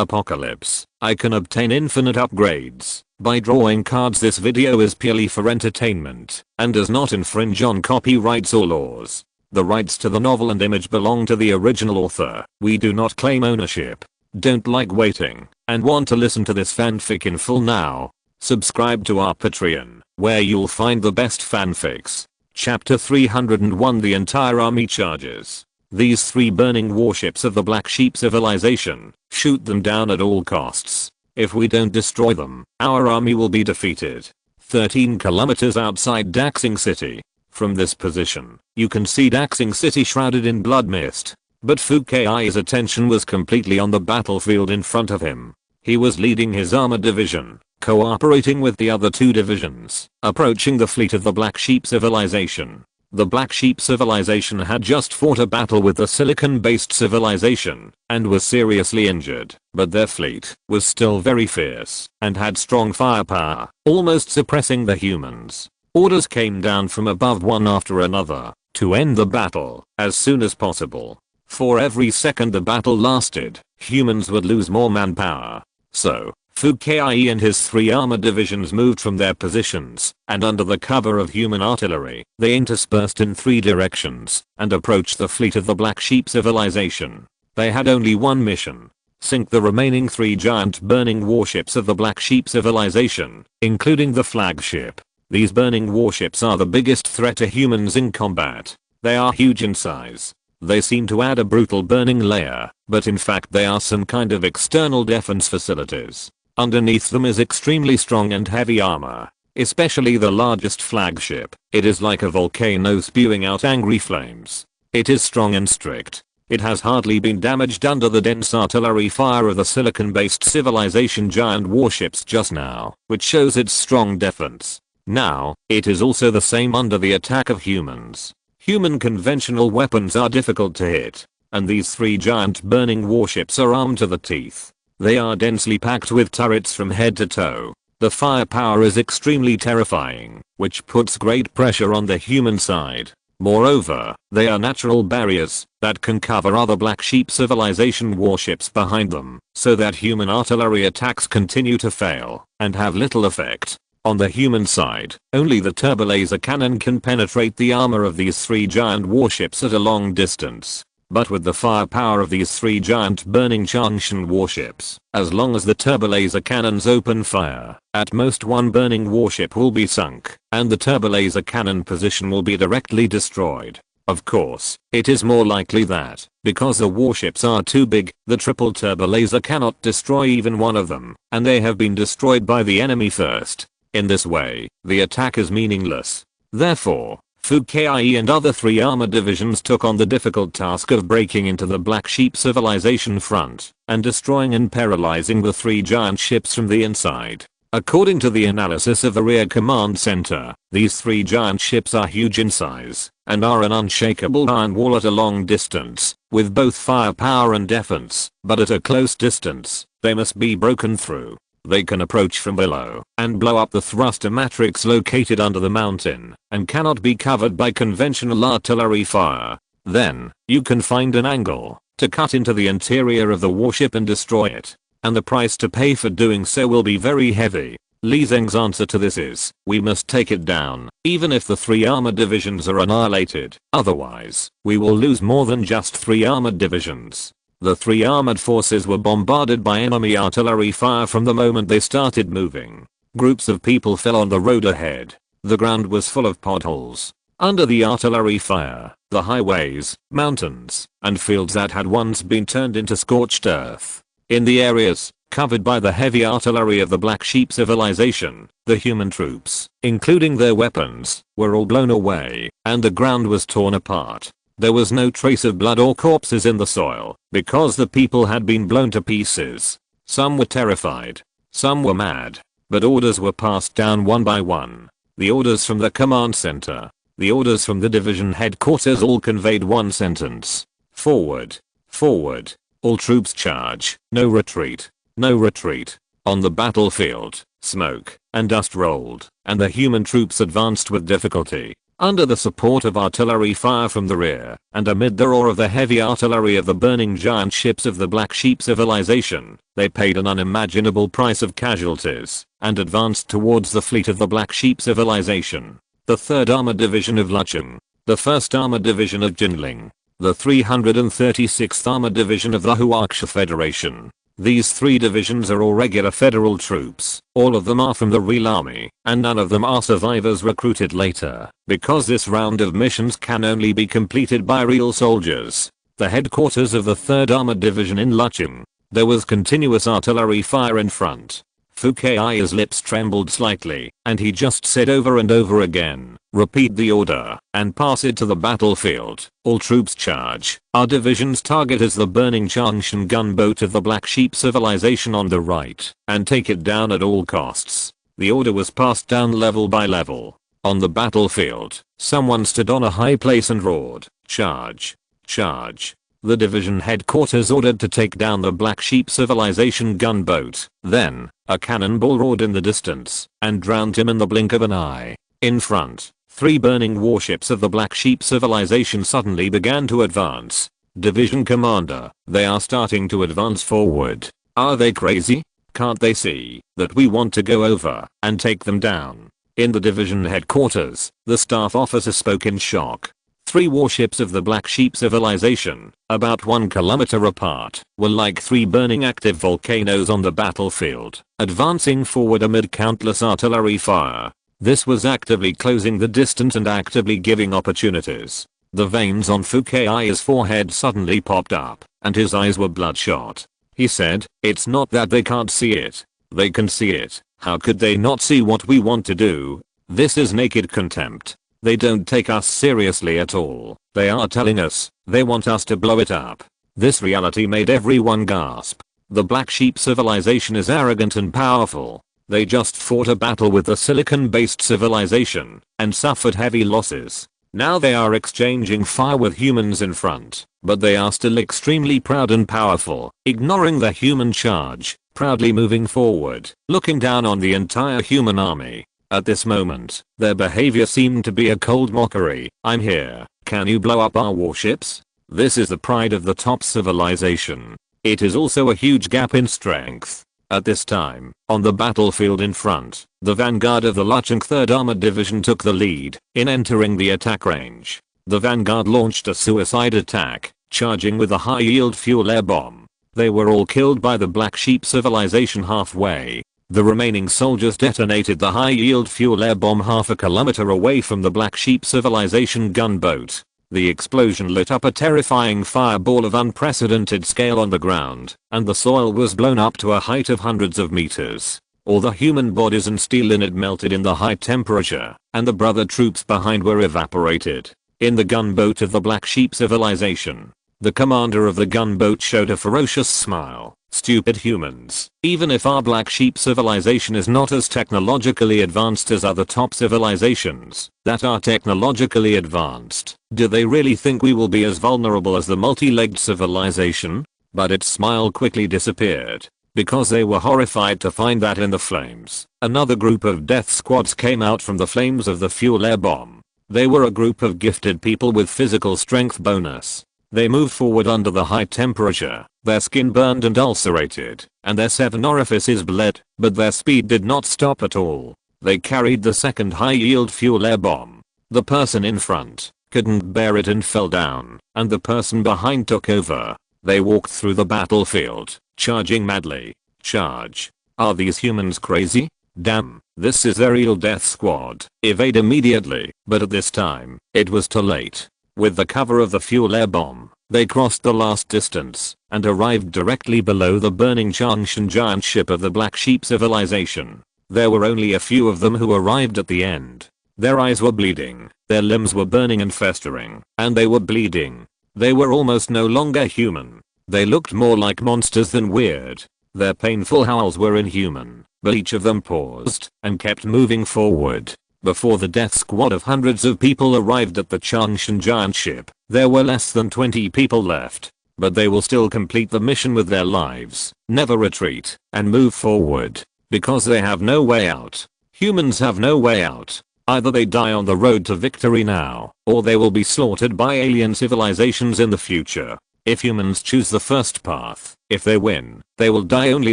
Apocalypse. I can obtain infinite upgrades by drawing cards. This video is purely for entertainment and does not infringe on copyrights or laws. The rights to the novel and image belong to the original author. We do not claim ownership. Don't like waiting and want to listen to this fanfic in full now? Subscribe to our Patreon, where you'll find the best fanfics. Chapter 301. The entire army charges. These 3 burning warships of the Black Sheep civilization. Shoot them down at all costs. If we don't destroy them, our army will be defeated. 13 kilometers outside Daxing City. From this position, you can see Daxing City shrouded in blood mist. But Fu Kai's attention was completely on the battlefield in front of him. He was leading his armored division, cooperating with the other 2 divisions, approaching the fleet of the Black Sheep civilization. The Black Sheep civilization had just fought a battle with the silicon-based civilization and was seriously injured, but their fleet was still very fierce and had strong firepower, almost suppressing the humans. Orders came down from above one after another to end the battle as soon as possible. For every second the battle lasted, humans would lose more manpower. So, Fu Kai and his 3 armored divisions moved from their positions, and under the cover of human artillery, they interspersed in 3 directions and approached the fleet of the Black Sheep civilization. They had only one mission: sink the remaining 3 giant burning warships of the Black Sheep civilization, including the flagship. These burning warships are the biggest threat to humans in combat. They are huge in size. They seem to add a brutal burning layer, but in fact they are some kind of external defense facilities. Underneath them is extremely strong and heavy armor, especially the largest flagship. It is like a volcano spewing out angry flames. It is strong and strict. It has hardly been damaged under the dense artillery fire of the silicon-based civilization giant warships just now, which shows its strong defense. Now, it is also the same under the attack of humans. Human conventional weapons are difficult to hit, and these 3 giant burning warships are armed to the teeth. They are densely packed with turrets from head to toe. The firepower is extremely terrifying, which puts great pressure on the human side. Moreover, they are natural barriers that can cover other Black Sheep civilization warships behind them, so that human artillery attacks continue to fail and have little effect. On the human side, only the turbolaser cannon can penetrate the armor of these 3 giant warships at a long distance. But with the firepower of these 3 giant burning Changshan warships, as long as the turbolaser cannons open fire, at most one burning warship will be sunk, and the turbolaser cannon position will be directly destroyed. Of course, it is more likely that, because the warships are too big, the triple turbolaser cannot destroy even one of them, and they have been destroyed by the enemy first. In this way, the attack is meaningless. Therefore, Fu Kai and other 3 armored divisions took on the difficult task of breaking into the Black Sheep civilization front and destroying and paralyzing the 3 giant ships from the inside. According to the analysis of the rear command center, these 3 giant ships are huge in size and are an unshakable iron wall at a long distance, with both firepower and defense, but at a close distance, they must be broken through. They can approach from below and blow up the thruster matrix located under the mountain and cannot be covered by conventional artillery fire. Then, you can find an angle to cut into the interior of the warship and destroy it. And the price to pay for doing so will be very heavy. Li Zeng's answer to this is, we must take it down, even if the 3 armored divisions are annihilated. Otherwise, we will lose more than just 3 armored divisions. The 3 armored forces were bombarded by enemy artillery fire from the moment they started moving. Groups of people fell on the road ahead. The ground was full of potholes. Under the artillery fire, the highways, mountains, and fields that had once been turned into scorched earth. In the areas covered by the heavy artillery of the Black Sheep civilization, the human troops, including their weapons, were all blown away, and the ground was torn apart. There was no trace of blood or corpses in the soil, because the people had been blown to pieces. Some were terrified. Some were mad. But orders were passed down one by one. The orders from the command center, the orders from the division headquarters all conveyed one sentence: forward, forward. All troops charge, no retreat, no retreat. On the battlefield, smoke and dust rolled, and the human troops advanced with difficulty. Under the support of artillery fire from the rear, and amid the roar of the heavy artillery of the burning giant ships of the Black Sheep civilization, they paid an unimaginable price of casualties, and advanced towards the fleet of the Black Sheep civilization. The 3rd Armored Division of Lin Qun, the 1st Armored Division of Jinling, the 336th Armored Division of the Huaxia Federation. These 3 divisions are all regular federal troops, all of them are from the real army, and none of them are survivors recruited later, because this round of missions can only be completed by real soldiers. The headquarters of the 3rd Armored Division in Lin Qun. There was continuous artillery fire in front. Fukaya's lips trembled slightly, and he just said over and over again, "Repeat the order, and pass it to the battlefield. All troops charge. Our division's target is the burning Changshan gunboat of the Black Sheep civilization on the right, and take it down at all costs." The order was passed down level by level. On the battlefield, someone stood on a high place and roared, "Charge! Charge!" The division headquarters ordered to take down the Black Sheep civilization gunboat. Then, a cannonball roared in the distance, and drowned him in the blink of an eye. In front, 3 burning warships of the Black Sheep civilization suddenly began to advance. Division commander, they are starting to advance forward. Are they crazy? Can't they see that we want to go over and take them down? In the division headquarters, the staff officer spoke in shock. 3 warships of the Black Sheep civilization, about 1 kilometer apart, were like 3 burning active volcanoes on the battlefield, advancing forward amid countless artillery fire. This was actively closing the distance and actively giving opportunities. The veins on Fukaya's forehead suddenly popped up, and his eyes were bloodshot. He said, "It's not that they can't see it. They can see it. How could they not see what we want to do? This is naked contempt. They don't take us seriously at all. They are telling us they want us to blow it up." This reality made everyone gasp. The Black Sheep civilization is arrogant and powerful. They just fought a battle with the silicon-based civilization and suffered heavy losses. Now they are exchanging fire with humans in front, but they are still extremely proud and powerful, ignoring the human charge, proudly moving forward, looking down on the entire human army. At this moment, their behavior seemed to be a cold mockery. "I'm here. Can you blow up our warships?" This is the pride of the top civilization. It is also a huge gap in strength. At this time, on the battlefield in front, the vanguard of the Lin Qun 3rd Armored Division took the lead in entering the attack range. The vanguard launched a suicide attack, charging with a high-yield fuel air bomb. They were all killed by the Black Sheep civilization halfway. The remaining soldiers detonated the high-yield fuel air bomb half a kilometer away from the Black Sheep civilization gunboat. The explosion lit up a terrifying fireball of unprecedented scale on the ground, and the soil was blown up to a height of hundreds of meters. All the human bodies and steel in it melted in the high temperature, and the brother troops behind were evaporated. In the gunboat of the Black Sheep civilization, the commander of the gunboat showed a ferocious smile. "Stupid humans, even if our Black Sheep civilization is not as technologically advanced as other top civilizations that are technologically advanced, do they really think we will be as vulnerable as the multi-legged civilization?" But its smile quickly disappeared, because they were horrified to find that in the flames, another group of death squads came out from the flames of the fuel air bomb. They were a group of gifted people with physical strength bonus. They moved forward under the high temperature, their skin burned and ulcerated, and their 7 orifices bled, but their speed did not stop at all. They carried the second high-yield fuel air bomb. The person in front couldn't bear it and fell down, and the person behind took over. They walked through the battlefield, charging madly. Charge. Are these humans crazy? Damn, this is their real death squad. Evade immediately, but at this time, it was too late. With the cover of the fuel air bomb, they crossed the last distance and arrived directly below the burning Changshan giant ship of the Black Sheep civilization. There were only a few of them who arrived at the end. Their eyes were bleeding, their limbs were burning and festering, and they were bleeding. They were almost no longer human. They looked more like monsters than weird. Their painful howls were inhuman, but each of them paused and kept moving forward. Before the death squad of hundreds of people arrived at the Changshan giant ship, there were less than 20 people left. But they will still complete the mission with their lives, never retreat, and move forward, because they have no way out. Humans have no way out. Either they die on the road to victory now, or they will be slaughtered by alien civilizations in the future. If humans choose the first path, if they win, they will die only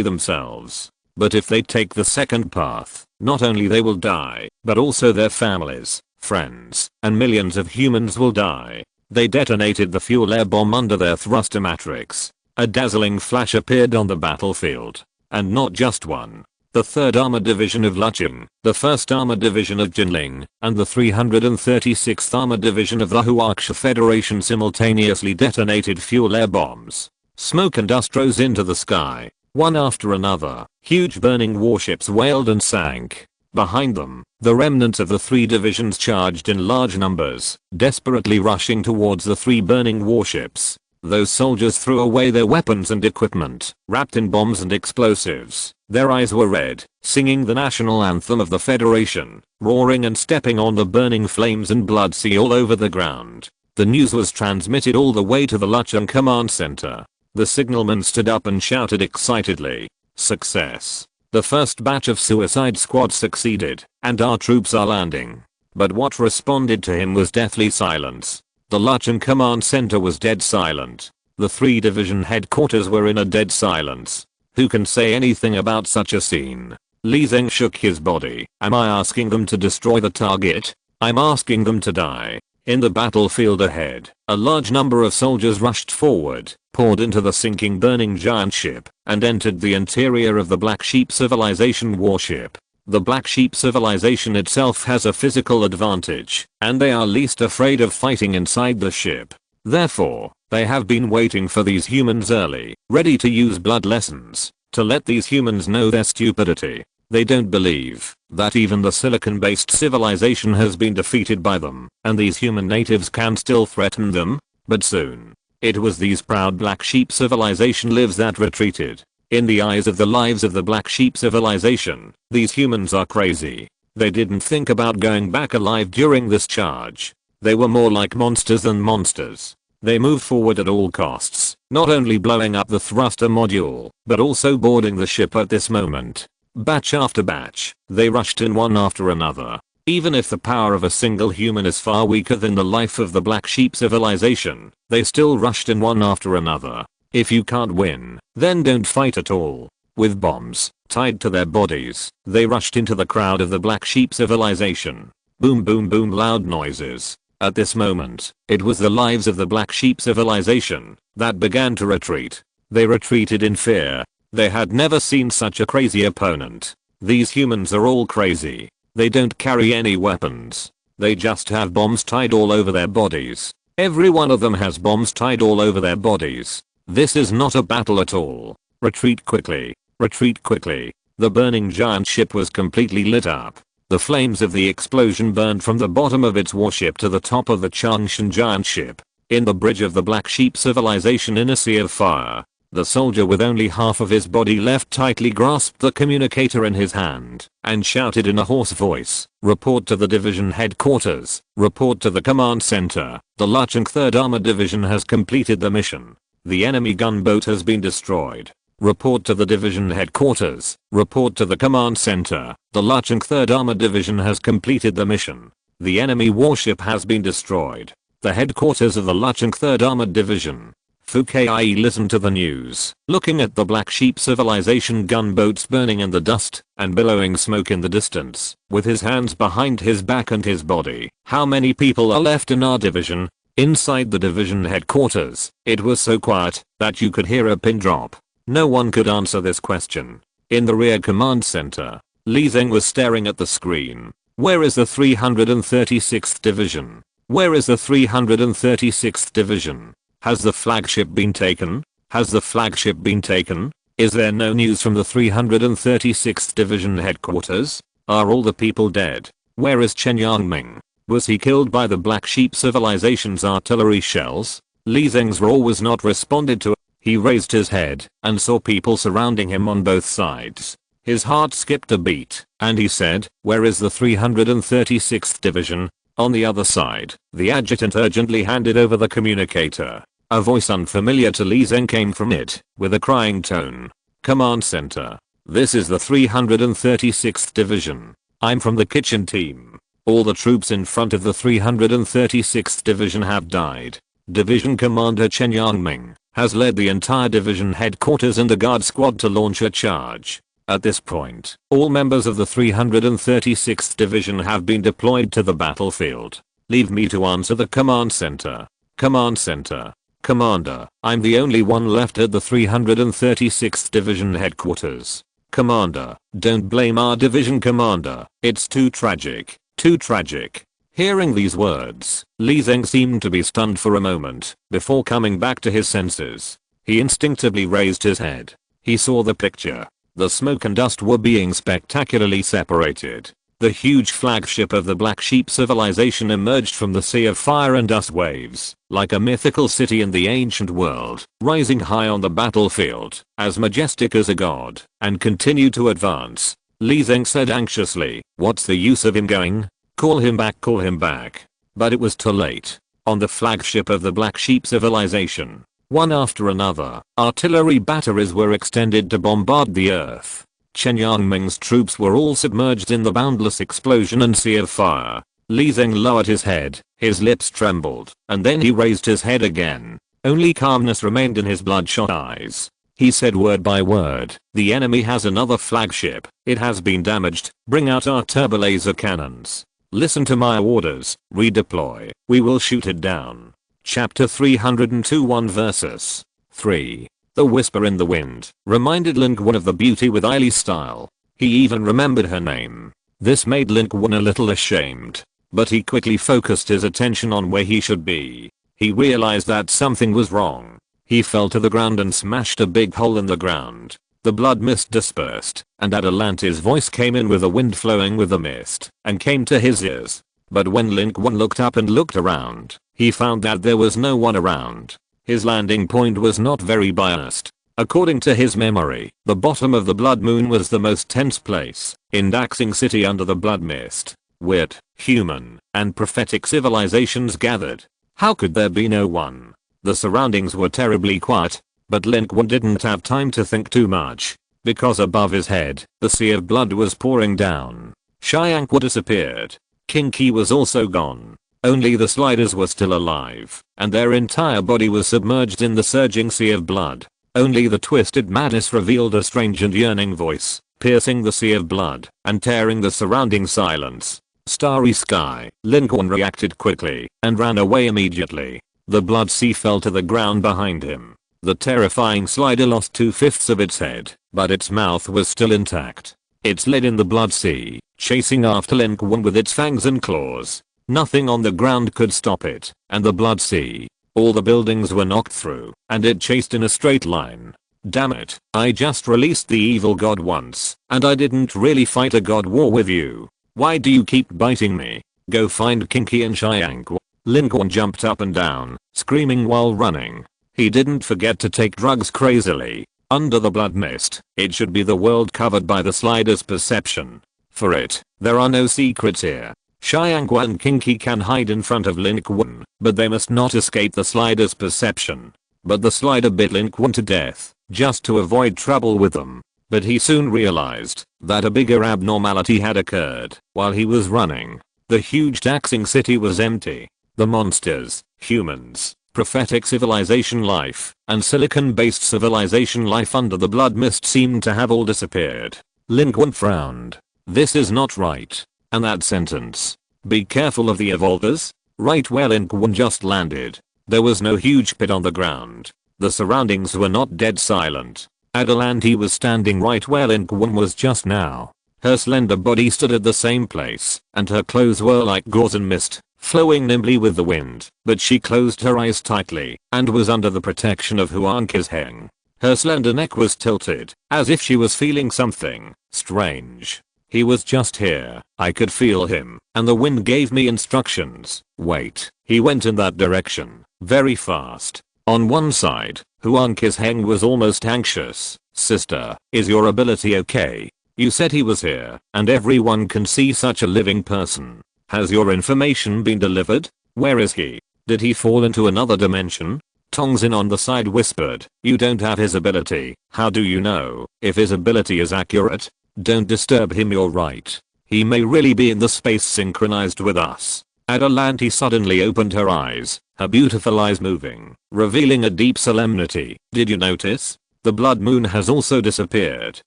themselves. But if they take the second path, not only they will die, but also their families, friends, and millions of humans will die. They detonated the fuel air bomb under their thruster matrix. A dazzling flash appeared on the battlefield. And not just one. The 3rd Armored Division of Lin Qun, the 1st Armored Division of Jinling, and the 336th Armored Division of the Huaxia Federation simultaneously detonated fuel air bombs. Smoke and dust rose into the sky. One after another, huge burning warships wailed and sank. Behind them, the remnants of the 3 divisions charged in large numbers, desperately rushing towards the 3 burning warships. Those soldiers threw away their weapons and equipment, wrapped in bombs and explosives. Their eyes were red, singing the national anthem of the Federation, roaring and stepping on the burning flames and blood sea all over the ground. The news was transmitted all the way to the Lin Qun command center. The signalman stood up and shouted excitedly, "Success! The first batch of suicide squads succeeded, and our troops are landing." But what responded to him was deathly silence. The Lin Qun command center was dead silent. The 3 division headquarters were in a dead silence. Who can say anything about such a scene? Li Zeng shook his body. Am I asking them to destroy the target? I'm asking them to die. In the battlefield ahead, a large number of soldiers rushed forward, poured into the sinking burning giant ship, and entered the interior of the Black Sheep Civilization warship. The Black Sheep Civilization itself has a physical advantage, and they are least afraid of fighting inside the ship. Therefore, they have been waiting for these humans early, ready to use blood lessons, to let these humans know their stupidity. They don't believe that even the silicon-based civilization has been defeated by them, and these human natives can still threaten them. But soon, it was these proud Black Sheep Civilization lives that retreated. In the eyes of the lives of the Black Sheep Civilization, these humans are crazy. They didn't think about going back alive during this charge. They were more like monsters than monsters. They moved forward at all costs, not only blowing up the thruster module, but also boarding the ship at this moment. Batch after batch, they rushed in one after another. Even if the power of a single human is far weaker than the life of the Black Sheep Civilization, they still rushed in one after another. If you can't win, then don't fight at all. With bombs tied to their bodies, they rushed into the crowd of the Black Sheep Civilization. Boom boom boom, loud noises. At this moment, it was the lives of the Black Sheep Civilization that began to retreat. They retreated in fear. They had never seen such a crazy opponent. These humans are all crazy. They don't carry any weapons. They just have bombs tied all over their bodies. Every one of them has bombs tied all over their bodies. This is not a battle at all. Retreat quickly. Retreat quickly. The burning giant ship was completely lit up. The flames of the explosion burned from the bottom of its warship to the top of the Changshan giant ship. In the bridge of the Black Sheep Civilization in a sea of fire, the soldier with only half of his body left tightly grasped the communicator in his hand and shouted in a hoarse voice, "Report to the division headquarters. Report to the command center. The Lin Qun 3rd Armored Division has completed the mission. The enemy gunboat has been destroyed. Report to the division headquarters. Report to the command center. The Lin Qun 3rd Armored Division has completed the mission. The enemy warship has been destroyed. The headquarters of the Lin Qun 3rd Armored Division." Fu Kai listened to the news, looking at the Black Sheep Civilization gunboats burning in the dust and billowing smoke in the distance, with his hands behind his back and his body. How many people are left in our division? Inside the division headquarters, it was so quiet that you could hear a pin drop. No one could answer this question. In the rear command center, Li Zeng was staring at the screen. Where is the 336th division? Where is the 336th division? Has the flagship been taken? Has the flagship been taken? Is there no news from the 336th division headquarters? Are all the people dead? Where is Chen Yangming? Was he killed by the Black Sheep Civilization's artillery shells? Li Zeng's roar was not responded to. He raised his head and saw people surrounding him on both sides. His heart skipped a beat, and he said, "Where is the 336th division?" On the other side, the adjutant urgently handed over the communicator. A voice unfamiliar to Li Zeng came from it, with a crying tone. "Command center. This is the 336th division. I'm from the kitchen team. All the troops in front of the 336th Division have died. Division Commander Chen Yangming has led the entire division headquarters and the guard squad to launch a charge. At this point, all members of the 336th Division have been deployed to the battlefield. Leave me to answer the command center. Command center. Commander, I'm the only one left at the 336th Division headquarters. Commander, don't blame our division commander, it's too tragic, too tragic. Hearing these words, Li Zeng seemed to be stunned for a moment, before coming back to his senses. He instinctively raised his head. He saw the picture. The smoke and dust were being spectacularly separated. The huge flagship of the Black Sheep civilization emerged from the sea of fire and dust waves, like a mythical city in the ancient world, rising high on the battlefield, as majestic as a god, and continued to advance. Li Zeng said anxiously, "What's the use of him going? Call him back, call him back." But it was too late. On the flagship of the Black Sheep civilization, one after another, artillery batteries were extended to bombard the earth. Chen Yangming's troops were all submerged in the boundless explosion and sea of fire. Li Zeng lowered his head, his lips trembled, and then he raised his head again. Only calmness remained in his bloodshot eyes. He said word by word, "The enemy has another flagship. It has been damaged. Bring out our turbolaser cannons. Listen to my orders. Redeploy. We will shoot it down." Chapter 302 1 versus 3. The whisper in the wind reminded Lin Qun of the beauty with Eileen's style. He even remembered her name. This made Lin Qun a little ashamed. But he quickly focused his attention on where he should be. He realized that something was wrong. He fell to the ground and smashed a big hole in the ground. The blood mist dispersed, and Atalante's voice came in with the wind flowing with the mist, and came to his ears. But when Lin Qun looked up and looked around, he found that there was no one around. His landing point was not very biased. According to his memory, the bottom of the Blood Moon was the most tense place in Daxing City under the blood mist. Weird, human, and prophetic civilizations gathered. How could there be no one? The surroundings were terribly quiet, but Lin Qun didn't have time to think too much, because above his head, the sea of blood was pouring down. Xiangqu disappeared. King Qi was also gone. Only the sliders were still alive, and their entire body was submerged in the surging sea of blood. Only the twisted madness revealed a strange and yearning voice, piercing the sea of blood, and tearing the surrounding silence. Starry sky. Lin Qun reacted quickly, and ran away immediately. The blood sea fell to the ground behind him. The terrifying slider lost 2/5 of its head, but its mouth was still intact. It slid in the blood sea, chasing after Lin Qun with its fangs and claws. Nothing on the ground could stop it, and the blood sea. All the buildings were knocked through, and it chased in a straight line. Damn it, I just released the evil god once, and I didn't really fight a god war with you. Why do you keep biting me? Go find King Qi and Xiangqu. Lin Qun jumped up and down, screaming while running. He didn't forget to take drugs crazily. Under the blood mist, it should be the world covered by the slider's perception. For it, there are no secrets here. Xiangqu and King Qi can hide in front of Lin Qun, but they must not escape the slider's perception. But the slider bit Lin Qun to death, just to avoid trouble with them. But he soon realized that a bigger abnormality had occurred while he was running. The huge Daxing city was empty. The monsters, humans, prophetic civilization life, and silicon-based civilization life under the blood mist seemed to have all disappeared. Lin Qun frowned. This is not right. And that sentence. Be careful of the evolvers? Right where Lin Qun just landed. There was no huge pit on the ground. The surroundings were not dead silent. Atalante was standing right where Lin Qun was just now. Her slender body stood at the same place, and her clothes were like gauze and mist, flowing nimbly with the wind, but she closed her eyes tightly, and was under the protection of Huanca's Heng. Her slender neck was tilted, as if she was feeling something strange. He was just here. I could feel him, and the wind gave me instructions. Wait. He went in that direction, very fast. On one side, Huanca's Heng was almost anxious. Sister, is your ability okay? You said he was here, and everyone can see such a living person. Has your information been delivered? Where is he? Did he fall into another dimension? Tongzin on the side whispered, you don't have his ability. How do you know if his ability is accurate? Don't disturb him, you're right. He may really be in the space synchronized with us. Adelanti suddenly opened her eyes, her beautiful eyes moving, revealing a deep solemnity. Did you notice? The blood moon has also disappeared.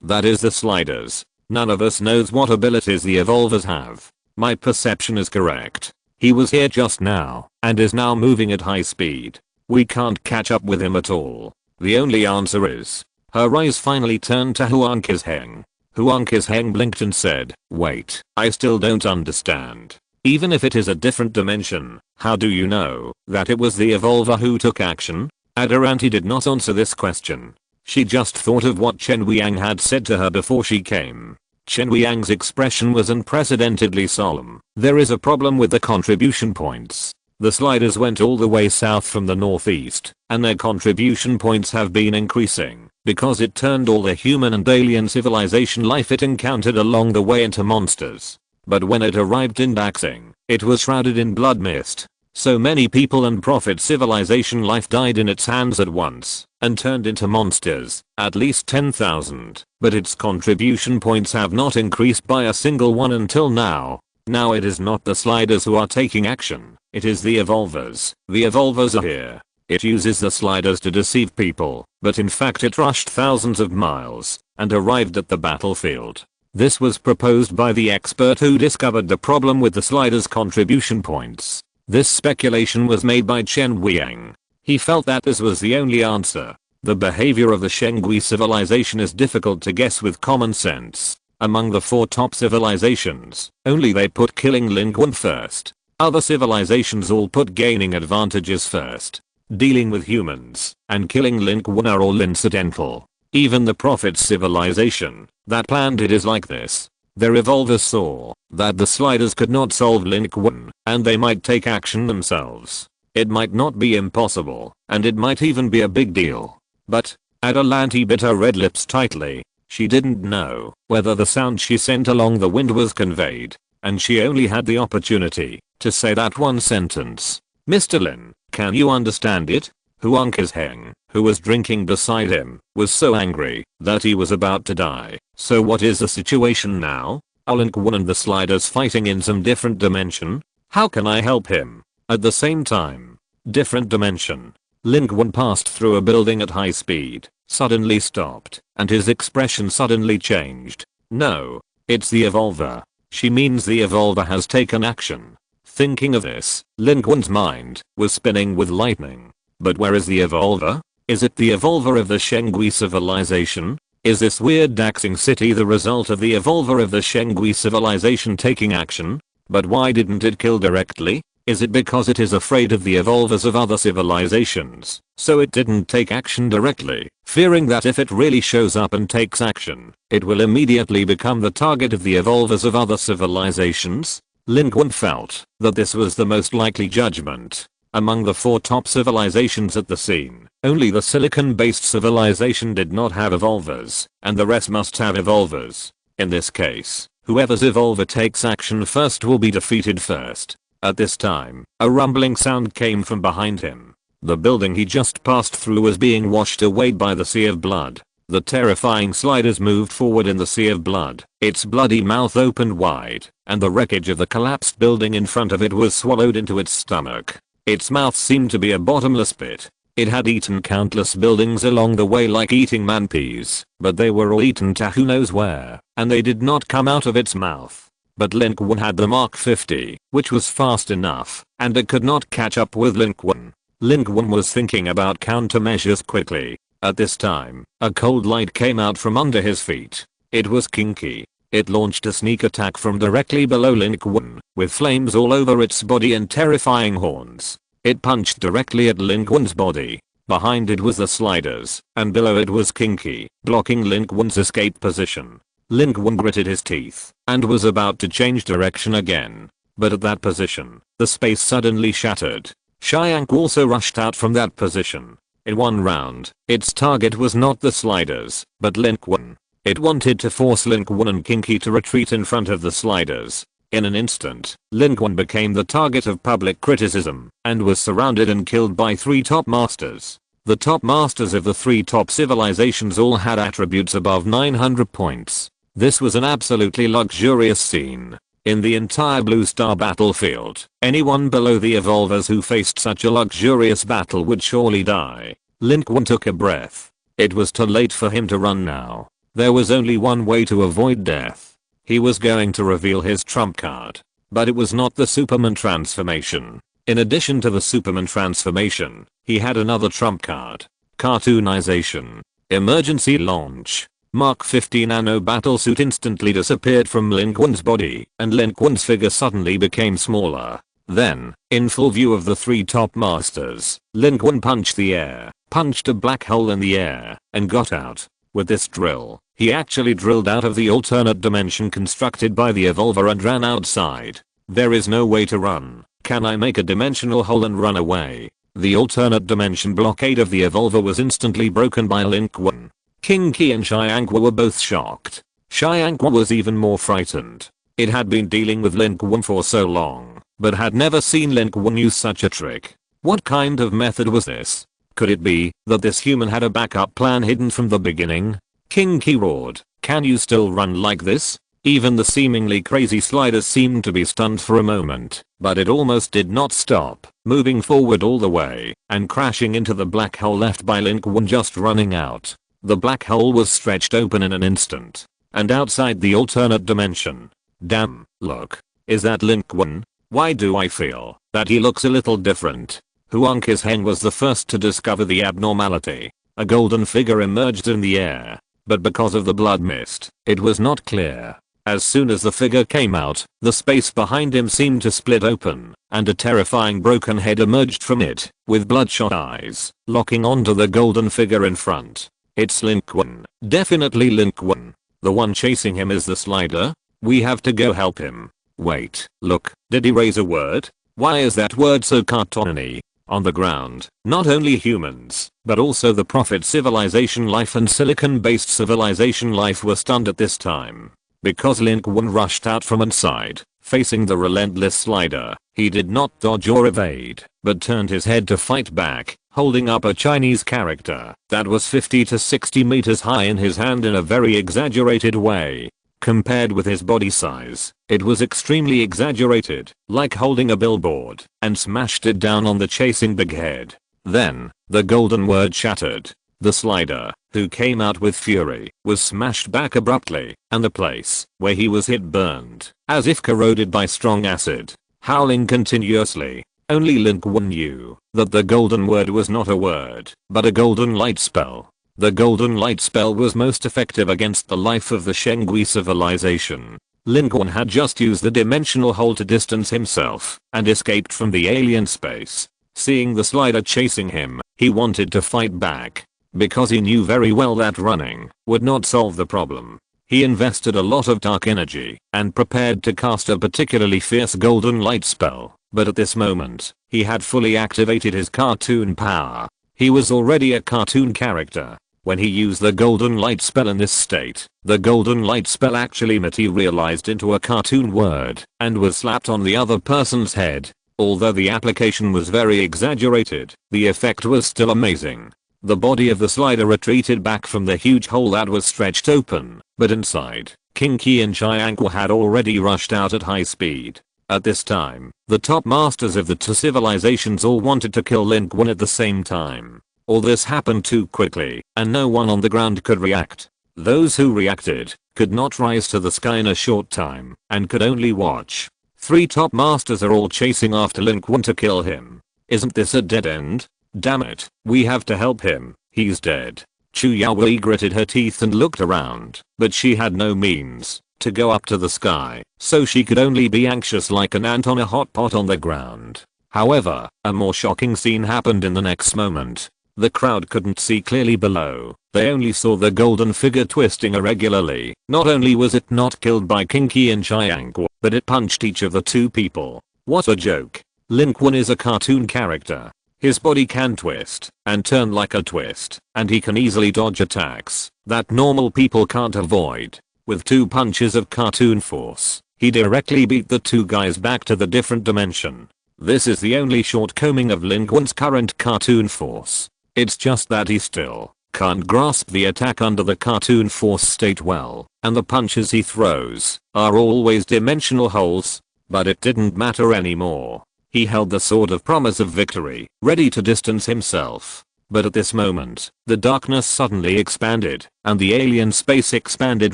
That is the sliders. None of us knows what abilities the evolvers have. My perception is correct. He was here just now, and is now moving at high speed. We can't catch up with him at all. The only answer is. Her eyes finally turned to Huang Qizheng. Huang Qizheng blinked and said, wait, I still don't understand. Even if it is a different dimension, how do you know that it was the evolver who took action? Adelanti did not answer this question. She just thought of what Chen Weiyang had said to her before she came. Chen Weiyang's expression was unprecedentedly solemn. There is a problem with the contribution points. The sliders went all the way south from the northeast, and their contribution points have been increasing, because it turned all the human and alien civilization life it encountered along the way into monsters. But when it arrived in Daxing, it was shrouded in blood mist. So many people and prophet civilization life died in its hands at once, and turned into monsters, at least 10,000, but its contribution points have not increased by a single one until now. Now it is not the sliders who are taking action, it is the evolvers. The evolvers are here. It uses the sliders to deceive people, but in fact it rushed thousands of miles, and arrived at the battlefield. This was proposed by the expert who discovered the problem with the sliders' contribution points. This speculation was made by Chen Weiyang. He felt that this was the only answer. The behavior of the Shengui civilization is difficult to guess with common sense. Among the 4 top civilizations, only they put killing Lin Qun first. Other civilizations all put gaining advantages first. Dealing with humans and killing Lin Qun are all incidental. Even the prophet civilization that planned it is like this. Their evolvers saw that the sliders could not solve Lin Qun, and they might take action themselves. It might not be impossible, and it might even be a big deal. But, Adelanti bit her red lips tightly. She didn't know whether the sound she sent along the wind was conveyed, and she only had the opportunity to say that one sentence. Mr. Lin, can you understand it? Huang Qizheng, who was drinking beside him, was so angry that he was about to die. So what is the situation now? Are Lin Qun and the sliders fighting in some different dimension? How can I help him? At the same time. Different dimension. Lin Qun passed through a building at high speed, suddenly stopped, and his expression suddenly changed. No, it's the evolver. She means the evolver has taken action. Thinking of this, Lin Qun's mind was spinning with lightning. But where is the evolver? Is it the evolver of the Shengui civilization? Is this weird Daxing city the result of the evolver of the Shengui civilization taking action? But why didn't it kill directly? Is it because it is afraid of the evolvers of other civilizations, so it didn't take action directly, fearing that if it really shows up and takes action, it will immediately become the target of the evolvers of other civilizations? Lin Qun felt that this was the most likely judgment. Among the 4 top civilizations at the scene, only the silicon-based civilization did not have evolvers, and the rest must have evolvers. In this case, whoever's evolver takes action first will be defeated first. At this time, a rumbling sound came from behind him. The building he just passed through was being washed away by the sea of blood. The terrifying sliders moved forward in the sea of blood. Its bloody mouth opened wide, and the wreckage of the collapsed building in front of it was swallowed into its stomach. Its mouth seemed to be a bottomless pit. It had eaten countless buildings along the way like eating man peas, but they were all eaten to who knows where, and they did not come out of its mouth. But Lin Qun had the Mark 50, which was fast enough, and it could not catch up with Lin Qun. Lin Qun was thinking about countermeasures quickly. At this time, a cold light came out from under his feet. It was kinky. It launched a sneak attack from directly below Lin Qun, with flames all over its body and terrifying horns. It punched directly at Lin Qun's body. Behind it was the sliders, and below it was Kinky, blocking Lin Qun's escape position. Lin Qun gritted his teeth, and was about to change direction again. But at that position, the space suddenly shattered. Xiang also rushed out from that position. In one round, its target was not the sliders, but Lin Qun. It wanted to force Lin Qun and Kinky to retreat in front of the sliders. In an instant, Lin Qun became the target of public criticism, and was surrounded and killed by 3 top masters. The top masters of the 3 top civilizations all had attributes above 900 points. This was an absolutely luxurious scene. In the entire Blue Star battlefield, anyone below the evolvers who faced such a luxurious battle would surely die. Lin Qun took a breath. It was too late for him to run now. There was only one way to avoid death. He was going to reveal his trump card. But it was not the Superman transformation. In addition to the Superman transformation, he had another trump card. Cartoonization. Emergency launch. Mark 50 nano battlesuit instantly disappeared from Lin Qun's body, and Lin Qun's figure suddenly became smaller. Then, in full view of the three top masters, Lin Qun punched the air, punched a black hole in the air, and got out. With this drill, he actually drilled out of the alternate dimension constructed by the evolver and ran outside. There is no way to run. Can I make a dimensional hole and run away? The alternate dimension blockade of the evolver was instantly broken by Lin Qun. King Qi and Xianghua were both shocked. Xianghua was even more frightened. It had been dealing with Lin Qun for so long, but had never seen Lin Qun use such a trick. What kind of method was this? Could it be that this human had a backup plan hidden from the beginning? King Qi roared, "Can you still run like this?" Even the seemingly crazy slider seemed to be stunned for a moment, but it almost did not stop, moving forward all the way, and crashing into the black hole left by Lin Qun just running out. The black hole was stretched open in an instant. And outside the alternate dimension. Damn, look. Is that Lin Qun? Why do I feel that he looks a little different? Huang Qisheng was the first to discover the abnormality. A golden figure emerged in the air. But because of the blood mist, it was not clear. As soon as the figure came out, the space behind him seemed to split open, and a terrifying broken head emerged from it, with bloodshot eyes, locking onto the golden figure in front. It's Lin Qun. Definitely Lin Qun. The one chasing him is the slider. We have to go help him. Wait, look, did he raise a word? Why is that word so cartoony? On the ground, not only humans, but also the Prophet civilization life and silicon-based civilization life were stunned at this time. Because Lin Qun rushed out from inside, facing the relentless slider, he did not dodge or evade, but turned his head to fight back, holding up a Chinese character that was 50 to 60 meters high in his hand in a very exaggerated way. Compared with his body size, it was extremely exaggerated, like holding a billboard, and smashed it down on the chasing big head. Then, the golden word shattered. The slider, who came out with fury, was smashed back abruptly, and the place where he was hit burned, as if corroded by strong acid. Howling continuously, only Lin Qun knew that the golden word was not a word, but a golden light spell. The golden light spell was most effective against the life of the Shengui civilization. Lin Qun had just used the dimensional hole to distance himself, and escaped from the alien space. Seeing the slider chasing him, he wanted to fight back. Because he knew very well that running would not solve the problem. He invested a lot of dark energy and prepared to cast a particularly fierce golden light spell, but at this moment, he had fully activated his cartoon power. He was already a cartoon character. When he used the golden light spell in this state, the golden light spell actually materialized into a cartoon word and was slapped on the other person's head. Although the application was very exaggerated, the effect was still amazing. The body of the slider retreated back from the huge hole that was stretched open, but inside, King Qi and Xianghua had already rushed out at high speed. At this time, the top masters of the two civilizations all wanted to kill Lin Qun at the same time. All this happened too quickly, and no one on the ground could react. Those who reacted could not rise to the sky in a short time, and could only watch. Three top masters are all chasing after Lin Qun to kill him. Isn't this a dead end? Damn it, we have to help him, he's dead. Chu Yaowei gritted her teeth and looked around, but she had no means to go up to the sky, so she could only be anxious like an ant on a hot pot on the ground. However, a more shocking scene happened in the next moment. The crowd couldn't see clearly below, they only saw the golden figure twisting irregularly. Not only was it not killed by King Qi and Xianghua, but it punched each of the two people. What a joke. Lin Qun is a cartoon character. His body can twist and turn like a twist, and he can easily dodge attacks that normal people can't avoid. With two punches of cartoon force, he directly beat the two guys back to the different dimension. This is the only shortcoming of Lin Qun's current cartoon force. It's just that he still can't grasp the attack under the cartoon force state well, and the punches he throws are always dimensional holes. But it didn't matter anymore. He held the sword of promise of victory, ready to distance himself. But at this moment, the darkness suddenly expanded, and the alien space expanded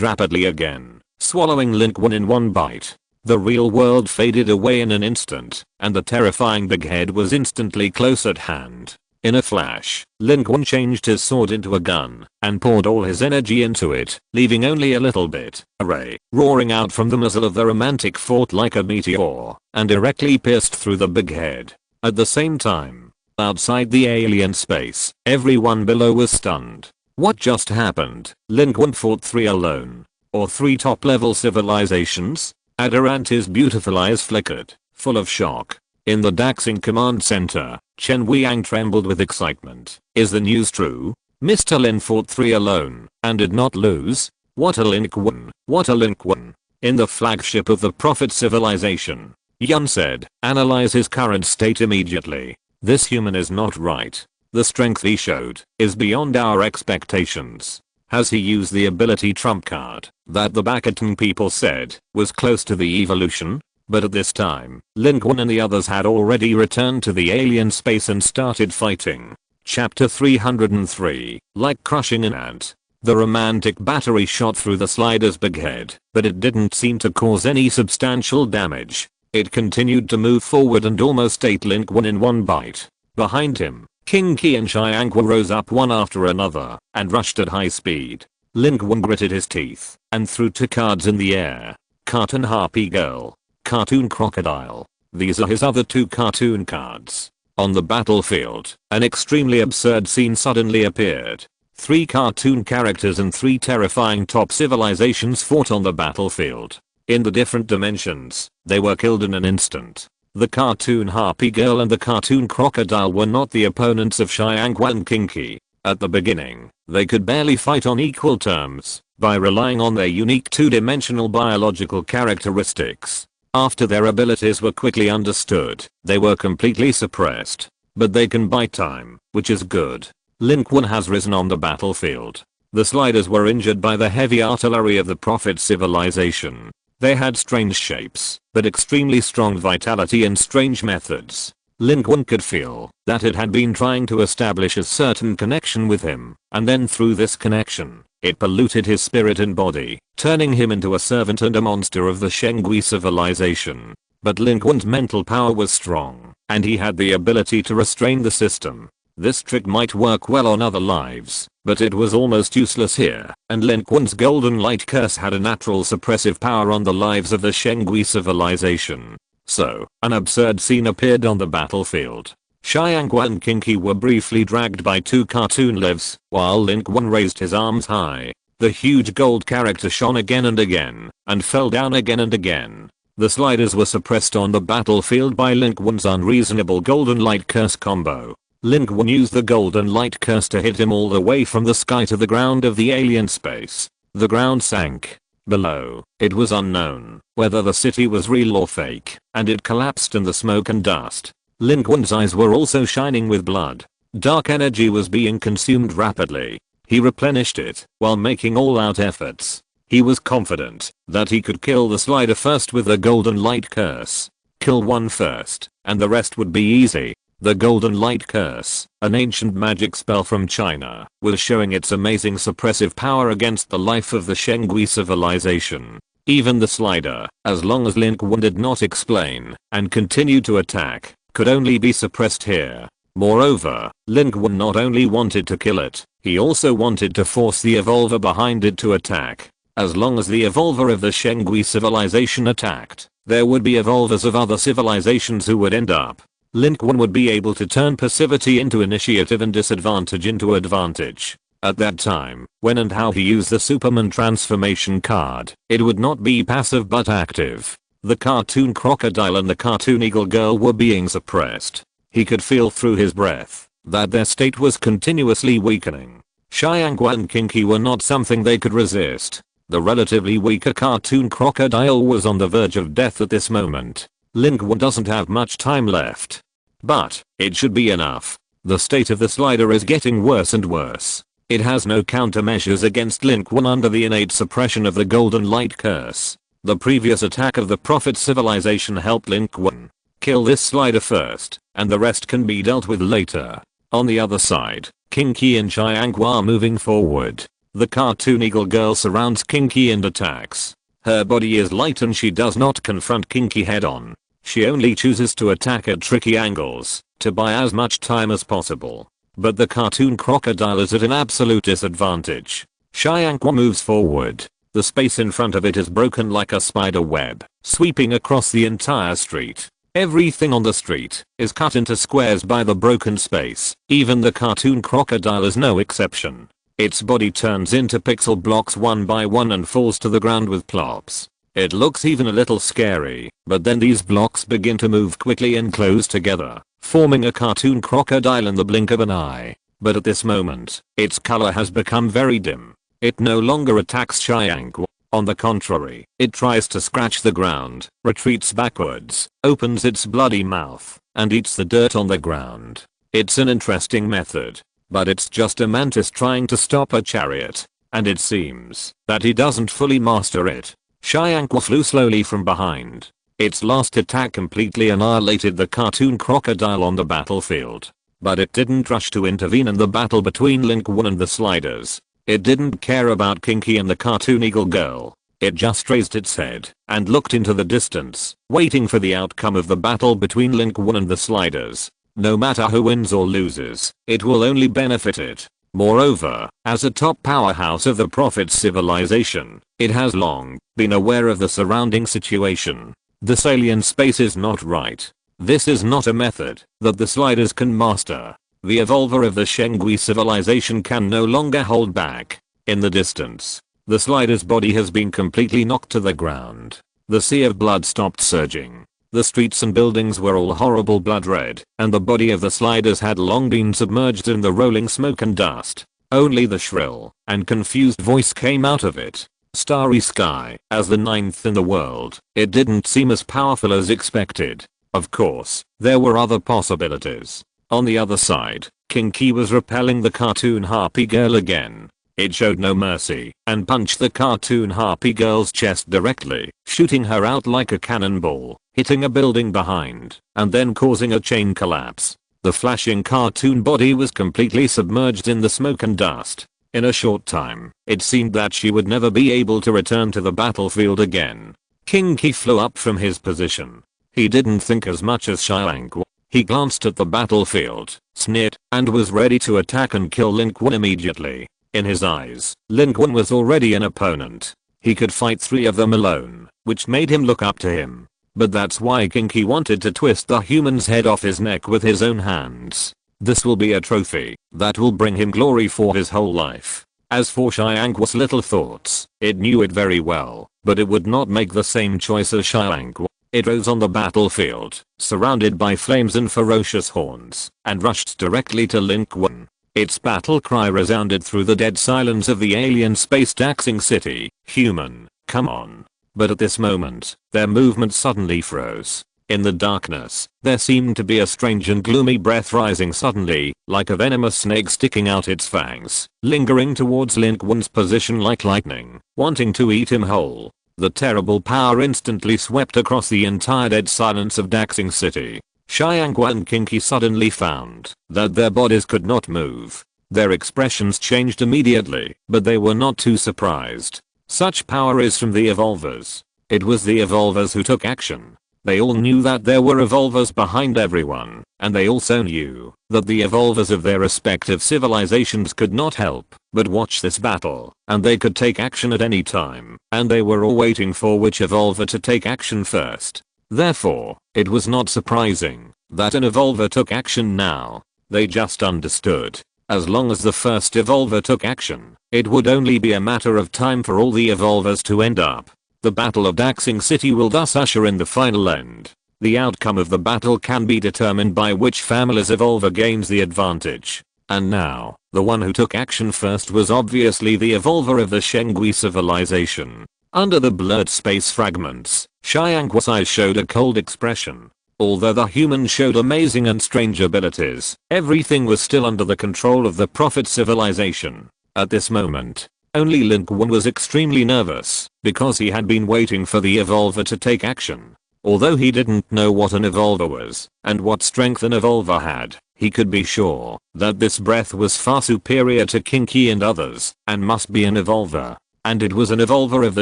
rapidly again, swallowing Lin Qun in one bite. The real world faded away in an instant, and the terrifying big head was instantly close at hand. In a flash, Lin Qun changed his sword into a gun, and poured all his energy into it, leaving only a little bit. A ray, roaring out from the muzzle of the romantic fought like a meteor, and directly pierced through the big head. At the same time, outside the alien space, everyone below was stunned. What just happened? Lin Qun fought 3 alone? Or 3 top-level civilizations? Adarante's beautiful eyes flickered, full of shock. In the Daxing command center, Chen Weiyang trembled with excitement. Is the news true? Mr. Lin fought 3 alone, and did not lose? What a Lin Qun! What a Lin Qun! In the flagship of the Prophet civilization, Yun said, analyze his current state immediately. This human is not right. The strength he showed is beyond our expectations. Has he used the ability trump card that the Bastion people said was close to the evolution? But at this time, Lin Qun and the others had already returned to the alien space and started fighting. Chapter 303, like crushing an ant. The romantic battery shot through the slider's big head, but it didn't seem to cause any substantial damage. It continued to move forward and almost ate Lin Qun in one bite. Behind him, King Qi and Xiangqu rose up one after another and rushed at high speed. Lin Qun gritted his teeth and threw 2 cards in the air. Cartoon Harpy Girl. Cartoon Crocodile. These are his other 2 cartoon cards. On the battlefield, an extremely absurd scene suddenly appeared. 3 cartoon characters and 3 terrifying top civilizations fought on the battlefield. In the different dimensions, they were killed in an instant. The cartoon Harpy Girl and the cartoon Crocodile were not the opponents of Xiangqu and King Qi. At the beginning, they could barely fight on equal terms, by relying on their unique 2-dimensional biological characteristics. After their abilities were quickly understood, they were completely suppressed. But they can buy time, which is good. Lin Qun has risen on the battlefield. The sliders were injured by the heavy artillery of the Prophet civilization. They had strange shapes, but extremely strong vitality and strange methods. Lin Qun could feel that it had been trying to establish a certain connection with him, and then through this connection, it polluted his spirit and body, turning him into a servant and a monster of the Shengui civilization. But Lin Qun's mental power was strong, and he had the ability to restrain the system. This trick might work well on other lives, but it was almost useless here, and Lin Qun's golden light curse had a natural suppressive power on the lives of the Shengui civilization. So, an absurd scene appeared on the battlefield. Xiangqu and King Qi were briefly dragged by 2 cartoon lives, while Lin Qun raised his arms high. The huge gold character shone again and again, and fell down again and again. The sliders were suppressed on the battlefield by Lin Qun's unreasonable golden light curse combo. Lin Qun used the golden light curse to hit him all the way from the sky to the ground of the alien space. The ground sank. Below, it was unknown whether the city was real or fake, and it collapsed in the smoke and dust. Lin Qun's eyes were also shining with blood. Dark energy was being consumed rapidly. He replenished it while making all-out efforts. He was confident that he could kill the slider first with the golden light curse. Kill one first, and the rest would be easy. The golden light curse, an ancient magic spell from China, was showing its amazing suppressive power against the life of the Shengui civilization. Even the slider, as long as Lin Qun did not explain and continued to attack, could only be suppressed here. Moreover, Lin Qun not only wanted to kill it, he also wanted to force the evolver behind it to attack. As long as the evolver of the Shengui civilization attacked, there would be evolvers of other civilizations who would end up. Lin Qun would be able to turn passivity into initiative and disadvantage into advantage. At that time, when and how he used the Superman transformation card, it would not be passive but active. The cartoon crocodile and the cartoon eagle girl were being suppressed. He could feel through his breath that their state was continuously weakening. Xiangqu and King Qi were not something they could resist. The relatively weaker cartoon crocodile was on the verge of death at this moment. Lin Qun doesn't have much time left. But, it should be enough. The state of the slider is getting worse and worse. It has no countermeasures against Lin Qun under the innate suppression of the golden light curse. The previous attack of the prophet civilization helped Lin Qun kill this slider first, and the rest can be dealt with later. On the other side, King Qi and Xianggu are moving forward. The cartoon eagle girl surrounds King Qi and attacks. Her body is light and she does not confront King Qi head on. She only chooses to attack at tricky angles, to buy as much time as possible. But the cartoon crocodile is at an absolute disadvantage. Xianggu moves forward. The space in front of it is broken like a spider web, sweeping across the entire street. Everything on the street is cut into squares by the broken space. Even the cartoon crocodile is no exception. Its body turns into pixel blocks one by one and falls to the ground with plops. It looks even a little scary, but then these blocks begin to move quickly and close together, forming a cartoon crocodile in the blink of an eye. But at this moment, its color has become very dim. It no longer attacks Xianggu. On the contrary, it tries to scratch the ground, retreats backwards, opens its bloody mouth, and eats the dirt on the ground. It's an interesting method, but it's just a mantis trying to stop a chariot, and it seems that he doesn't fully master it. Xianggu flew slowly from behind. Its last attack completely annihilated the cartoon crocodile on the battlefield. But it didn't rush to intervene in the battle between Lin Qun and the sliders. It didn't care about King Qi and the cartoon eagle girl. It just raised its head and looked into the distance, waiting for the outcome of the battle between Lin Qun and the sliders. No matter who wins or loses, it will only benefit it. Moreover, as a top powerhouse of the prophet's civilization, it has long been aware of the surrounding situation. This alien space is not right. This is not a method that the sliders can master. The evolver of the Shengui civilization can no longer hold back. In the distance, the slider's body has been completely knocked to the ground. The sea of blood stopped surging. The streets and buildings were all horrible blood red, and the body of the sliders had long been submerged in the rolling smoke and dust. Only the shrill and confused voice came out of it. Starry sky, as the ninth in the world, it didn't seem as powerful as expected. Of course, there were other possibilities. On the other side, King Qi was repelling the cartoon harpy girl again. It showed no mercy and punched the cartoon harpy girl's chest directly, shooting her out like a cannonball, hitting a building behind, and then causing a chain collapse. The flashing cartoon body was completely submerged in the smoke and dust. In a short time, it seemed that she would never be able to return to the battlefield again. King Qi flew up from his position. He didn't think as much as Xianggu. He glanced at the battlefield, sneered, and was ready to attack and kill Lin Qun immediately. In his eyes, Lin Qun was already an opponent. He could fight 3 of them alone, which made him look up to him. But that's why King Qi wanted to twist the human's head off his neck with his own hands. This will be a trophy that will bring him glory for his whole life. As for Xianggu's little thoughts, it knew it very well, but it would not make the same choice as Xianggu. It rose on the battlefield, surrounded by flames and ferocious horns, and rushed directly to Lin Qun. Its battle cry resounded through the dead silence of the alien space taxing city. Human, come on. But at this moment, their movement suddenly froze. In the darkness, there seemed to be a strange and gloomy breath rising suddenly, like a venomous snake sticking out its fangs, lingering towards Lin Qun's position like lightning, wanting to eat him whole. The terrible power instantly swept across the entire dead silence of Daxing City. Xianggu and King Qi suddenly found that their bodies could not move. Their expressions changed immediately, but they were not too surprised. Such power is from the evolvers. It was the evolvers who took action. They all knew that there were evolvers behind everyone, and they also knew that the evolvers of their respective civilizations could not help but watch this battle, and they could take action at any time, and they were all waiting for which evolver to take action first. Therefore, it was not surprising that an evolver took action now. They just understood. As long as the first evolver took action, it would only be a matter of time for all the evolvers to end up. The Battle of Daxing City will thus usher in the final end. The outcome of the battle can be determined by which family's evolver gains the advantage. And now, the one who took action first was obviously the evolver of the Shengui civilization. Under the blurred space fragments, Xianggu's eyes showed a cold expression. Although the human showed amazing and strange abilities, everything was still under the control of the prophet civilization. At this moment, only Lin Qun was extremely nervous because he had been waiting for the evolver to take action. Although he didn't know what an evolver was and what strength an evolver had, he could be sure that this breath was far superior to Kinky and others and must be an evolver. And it was an evolver of the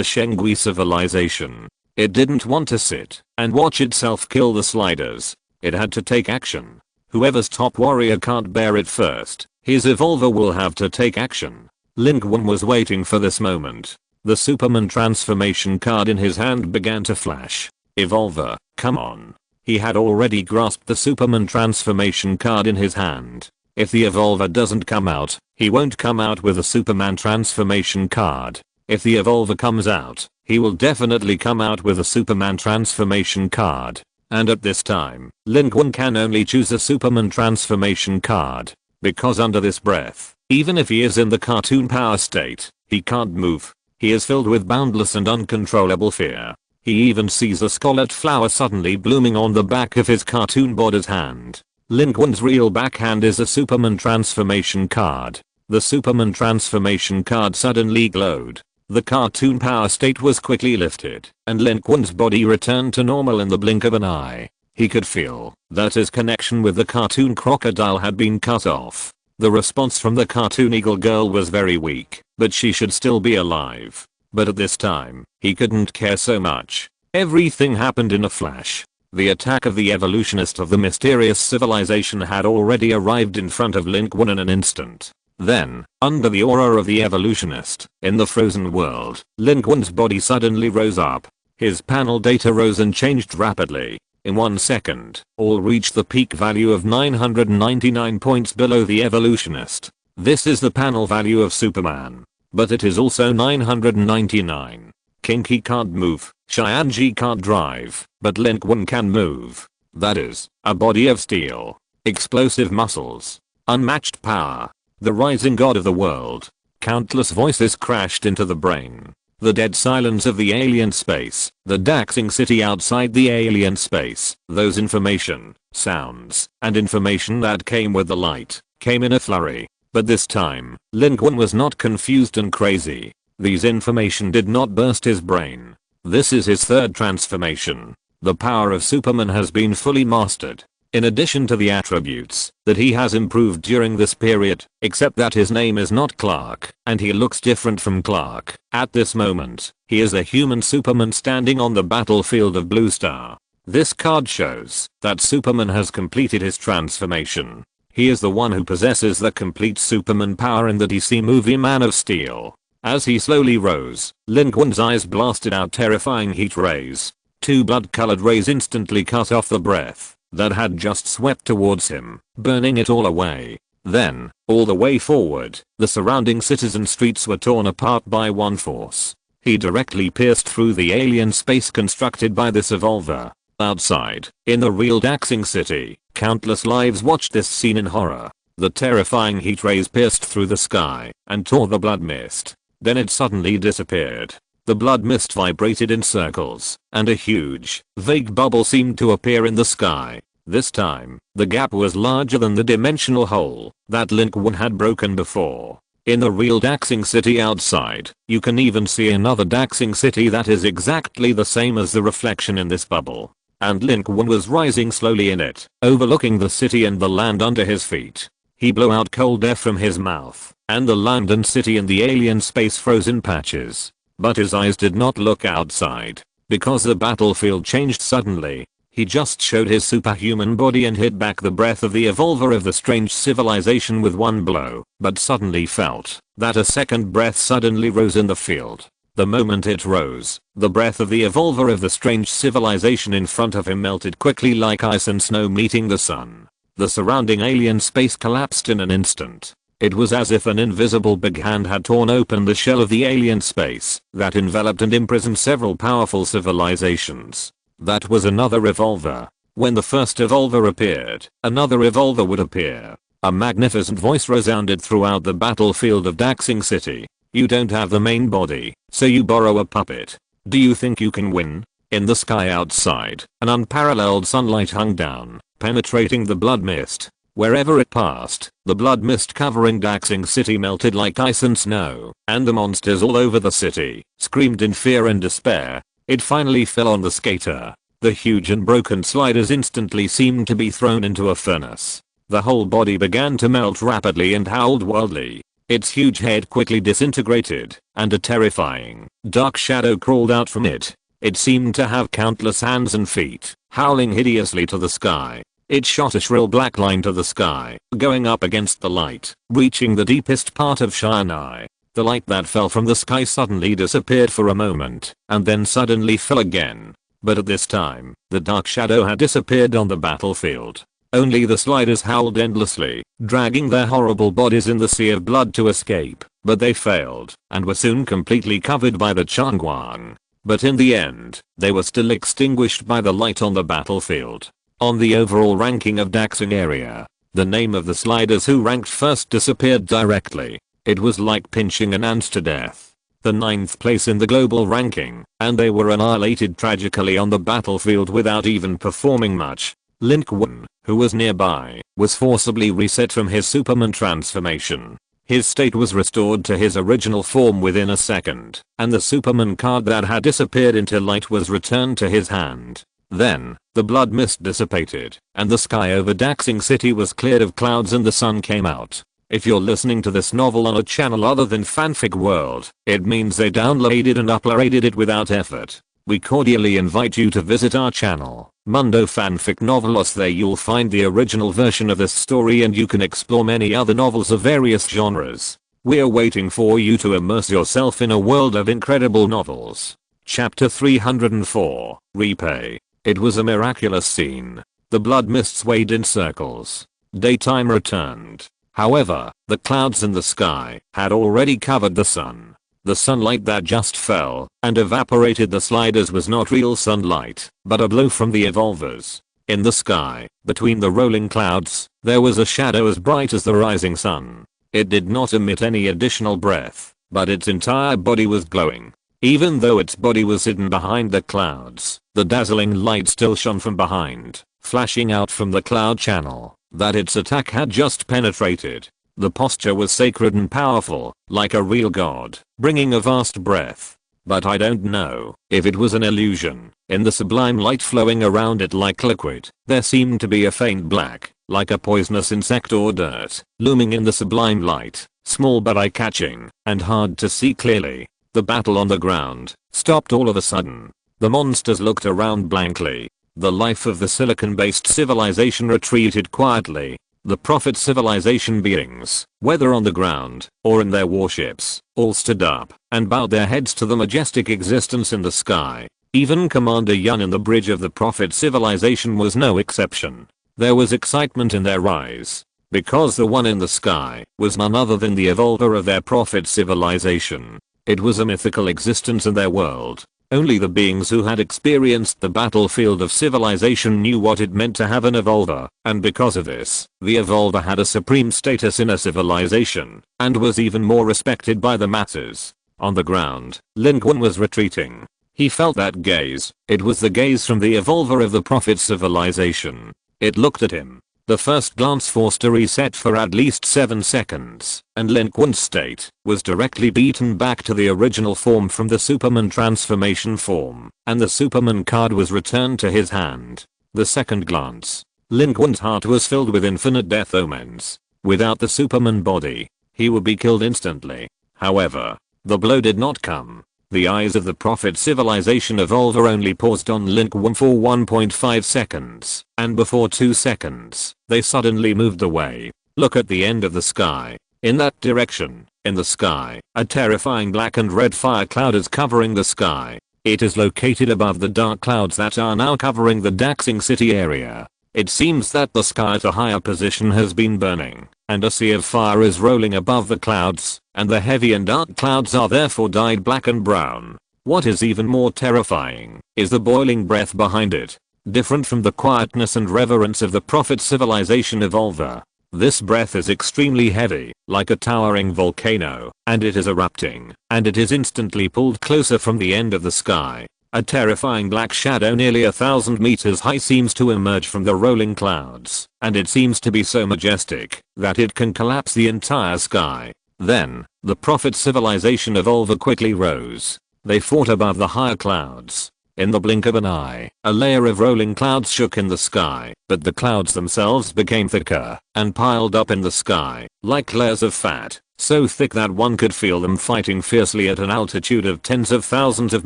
Shengui civilization. It didn't want to sit and watch itself kill the sliders. It had to take action. Whoever's top warrior can't bear it first, his evolver will have to take action. Lin Qun was waiting for this moment. The Superman transformation card in his hand began to flash. Evolver, come on. He had already grasped the Superman transformation card in his hand. If the evolver doesn't come out, he won't come out with a Superman transformation card. If the evolver comes out, he will definitely come out with a Superman transformation card. And at this time, Lin Qun can only choose a Superman transformation card. Because under this breath, even if he is in the cartoon power state, he can't move. He is filled with boundless and uncontrollable fear. He even sees a scarlet flower suddenly blooming on the back of his cartoon body's hand. Lin Qun's real backhand is a Superman transformation card. The Superman transformation card suddenly glowed. The cartoon power state was quickly lifted, and Lin Qun's body returned to normal in the blink of an eye. He could feel that his connection with the cartoon crocodile had been cut off. The response from the cartoon eagle girl was very weak, but she should still be alive. But at this time, he couldn't care so much. Everything happened in a flash. The attack of the evolutionist of the mysterious civilization had already arrived in front of Lin Qun in an instant. Then, under the aura of the evolutionist, in the frozen world, Lin Qun's body suddenly rose up. His panel data rose and changed rapidly. In 1 second, all reached the peak value of 999 points below the evolutionist. This is the panel value of Superman. But it is also 999. Kinky can't move, Xianji can't drive, but Lin Qun can move. That is, a body of steel, explosive muscles, unmatched power. The rising god of the world. Countless voices crashed into the brain. The dead silence of the alien space, the daxing city outside the alien space, those information, sounds, and information that came with the light, came in a flurry. But this time, Lin Qun was not confused and crazy. These information did not burst his brain. This is his third transformation. The power of Superman has been fully mastered. In addition to the attributes that he has improved during this period, except that his name is not Clark, and he looks different from Clark. At this moment, he is a human Superman standing on the battlefield of Blue Star. This card shows that Superman has completed his transformation. He is the one who possesses the complete Superman power in the DC movie Man of Steel. As he slowly rose, Lin Qun's eyes blasted out terrifying heat rays. 2 blood-colored rays instantly cut off the breath that had just swept towards him, burning it all away. Then, all the way forward, the surrounding cities and streets were torn apart by one force. He directly pierced through the alien space constructed by this evolver. Outside, in the real daxing city, countless lives watched this scene in horror. The terrifying heat rays pierced through the sky and tore the blood mist. Then it suddenly disappeared. The blood mist vibrated in circles, and a huge, vague bubble seemed to appear in the sky. This time, the gap was larger than the dimensional hole that Lin Qun had broken before. In the real daxing city outside, you can even see another daxing city that is exactly the same as the reflection in this bubble. And Lin Qun was rising slowly in it, overlooking the city and the land under his feet. He blew out cold air from his mouth, and the land and city in the alien space froze in patches. But his eyes did not look outside, because the battlefield changed suddenly. He just showed his superhuman body and hit back the breath of the evolver of the strange civilization with one blow, but suddenly felt that a second breath suddenly rose in the field. The moment it rose, the breath of the evolver of the strange civilization in front of him melted quickly like ice and snow meeting the sun. The surrounding alien space collapsed in an instant. It was as if an invisible big hand had torn open the shell of the alien space that enveloped and imprisoned several powerful civilizations. That was another evolver. When the first evolver appeared, another evolver would appear. A magnificent voice resounded throughout the battlefield of Daxing City. You don't have the main body, so you borrow a puppet. Do you think you can win? In the sky outside, an unparalleled sunlight hung down, penetrating the blood mist. Wherever it passed, the blood mist covering Daxing City melted like ice and snow, and the monsters all over the city screamed in fear and despair. It finally fell on the skater. The huge and broken sliders instantly seemed to be thrown into a furnace. The whole body began to melt rapidly and howled wildly. Its huge head quickly disintegrated, and a terrifying, dark shadow crawled out from it. It seemed to have countless hands and feet, howling hideously to the sky. It shot a shrill black line to the sky, going up against the light, reaching the deepest part of Shanghai. The light that fell from the sky suddenly disappeared for a moment, and then suddenly fell again. But at this time, the dark shadow had disappeared on the battlefield. Only the sliders howled endlessly, dragging their horrible bodies in the sea of blood to escape, but they failed, and were soon completely covered by the Changguang. But in the end, they were still extinguished by the light on the battlefield. On the overall ranking of Daxing area, the name of the sliders who ranked first disappeared directly. It was like pinching an ant to death. The 9th place in the global ranking, and they were annihilated tragically on the battlefield without even performing much. Lin Qun, who was nearby, was forcibly reset from his Superman transformation. His state was restored to his original form within a second, and the Superman card that had disappeared into light was returned to his hand. Then, the blood mist dissipated, and the sky over Daxing City was cleared of clouds and the sun came out. If you're listening to this novel on a channel other than Fanfic World, it means they downloaded and uploaded it without effort. We cordially invite you to visit our channel, Mundo Fanfic Novelos. There you'll find the original version of this story and you can explore many other novels of various genres. We're waiting for you to immerse yourself in a world of incredible novels. Chapter 304, Repay. It was a miraculous scene. The blood mist swayed in circles. Daytime returned. However, the clouds in the sky had already covered the sun. The sunlight that just fell and evaporated the sliders was not real sunlight, but a glow from the evolvers. In the sky, between the rolling clouds, there was a shadow as bright as the rising sun. It did not emit any additional breath, but its entire body was glowing. Even though its body was hidden behind the clouds, the dazzling light still shone from behind, flashing out from the cloud channel that its attack had just penetrated. The posture was sacred and powerful, like a real god, bringing a vast breath. But I don't know if it was an illusion. In the sublime light flowing around it like liquid, there seemed to be a faint black, like a poisonous insect or dirt, looming in the sublime light, small but eye-catching, and hard to see clearly. The battle on the ground stopped all of a sudden. The monsters looked around blankly. The life of the silicon-based civilization retreated quietly. The prophet civilization beings, whether on the ground or in their warships, all stood up and bowed their heads to the majestic existence in the sky. Even Commander Yun in the bridge of the prophet civilization was no exception. There was excitement in their eyes, because the one in the sky was none other than the evolver of their prophet civilization. It was a mythical existence in their world. Only the beings who had experienced the battlefield of civilization knew what it meant to have an evolver, and because of this, the evolver had a supreme status in a civilization, and was even more respected by the masses. On the ground, Lin Qun was retreating. He felt that gaze. It was the gaze from the evolver of the prophet civilization. It looked at him. The first glance forced a reset for at least 7 seconds, and Lin Qun's state was directly beaten back to the original form from the Superman transformation form, and the Superman card was returned to his hand. The second glance, Lin Qun's heart was filled with infinite death omens. Without the Superman body, he would be killed instantly. However, the blow did not come. The eyes of the prophet civilization evolver only paused on Lin Qun for 1.5 seconds, and before 2 seconds, they suddenly moved away. Look at the end of the sky. In that direction, in the sky, a terrifying black and red fire cloud is covering the sky. It is located above the dark clouds that are now covering the Daxing City area. It seems that the sky at a higher position has been burning, and a sea of fire is rolling above the clouds, and the heavy and dark clouds are therefore dyed black and brown. What is even more terrifying is the boiling breath behind it. Different from the quietness and reverence of the prophet civilization evolver, this breath is extremely heavy, like a towering volcano, and it is erupting, and it is instantly pulled closer from the end of the sky. A terrifying black shadow nearly 1,000 meters high seems to emerge from the rolling clouds, and it seems to be so majestic that it can collapse the entire sky. Then, the Prophet civilization evolver quickly rose. They fought above the higher clouds. In the blink of an eye, a layer of rolling clouds shook in the sky, but the clouds themselves became thicker and piled up in the sky, like layers of fat, so thick that one could feel them fighting fiercely at an altitude of tens of thousands of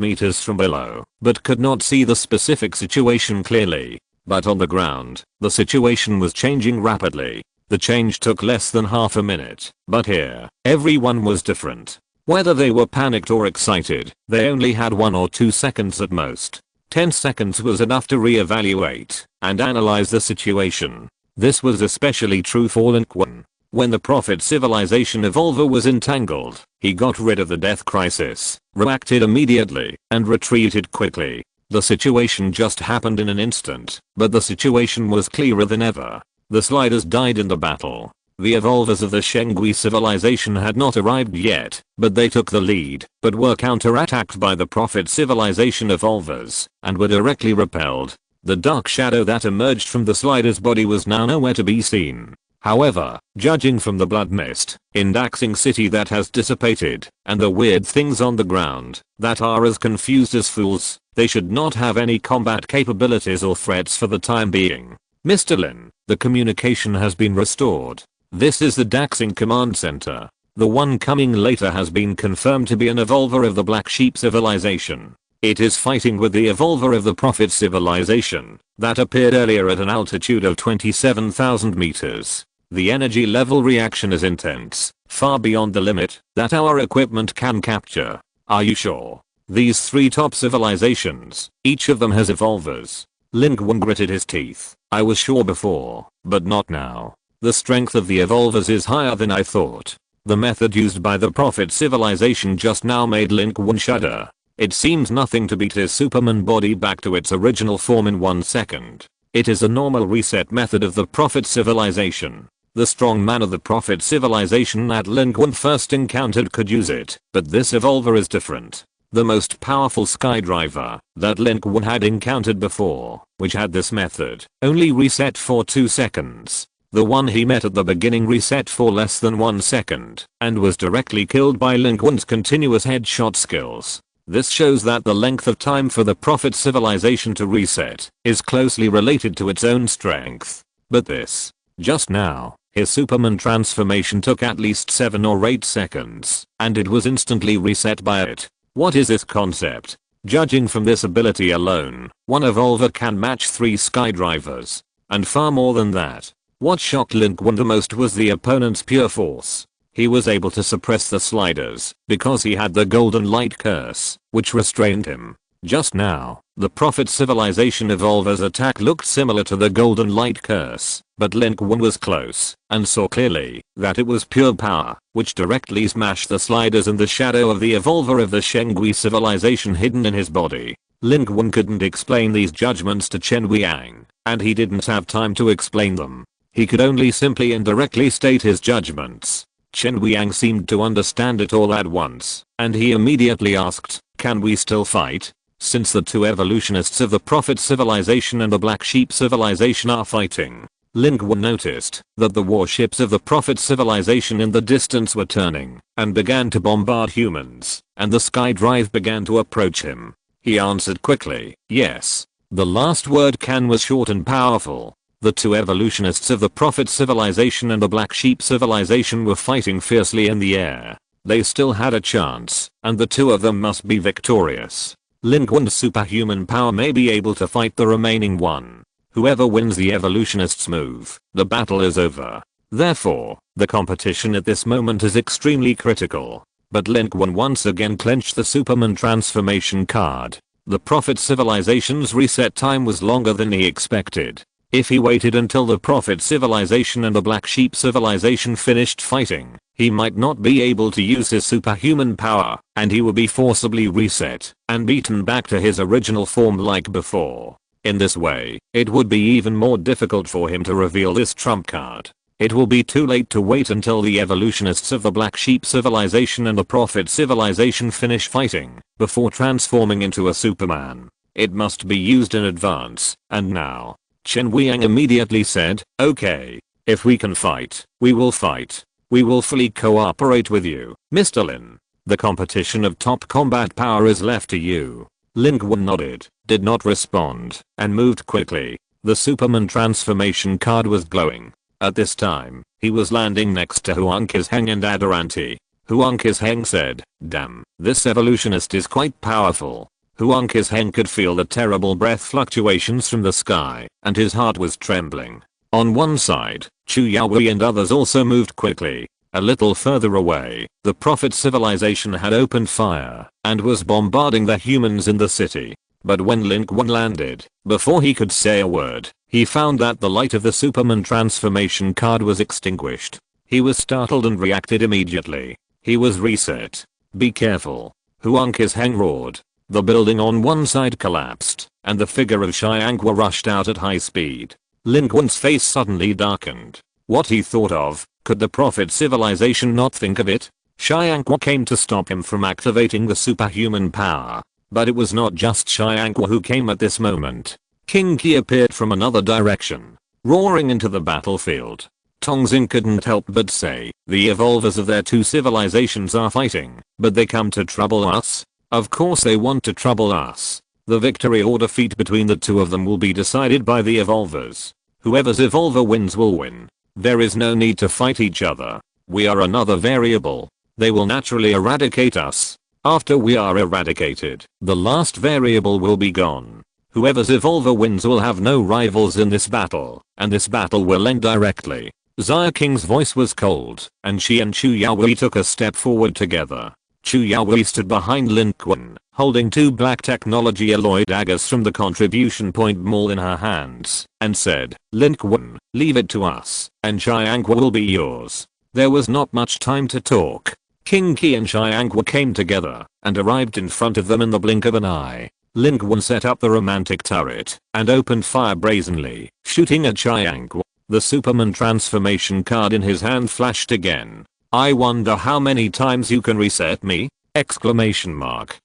meters from below, but could not see the specific situation clearly. But on the ground, the situation was changing rapidly. The change took less than half a minute, but here, everyone was different. Whether they were panicked or excited, they only had 1 or 2 seconds at most. 10 seconds was enough to re-evaluate and analyze the situation. This was especially true for Lin Qun. When the Prophet civilization evolver was entangled, he got rid of the death crisis, reacted immediately, and retreated quickly. The situation just happened in an instant, but the situation was clearer than ever. The sliders died in the battle. The evolvers of the Shengui civilization had not arrived yet, but they took the lead, but were counterattacked by the Prophet civilization evolvers, and were directly repelled. The dark shadow that emerged from the slider's body was now nowhere to be seen. However, judging from the blood mist in Daxing City that has dissipated, and the weird things on the ground that are as confused as fools, they should not have any combat capabilities or threats for the time being. Mr. Lin, the communication has been restored. This is the Daxing Command Center. The one coming later has been confirmed to be an evolver of the Black Sheep civilization. It is fighting with the evolver of the Prophet civilization that appeared earlier at an altitude of 27,000 meters. The energy level reaction is intense, far beyond the limit that our equipment can capture. Are you sure? These 3 top civilizations, each of them has evolvers. Lin Qun gritted his teeth. I was sure before, but not now. The strength of the evolvers is higher than I thought. The method used by the Prophet civilization just now made Lin Qun shudder. It seems nothing to beat his Superman body back to its original form in 1 second. It is a normal reset method of the Prophet civilization. The strong man of the Prophet civilization that Lin Qun first encountered could use it, but this evolver is different. The most powerful skydriver that Lin Qun had encountered before, which had this method, only reset for 2 seconds. The one he met at the beginning reset for less than 1 second, and was directly killed by Lin Qun's continuous headshot skills. This shows that the length of time for the Prophet civilization to reset is closely related to its own strength. But this, just now, his Superman transformation took at least 7 or 8 seconds, and it was instantly reset by it. What is this concept? Judging from this ability alone, one evolver can match 3 skydrivers, and far more than that. What shocked Lin Qun the most was the opponent's pure force. He was able to suppress the sliders because he had the golden light curse, which restrained him. Just now, the Prophet civilization evolver's attack looked similar to the golden light curse, but Lin Qun was close and saw clearly that it was pure power, which directly smashed the sliders and the shadow of the evolver of the Shengui civilization hidden in his body. Lin Qun couldn't explain these judgments to Chen Weiyang, and he didn't have time to explain them. He could only simply indirectly state his judgments. Chen Weiyang seemed to understand it all at once, and he immediately asked, "Can we still fight?" Since the 2 evolutionists of the Prophet civilization and the Black Sheep civilization are fighting, Lin Qun noticed that the warships of the Prophet civilization in the distance were turning and began to bombard humans, and the skydrive began to approach him. He answered quickly, "Yes." The last word "can" was short and powerful. The 2 evolutionists of the Prophet civilization and the Black Sheep civilization were fighting fiercely in the air. They still had a chance, and the 2 of them must be victorious. Lin Qun's superhuman power may be able to fight the remaining one. Whoever wins the evolutionist's move, the battle is over. Therefore, the competition at this moment is extremely critical. But Lin Qun once again clenched the Superman transformation card. The Prophet civilization's reset time was longer than he expected. If he waited until the Prophet civilization and the Black Sheep civilization finished fighting, he might not be able to use his superhuman power, and he would be forcibly reset and beaten back to his original form like before. In this way, it would be even more difficult for him to reveal this trump card. It will be too late to wait until the evolutionists of the Black Sheep civilization and the Prophet civilization finish fighting before transforming into a Superman. It must be used in advance, and now. Chen Weiyang immediately said, okay. If we can fight, we will fight. We will fully cooperate with you, Mr. Lin. The competition of top combat power is left to you. Lin Qun nodded, did not respond, and moved quickly. The Superman transformation card was glowing. At this time, he was landing next to Huang Qizheng and Adalanti. Huang Qizheng said, damn, this evolutionist is quite powerful. Huang Qizheng could feel the terrible breath fluctuations from the sky, and his heart was trembling. On one side, Chu Yaowei and others also moved quickly. A little further away, the Prophet civilization had opened fire and was bombarding the humans in the city. But when Lin Qun landed, before he could say a word, he found that the light of the Superman transformation card was extinguished. He was startled and reacted immediately. He was reset. Be careful. Huang Qizheng roared. The building on one side collapsed, and the figure of Xianghua rushed out at high speed. Lin Qun's face suddenly darkened. What he thought of? Could the Prophet civilization not think of it? Xianghua came to stop him from activating the superhuman power. But it was not just Xianghua who came at this moment. King Qi appeared from another direction, roaring into the battlefield. Tongxing couldn't help but say, the evolvers of their two civilizations are fighting, but they come to trouble us? Of course they want to trouble us. The victory or defeat between the two of them will be decided by the evolvers. Whoever's evolver wins will win. There is no need to fight each other. We are another variable. They will naturally eradicate us. After we are eradicated, the last variable will be gone. Whoever's evolver wins will have no rivals in this battle, and this battle will end directly. Xia King's voice was cold, and she and Chu Yaowei took a step forward together. Chu Yaowei stood behind Lin Qun, holding two black technology alloy daggers from the contribution point mall in her hands, and said, Lin Qun, leave it to us, and Xianghua will be yours. There was not much time to talk. King Qi and Xianghua came together, and arrived in front of them in the blink of an eye. Lin Qun set up the romantic turret, and opened fire brazenly, shooting at Xianghua. The Superman transformation card in his hand flashed again. I wonder how many times you can reset me? Exclamation mark.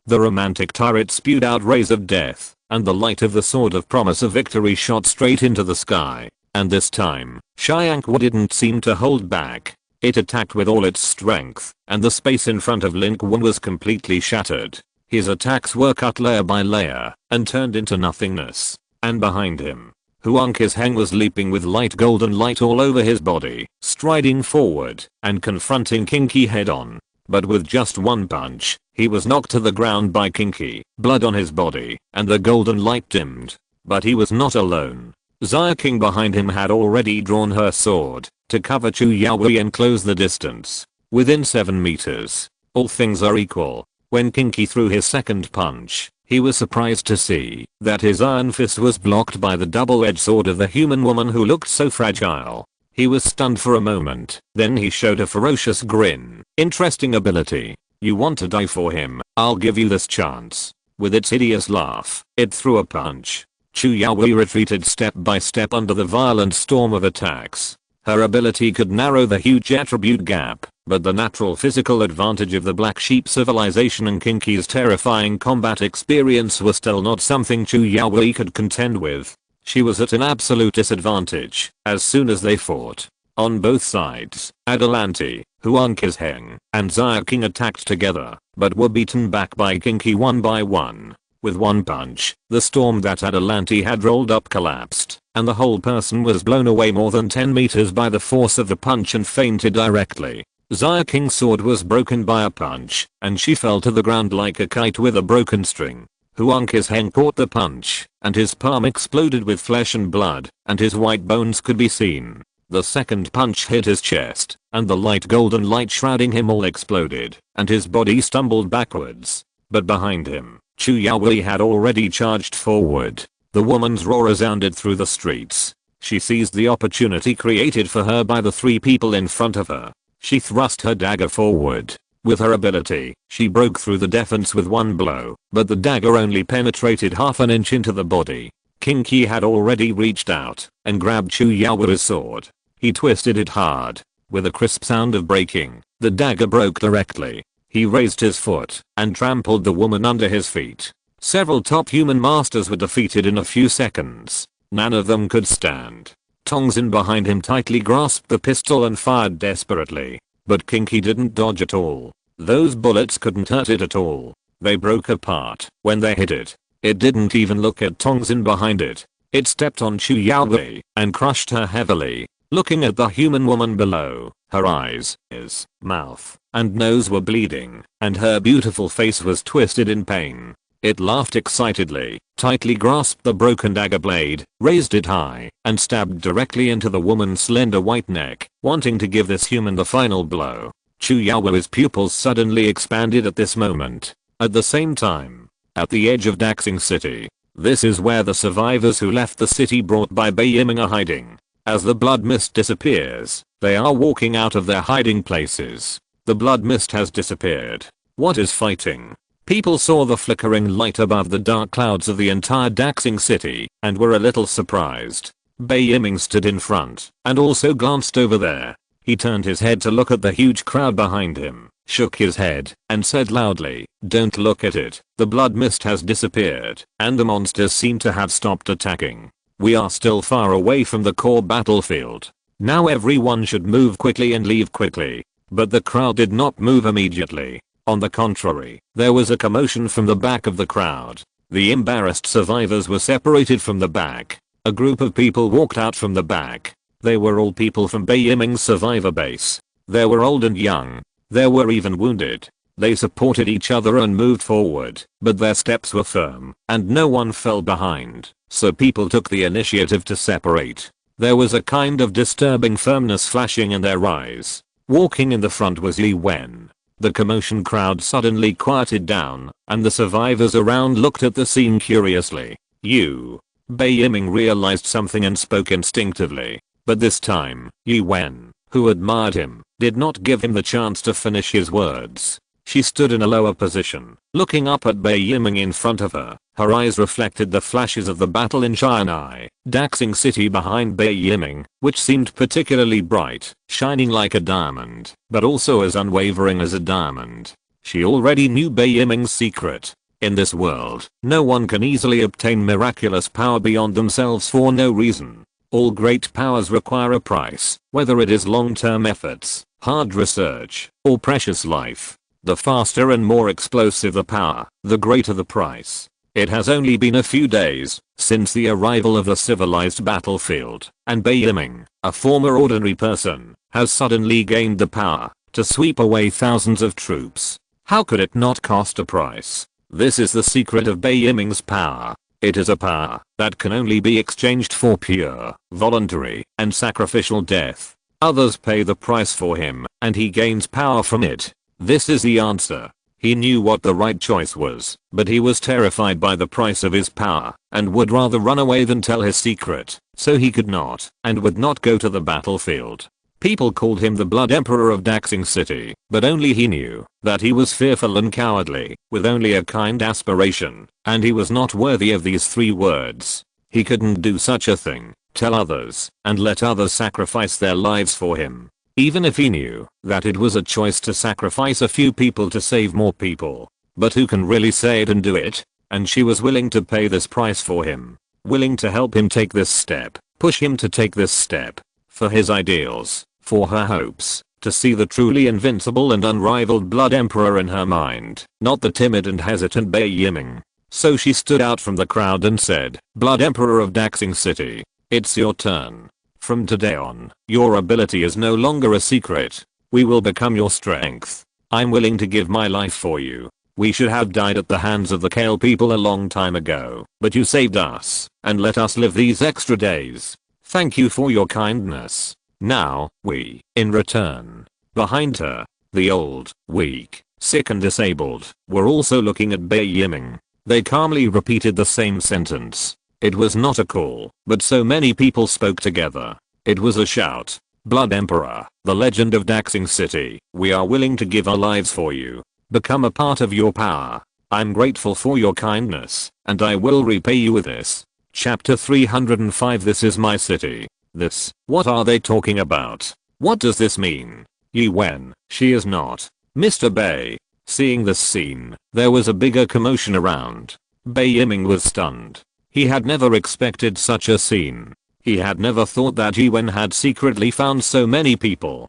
The romantic turret spewed out rays of death, and the light of the sword of promise of victory shot straight into the sky. And this time, Xianghua didn't seem to hold back. It attacked with all its strength, and the space in front of Lin Qun was completely shattered. His attacks were cut layer by layer, and turned into nothingness. And behind him, Huang Qizheng was leaping with light golden light all over his body, striding forward, and confronting King Qi head on. But with just one punch, he was knocked to the ground by King Qi, blood on his body, and the golden light dimmed. But he was not alone. Xia King behind him had already drawn her sword, to cover Chu Yaowei and close the distance. Within 7 meters. All things are equal. When King Qi threw his second punch, he was surprised to see that his iron fist was blocked by the double-edged sword of the human woman who looked so fragile. He was stunned for a moment, then he showed a ferocious grin. Interesting ability. You want to die for him? I'll give you this chance. With its hideous laugh, it threw a punch. Chu Yaowei retreated step by step under the violent storm of attacks. Her ability could narrow the huge attribute gap, but the natural physical advantage of the Black Sheep civilization and King Qi's terrifying combat experience was still not something Chu Yaowei could contend with. She was at an absolute disadvantage as soon as they fought. On both sides, Adalanti, Huang Qizheng, and Xia King attacked together, but were beaten back by King Qi one by one. With one punch, the storm that Adalanti had rolled up collapsed, and the whole person was blown away more than 10 meters by the force of the punch and fainted directly. Xia King's sword was broken by a punch, and she fell to the ground like a kite with a broken string. Huang Qizheng caught the punch, and his palm exploded with flesh and blood, and his white bones could be seen. The second punch hit his chest, and the light golden light shrouding him all exploded, and his body stumbled backwards. But behind him, Chu Yaowei had already charged forward. The woman's roar resounded through the streets. She seized the opportunity created for her by the 3 people in front of her. She thrust her dagger forward. With her ability, she broke through the defense with one blow, but the dagger only penetrated half an inch into the body. King Qi had already reached out and grabbed Chu Yaowei's sword. He twisted it hard. With a crisp sound of breaking, the dagger broke directly. He raised his foot and trampled the woman under his feet. Several top human masters were defeated in a few seconds. None of them could stand. Tongzin behind him tightly grasped the pistol and fired desperately. But Kinky didn't dodge at all. Those bullets couldn't hurt it at all. They broke apart when they hit it. It didn't even look at Tongzin behind it. It stepped on Chu Yaowei and crushed her heavily. Looking at the human woman below, her eyes, ears, mouth, and nose were bleeding, and her beautiful face was twisted in pain. It laughed excitedly, tightly grasped the broken dagger blade, raised it high, and stabbed directly into the woman's slender white neck, wanting to give this human the final blow. Chu Yaowei's pupils suddenly expanded at this moment. At the same time, at the edge of Daxing City, this is where the survivors who left the city brought by Bai Yiming are hiding. As the blood mist disappears, they are walking out of their hiding places. The blood mist has disappeared. What is fighting? People saw the flickering light above the dark clouds of the entire Daxing City and were a little surprised. Bai Yiming stood in front and also glanced over there. He turned his head to look at the huge crowd behind him, shook his head, and said loudly, "Don't look at it. The blood mist has disappeared, and the monsters seem to have stopped attacking. We are still far away from the core battlefield. Now everyone should move quickly and leave quickly." But the crowd did not move immediately. On the contrary, there was a commotion from the back of the crowd. The embarrassed survivors were separated from the back. A group of people walked out from the back. They were all people from Bai Yiming's survivor base. There were old and young. There were even wounded. They supported each other and moved forward, but their steps were firm, and no one fell behind, so people took the initiative to separate. There was a kind of disturbing firmness flashing in their eyes. Walking in the front was Li Wen. The commotion crowd suddenly quieted down, and the survivors around looked at the scene curiously. Bai Yiming realized something and spoke instinctively. But this time, Li Wen, who admired him, did not give him the chance to finish his words. She stood in a lower position, looking up at Bai Yiming in front of her. Her eyes reflected the flashes of the battle in Xianai, Daxing City behind Bai Yiming, which seemed particularly bright, shining like a diamond, but also as unwavering as a diamond. She already knew Bai Yiming's secret. In this world, no one can easily obtain miraculous power beyond themselves for no reason. All great powers require a price, whether it is long-term efforts, hard research, or precious life. The faster and more explosive the power, the greater the price. It has only been a few days since the arrival of the civilized battlefield, and Bai Yiming, a former ordinary person, has suddenly gained the power to sweep away thousands of troops. How could it not cost a price? This is the secret of Bai Yiming's power. It is a power that can only be exchanged for pure, voluntary, and sacrificial death. Others pay the price for him, and he gains power from it. This is the answer. He knew what the right choice was, but he was terrified by the price of his power, and would rather run away than tell his secret, so he could not, and would not go to the battlefield. People called him the Blood Emperor of Daxing City, but only he knew that he was fearful and cowardly, with only a kind aspiration, and he was not worthy of these 3 words. He couldn't do such a thing, tell others, and let others sacrifice their lives for him. Even if he knew that it was a choice to sacrifice a few people to save more people. But who can really say it and do it? And she was willing to pay this price for him. Willing to help him take this step, push him to take this step. For his ideals, for her hopes, to see the truly invincible and unrivaled Blood Emperor in her mind, not the timid and hesitant Bai Yiming. So she stood out from the crowd and said, "Blood Emperor of Daxing City, it's your turn. From today on, your ability is no longer a secret. We will become your strength. I'm willing to give my life for you. We should have died at the hands of the Kale people a long time ago, but you saved us, and let us live these extra days. Thank you for your kindness. Now, we, in return." Behind her, the old, weak, sick and disabled, were also looking at Bai Yiming. They calmly repeated the same sentence. It was not a call, but so many people spoke together. It was a shout. "Blood Emperor, the legend of Daxing City, we are willing to give our lives for you. Become a part of your power. I'm grateful for your kindness, and I will repay you with this." Chapter 305 This is my city. What are they talking about? What does this mean? Yi Wen, she is not. Mr. Bei. Seeing this scene, there was a bigger commotion around. Bei Yiming was stunned. He had never expected such a scene. He had never thought that Yi Wen had secretly found so many people.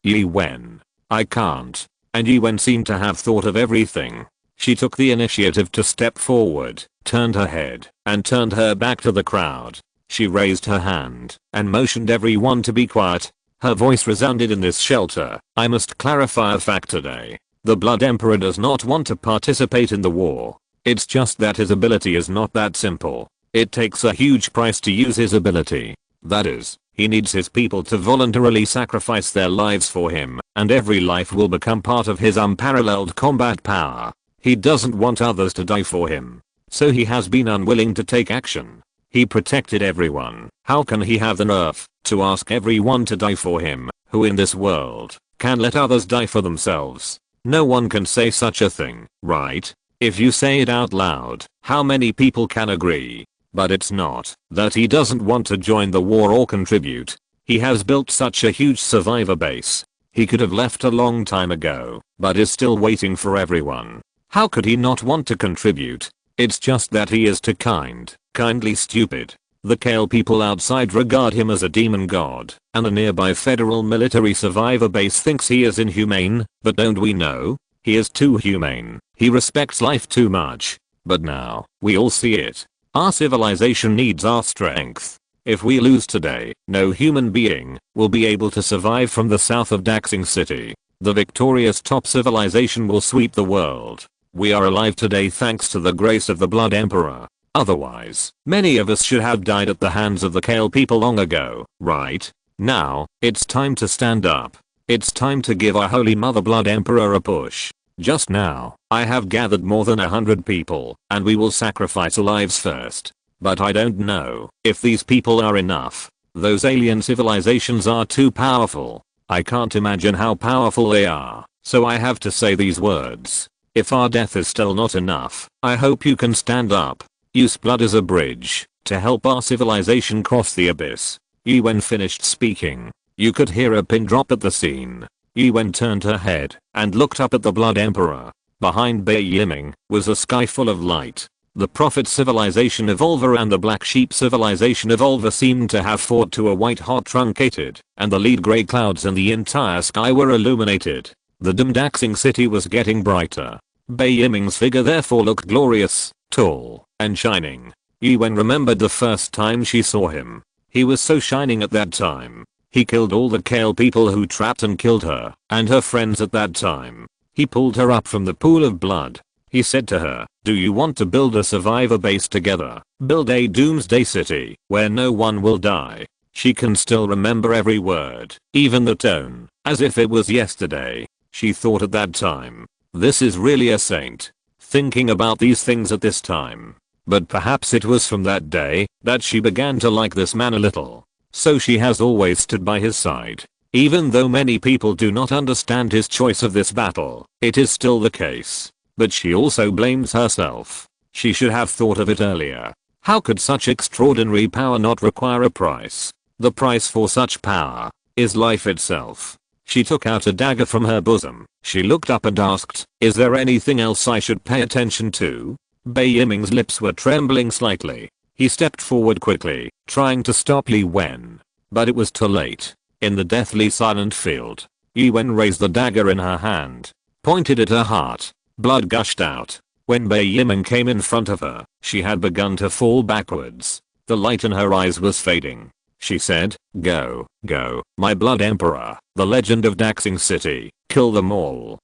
Yi Wen. I can't. And Yi Wen seemed to have thought of everything. She took the initiative to step forward, turned her head, and turned her back to the crowd. She raised her hand and motioned everyone to be quiet. Her voice resounded in this shelter. I must clarify a fact today. The Blood Emperor does not want to participate in the war. It's just that his ability is not that simple. It takes a huge price to use his ability. That is, he needs his people to voluntarily sacrifice their lives for him, and every life will become part of his unparalleled combat power. He doesn't want others to die for him. So he has been unwilling to take action. He protected everyone. How can he have the nerve to ask everyone to die for him, who in this world can let others die for themselves? No one can say such a thing, right? If you say it out loud, how many people can agree? But it's not that he doesn't want to join the war or contribute. He has built such a huge survivor base. He could have left a long time ago, but is still waiting for everyone. How could he not want to contribute? It's just that he is too kindly stupid. The Kale people outside regard him as a demon god, and the nearby federal military survivor base thinks he is inhumane, but don't we know? He is too humane. He respects life too much. But now, we all see it. Our civilization needs our strength. If we lose today, no human being will be able to survive from the south of Daxing City. The victorious top civilization will sweep the world. We are alive today thanks to the grace of the Blood Emperor. Otherwise, many of us should have died at the hands of the Kale people long ago, right? Now, it's time to stand up. It's time to give our Holy Mother Blood Emperor a push. Just now, I have gathered more than 100 people, and we will sacrifice lives first. But I don't know if these people are enough. Those alien civilizations are too powerful. I can't imagine how powerful they are, so I have to say these words. If our death is still not enough, I hope you can stand up. Use blood as a bridge to help our civilization cross the abyss. Yi Wen finished speaking. You could hear a pin drop at the scene. Yi Wen turned her head and looked up at the Blood Emperor. Behind Bei Yiming was a sky full of light. The Prophet civilization Evolver and the Black Sheep civilization Evolver seemed to have fought to a white-hot truncated, and the lead grey clouds in the entire sky were illuminated. The Daxing city was getting brighter. Bei Yiming's figure therefore looked glorious, tall, and shining. Yi Wen remembered the first time she saw him. He was so shining at that time. He killed all the Kale people who trapped and killed her and her friends at that time. He pulled her up from the pool of blood. He said to her, do you want to build a survivor base together? Build a doomsday city where no one will die. She can still remember every word, even the tone, as if it was yesterday. She thought at that time, this is really a saint, thinking about these things at this time. But perhaps it was from that day that she began to like this man a little. So she has always stood by his side. Even though many people do not understand his choice of this battle, it is still the case. But she also blames herself. She should have thought of it earlier. How could such extraordinary power not require a price? The price for such power is life itself. She took out a dagger from her bosom. She looked up and asked, is there anything else I should pay attention to? Bei Yiming's lips were trembling slightly. He stepped forward quickly, trying to stop Yi Wen. But it was too late. In the deathly silent field, Yi Wen raised the dagger in her hand, pointed at her heart. Blood gushed out. When Bei Yiming came in front of her, she had begun to fall backwards. The light in her eyes was fading. She said, go, my Blood Emperor, the legend of Daxing City. Kill them all,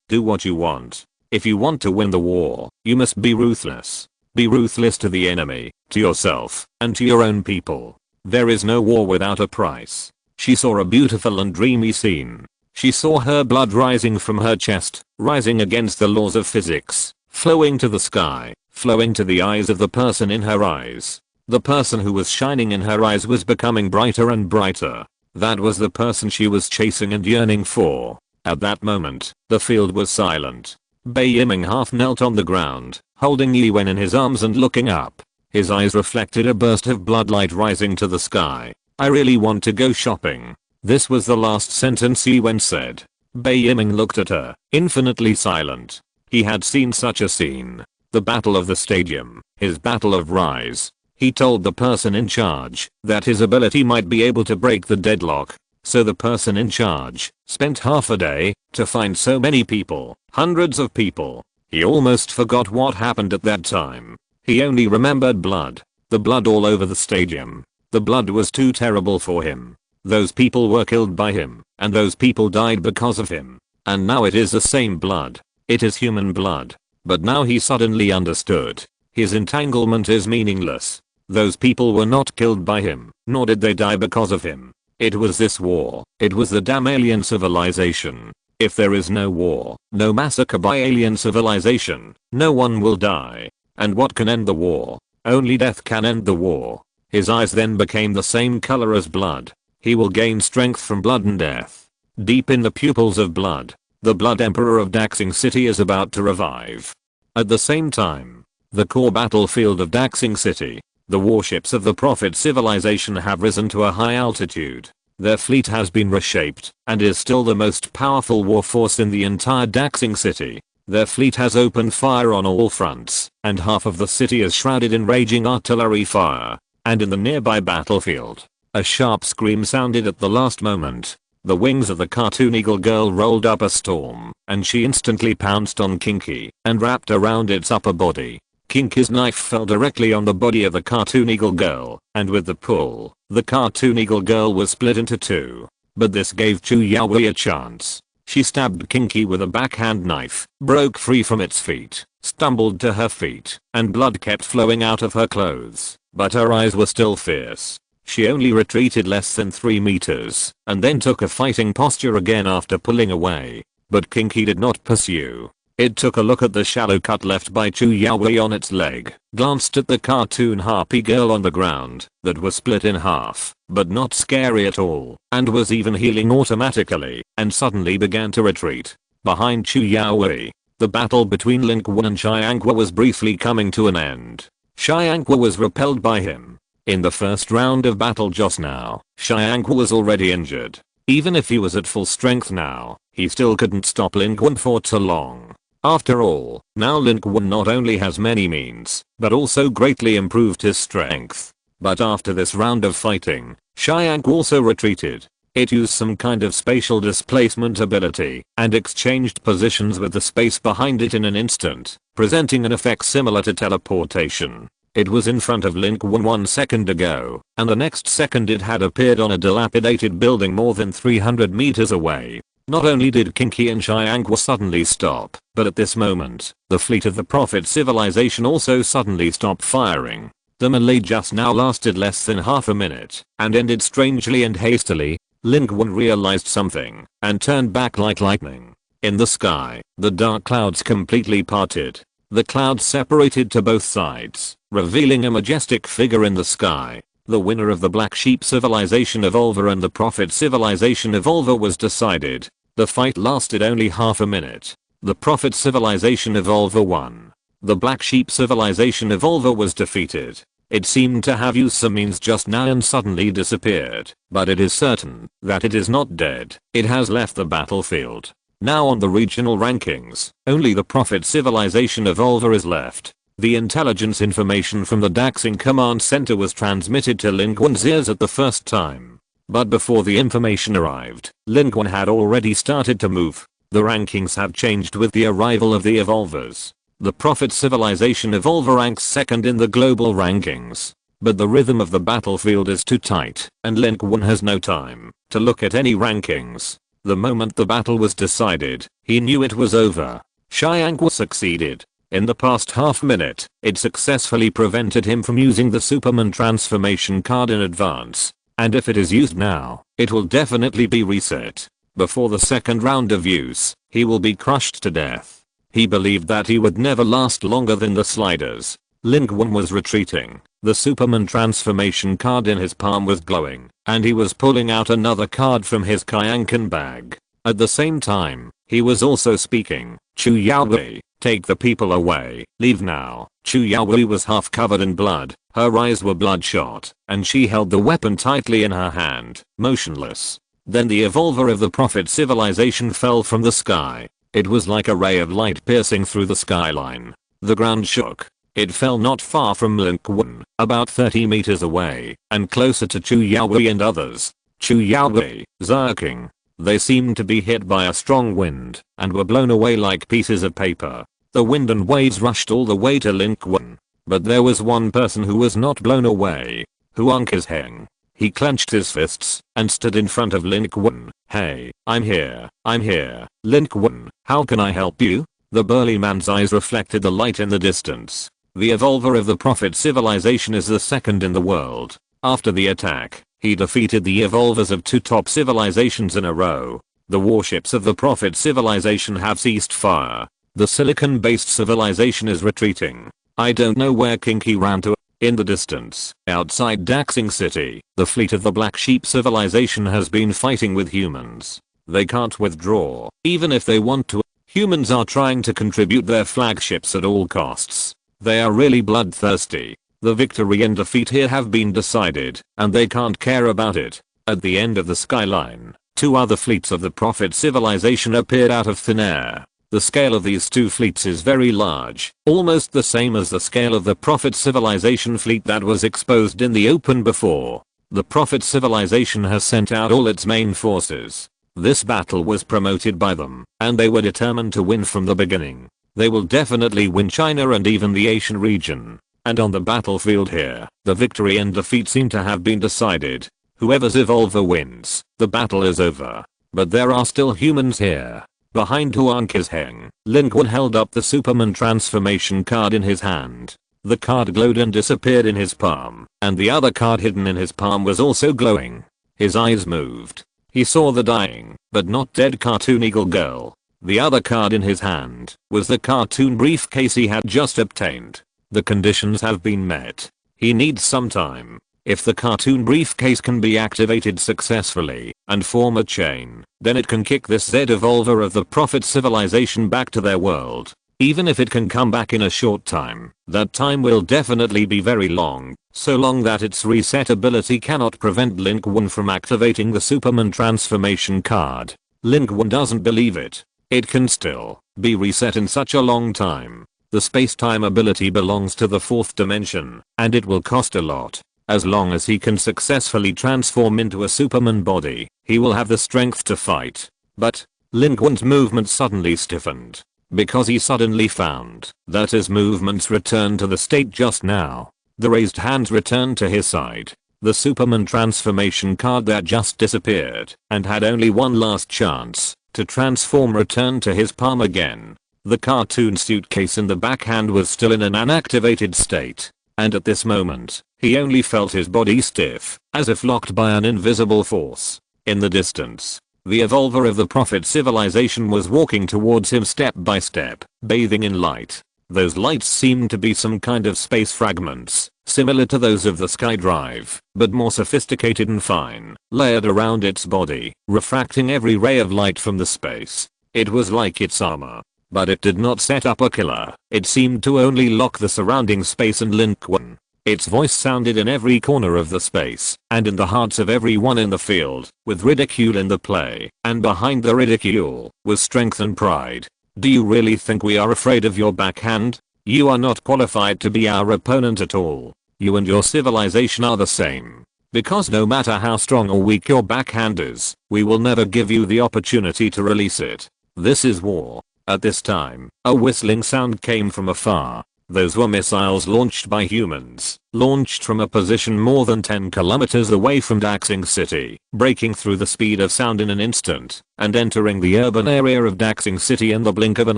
do what you want. If you want to win the war, you must be ruthless. Be ruthless to the enemy, to yourself, and to your own people. There is no war without a price. She saw a beautiful and dreamy scene. She saw her blood rising from her chest, rising against the laws of physics, flowing to the sky, flowing to the eyes of the person in her eyes. The person who was shining in her eyes was becoming brighter and brighter. That was the person she was chasing and yearning for. At that moment, the field was silent. Bei Yiming half knelt on the ground, holding Yi Wen in his arms and looking up. His eyes reflected a burst of bloodlight rising to the sky. "I really want to go shopping." This was the last sentence he went said. Bai Yiming looked at her, infinitely silent. He had seen such a scene. The battle of the stadium, his battle of rise. He told the person in charge that his ability might be able to break the deadlock. So the person in charge spent half a day to find so many people, hundreds of people. He almost forgot what happened at that time. He only remembered blood. The blood all over the stadium. The blood was too terrible for him. Those people were killed by him, and those people died because of him. And now it is the same blood. It is human blood. But now he suddenly understood. His entanglement is meaningless. Those people were not killed by him, nor did they die because of him. It was this war. It was the damn alien civilization. If there is no war, no massacre by alien civilization, no one will die. And what can end the war? Only death can end the war. His eyes then became the same color as blood. He will gain strength from blood and death. Deep in the pupils of blood, the Blood Emperor of Daxing City is about to revive. At the same time, the core battlefield of Daxing City, the warships of the Prophet civilization have risen to a high altitude. Their fleet has been reshaped and is still the most powerful war force in the entire Daxing City. Their fleet has opened fire on all fronts, and half of the city is shrouded in raging artillery fire. And in the nearby battlefield, a sharp scream sounded at the last moment. The wings of the cartoon eagle girl rolled up a storm, and she instantly pounced on Kinky and wrapped around its upper body. Kinky's knife fell directly on the body of the cartoon eagle girl, and with the pull, the cartoon eagle girl was split into two. But this gave Chu Yaoi a chance. She stabbed Kinky with a backhand knife, broke free from its feet, stumbled to her feet, and blood kept flowing out of her clothes, but her eyes were still fierce. She only retreated less than 3 meters, and then took a fighting posture again after pulling away. But Kinky did not pursue. It took a look at the shallow cut left by Chu Yaoi on its leg, glanced at the cartoon harpy girl on the ground, that was split in half, but not scary at all, and was even healing automatically, and suddenly began to retreat. Behind Chu Yaoi, the battle between Lin Qun and Xianghua was briefly coming to an end. Xianghua was repelled by him. In the first round of battle just now, Xianghua was already injured. Even if he was at full strength now, he still couldn't stop Lin Qun for too long. After all, now Lin Qun not only has many means, but also greatly improved his strength. But after this round of fighting, Xianghua also retreated. It used some kind of spatial displacement ability, and exchanged positions with the space behind it in an instant, presenting an effect similar to teleportation. It was in front of Lin Qun 1 second ago, and the next second it had appeared on a dilapidated building more than 300 meters away. Not only did Kinky and Xianghua suddenly stop, but at this moment, the fleet of the Prophet civilization also suddenly stopped firing. The melee just now lasted less than half a minute, and ended strangely and hastily. Lin Qun realized something, and turned back like lightning. In the sky, the dark clouds completely parted. The clouds separated to both sides, revealing a majestic figure in the sky. The winner of the Black Sheep Civilization Evolver and the Prophet Civilization Evolver was decided. The fight lasted only half a minute. The Prophet Civilization Evolver won. The Black Sheep Civilization Evolver was defeated. It seemed to have used some means just now and suddenly disappeared, but it is certain that it is not dead. It has left the battlefield. Now on the regional rankings, only the Prophet Civilization Evolver is left. The intelligence information from the Daxing Command Center was transmitted to Lin Qun's ears at the first time. But before the information arrived, Lin Qun had already started to move. The rankings have changed with the arrival of the Evolvers. The Prophet Civilization Evolver ranks second in the global rankings. But the rhythm of the battlefield is too tight, and Lin Qun has no time to look at any rankings. The moment the battle was decided, he knew it was over. Xianghua succeeded. In the past half minute, it successfully prevented him from using the Superman transformation card in advance. And if it is used now, it will definitely be reset. Before the second round of use, he will be crushed to death. He believed that he would never last longer than the sliders. Lin Qun was retreating. The Superman transformation card in his palm was glowing, and he was pulling out another card from his Kyankan bag. At the same time, he was also speaking. Chu Yaoi, Take the people away. Leave now. Chu Yaoi was half covered in blood, her eyes were bloodshot, and she held the weapon tightly in her hand, motionless. Then the evolver of the Prophet civilization fell from the sky. It was like a ray of light piercing through the skyline. The ground shook. It fell not far from Lin Qun, about 30 meters away, and closer to Chu Yaoi and others. Chu Yaoi, Zerking. They seemed to be hit by a strong wind, and were blown away like pieces of paper. The wind and waves rushed all the way to Lin Qun. But there was one person who was not blown away. Huang's Heng. He clenched his fists, and stood in front of Lin Qun. Hey, I'm here. Lin Qun, how can I help you? The burly man's eyes reflected the light in the distance. The evolver of the Prophet civilization is the second in the world. After the attack, he defeated the evolvers of 2 top civilizations in a row. The warships of the Prophet civilization have ceased fire. The silicon-based civilization is retreating. I don't know where Kinky ran to. In the distance, outside Daxing City, the fleet of the Black Sheep civilization has been fighting with humans. They can't withdraw, even if they want to. Humans are trying to contribute their flagships at all costs. They are really bloodthirsty. The victory and defeat here have been decided, and they can't care about it. At the end of the skyline, 2 other fleets of the Prophet civilization appeared out of thin air. The scale of these 2 fleets is very large, almost the same as the scale of the Prophet civilization fleet that was exposed in the open before. The Prophet civilization has sent out all its main forces. This battle was promoted by them, and they were determined to win from the beginning. They will definitely win China and even the Asian region. And on the battlefield here, the victory and defeat seem to have been decided. Whoever's evolver wins, the battle is over. But there are still humans here. Behind Huang's Heng, Lin Qun held up the Superman transformation card in his hand. The card glowed and disappeared in his palm, and the other card hidden in his palm was also glowing. His eyes moved. He saw the dying, but not dead cartoon eagle girl. The other card in his hand was the cartoon briefcase he had just obtained. The conditions have been met. He needs some time. If the cartoon briefcase can be activated successfully and form a chain, then it can kick this Z evolver of the Prophet civilization back to their world. Even if it can come back in a short time, that time will definitely be very long, so long that its reset ability cannot prevent Lin Qun from activating the Superman transformation card. Lin Qun doesn't believe it. It can still be reset in such a long time. The space-time ability belongs to the 4th dimension, and it will cost a lot. As long as he can successfully transform into a Superman body, he will have the strength to fight. But Lin Qun's movement suddenly stiffened, because he suddenly found that his movements returned to the state just now. The raised hands returned to his side. The Superman transformation card that just disappeared and had only one last chance to transform returned to his palm again. The cartoon suitcase in the backhand was still in an unactivated state, and at this moment, he only felt his body stiff, as if locked by an invisible force. In the distance, the evolver of the Prophet civilization was walking towards him step by step, bathing in light. Those lights seemed to be some kind of space fragments, similar to those of the SkyDrive, but more sophisticated and fine, layered around its body, refracting every ray of light from the space. It was like its armor. But it did not set up a killer. It seemed to only lock the surrounding space and Lin Qun. Its voice sounded in every corner of the space, and in the hearts of everyone in the field, with ridicule in the play, and behind the ridicule, was strength and pride. Do you really think we are afraid of your backhand? You are not qualified to be our opponent at all. You and your civilization are the same. Because no matter how strong or weak your backhand is, we will never give you the opportunity to release it. This is war. At this time, a whistling sound came from afar. Those were missiles launched by humans, launched from a position more than 10 kilometers away from Daxing City, breaking through the speed of sound in an instant, and entering the urban area of Daxing City in the blink of an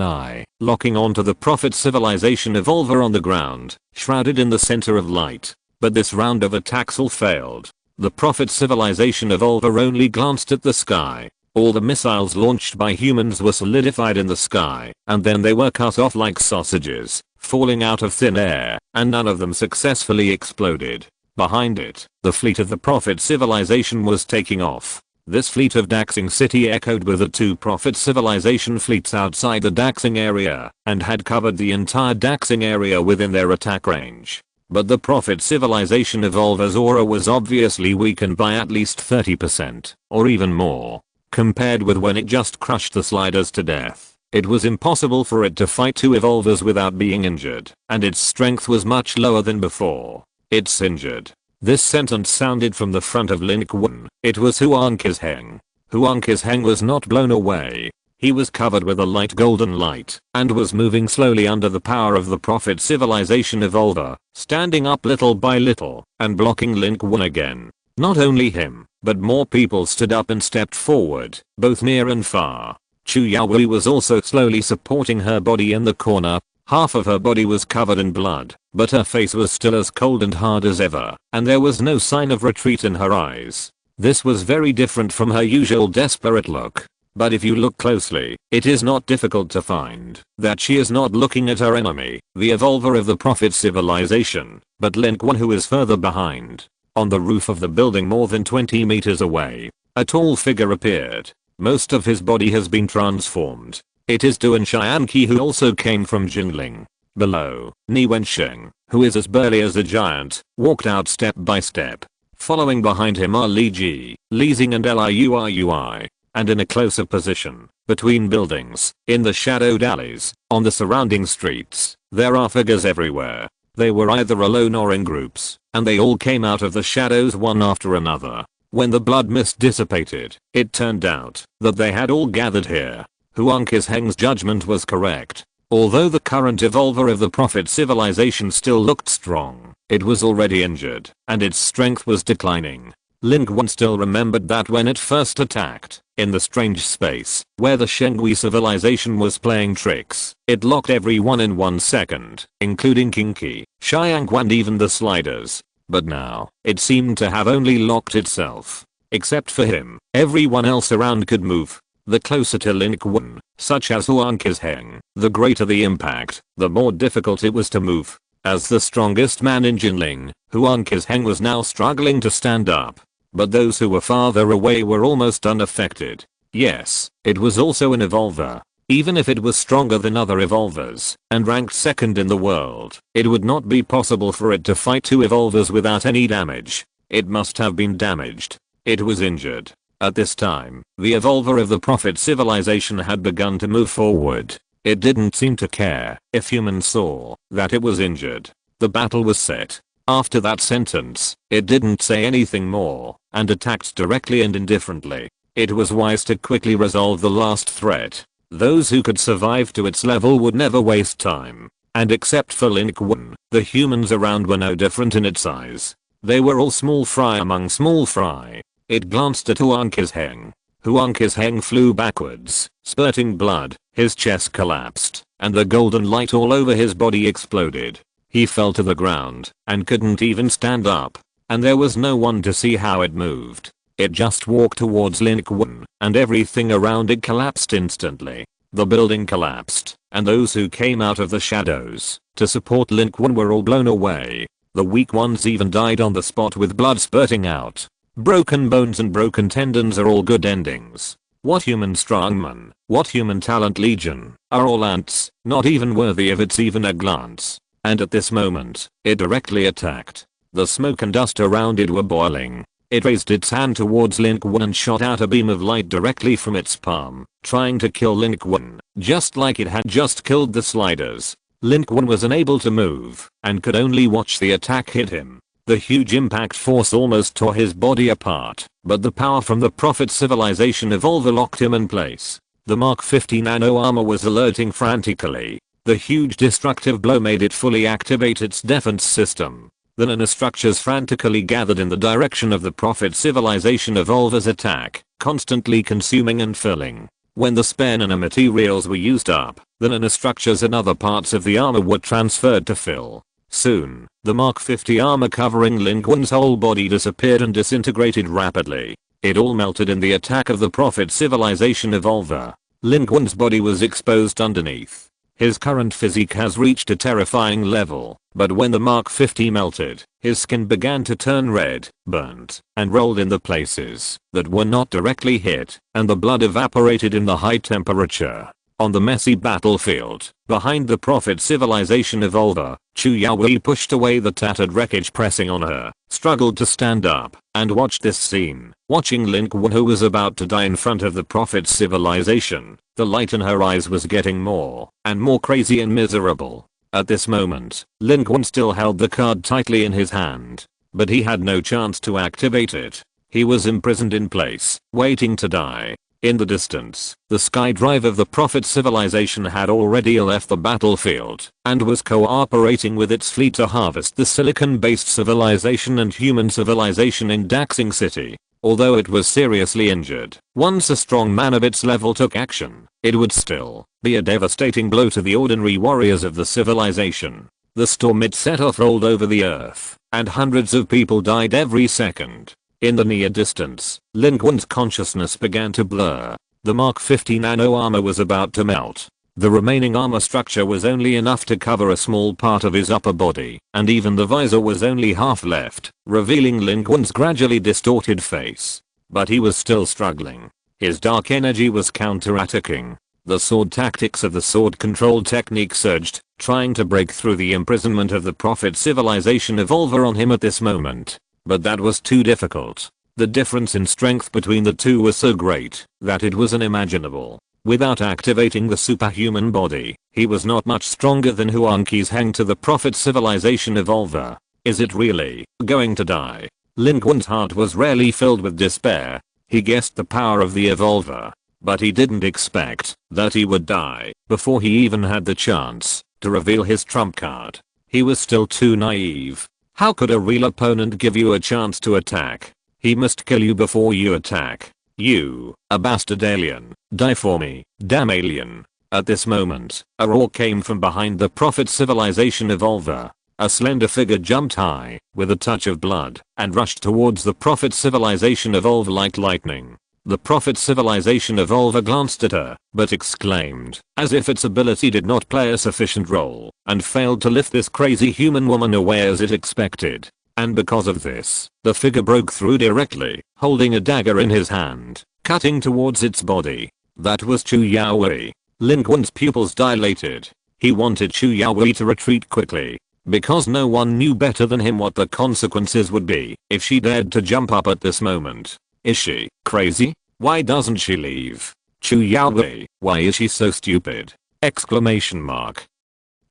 eye, locking onto the Prophet civilization evolver on the ground, shrouded in the center of light. But this round of attacks all failed. The Prophet civilization evolver only glanced at the sky. All the missiles launched by humans were solidified in the sky, and then they were cut off like sausages, falling out of thin air, and none of them successfully exploded. Behind it, the fleet of the Prophet civilization was taking off. This fleet of Daxing City echoed with the two Prophet civilization fleets outside the Daxing area and had covered the entire Daxing area within their attack range. But the Prophet civilization evolver's aura was obviously weakened by at least 30% or even more. Compared with when it just crushed the sliders to death, it was impossible for it to fight two evolvers without being injured, and its strength was much lower than before. It's injured. This sentence sounded from the front of Lin Qun. It was Huang Qizheng. Huang Qizheng was not blown away. He was covered with a light golden light and was moving slowly under the power of the Prophet civilization evolver, standing up little by little and blocking Lin Qun again. Not only him, but more people stood up and stepped forward, both near and far. Chu Yaohui was also slowly supporting her body in the corner. Half of her body was covered in blood, but her face was still as cold and hard as ever, and there was no sign of retreat in her eyes. This was very different from her usual desperate look. But if you look closely, it is not difficult to find that she is not looking at her enemy, the evolver of the Prophet civilization, but Lin Qun, who is further behind. On the roof of the building more than 20 meters away, a tall figure appeared. Most of his body has been transformed. It is Duan Xianqi, who also came from Jingling. Below, Ni Wensheng, who is as burly as a giant, walked out step by step. Following behind him are Li Ji, Li Xing and Liuiui. And in a closer position, between buildings, in the shadowed alleys, on the surrounding streets, there are figures everywhere. They were either alone or in groups, and they all came out of the shadows one after another. When the blood mist dissipated, it turned out that they had all gathered here. Huang Qizheng's judgment was correct. Although the current evolver of the Prophet civilization still looked strong, it was already injured, and its strength was declining. Lin Qun still remembered that when it first attacked, in the strange space where the Shengui civilization was playing tricks, it locked everyone in 1 second, including Qingqi, Xianggu and even the sliders. But now, it seemed to have only locked itself. Except for him, everyone else around could move. The closer to Lin Qun, such as Huang Qizheng, the greater the impact, the more difficult it was to move. As the strongest man in Jinling, Huang Qizheng was now struggling to stand up. But those who were farther away were almost unaffected. Yes, it was also an evolver. Even if it was stronger than other evolvers and ranked second in the world, it would not be possible for it to fight two evolvers without any damage. It must have been damaged. It was injured. At this time, the evolver of the Prophet civilization had begun to move forward. It didn't seem to care if humans saw that it was injured. The battle was set. After that sentence, it didn't say anything more and attacked directly and indifferently. It was wise to quickly resolve the last threat. Those who could survive to its level would never waste time. And except for Lin Qun, the humans around were no different in its size. They were all small fry among small fry. It glanced at Huang Qizheng. Huang Qizheng flew backwards, spurting blood. His chest collapsed, and the golden light all over his body exploded. He fell to the ground and couldn't even stand up, and there was no one to see how it moved. It just walked towards Lin Qun, and everything around it collapsed instantly. The building collapsed, and those who came out of the shadows to support Lin Qun were all blown away. The weak ones even died on the spot with blood spurting out. Broken bones and broken tendons are all good endings. What human strongman, what human talent legion, are all ants, not even worthy of its even a glance. And at this moment, it directly attacked. The smoke and dust around it were boiling. It raised its hand towards Lin Qun and shot out a beam of light directly from its palm, trying to kill Lin Qun, just like it had just killed the sliders. Lin Qun was unable to move, and could only watch the attack hit him. The huge impact force almost tore his body apart, but the power from the Prophet civilization evolver locked him in place. The Mark 50 nano armor was alerting frantically. The huge destructive blow made it fully activate its defense system. The nanostructures frantically gathered in the direction of the Prophet civilization evolver's attack, constantly consuming and filling. When the spare nanomaterials were used up, the nanostructures and other parts of the armor were transferred to fill. Soon, the Mark 50 armor covering Lin Qun's whole body disappeared and disintegrated rapidly. It all melted in the attack of the Prophet civilization evolver. Lin Qun's body was exposed underneath. His current physique has reached a terrifying level, but when the Mark 50 melted, his skin began to turn red, burnt, and rolled in the places that were not directly hit, and the blood evaporated in the high temperature. On the messy battlefield, behind the Prophet Civilization Evolver, Chu Yaoi pushed away the tattered wreckage pressing on her, struggled to stand up, and watched this scene. Watching Lin Qun, who was about to die in front of the Prophet Civilization, the light in her eyes was getting more and more crazy and miserable. At this moment, Lin Qun still held the card tightly in his hand, but he had no chance to activate it. He was imprisoned in place, waiting to die. In the distance, the skydrive of the Prophet Civilization had already left the battlefield and was cooperating with its fleet to harvest the silicon-based civilization and human civilization in Daxing City. Although it was seriously injured, once a strong man of its level took action, it would still be a devastating blow to the ordinary warriors of the civilization. The storm it set off rolled over the earth, and hundreds of people died every second. In the near distance, Lin Qun's consciousness began to blur. The Mark 50 nano armor was about to melt. The remaining armor structure was only enough to cover a small part of his upper body, and even the visor was only half left, revealing Lin Qun's gradually distorted face. But he was still struggling. His dark energy was counterattacking. The sword tactics of the sword control technique surged, trying to break through the imprisonment of the Prophet Civilization Evolver on him at this moment. But that was too difficult. The difference in strength between the two was so great that it was unimaginable. Without activating the superhuman body, he was not much stronger than Huang Qi's hang to the Prophet Civilization Evolver. Is it really going to die? Lin Qun's heart was rarely filled with despair. He guessed the power of the Evolver, but he didn't expect that he would die before he even had the chance to reveal his trump card. He was still too naive. How could a real opponent give you a chance to attack? He must kill you before you attack. You, a bastard alien, die for me, damn alien. At this moment, a roar came from behind the Prophet Civilization Evolver. A slender figure jumped high, with a touch of blood, and rushed towards the Prophet Civilization Evolver like lightning. The Prophet Civilization Evolver glanced at her, but exclaimed, as if its ability did not play a sufficient role, and failed to lift this crazy human woman away as it expected. And because of this, the figure broke through directly, holding a dagger in his hand, cutting towards its body. That was Chu Yaoi. Lin Qun's pupils dilated. He wanted Chu Yaoi to retreat quickly, because no one knew better than him what the consequences would be if she dared to jump up at this moment. Is she crazy? Why doesn't she leave? Chu Yaoi, why is she so stupid? Exclamation mark.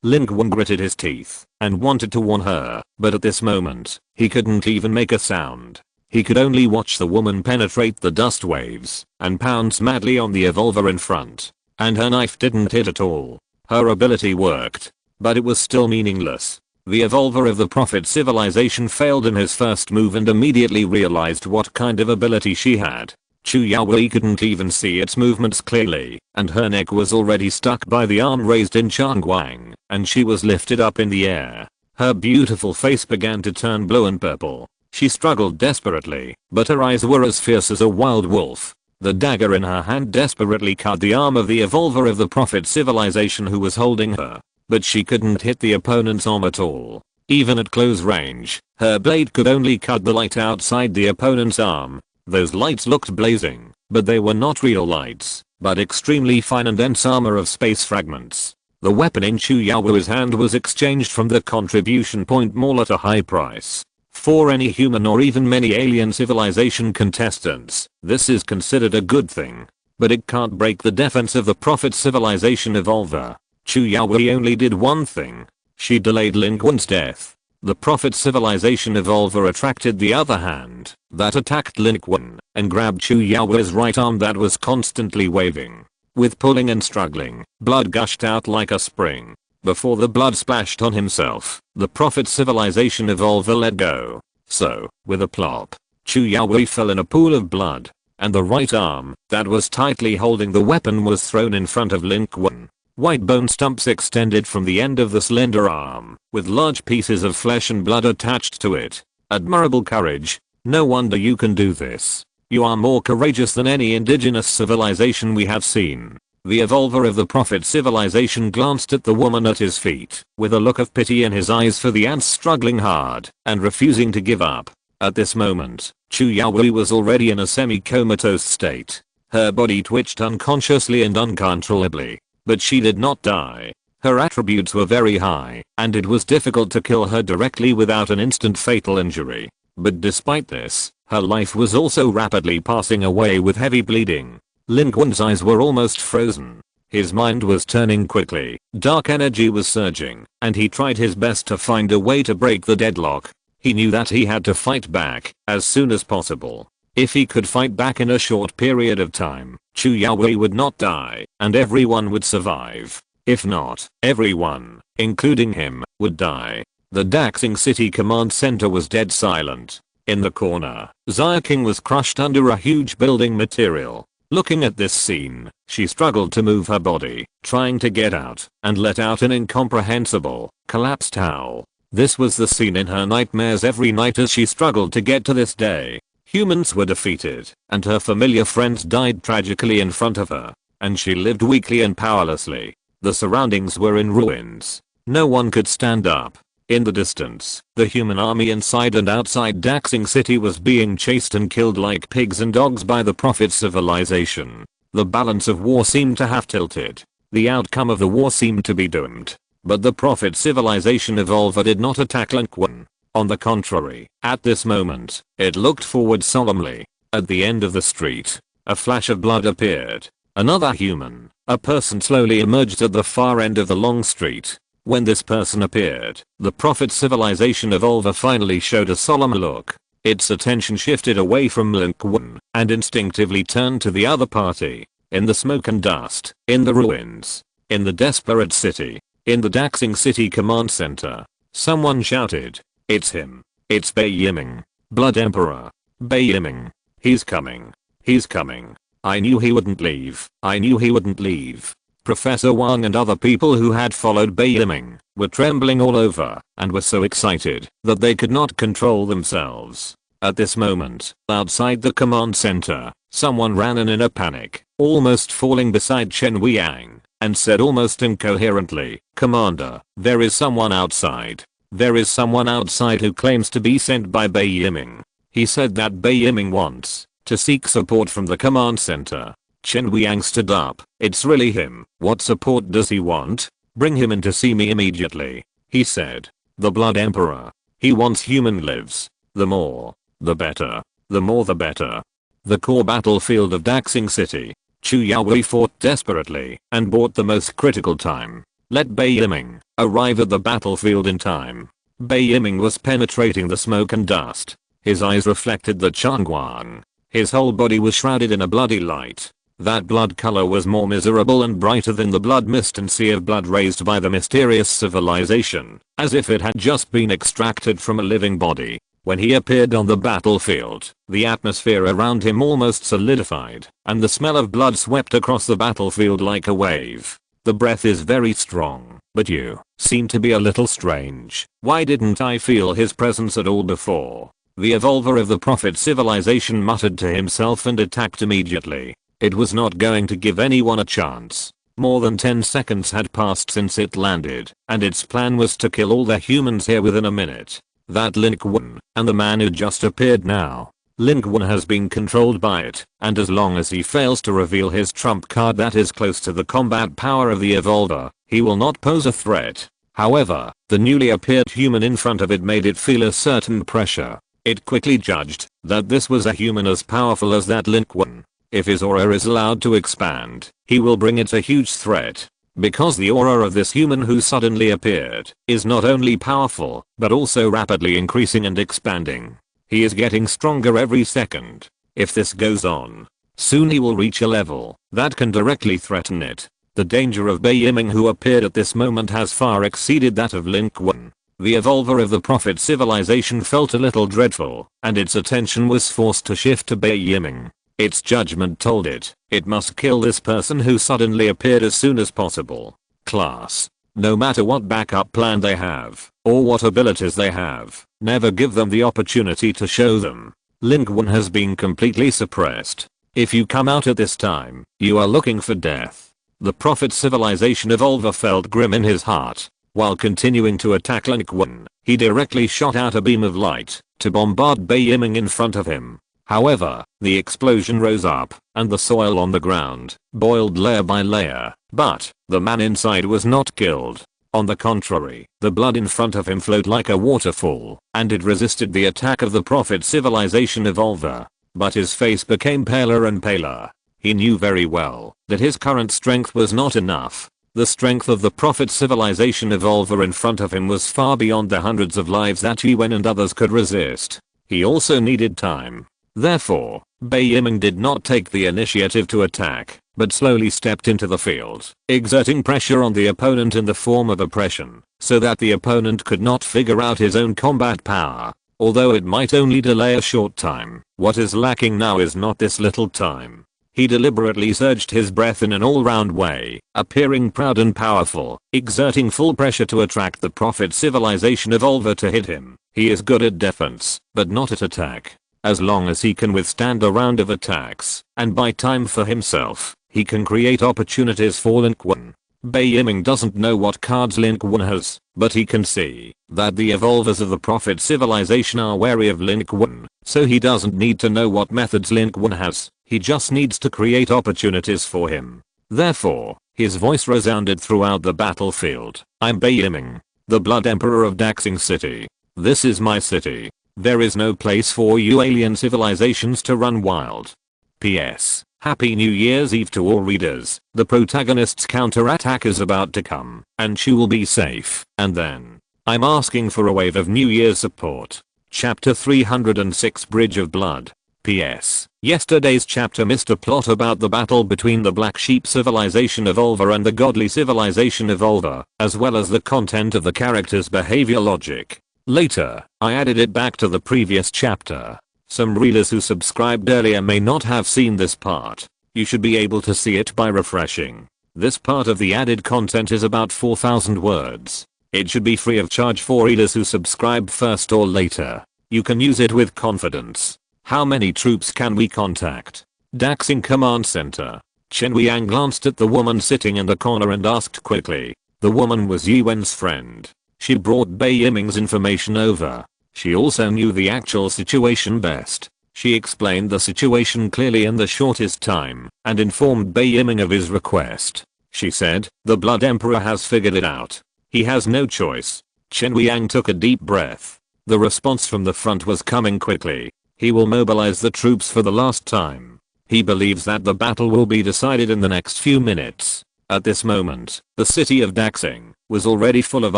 Lin Qun gritted his teeth and wanted to warn her, but at this moment, he couldn't even make a sound. He could only watch the woman penetrate the dust waves and pounce madly on the evolver in front. And her knife didn't hit at all. Her ability worked, but it was still meaningless. The evolver of the Prophet Civilization failed in his first move and immediately realized what kind of ability she had. Chu Yaoi couldn't even see its movements clearly, and her neck was already stuck by the arm raised in Changguang, and she was lifted up in the air. Her beautiful face began to turn blue and purple. She struggled desperately, but her eyes were as fierce as a wild wolf. The dagger in her hand desperately cut the arm of the evolver of the Prophet Civilization who was holding her. But she couldn't hit the opponent's arm at all. Even at close range, her blade could only cut the light outside the opponent's arm. Those lights looked blazing, but they were not real lights, but extremely fine and dense armor of space fragments. The weapon in Chu Yaoi's hand was exchanged from the contribution point mall at a high price. For any human or even many alien civilization contestants, this is considered a good thing. But it can't break the defense of the Prophet Civilization Evolver. Chu Yaoi only did one thing. She delayed Lin Qun's death. The Prophet Civilization Evolver attracted the other hand that attacked Lin Qun and grabbed Chu Yaoi's right arm that was constantly waving. With pulling and struggling, blood gushed out like a spring. Before the blood splashed on himself, the Prophet Civilization Evolver let go. So, with a plop, Chu Yaoi fell in a pool of blood, and the right arm that was tightly holding the weapon was thrown in front of Lin Qun. White bone stumps extended from the end of the slender arm, with large pieces of flesh and blood attached to it. Admirable courage. No wonder you can do this. You are more courageous than any indigenous civilization we have seen. The evolver of the Prophet civilization glanced at the woman at his feet, with a look of pity in his eyes for the ants struggling hard and refusing to give up. At this moment, Chu Yaoi was already in a semi-comatose state. Her body twitched unconsciously and uncontrollably, but she did not die. Her attributes were very high, and it was difficult to kill her directly without an instant fatal injury. But despite this, her life was also rapidly passing away with heavy bleeding. Lin Qun's eyes were almost frozen. His mind was turning quickly, dark energy was surging, and he tried his best to find a way to break the deadlock. He knew that he had to fight back as soon as possible. If he could fight back in a short period of time, Chu Yaoi would not die, and everyone would survive. If not, everyone, including him, would die. The Daxing City Command Center was dead silent. In the corner, Xia King was crushed under a huge building material. Looking at this scene, she struggled to move her body, trying to get out, and let out an incomprehensible, collapsed howl. This was the scene in her nightmares every night as she struggled to get to this day. Humans were defeated, and her familiar friends died tragically in front of her, and she lived weakly and powerlessly. The surroundings were in ruins. No one could stand up. In the distance, the human army inside and outside Daxing City was being chased and killed like pigs and dogs by the Prophet civilization. The balance of war seemed to have tilted. The outcome of the war seemed to be doomed. But the Prophet civilization evolver did not attack Lin Qun. On the contrary, at this moment, it looked forward solemnly. At the end of the street, a flash of blood appeared. Another human, a person slowly emerged at the far end of the long street. When this person appeared, the Prophet civilization evolver finally showed a solemn look. Its attention shifted away from Lin Qun and instinctively turned to the other party. In the smoke and dust, in the ruins, in the desperate city, in the Daxing City Command Center, someone shouted, "It's him. It's Bai Yiming, Blood Emperor. Bai Yiming. He's coming. He's coming. I knew he wouldn't leave. I knew he wouldn't leave." Professor Wang and other people who had followed Bai Yiming were trembling all over and were so excited that they could not control themselves. At this moment, outside the command center, someone ran in a panic, almost falling beside Chen Weiyang, and said almost incoherently, "Commander, there is someone outside. There is someone outside who claims to be sent by Bai Yiming. He said that Bai Yiming wants to seek support from the command center." Chen Weiyang stood up. "It's really him. What support does he want? Bring him in to see me immediately," he said. "The Blood Emperor. He wants human lives. The more, the better. The more the better." The core battlefield of Daxing City. Chu Yaoi fought desperately and bought the most critical time. Let Bai Yiming arrive at the battlefield in time. Bai Yiming was penetrating the smoke and dust. His eyes reflected the Changguang. His whole body was shrouded in a bloody light. That blood color was more miserable and brighter than the blood mist and sea of blood raised by the mysterious civilization, as if it had just been extracted from a living body. When he appeared on the battlefield, the atmosphere around him almost solidified, and the smell of blood swept across the battlefield like a wave. "The breath is very strong, but you seem to be a little strange. Why didn't I feel his presence at all before?" The evolver of the Prophet civilization muttered to himself and attacked immediately. It was not going to give anyone a chance. More than 10 seconds had passed since it landed, and its plan was to kill all the humans here within a minute. That Lin Qun, and the man who just appeared now. Lin Qun has been controlled by it, and as long as he fails to reveal his trump card that is close to the combat power of the evolver, he will not pose a threat. However, the newly appeared human in front of it made it feel a certain pressure. It quickly judged that this was a human as powerful as that Lin Qun. If his aura is allowed to expand, he will bring it a huge threat. Because the aura of this human who suddenly appeared is not only powerful, but also rapidly increasing and expanding. He is getting stronger every second. If this goes on, soon he will reach a level that can directly threaten it. The danger of Bai Yiming who appeared at this moment has far exceeded that of Lin Qun. The evolver of the Prophet civilization felt a little dreadful, and its attention was forced to shift to Bai Yiming. Its judgment told it must kill this person who suddenly appeared as soon as possible. Class. No matter what backup plan they have, or what abilities they have, never give them the opportunity to show them. Lin Qun has been completely suppressed. If you come out at this time, you are looking for death. The Prophet Civilization Evolver felt grim in his heart. While continuing to attack Lin Qun, he directly shot out a beam of light to bombard Bai Yiming in front of him. However, the explosion rose up, and the soil on the ground boiled layer by layer, but the man inside was not killed. On the contrary, the blood in front of him flowed like a waterfall, and it resisted the attack of the Prophet Civilization Evolver. But his face became paler and paler. He knew very well that his current strength was not enough. The strength of the Prophet Civilization Evolver in front of him was far beyond the hundreds of lives that Yuan and others could resist. He also needed time. Therefore, Bai Yiming did not take the initiative to attack, but slowly stepped into the field, exerting pressure on the opponent in the form of oppression, so that the opponent could not figure out his own combat power. Although it might only delay a short time, what is lacking now is not this little time. He deliberately surged his breath in an all-round way, appearing proud and powerful, exerting full pressure to attract the Prophet Civilization Evolver to hit him. He is good at defense, but not at attack. As long as he can withstand a round of attacks, and buy time for himself, he can create opportunities for Lin Qun. Bai Yiming doesn't know what cards Lin Qun has, but he can see that the evolvers of the Prophet Civilization are wary of Lin Qun, so he doesn't need to know what methods Lin Qun has, he just needs to create opportunities for him. Therefore, his voice resounded throughout the battlefield. I'm Bai Yiming, the Blood Emperor of Daxing City. This is my city. There is no place for you alien civilizations to run wild. P.S. Happy New Year's Eve to all readers. The protagonist's counterattack is about to come, and she will be safe. And then, I'm asking for a wave of New Year's support. Chapter 306 Bridge of Blood. P.S. Yesterday's chapter missed a plot about the battle between the Black Sheep Civilization Evolver and the Godly Civilization Evolver, as well as the content of the character's behavior logic. Later, I added it back to the previous chapter. Some readers who subscribed earlier may not have seen this part. You should be able to see it by refreshing. This part of the added content is about 4,000 words. It should be free of charge for readers who subscribe first or later. You can use it with confidence. How many troops can we contact? Daxing Command Center. Chen Weiyang glanced at the woman sitting in the corner and asked quickly. The woman was Yuan's friend. She brought Bai Yiming's information over. She also knew the actual situation best. She explained the situation clearly in the shortest time, and informed Bai Yiming of his request. She said, the Blood Emperor has figured it out. He has no choice. Chen Weiyang took a deep breath. The response from the front was coming quickly. He will mobilize the troops for the last time. He believes that the battle will be decided in the next few minutes. At this moment, the city of Daxing was already full of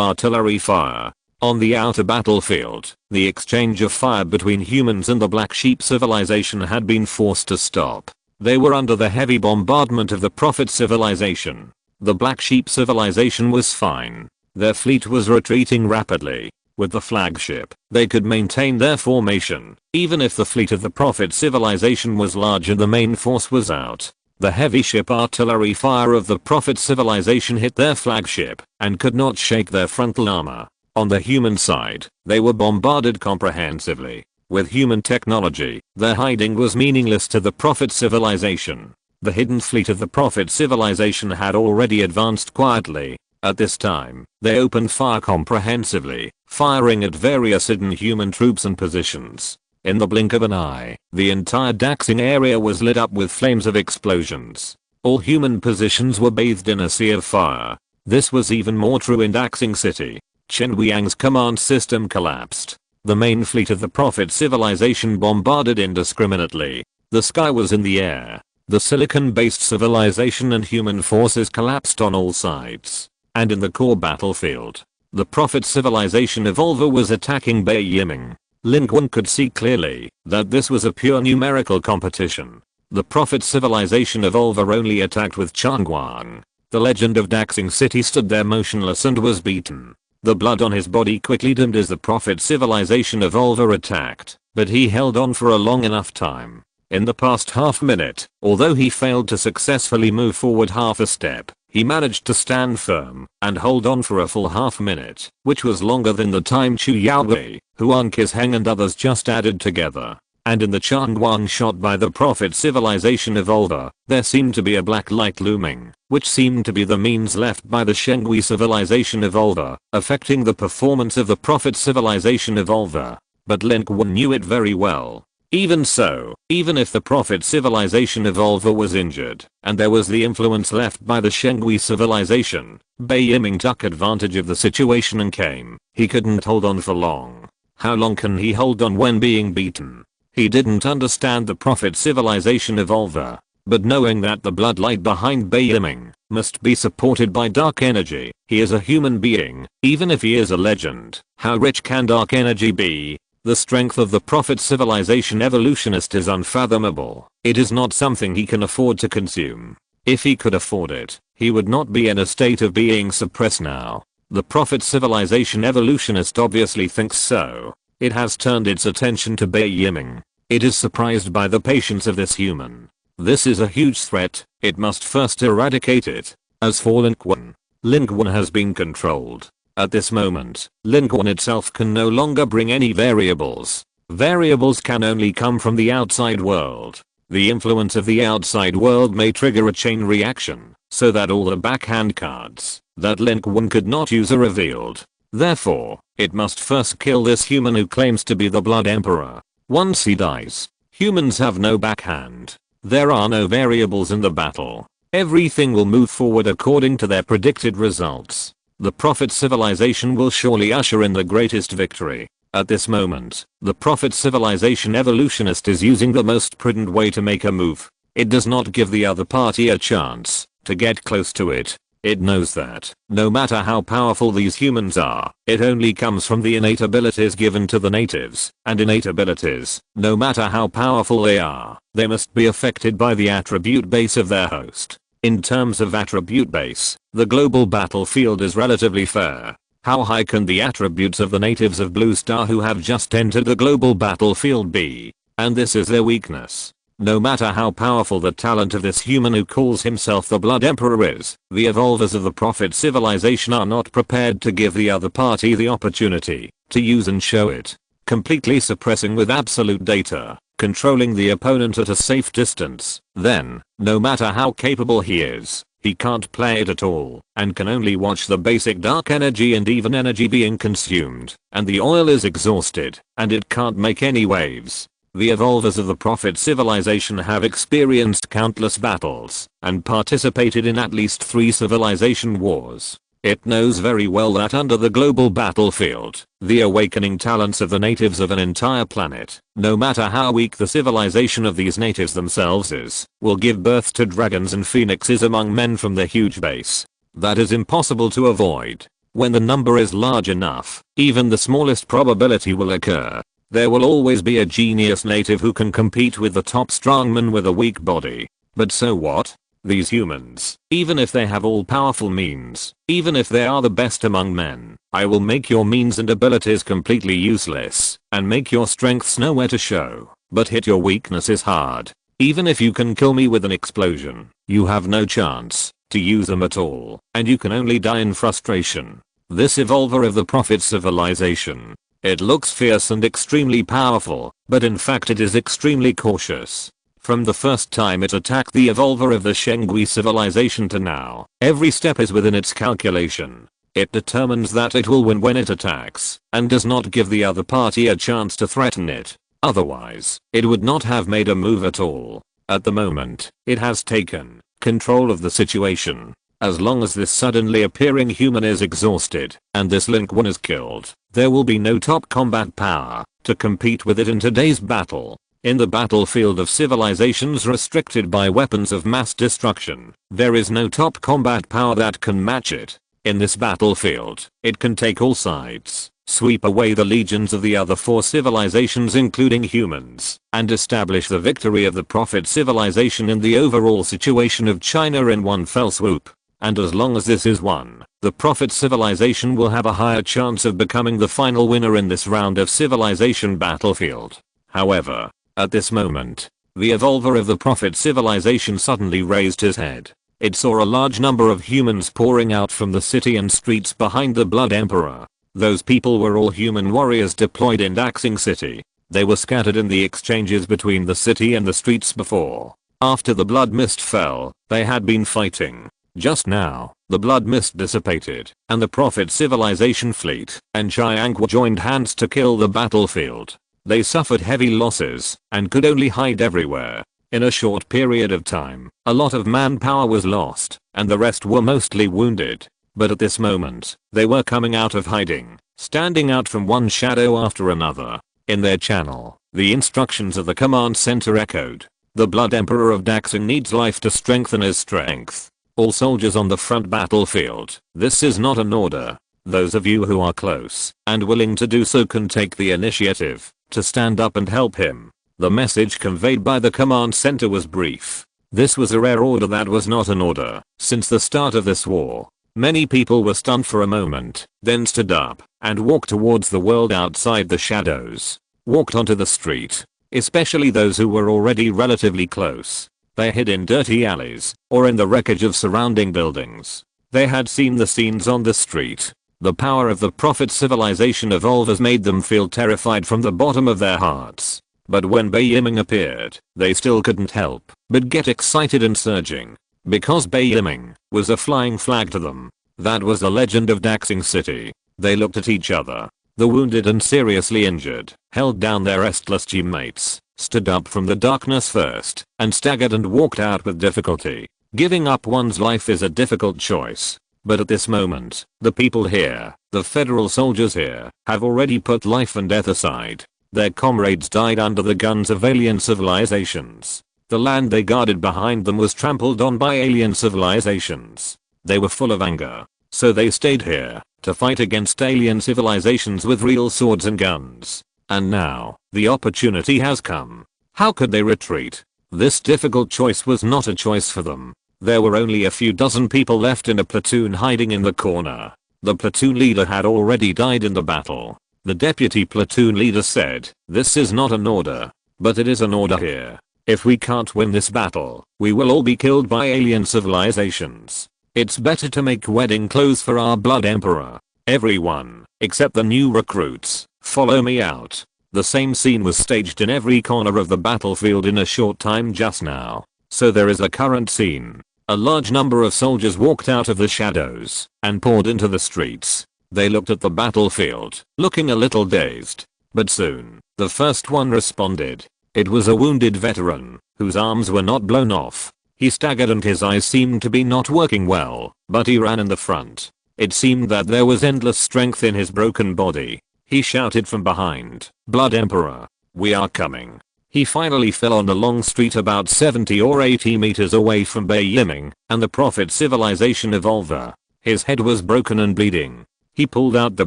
artillery fire. On the outer battlefield, the exchange of fire between humans and the Black Sheep Civilization had been forced to stop. They were under the heavy bombardment of the Prophet Civilization. The Black Sheep Civilization was fine. Their fleet was retreating rapidly. With the flagship, they could maintain their formation, even if the fleet of the Prophet Civilization was large and the main force was out. The heavy ship artillery fire of the Prophet Civilization hit their flagship and could not shake their frontal armor. On the human side, they were bombarded comprehensively. With human technology, their hiding was meaningless to the Prophet Civilization. The hidden fleet of the Prophet Civilization had already advanced quietly. At this time, they opened fire comprehensively, firing at various hidden human troops and positions. In the blink of an eye, the entire Daxing area was lit up with flames of explosions. All human positions were bathed in a sea of fire. This was even more true in Daxing City. Chen Weiyang's command system collapsed. The main fleet of the Prophet Civilization bombarded indiscriminately. The sky was in the air. The silicon-based civilization and human forces collapsed on all sides. And in the core battlefield, the Prophet Civilization Evolver was attacking Bai Yiming. Lin Qun could see clearly that this was a pure numerical competition. The Prophet Civilization Evolver only attacked with Changguang. The legend of Daxing City stood there motionless and was beaten. The blood on his body quickly dimmed as the Prophet Civilization Evolver attacked, but he held on for a long enough time. In the past half minute, although he failed to successfully move forward half a step, he managed to stand firm and hold on for a full half minute, which was longer than the time Chu Yaowei, Huang Qisheng and others just added together. and in the Changwang shot by the Prophet Civilization Evolver, there seemed to be a black light looming, which seemed to be the means left by the Shengui Civilization Evolver, affecting the performance of the Prophet Civilization Evolver. But Lin Qun knew it very well. Even so, even if the Prophet Civilization Evolver was injured, and there was the influence left by the Shengui Civilization, Bai Yiming took advantage of the situation and came. He couldn't hold on for long. How long can he hold on when being beaten? He didn't understand the Prophet Civilization Evolver, but knowing that the bloodlight behind Bai Yiming must be supported by dark energy, he is a human being, even if he is a legend. How rich can dark energy be? The strength of the Prophet Civilization Evolutionist is unfathomable. It is not something he can afford to consume. If he could afford it, he would not be in a state of being suppressed now. The Prophet Civilization Evolutionist obviously thinks so. It has turned its attention to Bai Yiming. It is surprised by the patience of this human. This is a huge threat. It must first eradicate it. As for Lin Qun has been controlled. At this moment, Lin Qun itself can no longer bring any variables. Variables can only come from the outside world. The influence of the outside world may trigger a chain reaction, so that all the backhand cards that Lin Qun could not use are revealed. Therefore, it must first kill this human who claims to be the Blood Emperor. Once he dies, humans have no backhand. There are no variables in the battle. Everything will move forward according to their predicted results. The Prophet Civilization will surely usher in the greatest victory. At this moment, the Prophet Civilization Evolutionist is using the most prudent way to make a move. It does not give the other party a chance to get close to it. It knows that, no matter how powerful these humans are, it only comes from the innate abilities given to the natives, and innate abilities, no matter how powerful they are, they must be affected by the attribute base of their host. In terms of attribute base, the global battlefield is relatively fair. How high can the attributes of the natives of Blue Star who have just entered the global battlefield be? And this is their weakness. No matter how powerful the talent of this human who calls himself the Blood Emperor is, the evolvers of the Prophet Civilization are not prepared to give the other party the opportunity to use and show it. Completely suppressing with absolute data, controlling the opponent at a safe distance, then, no matter how capable he is, he can't play it at all, and can only watch the basic dark energy and even energy being consumed, and the oil is exhausted, and it can't make any waves. The evolvers of the Prophet Civilization have experienced countless battles, and participated in at least 3 civilization wars. It knows very well that under the global battlefield, the awakening talents of the natives of an entire planet, no matter how weak the civilization of these natives themselves is, will give birth to dragons and phoenixes among men from the huge base. That is impossible to avoid. When the number is large enough, even the smallest probability will occur. There will always be a genius native who can compete with the top strongman with a weak body. But so what? These humans, even if they have all powerful means, even if they are the best among men, I will make your means and abilities completely useless, and make your strengths nowhere to show, but hit your weaknesses hard. Even if you can kill me with an explosion, you have no chance to use them at all, and you can only die in frustration. This evolver of the Prophet Civilization. It looks fierce and extremely powerful, but in fact it is extremely cautious. From the first time it attacked the evolver of the Shengui Civilization to now, every step is within its calculation. It determines that it will win when it attacks, and does not give the other party a chance to threaten it. Otherwise, it would not have made a move at all. At the moment, it has taken control of the situation. As long as this suddenly appearing human is exhausted, and this Lin Qun is killed, there will be no top combat power to compete with it in today's battle. In the battlefield of civilizations restricted by weapons of mass destruction, there is no top combat power that can match it. In this battlefield, it can take all sides, sweep away the legions of the other 4 civilizations including humans, and establish the victory of the Prophet Civilization in the overall situation of China in one fell swoop. And as long as this is won, the Prophet Civilization will have a higher chance of becoming the final winner in this round of civilization battlefield. However, at this moment, the evolver of the Prophet Civilization suddenly raised his head. It saw a large number of humans pouring out from the city and streets behind the Blood Emperor. Those people were all human warriors deployed in Daxing City. They were scattered in the exchanges between the city and the streets before. After the blood mist fell, they had been fighting. Just now, the blood mist dissipated, and the Prophet Civilization fleet and Chiangwa joined hands to kill the battlefield. They suffered heavy losses and could only hide everywhere. In a short period of time, a lot of manpower was lost, and the rest were mostly wounded. But at this moment, they were coming out of hiding, standing out from one shadow after another. In their channel, the instructions of the command center echoed. The Blood Emperor of Daxing needs life to strengthen his strength. All soldiers on the front battlefield, this is not an order. Those of you who are close and willing to do so can take the initiative to stand up and help him. The message conveyed by the command center was brief. This was a rare order that was not an order. Since the start of this war, many people were stunned for a moment, then stood up and walked towards the world outside the shadows. Walked onto the street, especially those who were already relatively close. They hid in dirty alleys or in the wreckage of surrounding buildings. They had seen the scenes on the street. The power of the Prophet Civilization evolvers made them feel terrified from the bottom of their hearts. But when Bei Yiming appeared, they still couldn't help but get excited and surging. Because Bei Yiming was a flying flag to them. That was the legend of Daxing City. They looked at each other. The wounded and seriously injured held down their restless teammates, stood up from the darkness first, and staggered and walked out with difficulty. Giving up one's life is a difficult choice. But at this moment, the people here, the federal soldiers here, have already put life and death aside. Their comrades died under the guns of alien civilizations. The land they guarded behind them was trampled on by alien civilizations. They were full of anger. So they stayed here to fight against alien civilizations with real swords and guns. And now, the opportunity has come. How could they retreat? This difficult choice was not a choice for them. There were only a few dozen people left in a platoon hiding in the corner. The platoon leader had already died in the battle. The deputy platoon leader said, "This is not an order, but it is an order here. If we can't win this battle, we will all be killed by alien civilizations. It's better to make wedding clothes for our Blood Emperor. Everyone, except the new recruits, follow me out." The same scene was staged in every corner of the battlefield in a short time just now. So there is a current scene. A large number of soldiers walked out of the shadows and poured into the streets. They looked at the battlefield, looking a little dazed. But soon, the first one responded. It was a wounded veteran, whose arms were not blown off. He staggered and his eyes seemed to be not working well, but he ran in the front. It seemed that there was endless strength in his broken body. He shouted from behind, "Blood Emperor, we are coming." He finally fell on a long street about 70 or 80 meters away from Bei Yiming and the Prophet Civilization Evolver. His head was broken and bleeding. He pulled out the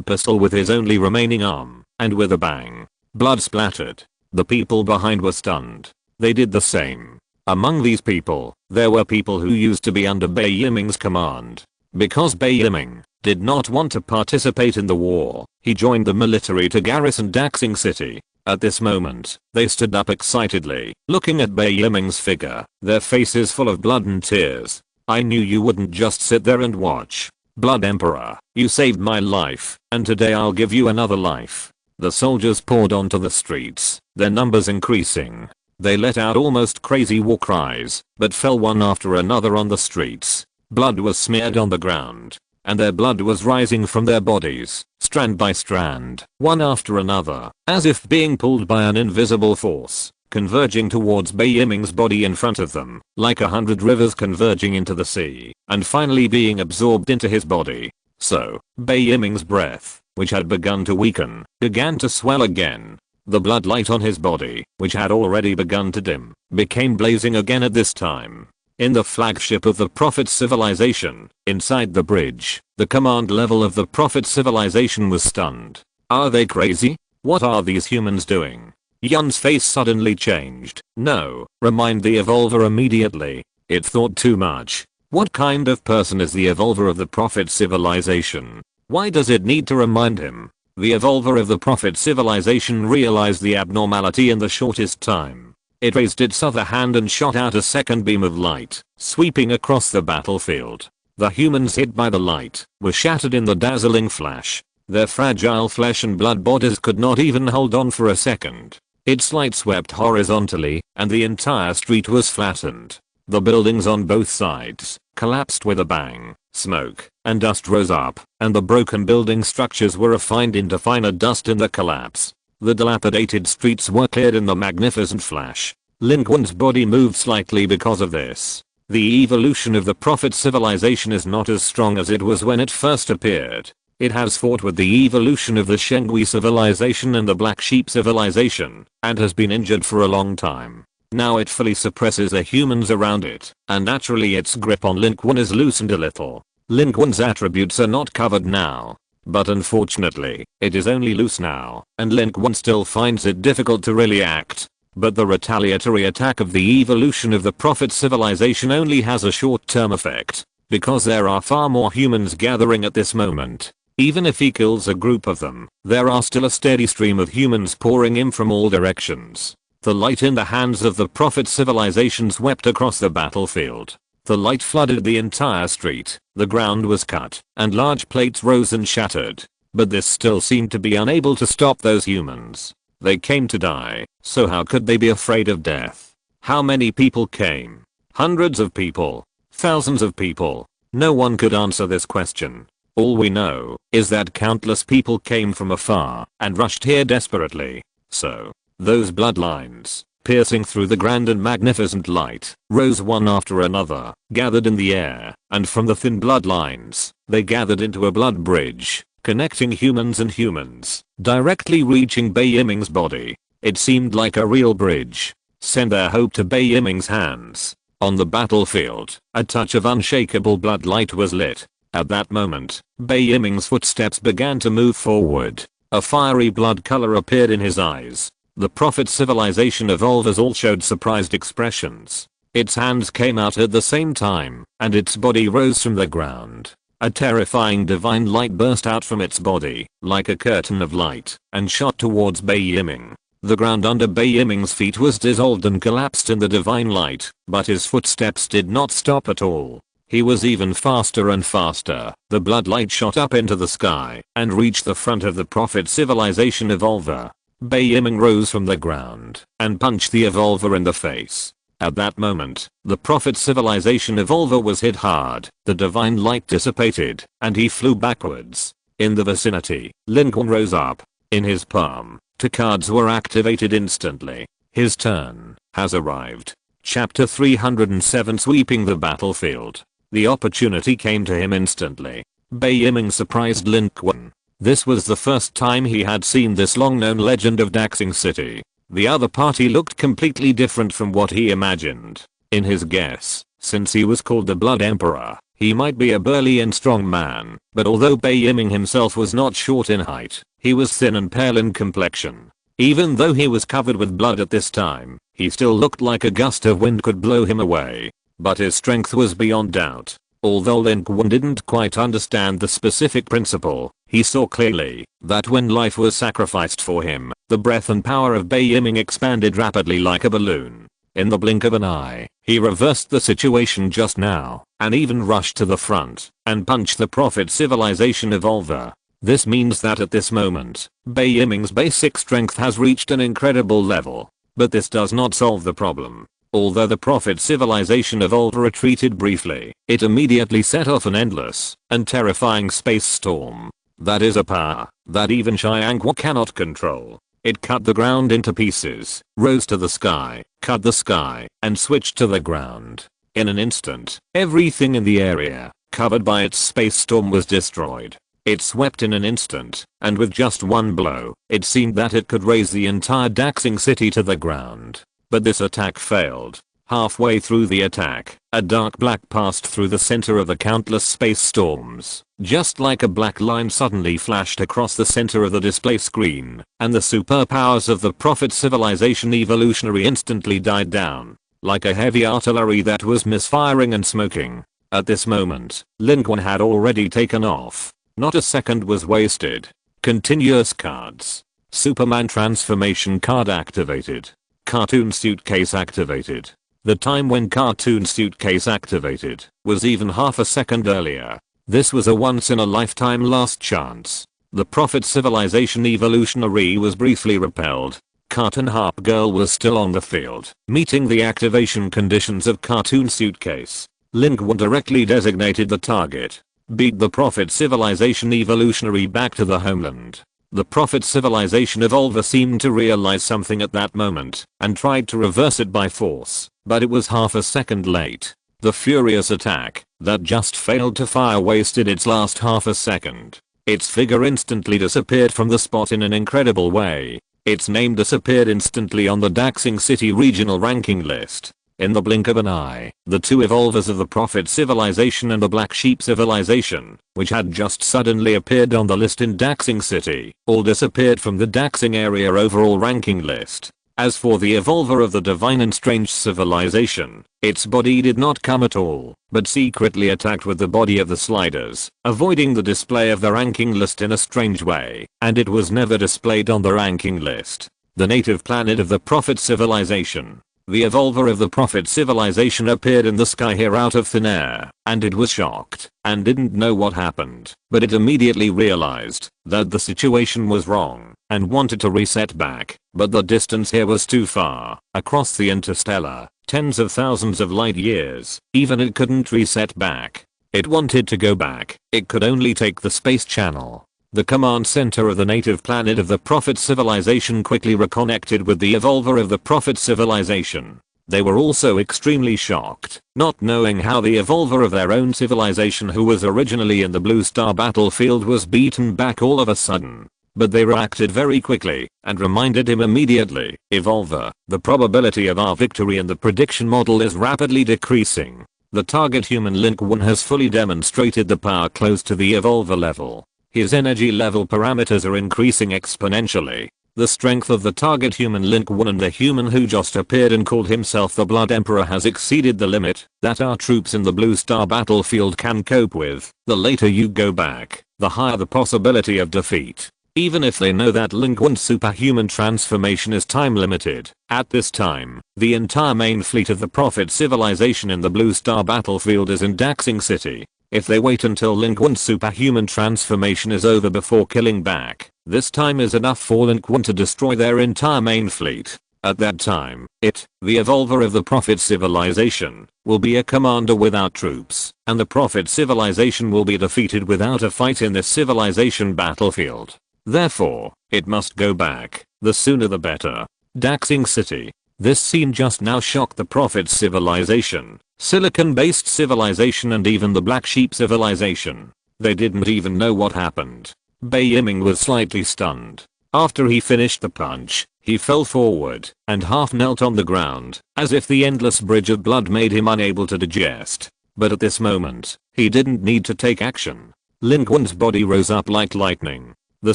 pistol with his only remaining arm, and with a bang, blood splattered. The people behind were stunned. They did the same. Among these people, there were people who used to be under Bei Yiming's command. Because Bei Yiming did not want to participate in the war, he joined the military to garrison Daxing City. At this moment, they stood up excitedly, looking at Bei Yiming's figure, their faces full of blood and tears. "I knew you wouldn't just sit there and watch. Blood Emperor, you saved my life, and today I'll give you another life." The soldiers poured onto the streets, their numbers increasing. They let out almost crazy war cries, but fell one after another on the streets. Blood was smeared on the ground, and their blood was rising from their bodies, strand by strand, one after another, as if being pulled by an invisible force, converging towards Bei Yiming's body in front of them, like 100 rivers converging into the sea, and finally being absorbed into his body. So, Bei Yiming's breath, which had begun to weaken, began to swell again. The blood light on his body, which had already begun to dim, became blazing again at this time. In the flagship of the Prophet Civilization, inside the bridge, the command level of the Prophet Civilization was stunned. Are they crazy? What are these humans doing? Yun's face suddenly changed. No, remind the Evolver immediately. It thought too much. What kind of person is the Evolver of the Prophet Civilization? Why does it need to remind him? The Evolver of the Prophet Civilization realized the abnormality in the shortest time. It raised its other hand and shot out a second beam of light, sweeping across the battlefield. The humans hit by the light were shattered in the dazzling flash. Their fragile flesh and blood bodies could not even hold on for a second. Its light swept horizontally, and the entire street was flattened. The buildings on both sides collapsed with a bang. Smoke and dust rose up, and the broken building structures were refined into finer dust in the collapse. The dilapidated streets were cleared in the magnificent flash. Lin Qun's body moved slightly because of this. The evolution of the Prophet civilization is not as strong as it was when it first appeared. It has fought with the evolution of the Shengui civilization and the Black Sheep civilization, and has been injured for a long time. Now it fully suppresses the humans around it, and naturally its grip on Lin Qun is loosened a little. Lin Qun's attributes are not covered now. But unfortunately, it is only loose now, and Lin Qun still finds it difficult to really act. But the retaliatory attack of the evolution of the Prophet civilization only has a short-term effect, because there are far more humans gathering at this moment. Even if he kills a group of them, there are still a steady stream of humans pouring in from all directions. The light in the hands of the Prophet civilization swept across the battlefield. The light flooded the entire street, the ground was cut, and large plates rose and shattered. But this still seemed to be unable to stop those humans. They came to die, so how could they be afraid of death? How many people came? Hundreds of people? Thousands of people? No one could answer this question. All we know is that countless people came from afar and rushed here desperately. So, those bloodlines, piercing through the grand and magnificent light, rose one after another, gathered in the air, and from the thin bloodlines, they gathered into a blood bridge, connecting humans and humans, directly reaching Bai Yiming's body. It seemed like a real bridge. Send their hope to Bai Yiming's hands. On the battlefield, a touch of unshakable blood light was lit. At that moment, Bai Yiming's footsteps began to move forward. A fiery blood color appeared in his eyes. The Prophet civilization evolvers all showed surprised expressions. Its hands came out at the same time, and its body rose from the ground. A terrifying divine light burst out from its body, like a curtain of light, and shot towards Bai Yiming. The ground under Bai Yiming's feet was dissolved and collapsed in the divine light, but his footsteps did not stop at all. He was even faster and faster. The blood light shot up into the sky and reached the front of the Prophet civilization evolver. Bai Yiming rose from the ground and punched the evolver in the face. At that moment, the Prophet civilization evolver was hit hard. The divine light dissipated and he flew backwards. In the vicinity, Lin Qun rose up. In his palm, 2 cards were activated instantly. His turn has arrived. Chapter 307 Sweeping the battlefield. The opportunity came to him instantly. Bai Yiming surprised Lin Qun. This was the first time he had seen this long-known legend of Daxing City. The other party looked completely different from what he imagined. In his guess, since he was called the Blood Emperor, he might be a burly and strong man, but although Bai Yiming himself was not short in height, he was thin and pale in complexion. Even though he was covered with blood at this time, he still looked like a gust of wind could blow him away. But his strength was beyond doubt. Although Lin Qun didn't quite understand the specific principle, he saw clearly that when life was sacrificed for him, the breath and power of Bai Yiming expanded rapidly like a balloon. In the blink of an eye, he reversed the situation just now, and even rushed to the front and punched the Prophet civilization evolver. This means that at this moment, Bai Yiming's basic strength has reached an incredible level. But this does not solve the problem. Although the Prophet civilization evolver retreated briefly, it immediately set off an endless and terrifying space storm. That is a power that even Xianghua cannot control. It cut the ground into pieces, rose to the sky, cut the sky, and switched to the ground. In an instant, everything in the area covered by its space storm was destroyed. It swept in an instant, and with just one blow, it seemed that it could raise the entire Daxing city to the ground. But this attack failed. Halfway through the attack, a dark black passed through the center of the countless space storms. Just like a black line suddenly flashed across the center of the display screen, and the superpowers of the Prophet civilization evolutionary instantly died down. Like a heavy artillery that was misfiring and smoking. At this moment, Lin Qun had already taken off. Not a second was wasted. Continuous cards. Superman transformation card activated. Cartoon suitcase activated. The time when cartoon suitcase activated was even half a second earlier. This was a once in a lifetime last chance. The Prophet civilization evolutionary was briefly repelled. cartoon harp girl was still on the field, meeting the activation conditions of cartoon suitcase. Lin Qun directly designated the target. Beat the Prophet civilization evolutionary back to the homeland. The Prophet civilization evolver seemed to realize something at that moment and tried to reverse it by force, but it was half a second late. The furious attack that just failed to fire wasted its last half a second. Its figure instantly disappeared from the spot in an incredible way. Its name disappeared instantly on the Daxing City regional ranking list. In the blink of an eye, the two evolvers of the Prophet civilization and the Black Sheep civilization, which had just suddenly appeared on the list in Daxing City, all disappeared from the Daxing area overall ranking list. As for the evolver of the Divine and Strange civilization, its body did not come at all, but secretly attacked with the body of the Sliders, avoiding the display of the ranking list in a strange way, and it was never displayed on the ranking list. The native planet of the Prophet civilization. The evolver of the Prophet civilization appeared in the sky here out of thin air, and it was shocked, and didn't know what happened, but it immediately realized that the situation was wrong, and wanted to reset back, but the distance here was too far, across the interstellar, tens of thousands of light years, even it couldn't reset back. It wanted to go back, it could only take the space channel. The command center of the native planet of the Prophet civilization quickly reconnected with the evolver of the Prophet civilization. They were also extremely shocked, not knowing how the evolver of their own civilization who was originally in the Blue Star battlefield was beaten back all of a sudden. But they reacted very quickly and reminded him immediately, "Evolver, the probability of our victory in the prediction model is rapidly decreasing. The target human Lin Qun has fully demonstrated the power close to the evolver level. His energy level parameters are increasing exponentially. The strength of the target human Lin Qun and the human who just appeared and called himself the Blood Emperor has exceeded the limit that our troops in the Blue Star battlefield can cope with. The later you go back, the higher the possibility of defeat. Even if they know that Lin Qun's superhuman transformation is time limited. At this time, the entire main fleet of the Prophet civilization in the Blue Star battlefield is in Daxing City. If they wait until Lin Qun's superhuman transformation is over before killing back, this time is enough for Lin Qun to destroy their entire main fleet. At that time, the evolver of the Prophet civilization, will be a commander without troops, and the Prophet civilization will be defeated without a fight in this civilization battlefield. Therefore, it must go back, the sooner the better. Daxing City. This scene just now shocked the Prophet civilization, silicon-based civilization and even the Black Sheep civilization. They didn't even know what happened. Bai Yiming was slightly stunned. After he finished the punch, he fell forward and half knelt on the ground, as if the endless bridge of blood made him unable to digest. But at this moment, he didn't need to take action. Lin Qun's body rose up like lightning. The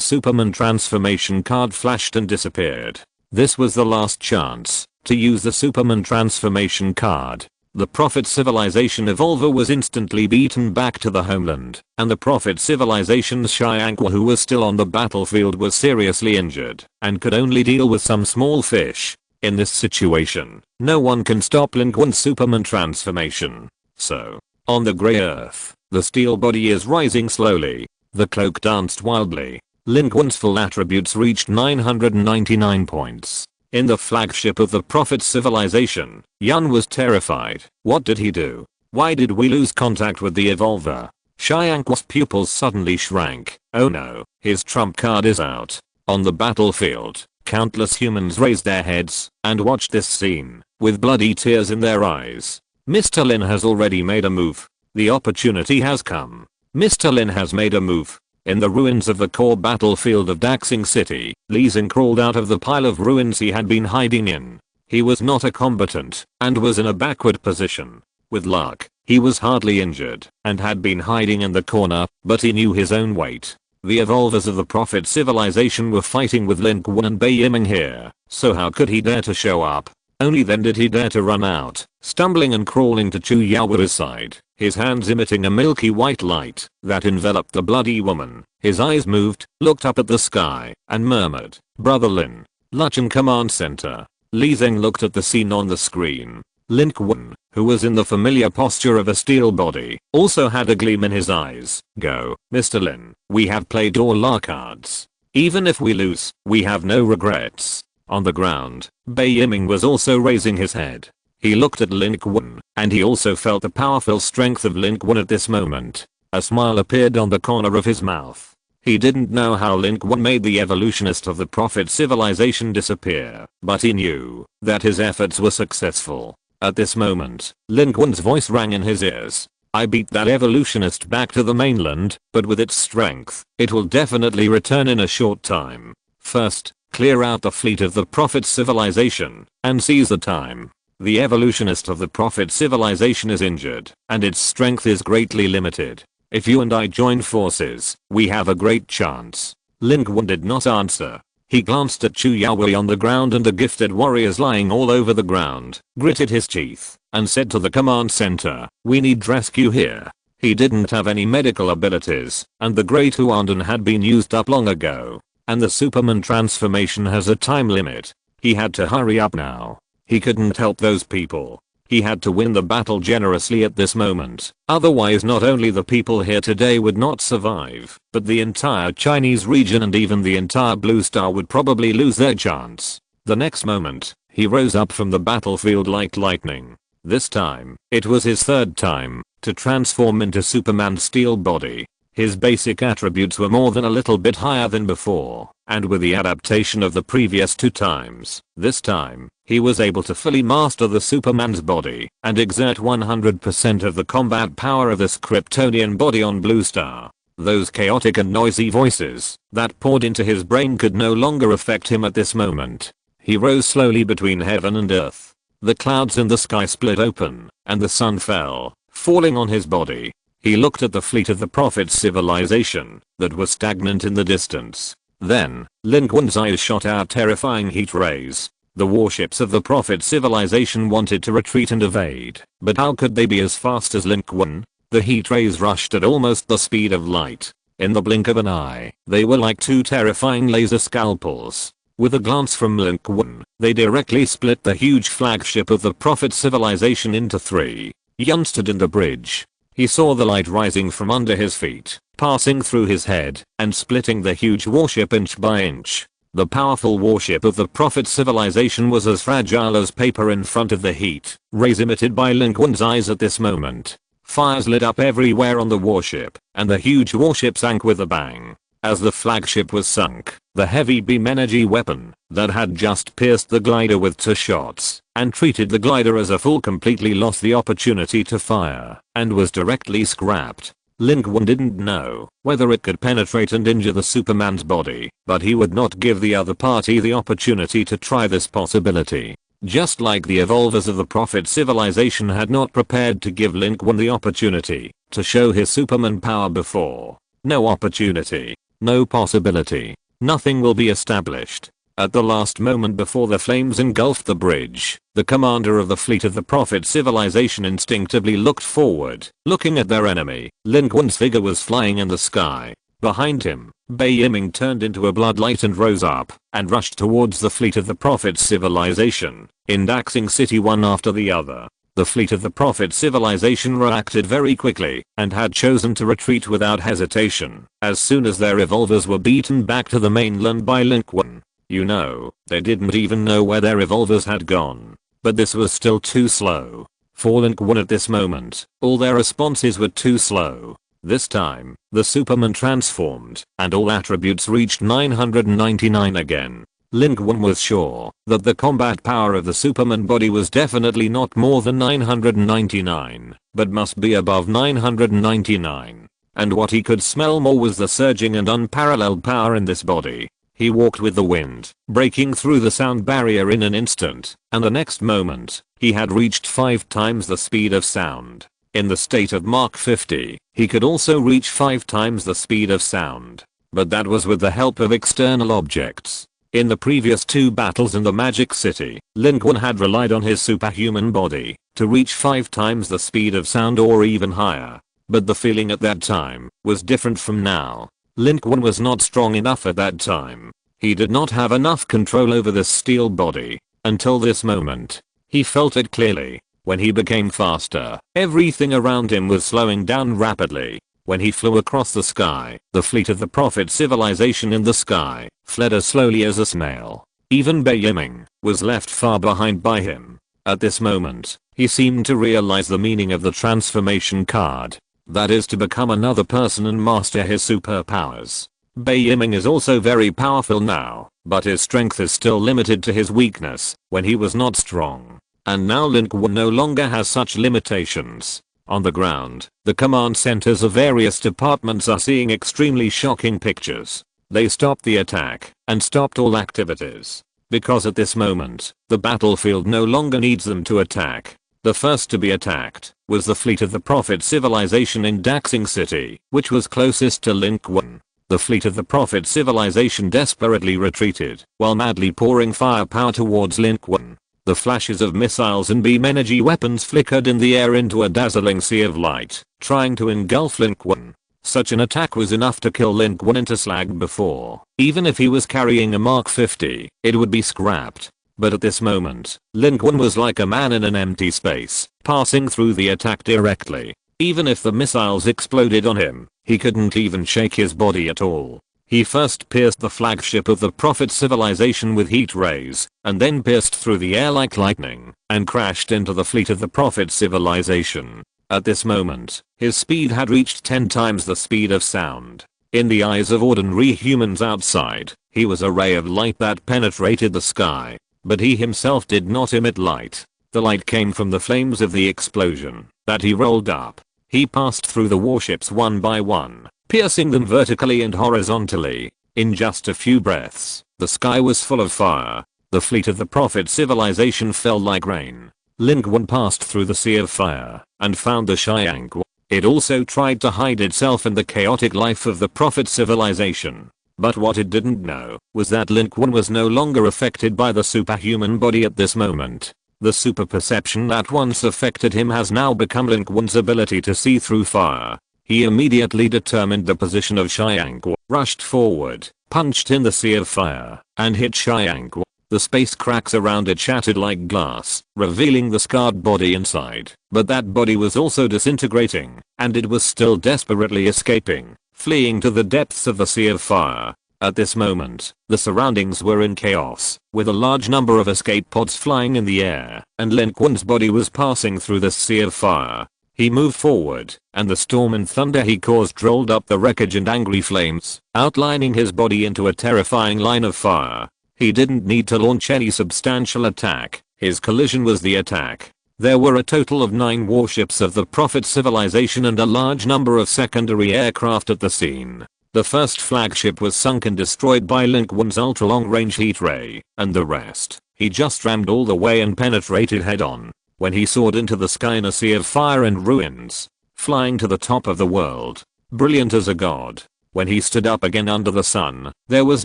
Superman transformation card flashed and disappeared. This was the last chance to use the Superman transformation card. The Prophet civilization evolver was instantly beaten back to the homeland, and the Prophet civilization's Shyanqua who was still on the battlefield was seriously injured and could only deal with some small fish. In this situation, no one can stop Lin Qun's Superman transformation. So, on the grey earth, the steel body is rising slowly. The cloak danced wildly. Lin Qun's full attributes reached 999 points. In the flagship of the Prophet civilization, Yun was terrified. What did he do? Why did we lose contact with the evolver? Shyanqua's pupils suddenly shrank. Oh no, his trump card is out. On the battlefield, countless humans raised their heads and watched this scene with bloody tears in their eyes. Mr. Lin has already made a move. The opportunity has come. Mr. Lin has made a move. In the ruins of the core battlefield of Daxing City, Li Xin crawled out of the pile of ruins he had been hiding in. He was not a combatant and was in a backward position. With luck, he was hardly injured and had been hiding in the corner, but he knew his own weight. The evolvers of the Prophet civilization were fighting with Lin Qun and Bai Yiming here, so how could he dare to show up? Only then did he dare to run out, stumbling and crawling to Chu Yaowa's side, his hands emitting a milky white light that enveloped the bloody woman. His eyes moved, looked up at the sky, and murmured, "Brother Lin." Lucheng Command Center. Li Zeng looked at the scene on the screen. Lin Qun, who was in the familiar posture of a steel body, also had a gleam in his eyes. "Go, Mr. Lin, we have played all our cards. Even if we lose, we have no regrets." On the ground, Bai Yiming was also raising his head. He looked at Lin Qun, and he also felt the powerful strength of Lin Qun at this moment. A smile appeared on the corner of his mouth. He didn't know how Lin Qun made the evolutionist of the prophet civilization disappear, but he knew that his efforts were successful. At this moment, Lin Qun's voice rang in his ears. I beat that evolutionist back to the mainland, but with its strength, it will definitely return in a short time. First, clear out the fleet of the prophet civilization, and seize the time. The evolutionist of the prophet civilization is injured, and its strength is greatly limited. If you and I join forces, we have a great chance. Lin Qun did not answer. He glanced at Chu Yaowei on the ground and the gifted warriors lying all over the ground, gritted his teeth, and said to the command center, we need rescue here. He didn't have any medical abilities, and the Great Huandan had been used up long ago. And the Superman transformation has a time limit. He had to hurry up now. He couldn't help those people. He had to win the battle generously at this moment. Otherwise not only the people here today would not survive, but the entire Chinese region and even the entire Blue Star would probably lose their chance. The next moment, he rose up from the battlefield like lightning. This time, it was his third time to transform into Superman's steel body. His basic attributes were more than a little bit higher than before, and with the adaptation of the previous 2 times, this time, he was able to fully master the Superman's body and exert 100% of the combat power of this Kryptonian body on Blue Star. Those chaotic and noisy voices that poured into his brain could no longer affect him at this moment. He rose slowly between heaven and earth. The clouds in the sky split open, and the sun fell, falling on his body. He looked at the fleet of the prophet's civilization that was stagnant in the distance. Then, Lin Qun's eyes shot out terrifying heat rays. The warships of the prophet civilization wanted to retreat and evade, but how could they be as fast as Lin Qun? The heat rays rushed at almost the speed of light. In the blink of an eye, they were like 2 terrifying laser scalpels. With a glance from Lin Qun, they directly split the huge flagship of the prophet civilization into 3. Yun stood in the bridge. He saw the light rising from under his feet, passing through his head, and splitting the huge warship inch by inch. The powerful warship of the prophet civilization was as fragile as paper in front of the heat rays emitted by Lin Qun's eyes at this moment. Fires lit up everywhere on the warship, and the huge warship sank with a bang. As the flagship was sunk, the heavy beam energy weapon that had just pierced the glider with 2 shots and treated the glider as a fool completely lost the opportunity to fire and was directly scrapped. Lin Qun didn't know whether it could penetrate and injure the Superman's body, but he would not give the other party the opportunity to try this possibility. Just like the evolvers of the prophet civilization had not prepared to give Lin Qun the opportunity to show his Superman power before. No opportunity. No possibility. Nothing will be established. At the last moment before the flames engulfed the bridge, the commander of the fleet of the prophet civilization instinctively looked forward, looking at their enemy. Lin Qun's figure was flying in the sky. Behind him, Bai Yiming turned into a bloodlight and rose up, and rushed towards the fleet of the prophet civilization, indexing city one after the other. The fleet of the prophet civilization reacted very quickly, and had chosen to retreat without hesitation, as soon as their revolvers were beaten back to the mainland by Lin Qun. You know, they didn't even know where their revolvers had gone. But this was still too slow. For Lin Qun at this moment, all their responses were too slow. This time, the Superman transformed, and all attributes reached 999 again. Lin Qun was sure that the combat power of the Superman body was definitely not more than 999, but must be above 999. And what he could smell more was the surging and unparalleled power in this body. He walked with the wind, breaking through the sound barrier in an instant, and the next moment, he had reached 5 times the speed of sound. In the state of Mach 50, he could also reach 5 times the speed of sound. But that was with the help of external objects. In the previous 2 battles in the Magic City, Lin Qun had relied on his superhuman body to reach 5 times the speed of sound or even higher. But the feeling at that time was different from now. Lin Qun was not strong enough at that time. He did not have enough control over this steel body. Until this moment. He felt it clearly. When he became faster, everything around him was slowing down rapidly. When he flew across the sky, the fleet of the prophet civilization in the sky fled as slowly as a snail. Even Bai Yiming was left far behind by him. At this moment, he seemed to realize the meaning of the transformation card. That is to become another person and master his superpowers. Bai Yiming is also very powerful now, but his strength is still limited to his weakness when he was not strong. And now Lin Qun no longer has such limitations. On the ground, the command centers of various departments are seeing extremely shocking pictures. They stopped the attack and stopped all activities. Because at this moment, the battlefield no longer needs them to attack. The first to be attacked was the fleet of the Prophet civilization in Daxing City, which was closest to Lin Qun. The fleet of the Prophet civilization desperately retreated while madly pouring firepower towards Lin Qun. The flashes of missiles and beam energy weapons flickered in the air into a dazzling sea of light, trying to engulf Lin Qun. Such an attack was enough to kill Lin Qun into slag before. Even if he was carrying a Mark 50, it would be scrapped. But at this moment, Lin Qun was like a man in an empty space, passing through the attack directly. Even if the missiles exploded on him, he couldn't even shake his body at all. He first pierced the flagship of the Prophet civilization with heat rays, and then pierced through the air like lightning, and crashed into the fleet of the Prophet civilization. At this moment, his speed had reached 10 times the speed of sound. In the eyes of ordinary humans outside, he was a ray of light that penetrated the sky. But he himself did not emit light. The light came from the flames of the explosion that he rolled up. He passed through the warships one by one, piercing them vertically and horizontally. In just a few breaths, the sky was full of fire. The fleet of the Prophet civilization fell like rain. Lin Qun passed through the sea of fire and found the Xiangqu. It also tried to hide itself in the chaotic life of the Prophet civilization. But what it didn't know was that Lin Qun was no longer affected by the superhuman body at this moment. The super perception that once affected him has now become Lin Qun's ability to see through fire. He immediately determined the position of Xiangqu, rushed forward, punched in the sea of fire, and hit Xiangqu. The space cracks around it shattered like glass, revealing the scarred body inside. But that body was also disintegrating, and it was still desperately escaping, fleeing to the depths of the sea of fire. At this moment, the surroundings were in chaos, with a large number of escape pods flying in the air, and Lin Qun's body was passing through the sea of fire. He moved forward, and the storm and thunder he caused rolled up the wreckage and angry flames, outlining his body into a terrifying line of fire. He didn't need to launch any substantial attack. His collision was the attack. There were a total of 9 warships of the Prophet civilization and a large number of secondary aircraft at the scene. The first flagship was sunk and destroyed by Lin Qun's ultra-long-range heat ray, and the rest, he just rammed all the way and penetrated head-on. When he soared into the sky in a sea of fire and ruins, flying to the top of the world, brilliant as a god. When he stood up again under the sun, there was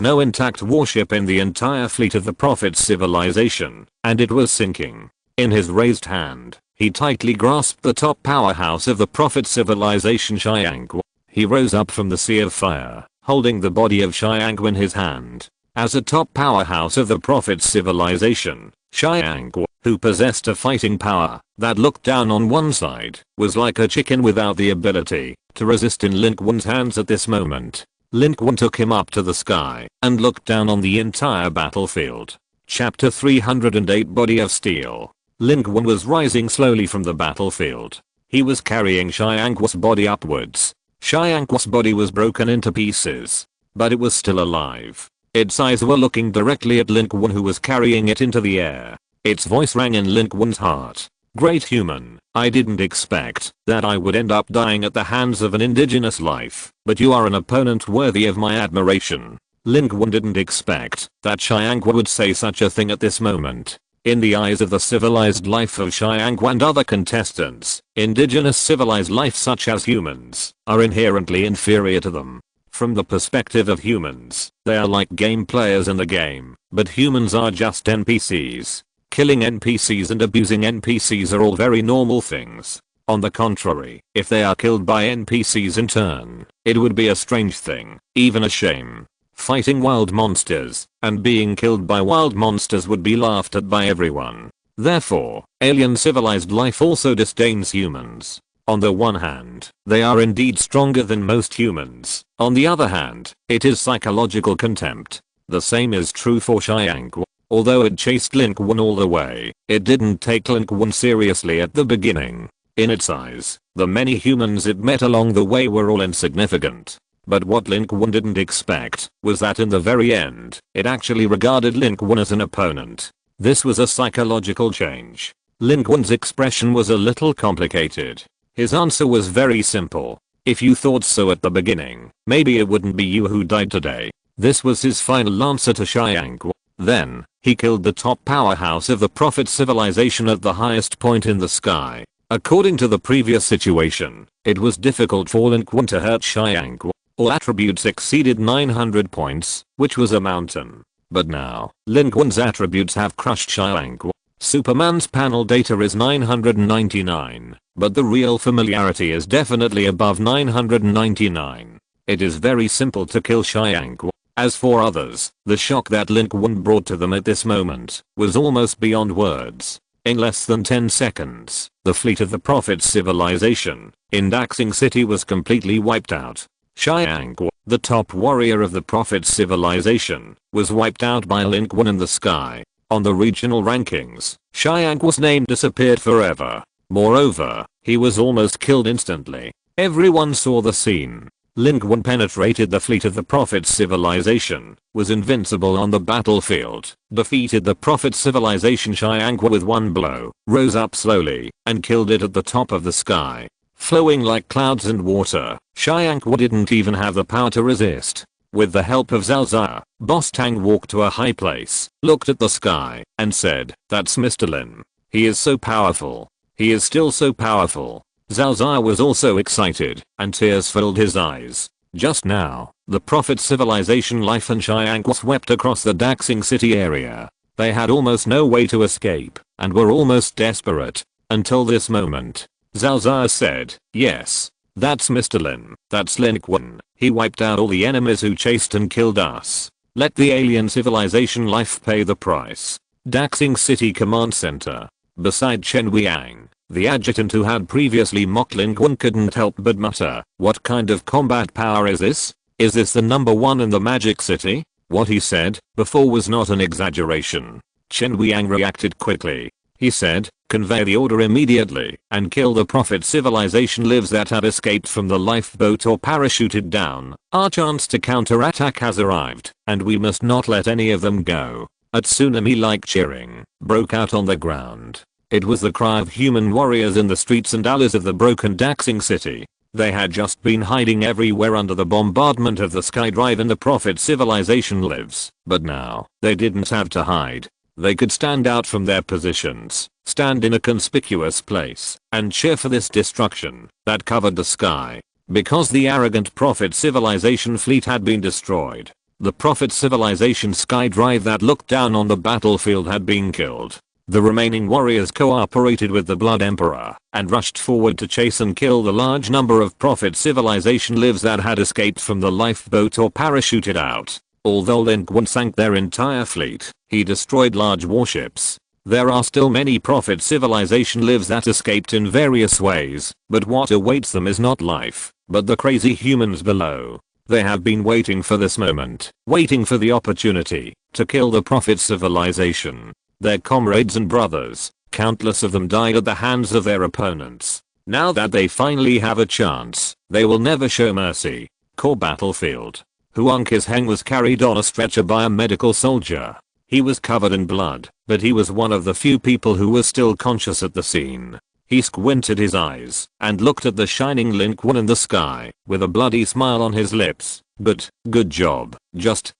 no intact warship in the entire fleet of the Prophet civilization, and it was sinking. In his raised hand, he tightly grasped the top powerhouse of the Prophet civilization Xiangqu. He rose up from the sea of fire, holding the body of Xiangqu in his hand. As a top powerhouse of the Prophet civilization, Xiangqu, who possessed a fighting power that looked down on one side, was like a chicken without the ability to resist in Lin Qun's hands at this moment. Lin Qun took him up to the sky and looked down on the entire battlefield. Chapter 308 Body of Steel. Lin Qun was rising slowly from the battlefield. He was carrying Xiangqu's body upwards. Xiangqu's body was broken into pieces, but it was still alive. Its eyes were looking directly at Lin Qun, who was carrying it into the air. Its voice rang in Lin Qun's heart. Great human, I didn't expect that I would end up dying at the hands of an indigenous life, but you are an opponent worthy of my admiration. Lin Qun didn't expect that Xiangqu would say such a thing at this moment. In the eyes of the civilized life of Xiangqu and other contestants, indigenous civilized life such as humans are inherently inferior to them. From the perspective of humans, they are like game players in the game, but humans are just NPCs. Killing NPCs and abusing NPCs are all very normal things. On the contrary, if they are killed by NPCs in turn, it would be a strange thing, even a shame. Fighting wild monsters and being killed by wild monsters would be laughed at by everyone. Therefore, alien civilized life also disdains humans. On the one hand, they are indeed stronger than most humans. On the other hand, it is psychological contempt. The same is true for Xiangqu. Although it chased Lin Qun all the way, it didn't take Lin Qun seriously at the beginning. In its eyes, the many humans it met along the way were all insignificant. But what Lin Qun didn't expect was that in the very end, it actually regarded Lin Qun as an opponent. This was a psychological change. Lin Qun's expression was a little complicated. His answer was very simple. If you thought so at the beginning, maybe it wouldn't be you who died today. This was his final answer to Xiangqu. Then, he killed the top powerhouse of the Prophet civilization at the highest point in the sky. According to the previous situation, it was difficult for Lin Qun to hurt Xiangqu. All attributes exceeded 900 points, which was a mountain. But now, Lin Qun's attributes have crushed Xiangqu. Superman's panel data is 999, but the real familiarity is definitely above 999. It is very simple to kill Xiangqu. As for others, the shock that Lin Qun brought to them at this moment was almost beyond words. In less than 10 seconds, the fleet of the Prophet's civilization in Daxing City was completely wiped out. Xiangqu, the top warrior of the Prophet's civilization, was wiped out by Lin Qun in the sky. On the regional rankings, Xiangqu's name disappeared forever. Moreover, he was almost killed instantly. Everyone saw the scene. Lin Qun penetrated the fleet of the Prophet's civilization, was invincible on the battlefield, defeated the Prophet's civilization Xiangqu with one blow, rose up slowly, and killed it at the top of the sky. Flowing like clouds and water, Xiangqu didn't even have the power to resist. With the help of Zhao Zha, Boss Tang walked to a high place, looked at the sky, and said, "That's Mr. Lin. He is so powerful. He is still so powerful." Zhao Zha was also excited, and tears filled his eyes. Just now, the Prophet civilization life and Xiangqu swept across the Daxing City area. They had almost no way to escape, and were almost desperate. Until this moment. Zhao Zha said, "Yes. That's Mr. Lin. That's Lin Qun. He wiped out all the enemies who chased and killed us. Let the alien civilization life pay the price." Daxing City Command Center. Beside Chen Wiang, the adjutant who had previously mocked Lin Qun couldn't help but mutter, "What kind of combat power is this? Is this the number one in the Magic City?" What he said before was not an exaggeration. Chen Wiang reacted quickly. He said, "Convey the order immediately and kill the Prophet civilization lives that have escaped from the lifeboat or parachuted down. Our chance to counterattack has arrived, and we must not let any of them go." A tsunami-like cheering broke out on the ground. It was the cry of human warriors in the streets and alleys of the broken Daxing City. They had just been hiding everywhere under the bombardment of the skydrive and the Prophet civilization lives, but now, they didn't have to hide. They could stand out from their positions, stand in a conspicuous place, and cheer for this destruction that covered the sky. Because the arrogant Prophet civilization fleet had been destroyed. The Prophet civilization skydrive that looked down on the battlefield had been killed. The remaining warriors cooperated with the Blood Emperor and rushed forward to chase and kill the large number of Prophet civilization lives that had escaped from the lifeboat or parachuted out. Although Lin Qun sank their entire fleet, he destroyed large warships. There are still many Prophet civilization lives that escaped in various ways, but what awaits them is not life, but the crazy humans below. They have been waiting for this moment, waiting for the opportunity to kill the Prophet civilization. Their comrades and brothers, countless of them died at the hands of their opponents. Now that they finally have a chance, they will never show mercy. Core battlefield. Huang Qisheng was carried on a stretcher by a medical soldier. He was covered in blood, but he was one of the few people who was still conscious at the scene. He squinted his eyes and looked at the shining Lin Qun in the sky with a bloody smile on his lips. "But, good job. Just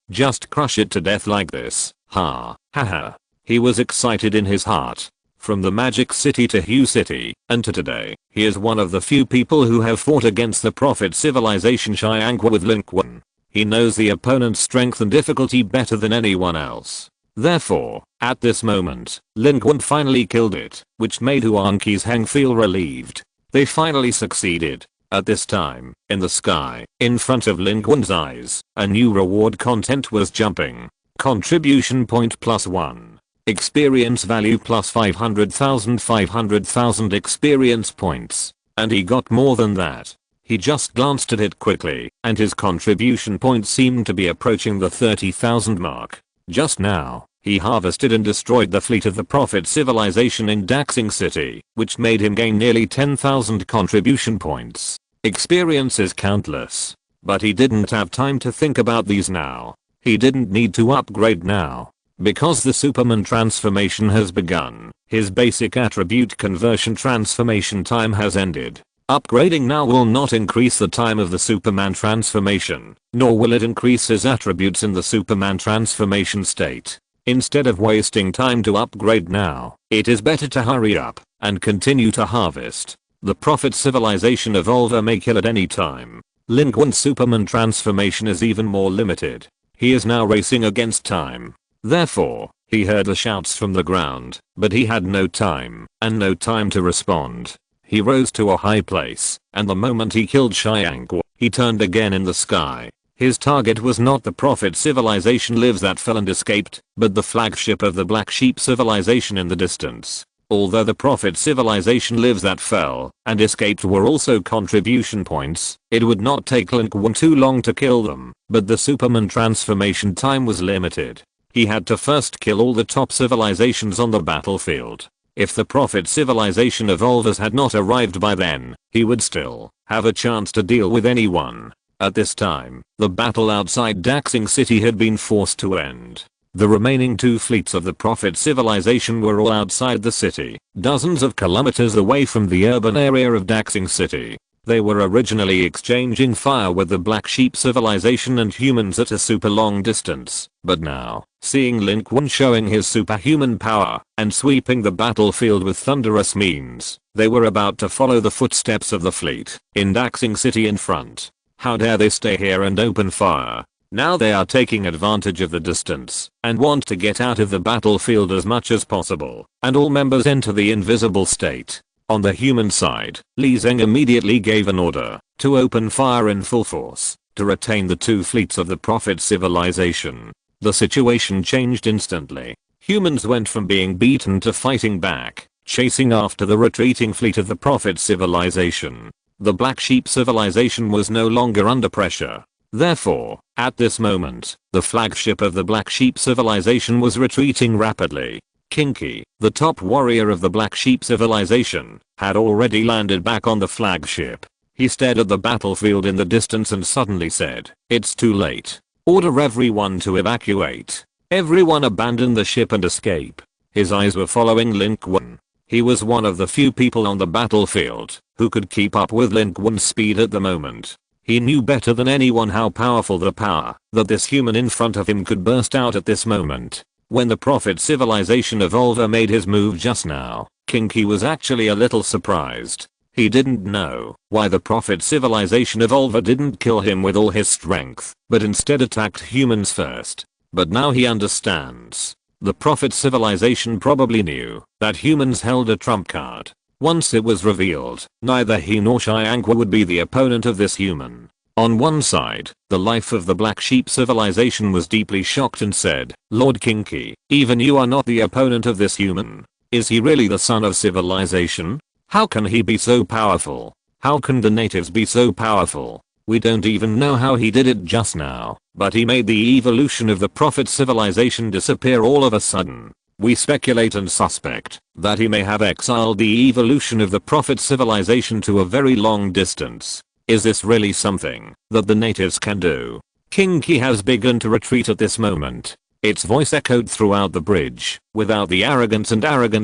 crush it to death like this. Ha ha." He was excited in his heart. From the Magic City to Hue City, and to today, he is one of the few people who have fought against the Prophet civilization Xiangqu with Lin Qun. He knows the opponent's strength and difficulty better than anyone else. Therefore, at this moment, Lin Qun finally killed it, which made Huang Qisheng feel relieved. They finally succeeded. At this time, in the sky, in front of Lin Qun's eyes, a new reward content was jumping. Contribution point +1. Experience value plus 500,000 experience points. And he got more than that. He just glanced at it quickly, and his contribution points seemed to be approaching the 30,000 mark. Just now, He harvested and destroyed the fleet of the Prophet civilization in Daxing City, which made him gain nearly 10,000 contribution points. Experience is countless. But he didn't have time to think about these now. He didn't need to upgrade now. Because the Superman transformation has begun, his basic attribute conversion transformation time has ended. Upgrading now will not increase the time of the Superman transformation, nor will it increase his attributes in the Superman transformation state. Instead of wasting time to upgrade now, it is better to hurry up and continue to harvest. The Prophet civilization evolver may kill at any time. Lin Qun's Superman transformation is even more limited. He is now racing against time. Therefore, he heard the shouts from the ground, but he had no time, and no time to respond. He rose to a high place, and the moment he killed Xiangqu, he turned again in the sky. His target was not the Prophet civilization lives that fell and escaped, but the flagship of the Black Sheep civilization in the distance. Although the Prophet civilization lives that fell and escaped were also contribution points, it would not take Lin Qun too long to kill them, but the Superman transformation time was limited. He had to first kill all the top civilizations on the battlefield. If the Prophet civilization evolvers had not arrived by then, he would still have a chance to deal with anyone. At this time, the battle outside Daxing City had been forced to end. The remaining two fleets of the Prophet civilization were all outside the city, dozens of kilometers away from the urban area of Daxing City. They were originally exchanging fire with the Black Sheep civilization and humans at a super long distance, but now, seeing Lin Qun showing his superhuman power and sweeping the battlefield with thunderous means, they were about to follow the footsteps of the fleet in Daxing City in front. How dare they stay here and open fire? Now they are taking advantage of the distance and want to get out of the battlefield as much as possible, and all members enter the invisible state. On the human side, Li Zeng immediately gave an order to open fire in full force to retain the two fleets of the Prophet civilization. The situation changed instantly. Humans went from being beaten to fighting back, chasing after the retreating fleet of the Prophet civilization. The Black Sheep civilization was no longer under pressure. Therefore, at this moment, the flagship of the Black Sheep civilization was retreating rapidly. Kinky, the top warrior of the Black Sheep civilization, had already landed back on the flagship. He stared at the battlefield in the distance and suddenly said, "It's too late. Order everyone to evacuate. Everyone abandon the ship and escape." His eyes were following Lin Qun. He was one of the few people on the battlefield who could keep up with Lin Qun's speed at the moment. He knew better than anyone how powerful the power that this human in front of him could burst out at this moment. When the Prophet civilization evolver made his move just now, Kinky was actually a little surprised. He didn't know why the Prophet civilization evolver didn't kill him with all his strength, but instead attacked humans first. But now he understands. The Prophet civilization probably knew that humans held a trump card. Once it was revealed, neither he nor Xiangqu would be the opponent of this human. On one side, the life of the Black Sheep civilization was deeply shocked and said, "Lord Kinky, even you are not the opponent of this human. Is he really the son of civilization? How can he be so powerful? How can the natives be so powerful? We don't even know how he did it just now, but he made the evolution of the Prophet civilization disappear all of a sudden. We speculate and suspect that he may have exiled the evolution of the Prophet civilization to a very long distance. Is this really something that the natives can do?" Kinky has begun to retreat at this moment. Its voice echoed throughout the bridge, without the arrogance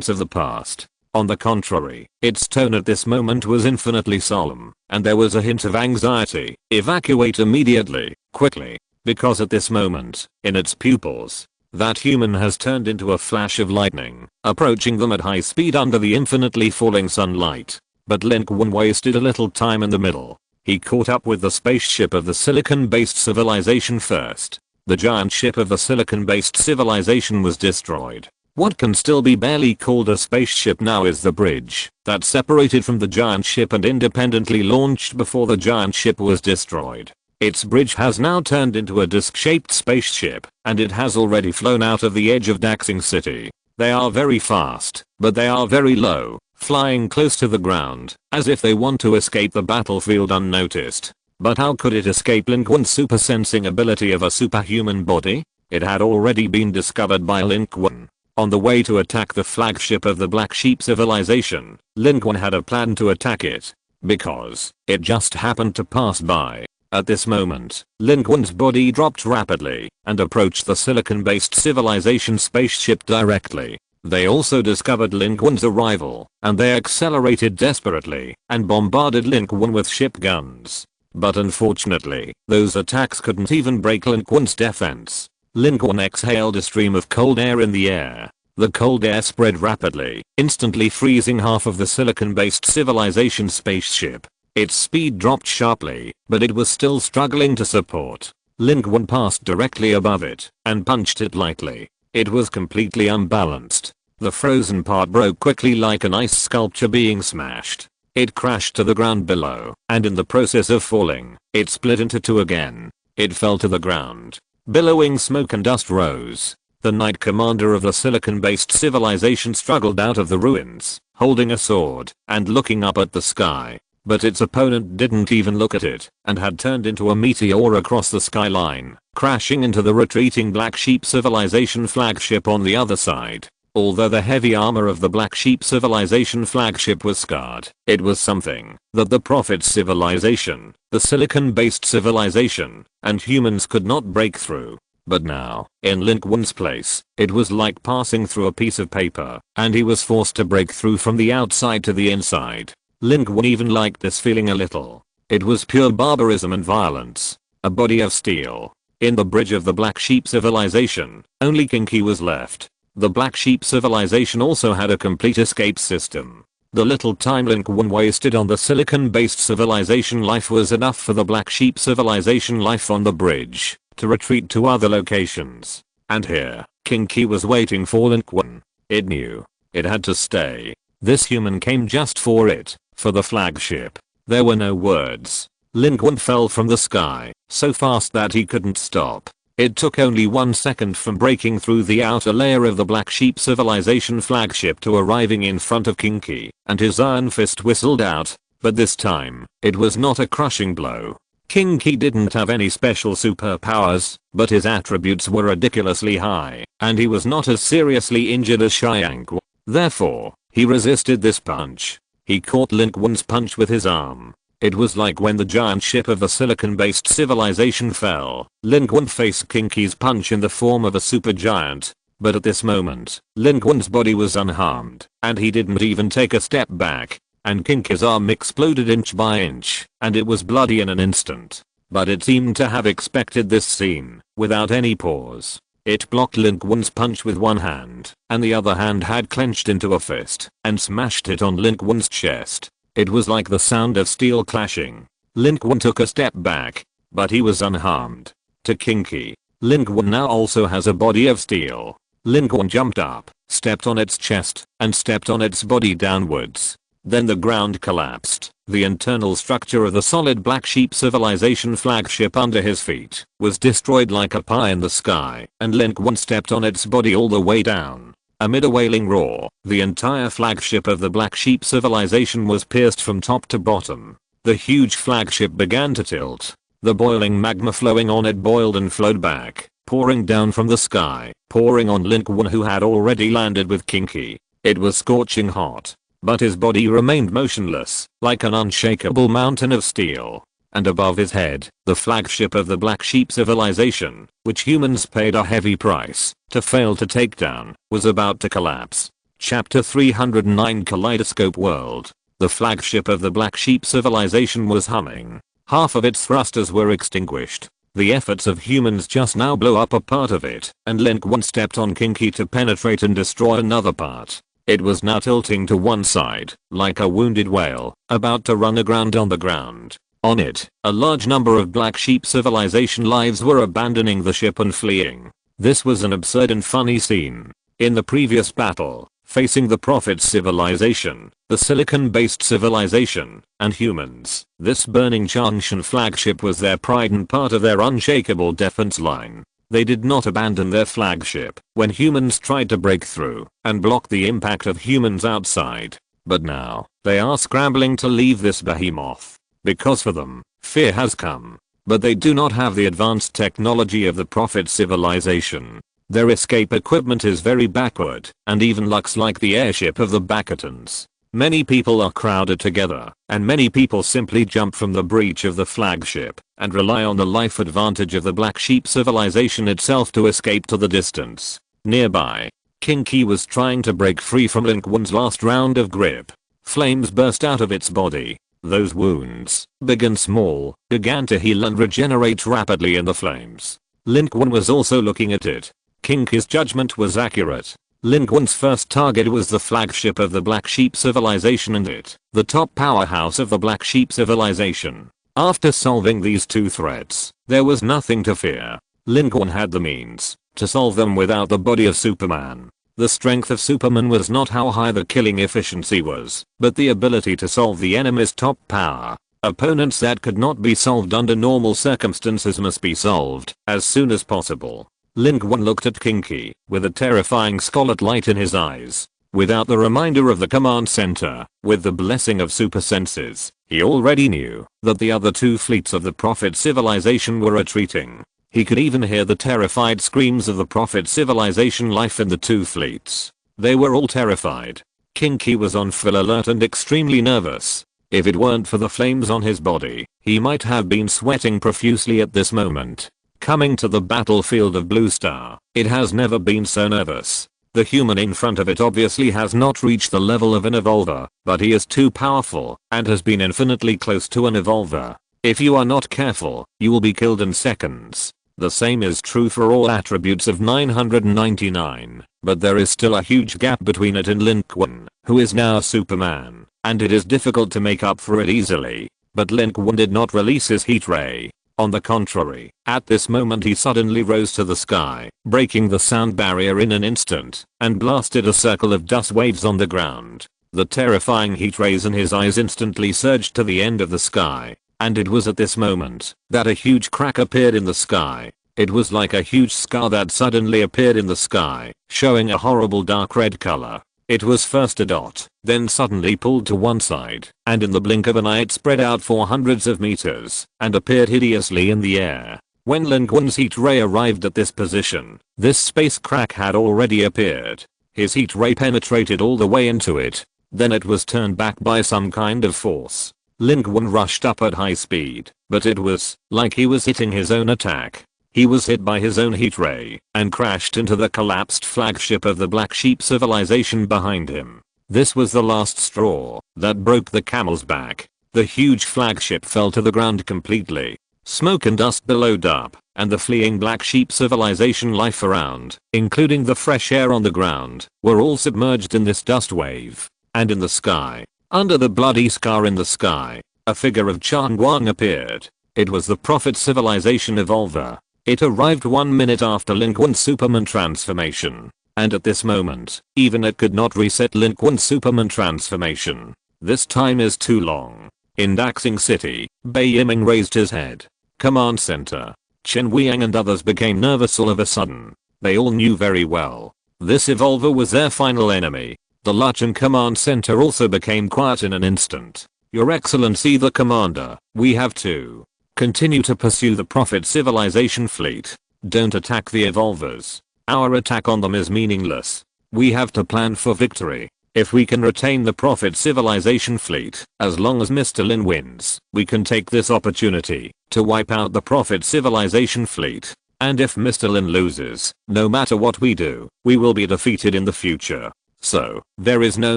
of the past. On the contrary, its tone at this moment was infinitely solemn, and there was a hint of anxiety. "Evacuate immediately, quickly, because at this moment, in its pupils, that human has turned into a flash of lightning, approaching them at high speed under the infinitely falling sunlight." But Lin Qun wasted a little time in the middle. He caught up with the spaceship of the silicon-based civilization first. The giant ship of the silicon-based civilization was destroyed. What can still be barely called a spaceship now is the bridge that separated from the giant ship and independently launched before the giant ship was destroyed. Its bridge has now turned into a disc-shaped spaceship, and it has already flown out of the edge of Daxing City. They are very fast, but they are very low, flying close to the ground, as if they want to escape the battlefield unnoticed. But how could it escape Lin Qun's super sensing ability of a superhuman body? It had already been discovered by Lin Qun. On the way to attack the flagship of the Black Sheep civilization, Lin Qun had a plan to attack it. Because it just happened to pass by. At this moment, Lin Qun's body dropped rapidly and approached the silicon-based civilization spaceship directly. They also discovered Lin Qun's arrival, and they accelerated desperately and bombarded Lin Qun with ship guns. But unfortunately, those attacks couldn't even break Lin Qun's defense. Lin Qun exhaled a stream of cold air in the air. The cold air spread rapidly, instantly freezing half of the silicon-based civilization spaceship. Its speed dropped sharply, but it was still struggling to support. Lin Qun passed directly above it and punched it lightly. It was completely unbalanced. The frozen part broke quickly like an ice sculpture being smashed. It crashed to the ground below, and in the process of falling, it split into two again. It fell to the ground. Billowing smoke and dust rose. The Knight Commander of the silicon-based civilization struggled out of the ruins, holding a sword and looking up at the sky. But its opponent didn't even look at it and had turned into a meteor across the skyline, crashing into the retreating Black Sheep civilization flagship on the other side. Although the heavy armor of the Black Sheep civilization flagship was scarred, it was something that the Prophet's civilization, the silicon-based civilization, and humans could not break through. But now, in Lin Qun's place, it was like passing through a piece of paper, and he was forced to break through from the outside to the inside. Lin Qun even liked this feeling a little. It was pure barbarism and violence. A body of steel. In the bridge of the Black Sheep civilization, only Kinky was left. The Black Sheep civilization also had a complete escape system. The little time Lin Qun wasted on the silicon-based civilization life was enough for the Black Sheep civilization life on the bridge to retreat to other locations. And here, Kinky was waiting for Lin Qun. It knew it had to stay. This human came just for it, for the flagship. There were no words. Lin Qun fell from the sky, so fast that he couldn't stop. It took only 1 second from breaking through the outer layer of the Black Sheep civilization flagship to arriving in front of Kinky, and his iron fist whistled out. But this time, it was not a crushing blow. Kinky didn't have any special superpowers, but his attributes were ridiculously high, and he was not as seriously injured as Xiang. Therefore, he resisted this punch. He caught Lin Qun's punch with his arm. It was like when the giant ship of the silicon-based civilization fell. Lin Qun faced Kinky's punch in the form of a supergiant. But at this moment, Lin Qun's body was unharmed, and he didn't even take a step back. And Kinky's arm exploded inch by inch, and it was bloody in an instant. But it seemed to have expected this scene, without any pause. It blocked Lin Qun's punch with one hand, and the other hand had clenched into a fist, and smashed it on Lin Qun's chest. It was like the sound of steel clashing. Lin Qun took a step back, but he was unharmed. To Kinky, Lin Qun now also has a body of steel. Lin Qun jumped up, stepped on its chest, and stepped on its body downwards. Then the ground collapsed. The internal structure of the solid Black Sheep civilization flagship under his feet was destroyed like a pie in the sky, and Lin Qun stepped on its body all the way down. Amid a wailing roar, the entire flagship of the Black Sheep civilization was pierced from top to bottom. The huge flagship began to tilt. The boiling magma flowing on it boiled and flowed back, pouring down from the sky, pouring on Lin Qun who had already landed with Kinky. It was scorching hot. But his body remained motionless, like an unshakable mountain of steel. And above his head, the flagship of the Black Sheep civilization, which humans paid a heavy price to fail to take down, was about to collapse. Chapter 309 Kaleidoscope World. The flagship of the Black Sheep civilization was humming. Half of its thrusters were extinguished. The efforts of humans just now blew up a part of it, and Lin Qun stepped on Kinky to penetrate and destroy another part. It was now tilting to one side, like a wounded whale, about to run aground on the ground. On it, a large number of Black Sheep civilization lives were abandoning the ship and fleeing. This was an absurd and funny scene. In the previous battle, facing the Prophet's civilization, the silicon-based civilization, and humans, this burning Changshan flagship was their pride and part of their unshakable defense line. They did not abandon their flagship when humans tried to break through and block the impact of humans outside. But now, they are scrambling to leave this behemoth. Because for them, fear has come. but they do not have the advanced technology of the Prophet civilization. Their escape equipment is very backward and even looks like the airship of the Bastions. Many people are crowded together, and many people simply jump from the breach of the flagship and rely on the life advantage of the Black Sheep civilization itself to escape to the distance. Nearby, King Qi was trying to break free from Lin Qun's last round of grip. Flames burst out of its body. Those wounds, big and small, began to heal and regenerate rapidly in the flames. Lin Qun was also looking at it. King Qi's judgment was accurate. Lin Qun's first target was the flagship of the Black Sheep civilization and it, the top powerhouse of the Black Sheep civilization. After solving these two threats, there was nothing to fear. Lin Qun had the means to solve them without the body of Superman. The strength of Superman was not how high the killing efficiency was, but the ability to solve the enemy's top power. Opponents that could not be solved under normal circumstances must be solved as soon as possible. Lin Qun looked at King Qi with a terrifying scarlet light in his eyes. Without the reminder of the command center, with the blessing of super senses, he already knew that the other two fleets of the Prophet civilization were retreating. He could even hear the terrified screams of the Prophet civilization life in the two fleets. They were all terrified. King Qi was on full alert and extremely nervous. If it weren't for the flames on his body, he might have been sweating profusely at this moment. Coming to the battlefield of Blue Star, it has never been so nervous. The human in front of it obviously has not reached the level of an evolver, but he is too powerful and has been infinitely close to an evolver. If you are not careful, you will be killed in seconds. The same is true for all attributes of 999, but there is still a huge gap between it and Lin Qun, who is now Superman, and it is difficult to make up for it easily. But Lin Qun did not release his heat ray. On the contrary, at this moment he suddenly rose to the sky, breaking the sound barrier in an instant, and blasted a circle of dust waves on the ground. The terrifying heat rays in his eyes instantly surged to the end of the sky, and it was at this moment that a huge crack appeared in the sky. It was like a huge scar that suddenly appeared in the sky, showing a horrible dark red color. It was first a dot, then suddenly pulled to one side, and in the blink of an eye it spread out for hundreds of meters, and appeared hideously in the air. When Lin Qun's heat ray arrived at this position, this space crack had already appeared. His heat ray penetrated all the way into it. Then it was turned back by some kind of force. Lin Qun rushed up at high speed, but it was like he was hitting his own attack. He was hit by his own heat ray and crashed into the collapsed flagship of the Black Sheep civilization behind him. This was the last straw that broke the camel's back. The huge flagship fell to the ground completely. Smoke and dust billowed up, and the fleeing Black Sheep civilization life around, including the fresh air on the ground, were all submerged in this dust wave. And in the sky, under the bloody scar in the sky, a figure of Changguang appeared. It was the Prophet civilization evolver. It arrived 1 minute after Lin Qun's Superman transformation. And at this moment, even it could not reset Lin Qun's Superman transformation. This time is too long. In Daxing City, Bai Yiming raised his head. Command center. Chen Weiyang and others became nervous all of a sudden. They all knew very well. This evolver was their final enemy. The Luchan command center also became quiet in an instant. Your Excellency the Commander, we have to continue to pursue the Prophet civilization fleet. Don't attack the evolvers. Our attack on them is meaningless. We have to plan for victory. If we can retain the Prophet civilization fleet, as long as Mr. Lin wins, we can take this opportunity to wipe out the Prophet civilization fleet. And if Mr. Lin loses, no matter what we do, we will be defeated in the future. So, there is no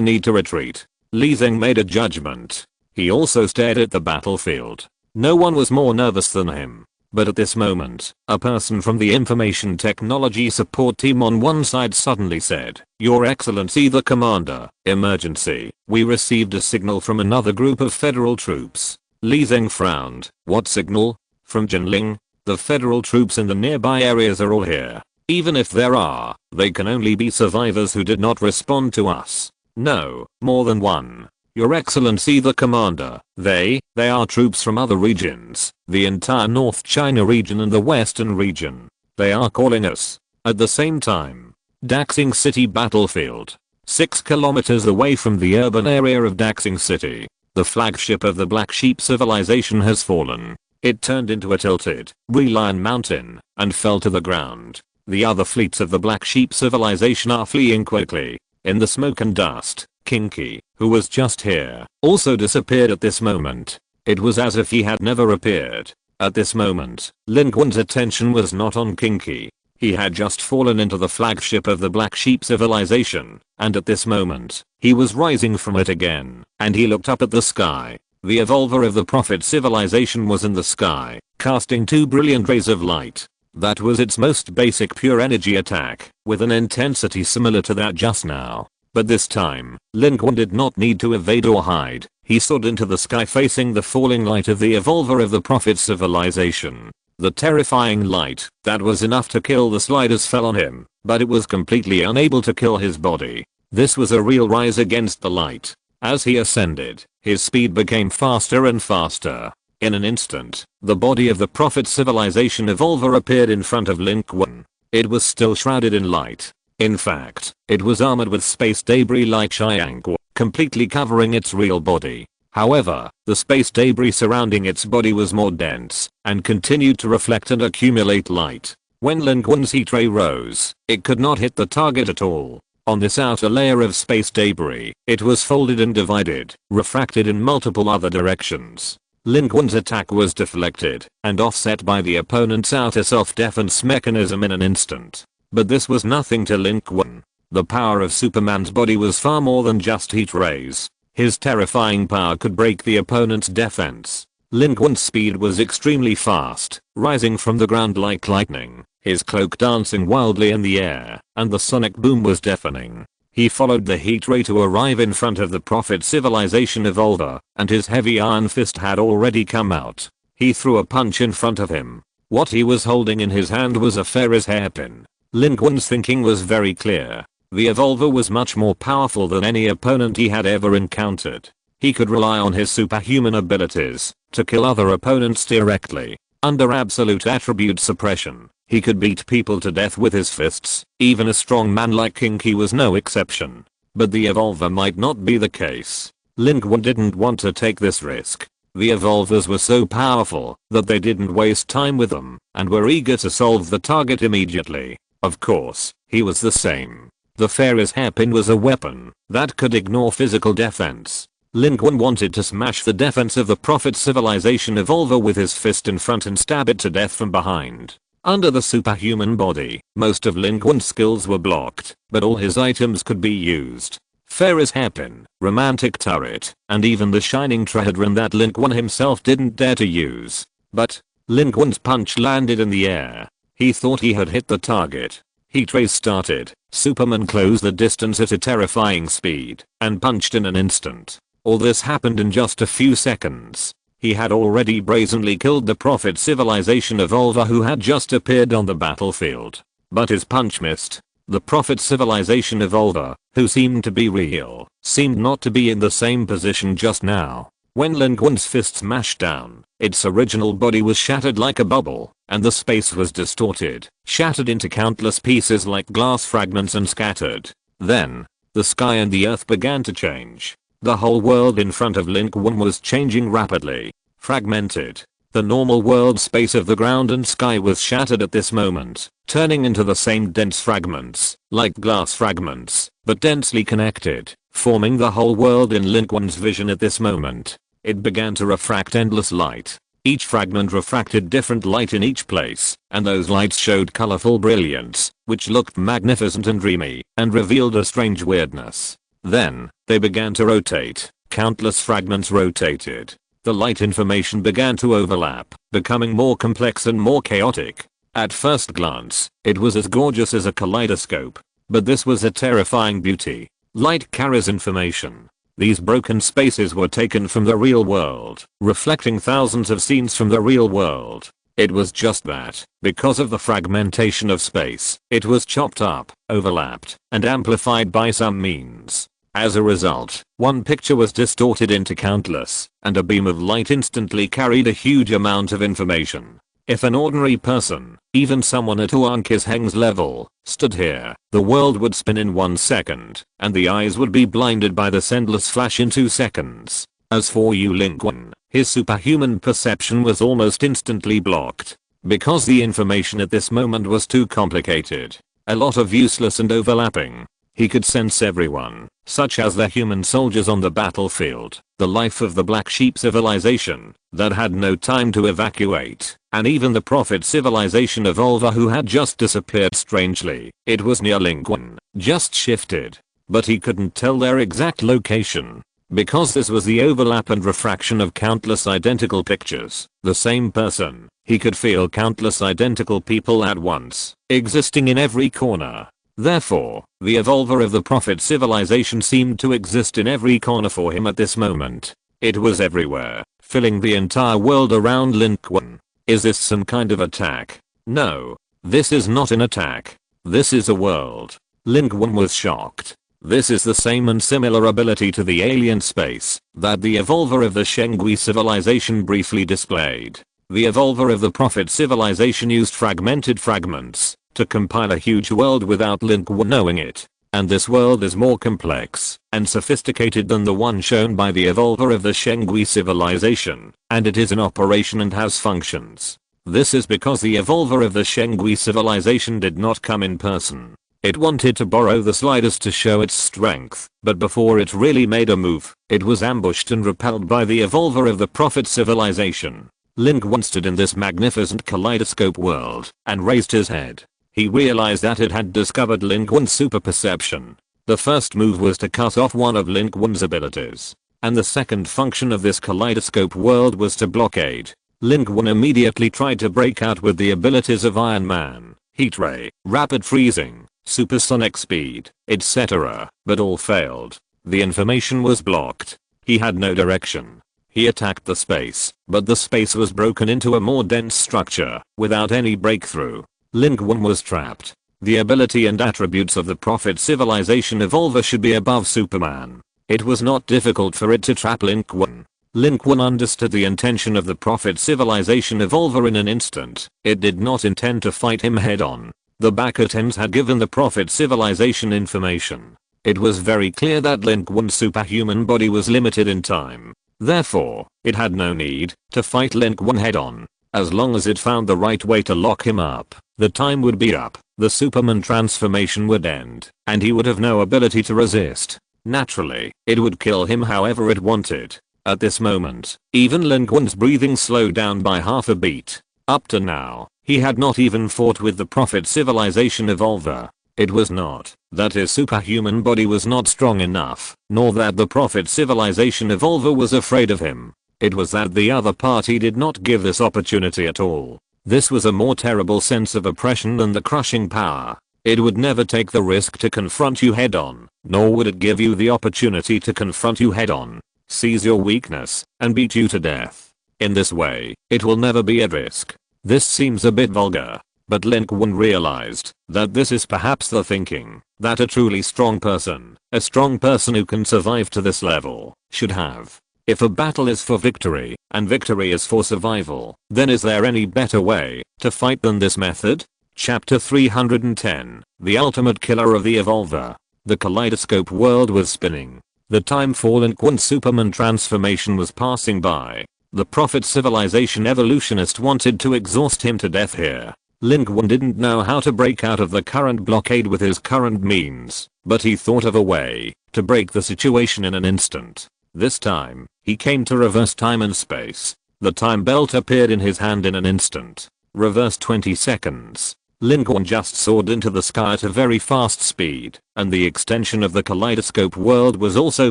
need to retreat. Li Zeng made a judgment. He also stared at the battlefield. No one was more nervous than him. But at this moment, a person from the information technology support team on one side suddenly said, Your Excellency the Commander, emergency. We received a signal from another group of federal troops. Li Zeng frowned. What signal? From Jinling? The federal troops in the nearby areas are all here. Even if there are, they can only be survivors who did not respond to us. No, more than one. Your Excellency the Commander, they are troops from other regions, the entire North China region and the Western region. They are calling us. At the same time, Daxing City battlefield. 6 kilometers away from the urban area of Daxing City, the flagship of the Black Sheep civilization has fallen. It turned into a tilted, reliant mountain, and fell to the ground. The other fleets of the Black Sheep civilization are fleeing quickly. In the smoke and dust, Kinky, who was just here, also disappeared at this moment. It was as if he had never appeared. At this moment, Lin Qun's attention was not on Kinky. He had just fallen into the flagship of the Black Sheep civilization, and at this moment, he was rising from it again, and he looked up at the sky. The evolver of the Prophet civilization was in the sky, casting 2 brilliant rays of light. That was its most basic pure energy attack, with an intensity similar to that just now. But this time, Lin Qun did not need to evade or hide. He soared into the sky facing the falling light of the evolver of the Prophet civilization. The terrifying light that was enough to kill the sliders fell on him, but it was completely unable to kill his body. This was a real rise against the light. As he ascended, his speed became faster and faster. In an instant, the body of the Prophet civilization evolver appeared in front of Lin Qun. It was still shrouded in light. In fact, it was armored with space debris like Xiangqu, completely covering its real body. However, the space debris surrounding its body was more dense, and continued to reflect and accumulate light. When Lin Qun's heat ray rose, it could not hit the target at all. On this outer layer of space debris, it was folded and divided, refracted in multiple other directions. Lin Qun's attack was deflected, and offset by the opponent's outer self-defense mechanism in an instant. But this was nothing to Lin Qun. The power of Superman's body was far more than just heat rays. His terrifying power could break the opponent's defense. Lin Qun's speed was extremely fast, rising from the ground like lightning, his cloak dancing wildly in the air, and the sonic boom was deafening. He followed the heat ray to arrive in front of the Prophet civilization evolver, and his heavy iron fist had already come out. He threw a punch in front of him. What he was holding in his hand was a Ferris hairpin. Lin Qun's thinking was very clear. The evolver was much more powerful than any opponent he had ever encountered. He could rely on his superhuman abilities to kill other opponents directly. Under absolute attribute suppression, he could beat people to death with his fists. Even a strong man like Kinky was no exception. But the evolver might not be the case. Lin Qun didn't want to take this risk. The evolvers were so powerful that they didn't waste time with them, and were eager to solve the target immediately. Of course, he was the same. The Ferris hairpin was a weapon that could ignore physical defense. Lin Qun wanted to smash the defense of the Prophet civilization evolver with his fist in front and stab it to death from behind. Under the superhuman body, most of Lin Qun's skills were blocked, but all his items could be used. Ferris hairpin, romantic turret, and even the shining trident that Lin Qun himself didn't dare to use. But Lin Qun's punch landed in the air. He thought he had hit the target. Heat rays started. Superman closed the distance at a terrifying speed and punched in an instant. All this happened in just a few seconds. He had already brazenly killed the Prophet civilization evolver who had just appeared on the battlefield. But his punch missed. The Prophet civilization evolver, who seemed to be real, seemed not to be in the same position just now. When Lin Qun's fist smashed down, its original body was shattered like a bubble, and the space was distorted, shattered into countless pieces like glass fragments and scattered. Then, the sky and the earth began to change. The whole world in front of Lin Qun was changing rapidly. Fragmented. The normal world space of the ground and sky was shattered at this moment, turning into the same dense fragments, like glass fragments, but densely connected, forming the whole world in Lin Qun's vision at this moment. It began to refract endless light. Each fragment refracted different light in each place, and those lights showed colorful brilliance, which looked magnificent and dreamy, and revealed a strange weirdness. Then, they began to rotate. Countless fragments rotated. The light information began to overlap, becoming more complex and more chaotic. At first glance, it was as gorgeous as a kaleidoscope. But this was a terrifying beauty. Light carries information. These broken spaces were taken from the real world, reflecting thousands of scenes from the real world. It was just that, because of the fragmentation of space, it was chopped up, overlapped, and amplified by some means. As a result, one picture was distorted into countless, and a beam of light instantly carried a huge amount of information. If an ordinary person, even someone at Huang Qisheng's level, stood here, the world would spin in 1 second, and the eyes would be blinded by this endless flash in 2 seconds. As for Lin Qun, his superhuman perception was almost instantly blocked. Because the information at this moment was too complicated. A lot of useless and overlapping. He could sense everyone, such as the human soldiers on the battlefield, the life of the Black Sheep civilization that had no time to evacuate, and even the Prophet civilization evolver who had just disappeared strangely. It was near Lin Qun, just shifted. But he couldn't tell their exact location. Because this was the overlap and refraction of countless identical pictures, the same person, he could feel countless identical people at once, existing in every corner. Therefore, the evolver of the Prophet civilization seemed to exist in every corner for him at this moment. It was everywhere, filling the entire world around Lin Qun. Is this some kind of attack? No. This is not an attack. This is a world. Lin Qun was shocked. This is the same and similar ability to the alien space that the evolver of the Shengui civilization briefly displayed. The evolver of the Prophet civilization used fragmented fragments to compile a huge world without Lin Qun knowing it. And this world is more complex and sophisticated than the one shown by the evolver of the Shengui civilization, and it is in operation and has functions. This is because the evolver of the Shengui civilization did not come in person. It wanted to borrow the sliders to show its strength, but before it really made a move, it was ambushed and repelled by the evolver of the Prophet civilization. Lin Qun stood in this magnificent kaleidoscope world and raised his head. He realized that it had discovered Lin Qun's super perception. The first move was to cut off one of Lin Qun's abilities, and the second function of this kaleidoscope world was to blockade. Lin Qun immediately tried to break out with the abilities of Iron Man, Heat Ray, Rapid Freezing, Supersonic Speed, etc., but all failed. The information was blocked. He had no direction. He attacked the space, but the space was broken into a more dense structure, without any breakthrough. Lin Qun was trapped. The ability and attributes of the Prophet civilization evolver should be above Superman. It was not difficult for it to trap Lin Qun. Lin Qun understood the intention of the Prophet civilization evolver in an instant. It did not intend to fight him head on. The Bakatens had given the Prophet civilization information. It was very clear that Lin Qun's superhuman body was limited in time. Therefore, it had no need to fight Lin Qun head on. As long as it found the right way to lock him up, the time would be up, the Superman transformation would end, and he would have no ability to resist. Naturally, it would kill him however it wanted. At this moment, even Lin Qun's breathing slowed down by half a beat. Up to now, he had not even fought with the Prophet civilization evolver. It was not that his superhuman body was not strong enough, nor that the Prophet civilization evolver was afraid of him. It was that the other party did not give this opportunity at all. This was a more terrible sense of oppression than the crushing power. It would never take the risk to confront you head on, nor would it give you the opportunity to confront you head on, seize your weakness, and beat you to death. In this way, it will never be at risk. This seems a bit vulgar, but Lin Qun realized that this is perhaps the thinking that a truly strong person, a strong person who can survive to this level, should have. If a battle is for victory, and victory is for survival, then is there any better way to fight than this method? Chapter 310, The Ultimate Killer of the Evolver. The kaleidoscope world was spinning. The time for Lin Qun's Superman transformation was passing by. The Prophet civilization evolutionist wanted to exhaust him to death here. Lin Qun didn't know how to break out of the current blockade with his current means, but he thought of a way to break the situation in an instant. This time, he came to reverse time and space. The time belt appeared in his hand in an instant. Reverse 20 seconds. Lin Qun just soared into the sky at a very fast speed, and the extension of the kaleidoscope world was also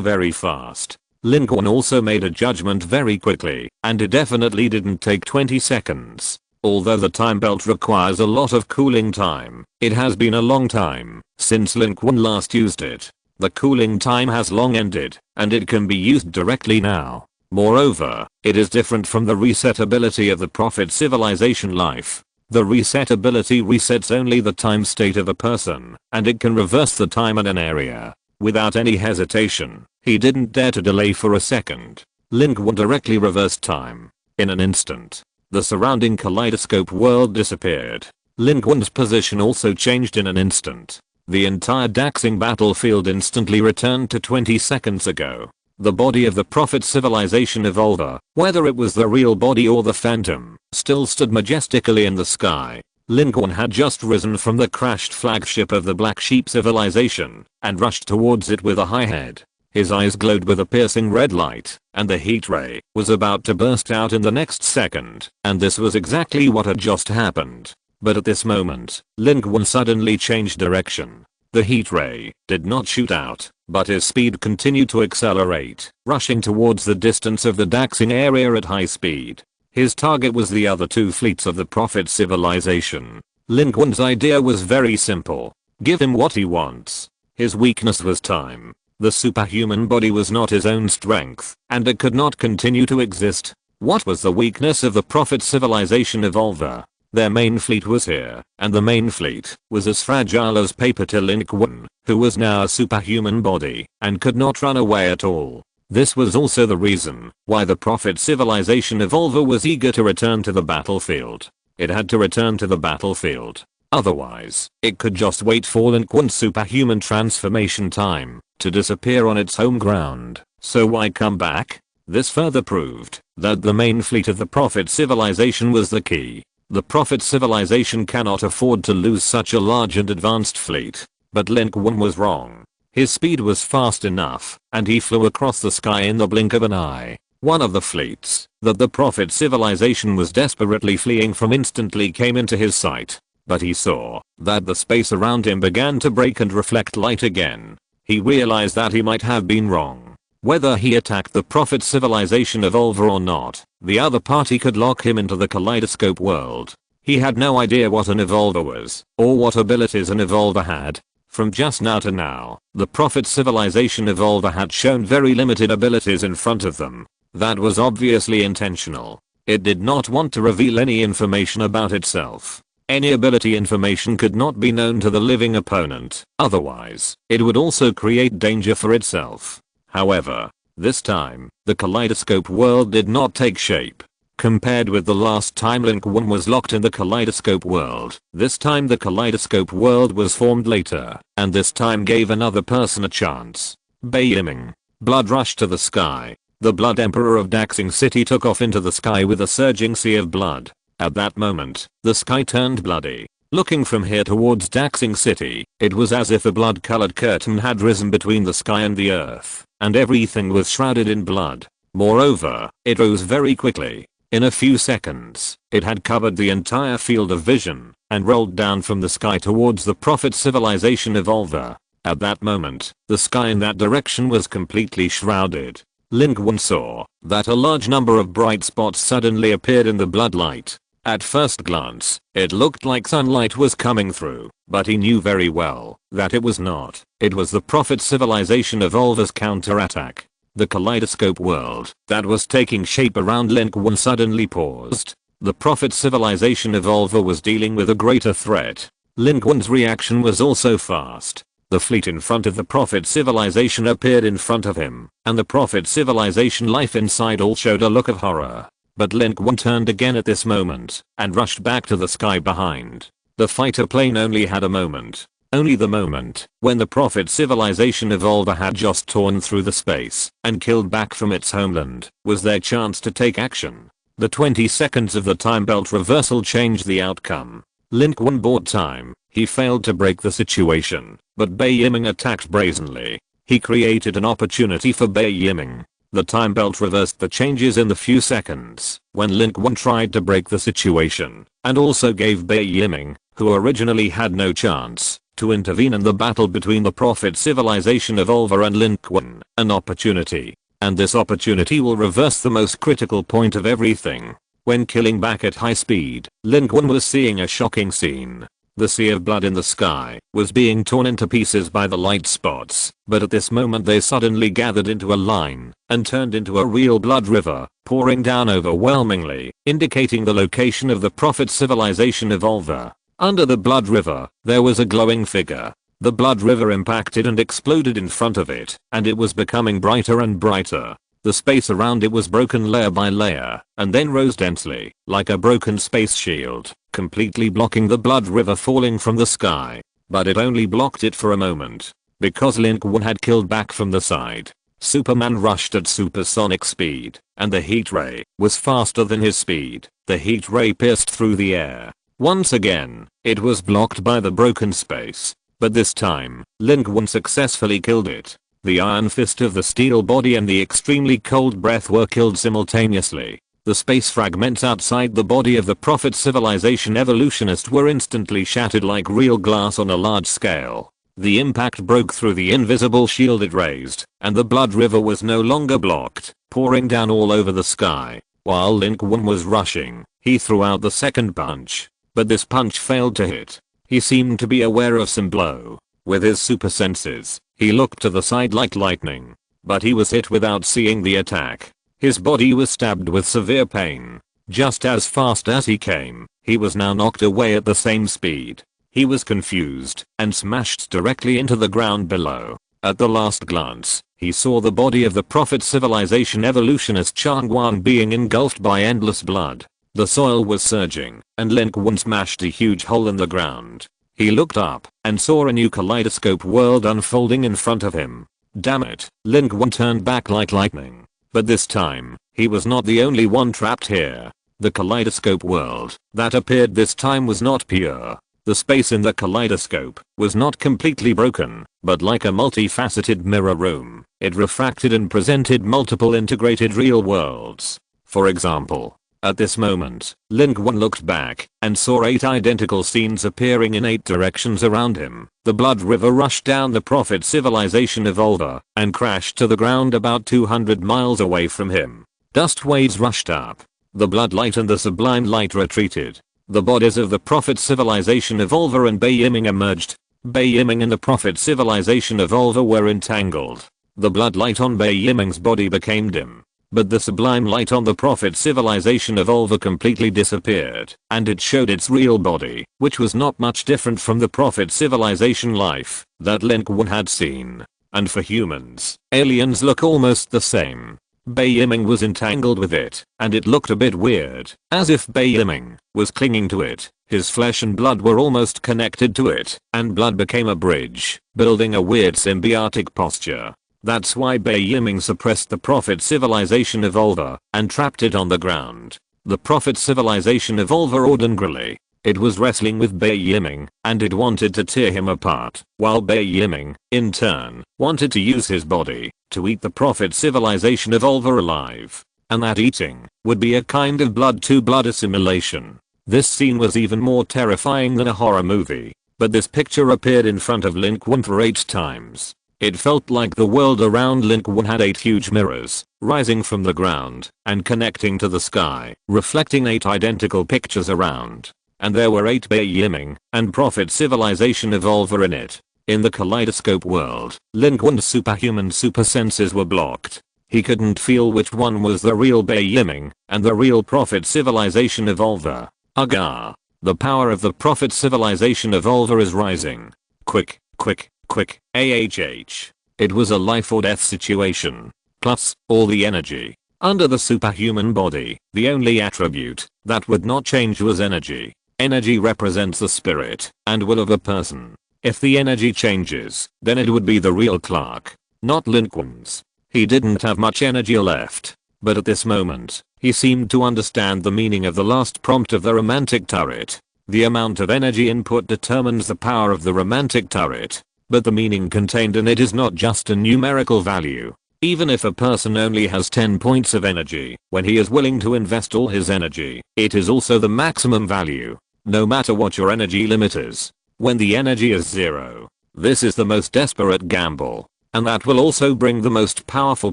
very fast. Lin Qun also made a judgment very quickly, and it definitely didn't take 20 seconds. Although the time belt requires a lot of cooling time, it has been a long time since Lin Qun last used it. The cooling time has long ended, and it can be used directly now. Moreover, it is different from the reset ability of the Prophet civilization life. The reset ability resets only the time state of a person, and it can reverse the time in an area. Without any hesitation, he didn't dare to delay for a second. Lin Qun directly reversed time. In an instant, the surrounding kaleidoscope world disappeared. Lin Qun's position also changed in an instant. The entire Daxing battlefield instantly returned to 20 seconds ago. The body of the Prophet Civilization Evolver, whether it was the real body or the phantom, still stood majestically in the sky. Lin Qun had just risen from the crashed flagship of the Black Sheep Civilization and rushed towards it with a high head. His eyes glowed with a piercing red light, and the heat ray was about to burst out in the next second, and this was exactly what had just happened. But at this moment, Lin Qun suddenly changed direction. The heat ray did not shoot out, but his speed continued to accelerate, rushing towards the distance of the Daxing area at high speed. His target was the other two fleets of the Prophet Civilization. Lin Qun's idea was very simple. Give him what he wants. His weakness was time. The superhuman body was not his own strength, and it could not continue to exist. What was the weakness of the Prophet Civilization Evolver? Their main fleet was here, and the main fleet was as fragile as paper to Lin Qun, who was now a superhuman body and could not run away at all. This was also the reason why the Prophet Civilization Evolver was eager to return to the battlefield. It had to return to the battlefield. Otherwise, it could just wait for Lin Qun's superhuman transformation time to disappear on its home ground. So why come back? This further proved that the main fleet of the Prophet Civilization was the key. The Prophet Civilization cannot afford to lose such a large and advanced fleet. But Lin Qun was wrong. His speed was fast enough, and he flew across the sky in the blink of an eye. One of the fleets that the Prophet Civilization was desperately fleeing from instantly came into his sight. But he saw that the space around him began to break and reflect light again. He realized that he might have been wrong. Whether he attacked the Prophet Civilization Evolver or not, the other party could lock him into the kaleidoscope world. He had no idea what an Evolver was, or what abilities an Evolver had. From just now to now, the Prophet Civilization Evolver had shown very limited abilities in front of them. That was obviously intentional. It did not want to reveal any information about itself. Any ability information could not be known to the living opponent, otherwise, it would also create danger for itself. However, this time, the kaleidoscope world did not take shape. Compared with the last time Lin Qun was locked in the kaleidoscope world, this time the kaleidoscope world was formed later, and this time gave another person a chance. Bei Yiming. Blood rushed to the sky. The Blood Emperor of Daxing City took off into the sky with a surging sea of blood. At that moment, the sky turned bloody. Looking from here towards Daxing City, it was as if a blood-colored curtain had risen between the sky and the earth, and everything was shrouded in blood. Moreover, it rose very quickly. In a few seconds, it had covered the entire field of vision, and rolled down from the sky towards the Prophet Civilization Evolver. At that moment, the sky in that direction was completely shrouded. Lin Qun saw that a large number of bright spots suddenly appeared in the blood light. At first glance, it looked like sunlight was coming through, but he knew very well that it was not. It was the Prophet Civilization Evolver's counterattack. The kaleidoscope world that was taking shape around Lin Qun suddenly paused. The Prophet Civilization Evolver was dealing with a greater threat. Lin Qun's reaction was also fast. The fleet in front of the Prophet Civilization appeared in front of him, and the Prophet Civilization life inside all showed a look of horror. But Lin Qun turned again at this moment, and rushed back to the sky behind. The fighter plane only had a moment. Only the moment when the Prophet Civilization Evolver had just torn through the space and killed back from its homeland was their chance to take action. The 20 seconds of the time belt reversal changed the outcome. Lin Qun bought time. He failed to break the situation, but Bei Yiming attacked brazenly. He created an opportunity for Bei Yiming. The time belt reversed the changes in the few seconds when Lin Qun tried to break the situation, and also gave Bei Yiming, who originally had no chance to intervene in the battle between the Prophet Civilization Evolver and Lin Qun, an opportunity. And this opportunity will reverse the most critical point of everything. When killing back at high speed, Lin Qun was seeing a shocking scene. The sea of blood in the sky was being torn into pieces by the light spots, but at this moment they suddenly gathered into a line and turned into a real blood river, pouring down overwhelmingly, indicating the location of the Prophet Civilization Evolver. Under the blood river, there was a glowing figure. The blood river impacted and exploded in front of it, and it was becoming brighter and brighter. The space around it was broken layer by layer, and then rose densely, like a broken space shield, completely blocking the blood river falling from the sky. But it only blocked it for a moment, because Lin Qun had killed back from the side. Superman rushed at supersonic speed, and the heat ray was faster than his speed. The heat ray pierced through the air. Once again, it was blocked by the broken space. But this time, Lin Qun successfully killed it. The iron fist of the steel body and the extremely cold breath were killed simultaneously. The space fragments outside the body of the Prophet Civilization evolutionist were instantly shattered like real glass on a large scale. The impact broke through the invisible shield it raised, and the blood river was no longer blocked, pouring down all over the sky. While Lin Qun was rushing, he threw out the second punch. But this punch failed to hit. He seemed to be aware of some blow. With his super senses, he looked to the side like lightning. But he was hit without seeing the attack. His body was stabbed with severe pain. Just as fast as he came, he was now knocked away at the same speed. He was confused and smashed directly into the ground below. At the last glance, he saw the body of the Prophet Civilization evolutionist Changwan being engulfed by endless blood. The soil was surging, and Lin Qun smashed a huge hole in the ground. He looked up and saw a new kaleidoscope world unfolding in front of him. Damn it, Lin Qun turned back like lightning. But this time, he was not the only one trapped here. The kaleidoscope world that appeared this time was not pure. The space in the kaleidoscope was not completely broken, but like a multifaceted mirror room, it refracted and presented multiple integrated real worlds. For example, at this moment, Lin Qun looked back and saw 8 identical scenes appearing in 8 directions around him. The blood river rushed down the Prophet Civilization Evolver and crashed to the ground about 200 miles away from him. Dust waves rushed up. The blood light and the sublime light retreated. The bodies of the Prophet Civilization Evolver and Bei Yiming emerged. Bei Yiming and the Prophet Civilization Evolver were entangled. The blood light on Bei Yiming's body became dim. But the sublime light on the Prophet Civilization Evolver completely disappeared, and it showed its real body, which was not much different from the Prophet Civilization life that Lin Qun had seen. And for humans, aliens look almost the same. Bei Yiming was entangled with it, and it looked a bit weird, as if Bei Yiming was clinging to it. His flesh and blood were almost connected to it, and blood became a bridge, building a weird symbiotic posture. That's why Bei Yiming suppressed the Prophet Civilization Evolver and trapped it on the ground. The Prophet Civilization Evolver roared angrily. It was wrestling with Bei Yiming, and it wanted to tear him apart, while Bei Yiming, in turn, wanted to use his body to eat the Prophet Civilization Evolver alive. And that eating would be a kind of blood-to-blood assimilation. This scene was even more terrifying than a horror movie. But this picture appeared in front of Lin Qun for 8 times. It felt like the world around Lin Qun had 8 huge mirrors, rising from the ground and connecting to the sky, reflecting 8 identical pictures around. And there were 8 Bei Yiming and Prophet Civilization Evolver in it. In the kaleidoscope world, Lin Qun's superhuman super senses were blocked. He couldn't feel which one was the real Bei Yiming and the real Prophet Civilization Evolver. Aga! The power of the Prophet Civilization Evolver is rising. Quick, quick, quick, AHH. It was a life or death situation. Plus, all the energy. Under the superhuman body, the only attribute that would not change was energy. Energy represents the spirit and will of a person. If the energy changes, then it would be the real Clark, not Lin Qun's. He didn't have much energy left. But at this moment, he seemed to understand the meaning of the last prompt of the romantic turret. The amount of energy input determines the power of the romantic turret. But the meaning contained in it is not just a numerical value. Even if a person only has 10 points of energy, when he is willing to invest all his energy, it is also the maximum value. No matter what your energy limit is. When the energy is 0, this is the most desperate gamble. And that will also bring the most powerful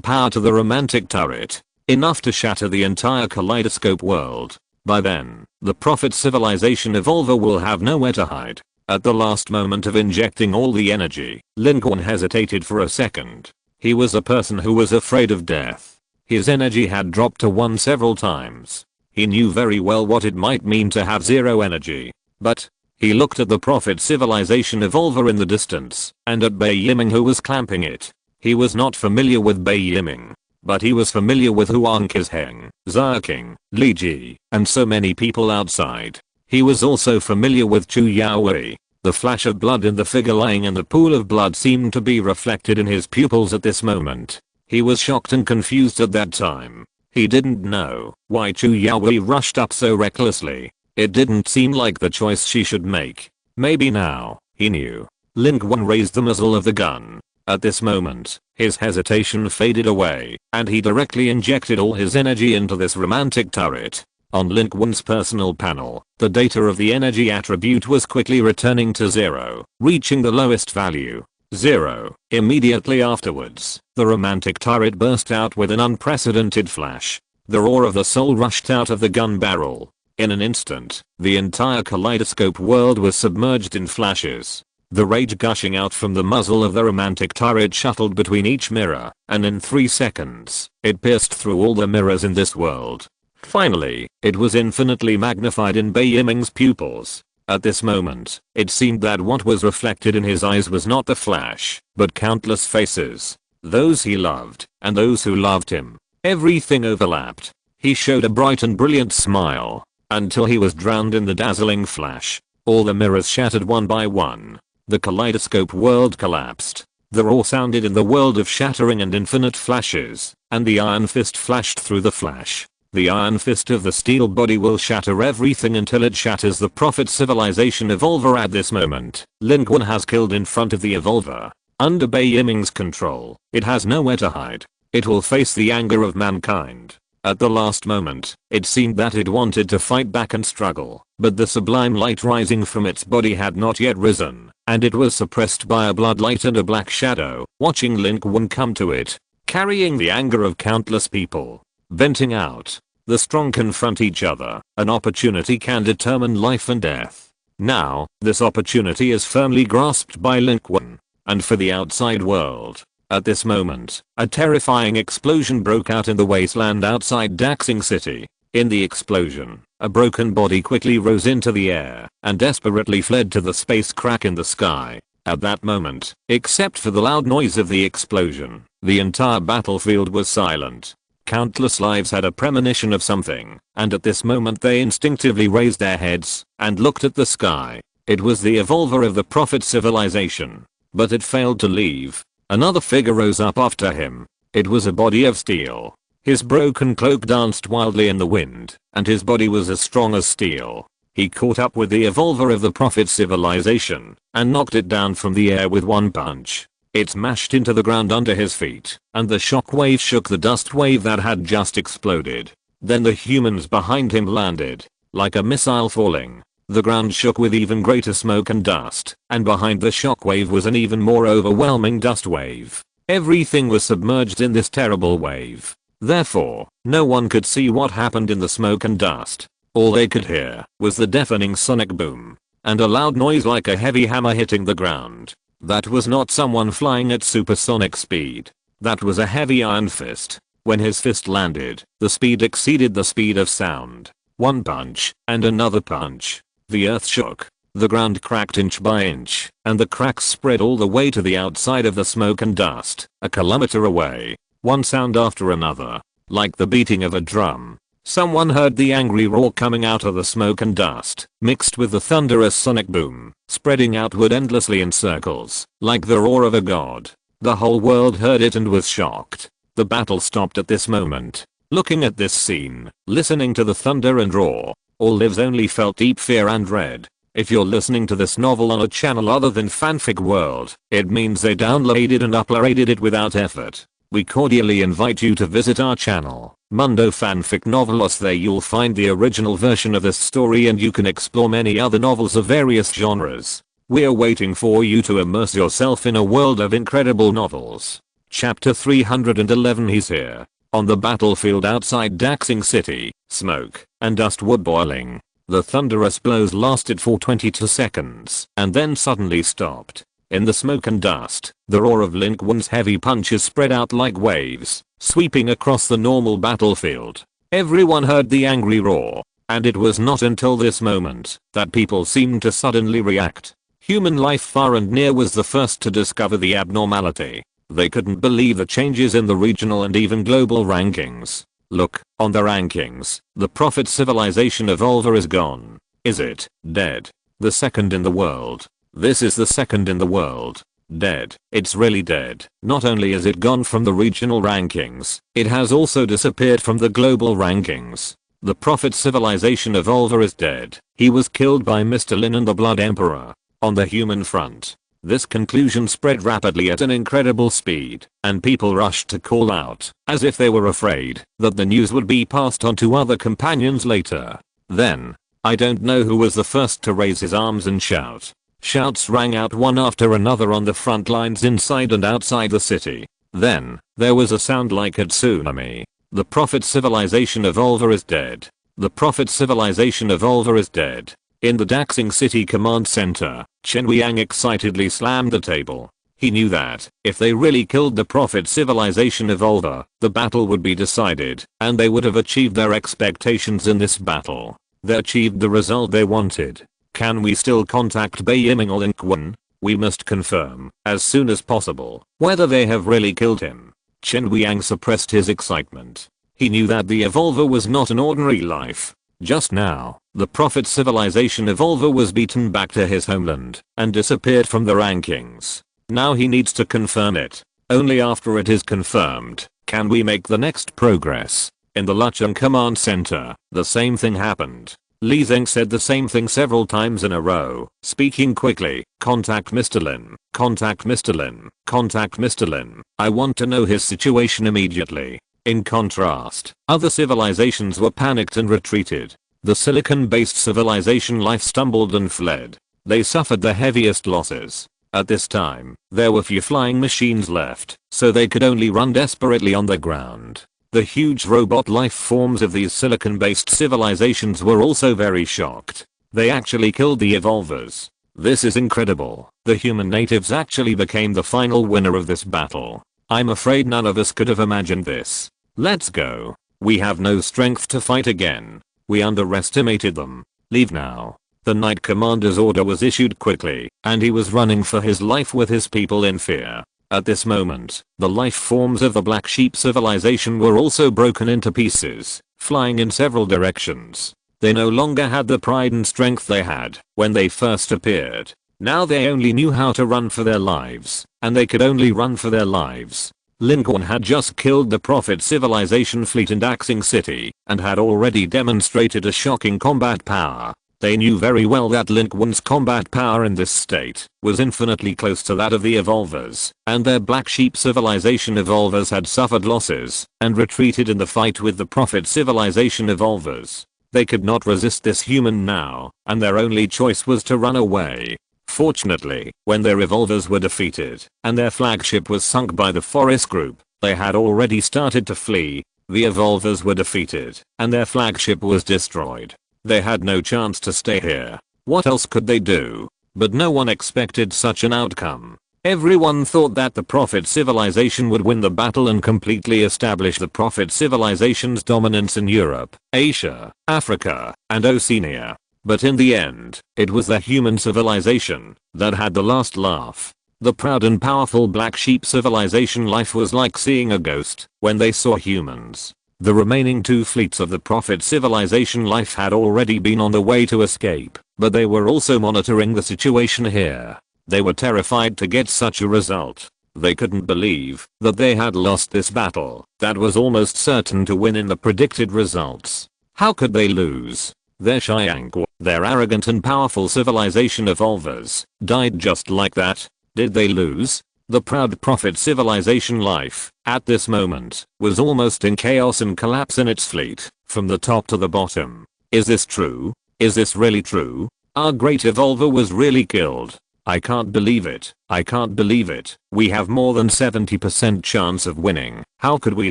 power to the romantic turret. Enough to shatter the entire kaleidoscope world. By then, the Prophet Civilization Evolver will have nowhere to hide. At the last moment of injecting all the energy, Lin Qun hesitated for a second. He was a person who was afraid of death. His energy had dropped to 1 several times. He knew very well what it might mean to have 0 energy. But he looked at the Prophet Civilization Evolver in the distance, and at Bei Yiming who was clamping it. He was not familiar with Bei Yiming, but he was familiar with Huang Qizheng, Zerking, Li Ji, and so many people outside. He was also familiar with Chu Yaowei. The flash of blood in the figure lying in the pool of blood seemed to be reflected in his pupils at this moment. He was shocked and confused at that time. He didn't know why Chu Yaoi rushed up so recklessly. It didn't seem like the choice she should make. Maybe now, he knew. Lin Qun raised the muzzle of the gun. At this moment, his hesitation faded away, and he directly injected all his energy into this romantic turret. On Lin Qun's personal panel, the data of the energy attribute was quickly returning to 0, reaching the lowest value. 0. Immediately afterwards, the romantic turret burst out with an unprecedented flash. The roar of the soul rushed out of the gun barrel. In an instant, the entire kaleidoscope world was submerged in flashes. The rage gushing out from the muzzle of the romantic turret shuttled between each mirror, and in 3 seconds, it pierced through all the mirrors in this world. Finally, it was infinitely magnified in Bai Yiming's pupils. At this moment, it seemed that what was reflected in his eyes was not the flash, but countless faces. Those he loved, and those who loved him. Everything overlapped. He showed a bright and brilliant smile, until he was drowned in the dazzling flash. All the mirrors shattered one by one. The kaleidoscope world collapsed. The roar sounded in the world of shattering and infinite flashes, and the iron fist flashed through the flash. The iron fist of the steel body will shatter everything until it shatters the prophet civilization evolver. At this moment, Lin Qun has killed in front of the evolver. Under Bai Yiming's control, it has nowhere to hide. It will face the anger of mankind. At the last moment, it seemed that it wanted to fight back and struggle, but the sublime light rising from its body had not yet risen, and it was suppressed by a bloodlight and a black shadow, watching Lin Qun come to it, carrying the anger of countless people. Venting out. The strong confront each other. An opportunity can determine life and death. Now, this opportunity is firmly grasped by Lin Qun. And for the outside world. At this moment, a terrifying explosion broke out in the wasteland outside Daxing City. In the explosion, a broken body quickly rose into the air and desperately fled to the space crack in the sky. At that moment, except for the loud noise of the explosion, the entire battlefield was silent. Countless lives had a premonition of something, and at this moment they instinctively raised their heads and looked at the sky. It was the evolver of the prophet civilization. But it failed to leave. Another figure rose up after him. It was a body of steel. His broken cloak danced wildly in the wind, and his body was as strong as steel. He caught up with the evolver of the prophet civilization, and knocked it down from the air with one punch. It smashed into the ground under his feet, and the shockwave shook the dust wave that had just exploded. Then the humans behind him landed, like a missile falling. The ground shook with even greater smoke and dust, and behind the shockwave was an even more overwhelming dust wave. Everything was submerged in this terrible wave. Therefore, no one could see what happened in the smoke and dust. All they could hear was the deafening sonic boom, and a loud noise like a heavy hammer hitting the ground. That was not someone flying at supersonic speed. That was a heavy iron fist. When his fist landed, the speed exceeded the speed of sound. One punch, and another punch. The earth shook. The ground cracked inch by inch, and the cracks spread all the way to the outside of the smoke and dust, a kilometer away. One sound after another, like the beating of a drum. Someone heard the angry roar coming out of the smoke and dust, mixed with the thunderous sonic boom, spreading outward endlessly in circles, like the roar of a god. The whole world heard it and was shocked. The battle stopped at this moment. Looking at this scene, listening to the thunder and roar, all lives only felt deep fear and dread. If you're listening to this novel on a channel other than Fanfic World, it means they downloaded and uploaded it without effort. We cordially invite you to visit our channel, Mundo Fanfic Novelos. There you'll find the original version of this story and you can explore many other novels of various genres. We're waiting for you to immerse yourself in a world of incredible novels. Chapter 311. He's here. On the battlefield outside Daxing City, smoke and dust were boiling. The thunderous blows lasted for 22 seconds and then suddenly stopped. In the smoke and dust, the roar of Lin Qun's heavy punches spread out like waves, sweeping across the normal battlefield. Everyone heard the angry roar, and it was not until this moment that people seemed to suddenly react. Human life far and near was the first to discover the abnormality. They couldn't believe the changes in the regional and even global rankings. Look, on the rankings, the prophet civilization evolver is gone. Is it dead? The second in the world. This is the second in the world. Dead. It's really dead. Not only is it gone from the regional rankings, it has also disappeared from the global rankings. The Prophet civilization evolver is dead. He was killed by Mr. Lin and the Blood Emperor. On the human front, this conclusion spread rapidly at an incredible speed, and people rushed to call out, as if they were afraid that the news would be passed on to other companions later. Then, I don't know who was the first to raise his arms and shout. Shouts rang out one after another on the front lines inside and outside the city. Then, there was a sound like a tsunami. The Prophet civilization evolver is dead. The Prophet civilization evolver is dead. In the Daxing City Command Center, Chen Weiyang excitedly slammed the table. He knew that, if they really killed the Prophet civilization evolver, the battle would be decided, and they would have achieved their expectations in this battle. They achieved the result they wanted. Can we still contact Bai Yiming or Lin Qun? We must confirm, as soon as possible, whether they have really killed him. Chen Weiyang suppressed his excitement. He knew that the evolver was not an ordinary life. Just now, the Prophet civilization evolver was beaten back to his homeland and disappeared from the rankings. Now he needs to confirm it. Only after it is confirmed can we make the next progress. In the Lucheng Command Center, the same thing happened. Li Zeng said the same thing several times in a row, speaking quickly. Contact Mr. Lin. Contact Mr. Lin. Contact Mr. Lin. I want to know his situation immediately. In contrast, other civilizations were panicked and retreated. The silicon-based civilization life stumbled and fled. They suffered the heaviest losses. At this time, there were few flying machines left, so they could only run desperately on the ground. The huge robot life forms of these silicon-based civilizations were also very shocked. They actually killed the evolvers. This is incredible. The human natives actually became the final winner of this battle. I'm afraid none of us could have imagined this. Let's go. We have no strength to fight again. We underestimated them. Leave now. The Knight Commander's order was issued quickly, and he was running for his life with his people in fear. At this moment, the life forms of the Black Sheep civilization were also broken into pieces, flying in several directions. They no longer had the pride and strength they had when they first appeared. Now they only knew how to run for their lives, and they could only run for their lives. Lin Qun had just killed the Prophet civilization fleet in Daxing City, and had already demonstrated a shocking combat power. They knew very well that Lin Qun's combat power in this state was infinitely close to that of the evolvers, and their Black Sheep civilization evolvers had suffered losses and retreated in the fight with the Prophet civilization evolvers. They could not resist this human now, and their only choice was to run away. Fortunately, when their evolvers were defeated and their flagship was sunk by the forest group, they had already started to flee. The evolvers were defeated and their flagship was destroyed. They had no chance to stay here. What else could they do? But no one expected such an outcome. Everyone thought that the Prophet civilization would win the battle and completely establish the Prophet civilization's dominance in Europe, Asia, Africa, and Oceania. But in the end, it was the human civilization that had the last laugh. The proud and powerful Black Sheep civilization life was like seeing a ghost when they saw humans. The remaining two fleets of the Prophet civilization life had already been on the way to escape, but they were also monitoring the situation here. They were terrified to get such a result. They couldn't believe that they had lost this battle that was almost certain to win in the predicted results. How could they lose? Their Xiangguo, their arrogant and powerful civilization evolvers, died just like that. Did they lose? The proud Prophet civilization life, at this moment, was almost in chaos and collapse in its fleet, from the top to the bottom. Is this true? Is this really true? Our great evolver was really killed. I can't believe it. I can't believe it. We have more than 70% chance of winning. How could we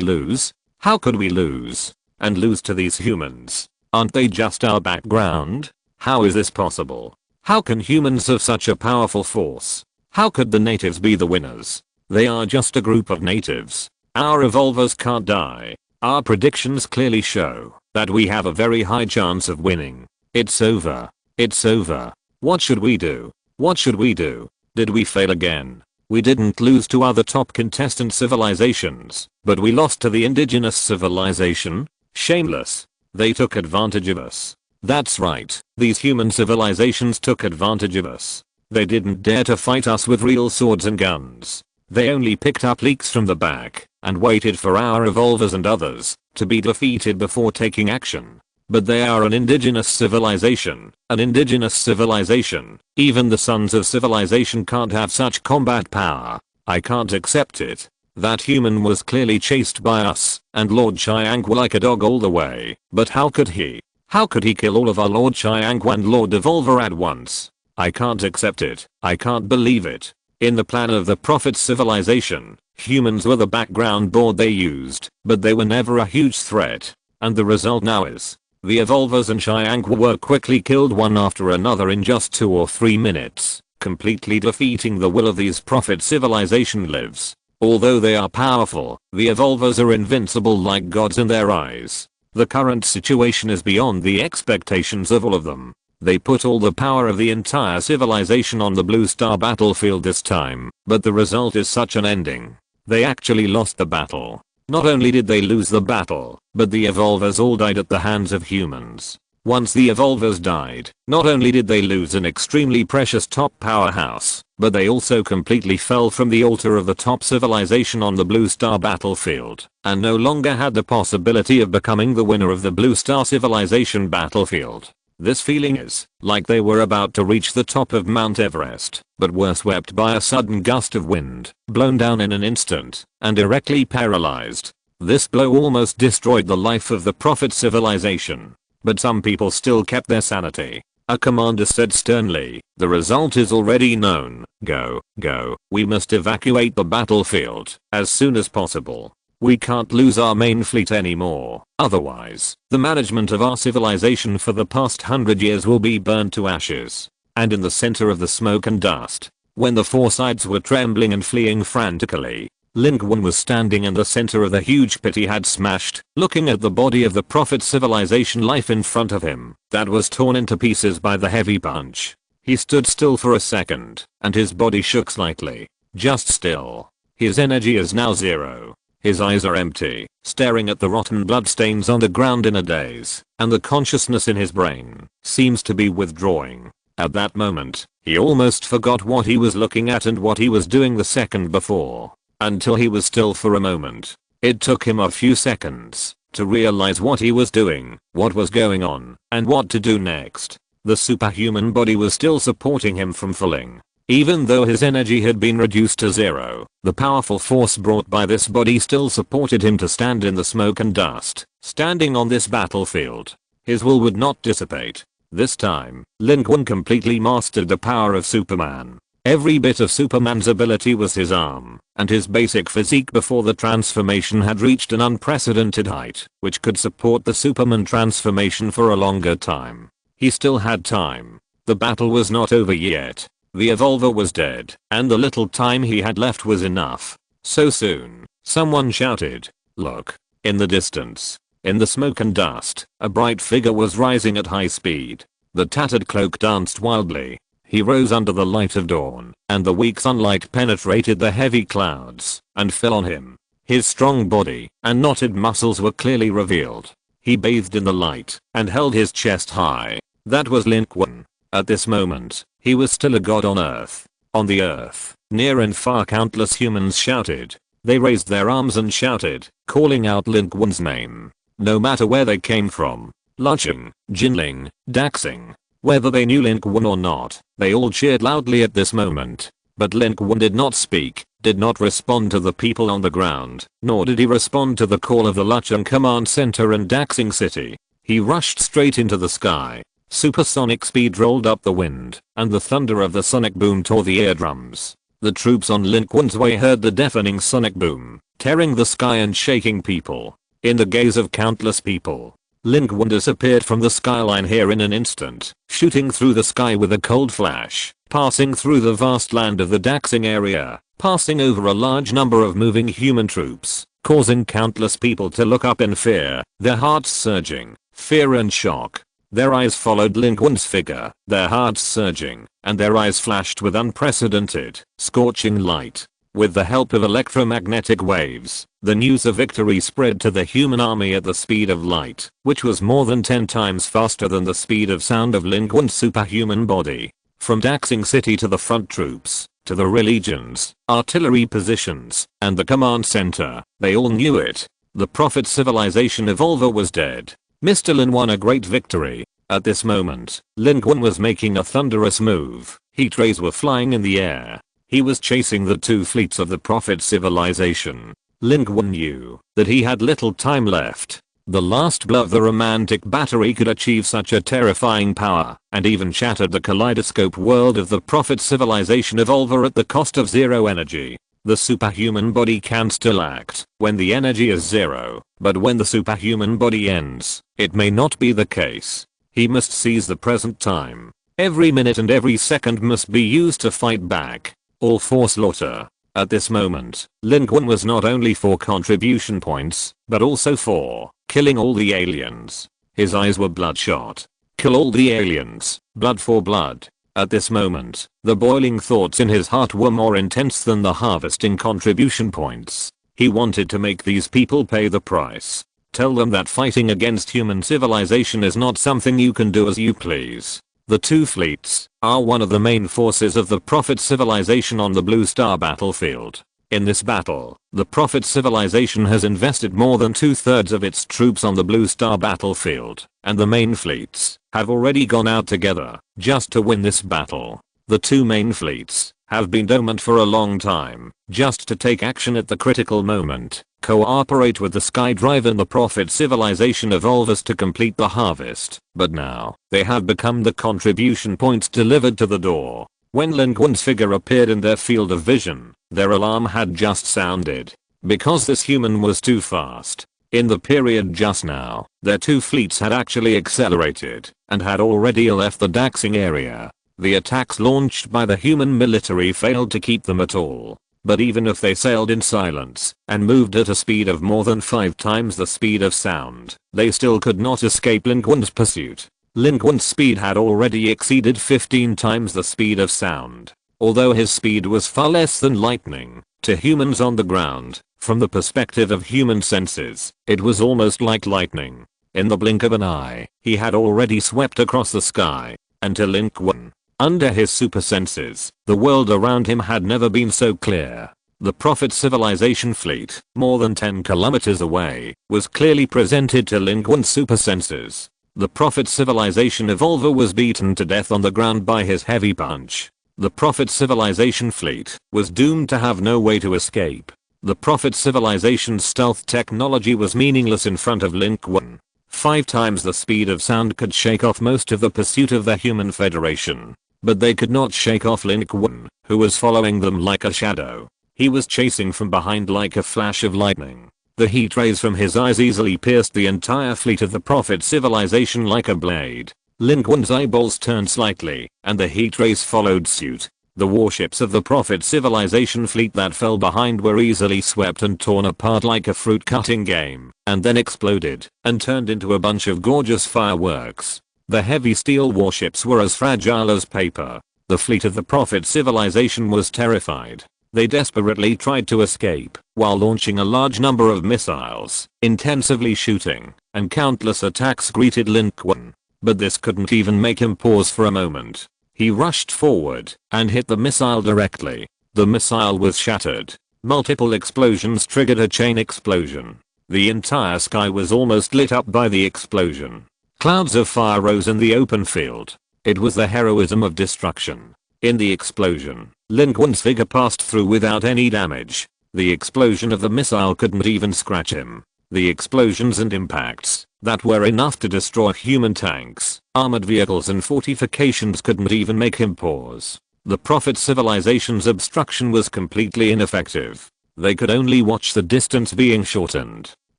lose? How could we lose? And lose to these humans? Aren't they just our background? How is this possible? How can humans have such a powerful force? How could the natives be the winners? They are just a group of natives. Our evolvers can't die. Our predictions clearly show that we have a very high chance of winning. It's over. It's over. What should we do? What should we do? Did we fail again? We didn't lose to other top contestant civilizations, but we lost to the indigenous civilization? Shameless. They took advantage of us. That's right. These human civilizations took advantage of us. They didn't dare to fight us with real swords and guns. They only picked up leaks from the back and waited for our revolvers and others to be defeated before taking action. But they are an indigenous civilization. An indigenous civilization. Even the sons of civilization can't have such combat power. I can't accept it. That human was clearly chased by us, and Lord Chiang were like a dog all the way. But how could he? How could he kill all of our Lord Chiang and Lord Devolver at once? I can't accept it. I can't believe it. In the plan of the Prophet's civilization, humans were the background board they used, but they were never a huge threat. And the result now is, the Evolvers and Chiang were quickly killed one after another in just 2 or 3 minutes, completely defeating the will of these Prophet civilization lives. Although they are powerful, the Evolvers are invincible like gods in their eyes. The current situation is beyond the expectations of all of them. They put all the power of the entire civilization on the Blue Star battlefield this time, but the result is such an ending. They actually lost the battle. Not only did they lose the battle, but the Evolvers all died at the hands of humans. Once the Evolvers died, not only did they lose an extremely precious top powerhouse, but they also completely fell from the altar of the top civilization on the Blue Star battlefield, and no longer had the possibility of becoming the winner of the Blue Star civilization battlefield. This feeling is like they were about to reach the top of Mount Everest, but were swept by a sudden gust of wind, blown down in an instant, and directly paralyzed. This blow almost destroyed the life of the Prophet civilization. But some people still kept their sanity. A commander said sternly, "The result is already known. Go, go. We must evacuate the battlefield as soon as possible. We can't lose our main fleet anymore. Otherwise, the management of our civilization for the past 100 years will be burned to ashes." And in the center of the smoke and dust, when the four sides were trembling and fleeing frantically, Lin Qun was standing in the center of the huge pit he had smashed, looking at the body of the Prophet civilization life in front of him, that was torn into pieces by the heavy punch. He stood still for a second, and his body shook slightly. Just still. His energy is now zero. His eyes are empty, staring at the rotten bloodstains on the ground in a daze, and the consciousness in his brain seems to be withdrawing. At that moment, he almost forgot what he was looking at and what he was doing the second before. Until he was still for a moment. It took him a few seconds to realize what he was doing, what was going on, and what to do next. The superhuman body was still supporting him from falling. Even though his energy had been reduced to zero, the powerful force brought by this body still supported him to stand in the smoke and dust, standing on this battlefield. His will would not dissipate. This time, Lin Qun completely mastered the power of Superman. Every bit of Superman's ability was his arm, and his basic physique before the transformation had reached an unprecedented height, which could support the Superman transformation for a longer time. He still had time. The battle was not over yet. The Evolver was dead, and the little time he had left was enough. So soon, someone shouted, "Look!" In the distance. In the smoke and dust, a bright figure was rising at high speed. The tattered cloak danced wildly. He rose under the light of dawn, and the weak sunlight penetrated the heavy clouds and fell on him. His strong body and knotted muscles were clearly revealed. He bathed in the light and held his chest high. That was Lin Qun. At this moment, he was still a god on Earth. On the Earth, near and far countless humans shouted. They raised their arms and shouted, calling out Lin Qun's name. No matter where they came from. Lucheng, Jinling, Daxing. Whether they knew Lin Qun or not, they all cheered loudly at this moment. But Lin Qun did not speak, did not respond to the people on the ground, nor did he respond to the call of the Lucheng Command Center in Daxing City. He rushed straight into the sky. Supersonic speed rolled up the wind, and the thunder of the sonic boom tore the eardrums. The troops on Lin Qun's way heard the deafening sonic boom, tearing the sky and shaking people. In the gaze of countless people, Lin Qun disappeared from the skyline here in an instant, shooting through the sky with a cold flash, passing through the vast land of the Daxing area, passing over a large number of moving human troops, causing countless people to look up in fear, their hearts surging, fear and shock. Their eyes followed Lin Qun's figure, their hearts surging, and their eyes flashed with unprecedented, scorching light. With the help of electromagnetic waves, the news of victory spread to the human army at the speed of light, which was more than 10 times faster than the speed of sound of Lin Qun's superhuman body. From Daxing City to the front troops, to the legions, artillery positions, and the command center, they all knew it. The Prophet civilization evolver was dead. Mr. Lin won a great victory. At this moment, Lin Qun was making a thunderous move. Heat rays were flying in the air. He was chasing the two fleets of the Prophet civilization. Lin Qun knew that he had little time left. The last blow of the romantic battery could achieve such a terrifying power, and even shattered the kaleidoscope world of the Prophet civilization evolver at the cost of zero energy. The superhuman body can still act when the energy is zero, but when the superhuman body ends, it may not be the case. He must seize the present time. Every minute and every second must be used to fight back, all for slaughter. At this moment, Lin Qun was not only for contribution points, but also for killing all the aliens. His eyes were bloodshot. Kill all the aliens, blood for blood. At this moment, the boiling thoughts in his heart were more intense than the harvesting contribution points. He wanted to make these people pay the price. Tell them that fighting against human civilization is not something you can do as you please. The two fleets are one of the main forces of the Prophet civilization on the Blue Star battlefield. In this battle, the Prophet civilization has invested more than 2/3 of its troops on the Blue Star battlefield, and the main fleets have already gone out together just to win this battle. The two main fleets have been dormant for a long time, just to take action at the critical moment, cooperate with the Skydrive and the Prophet civilization evolvers to complete the harvest, but now, they have become the contribution points delivered to the door. When Lin Qun's figure appeared in their field of vision, their alarm had just sounded. Because this human was too fast. In the period just now, their two fleets had actually accelerated, and had already left the Daxing area. The attacks launched by the human military failed to keep them at all. But even if they sailed in silence, and moved at a speed of more than 5 times the speed of sound, they still could not escape Lin Qun's pursuit. Lin Qun's speed had already exceeded 15 times the speed of sound. Although his speed was far less than lightning, to humans on the ground, from the perspective of human senses, it was almost like lightning. In the blink of an eye, he had already swept across the sky. And to Lin Qun, under his super senses, the world around him had never been so clear. The Prophet civilization fleet, more than 10 kilometers away, was clearly presented to Lin Qun's super senses. The Prophet civilization evolver was beaten to death on the ground by his heavy punch. The Prophet civilization fleet was doomed to have no way to escape. The Prophet civilization's stealth technology was meaningless in front of Lin Qun. 5 times the speed of sound could shake off most of the pursuit of the human federation. But they could not shake off Lin Qun, who was following them like a shadow. He was chasing from behind like a flash of lightning. The heat rays from his eyes easily pierced the entire fleet of the Prophet civilization like a blade. Lin Qun's eyeballs turned slightly, and the heat rays followed suit. The warships of the Prophet civilization fleet that fell behind were easily swept and torn apart like a fruit cutting game, and then exploded, and turned into a bunch of gorgeous fireworks. The heavy steel warships were as fragile as paper. The fleet of the Prophet civilization was terrified. They desperately tried to escape, while launching a large number of missiles, intensively shooting, and countless attacks greeted Lin Qun. But this couldn't even make him pause for a moment. He rushed forward, and hit the missile directly. The missile was shattered. Multiple explosions triggered a chain explosion. The entire sky was almost lit up by the explosion. Clouds of fire rose in the open field. It was the heroism of destruction. In the explosion, Lin Qun's figure passed through without any damage. The explosion of the missile couldn't even scratch him. The explosions and impacts that were enough to destroy human tanks, armored vehicles and fortifications couldn't even make him pause. The Prophet civilization's obstruction was completely ineffective. They could only watch the distance being shortened.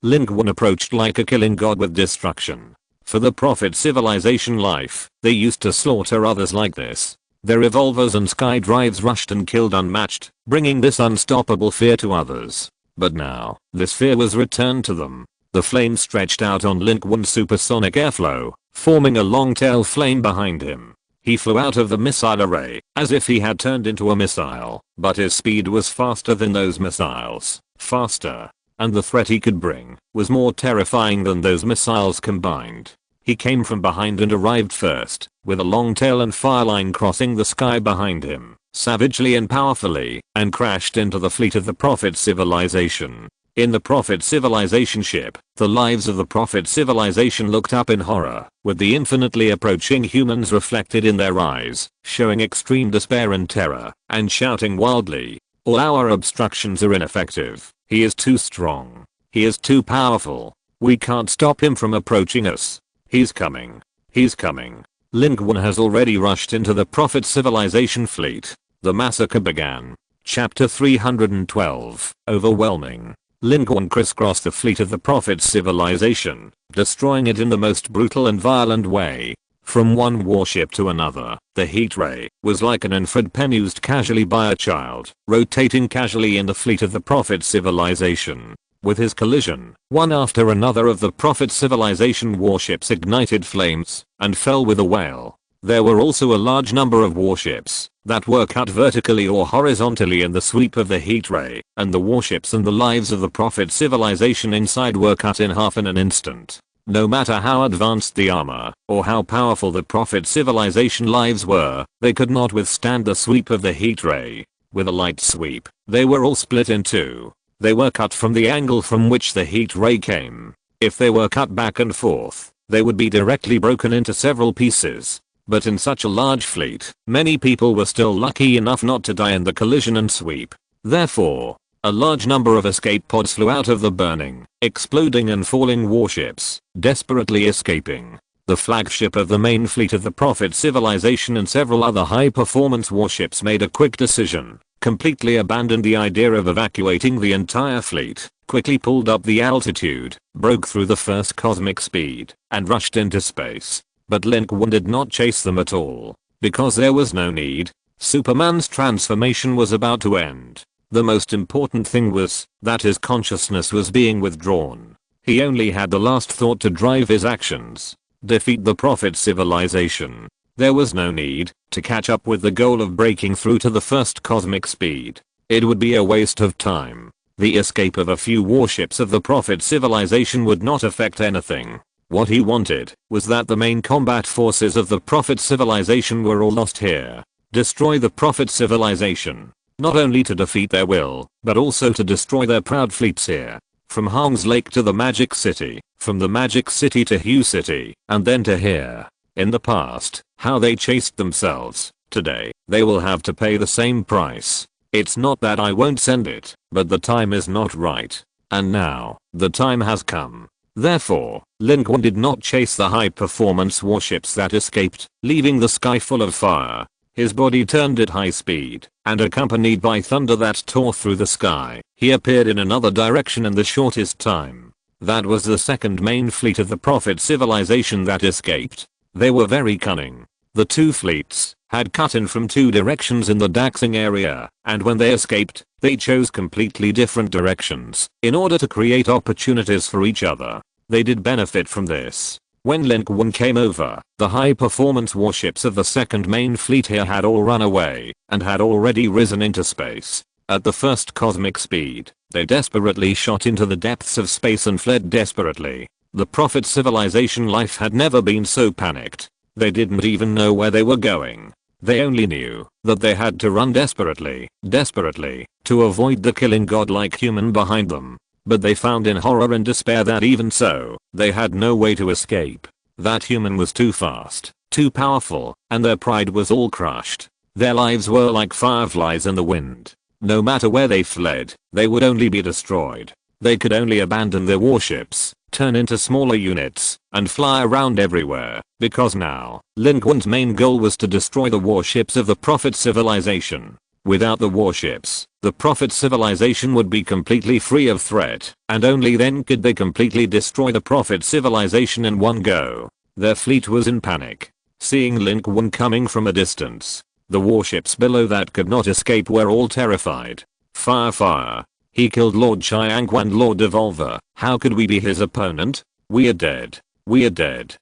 Lin Qun approached like a killing god with destruction. For the Prophet civilization life, they used to slaughter others like this. Their revolvers and sky drives rushed and killed unmatched, bringing this unstoppable fear to others. But now, this fear was returned to them. The flame stretched out on Lin Qun's supersonic airflow, forming a long tail flame behind him. He flew out of the missile array, as if he had turned into a missile, but his speed was faster than those missiles. Faster. And the threat he could bring was more terrifying than those missiles combined. He came from behind and arrived first, with a long tail and fireline crossing the sky behind him, savagely and powerfully, and crashed into the fleet of the Prophet civilization. In the Prophet civilization ship, the lives of the Prophet civilization looked up in horror, with the infinitely approaching humans reflected in their eyes, showing extreme despair and terror, and shouting wildly, "All our obstructions are ineffective. He is too strong. He is too powerful. We can't stop him from approaching us. He's coming. He's coming." Lin Qun has already rushed into the Prophet civilization fleet. The massacre began. Chapter 312. Overwhelming. Lin Qun crisscrossed the fleet of the Prophet civilization, destroying it in the most brutal and violent way. From one warship to another, the heat ray was like an infrared pen used casually by a child, rotating casually in the fleet of the Prophet civilization. With his collision, one after another of the Prophet civilization warships ignited flames and fell with a wail. There were also a large number of warships that were cut vertically or horizontally in the sweep of the heat ray, and the warships and the lives of the Prophet civilization inside were cut in half in an instant. No matter how advanced the armor, or how powerful the Prophet civilization lives were, they could not withstand the sweep of the heat ray. With a light sweep, they were all split in two. They were cut from the angle from which the heat ray came. If they were cut back and forth, they would be directly broken into several pieces. But in such a large fleet, many people were still lucky enough not to die in the collision and sweep. Therefore, a large number of escape pods flew out of the burning, exploding and falling warships, desperately escaping. The flagship of the main fleet of the Prophet civilization and several other high-performance warships made a quick decision. Completely abandoned the idea of evacuating the entire fleet, quickly pulled up the altitude, broke through the first cosmic speed, and rushed into space. But Lin Qun did not chase them at all, because there was no need. Superman's transformation was about to end. The most important thing was that his consciousness was being withdrawn. He only had the last thought to drive his actions: defeat the Prophet civilization. There was no need to catch up with the goal of breaking through to the first cosmic speed. It would be a waste of time. The escape of a few warships of the Prophet civilization would not affect anything. What he wanted was that the main combat forces of the Prophet civilization were all lost here. Destroy the Prophet civilization. Not only to defeat their will, but also to destroy their proud fleets here. From Hong's Lake to the Magic City, from the Magic City to Hue City, and then to here. In the past, how they chased themselves. Today, they will have to pay the same price. It's not that I won't send it, but the time is not right. And now, the time has come. Therefore, Lin Qun did not chase the high-performance warships that escaped, leaving the sky full of fire. His body turned at high speed, and accompanied by thunder that tore through the sky, he appeared in another direction in the shortest time. That was the second main fleet of the Prophet civilization that escaped. They were very cunning. The two fleets had cut in from two directions in the Daxing area, and when they escaped, they chose completely different directions in order to create opportunities for each other. They did benefit from this. When Lin Qun came over, the high-performance warships of the second main fleet here had all run away, and had already risen into space. At the first cosmic speed, they desperately shot into the depths of space and fled desperately. The Prophet civilization life had never been so panicked. They didn't even know where they were going. They only knew that they had to run desperately, to avoid the killing godlike human behind them. But they found in horror and despair that even so, they had no way to escape. That human was too fast, too powerful, and their pride was all crushed. Their lives were like fireflies in the wind. No matter where they fled, they would only be destroyed. They could only abandon their warships, turn into smaller units, and fly around everywhere, because now, Lin Qun's main goal was to destroy the warships of the Prophet civilization. Without the warships, the Prophet civilization would be completely free of threat, and only then could they completely destroy the Prophet civilization in one go. Their fleet was in panic. Seeing Lin Qun coming from a distance, the warships below that could not escape were all terrified. Fire, fire. He killed Lord Chiang and Lord Devolver. How could we be his opponent? We are dead. We are dead.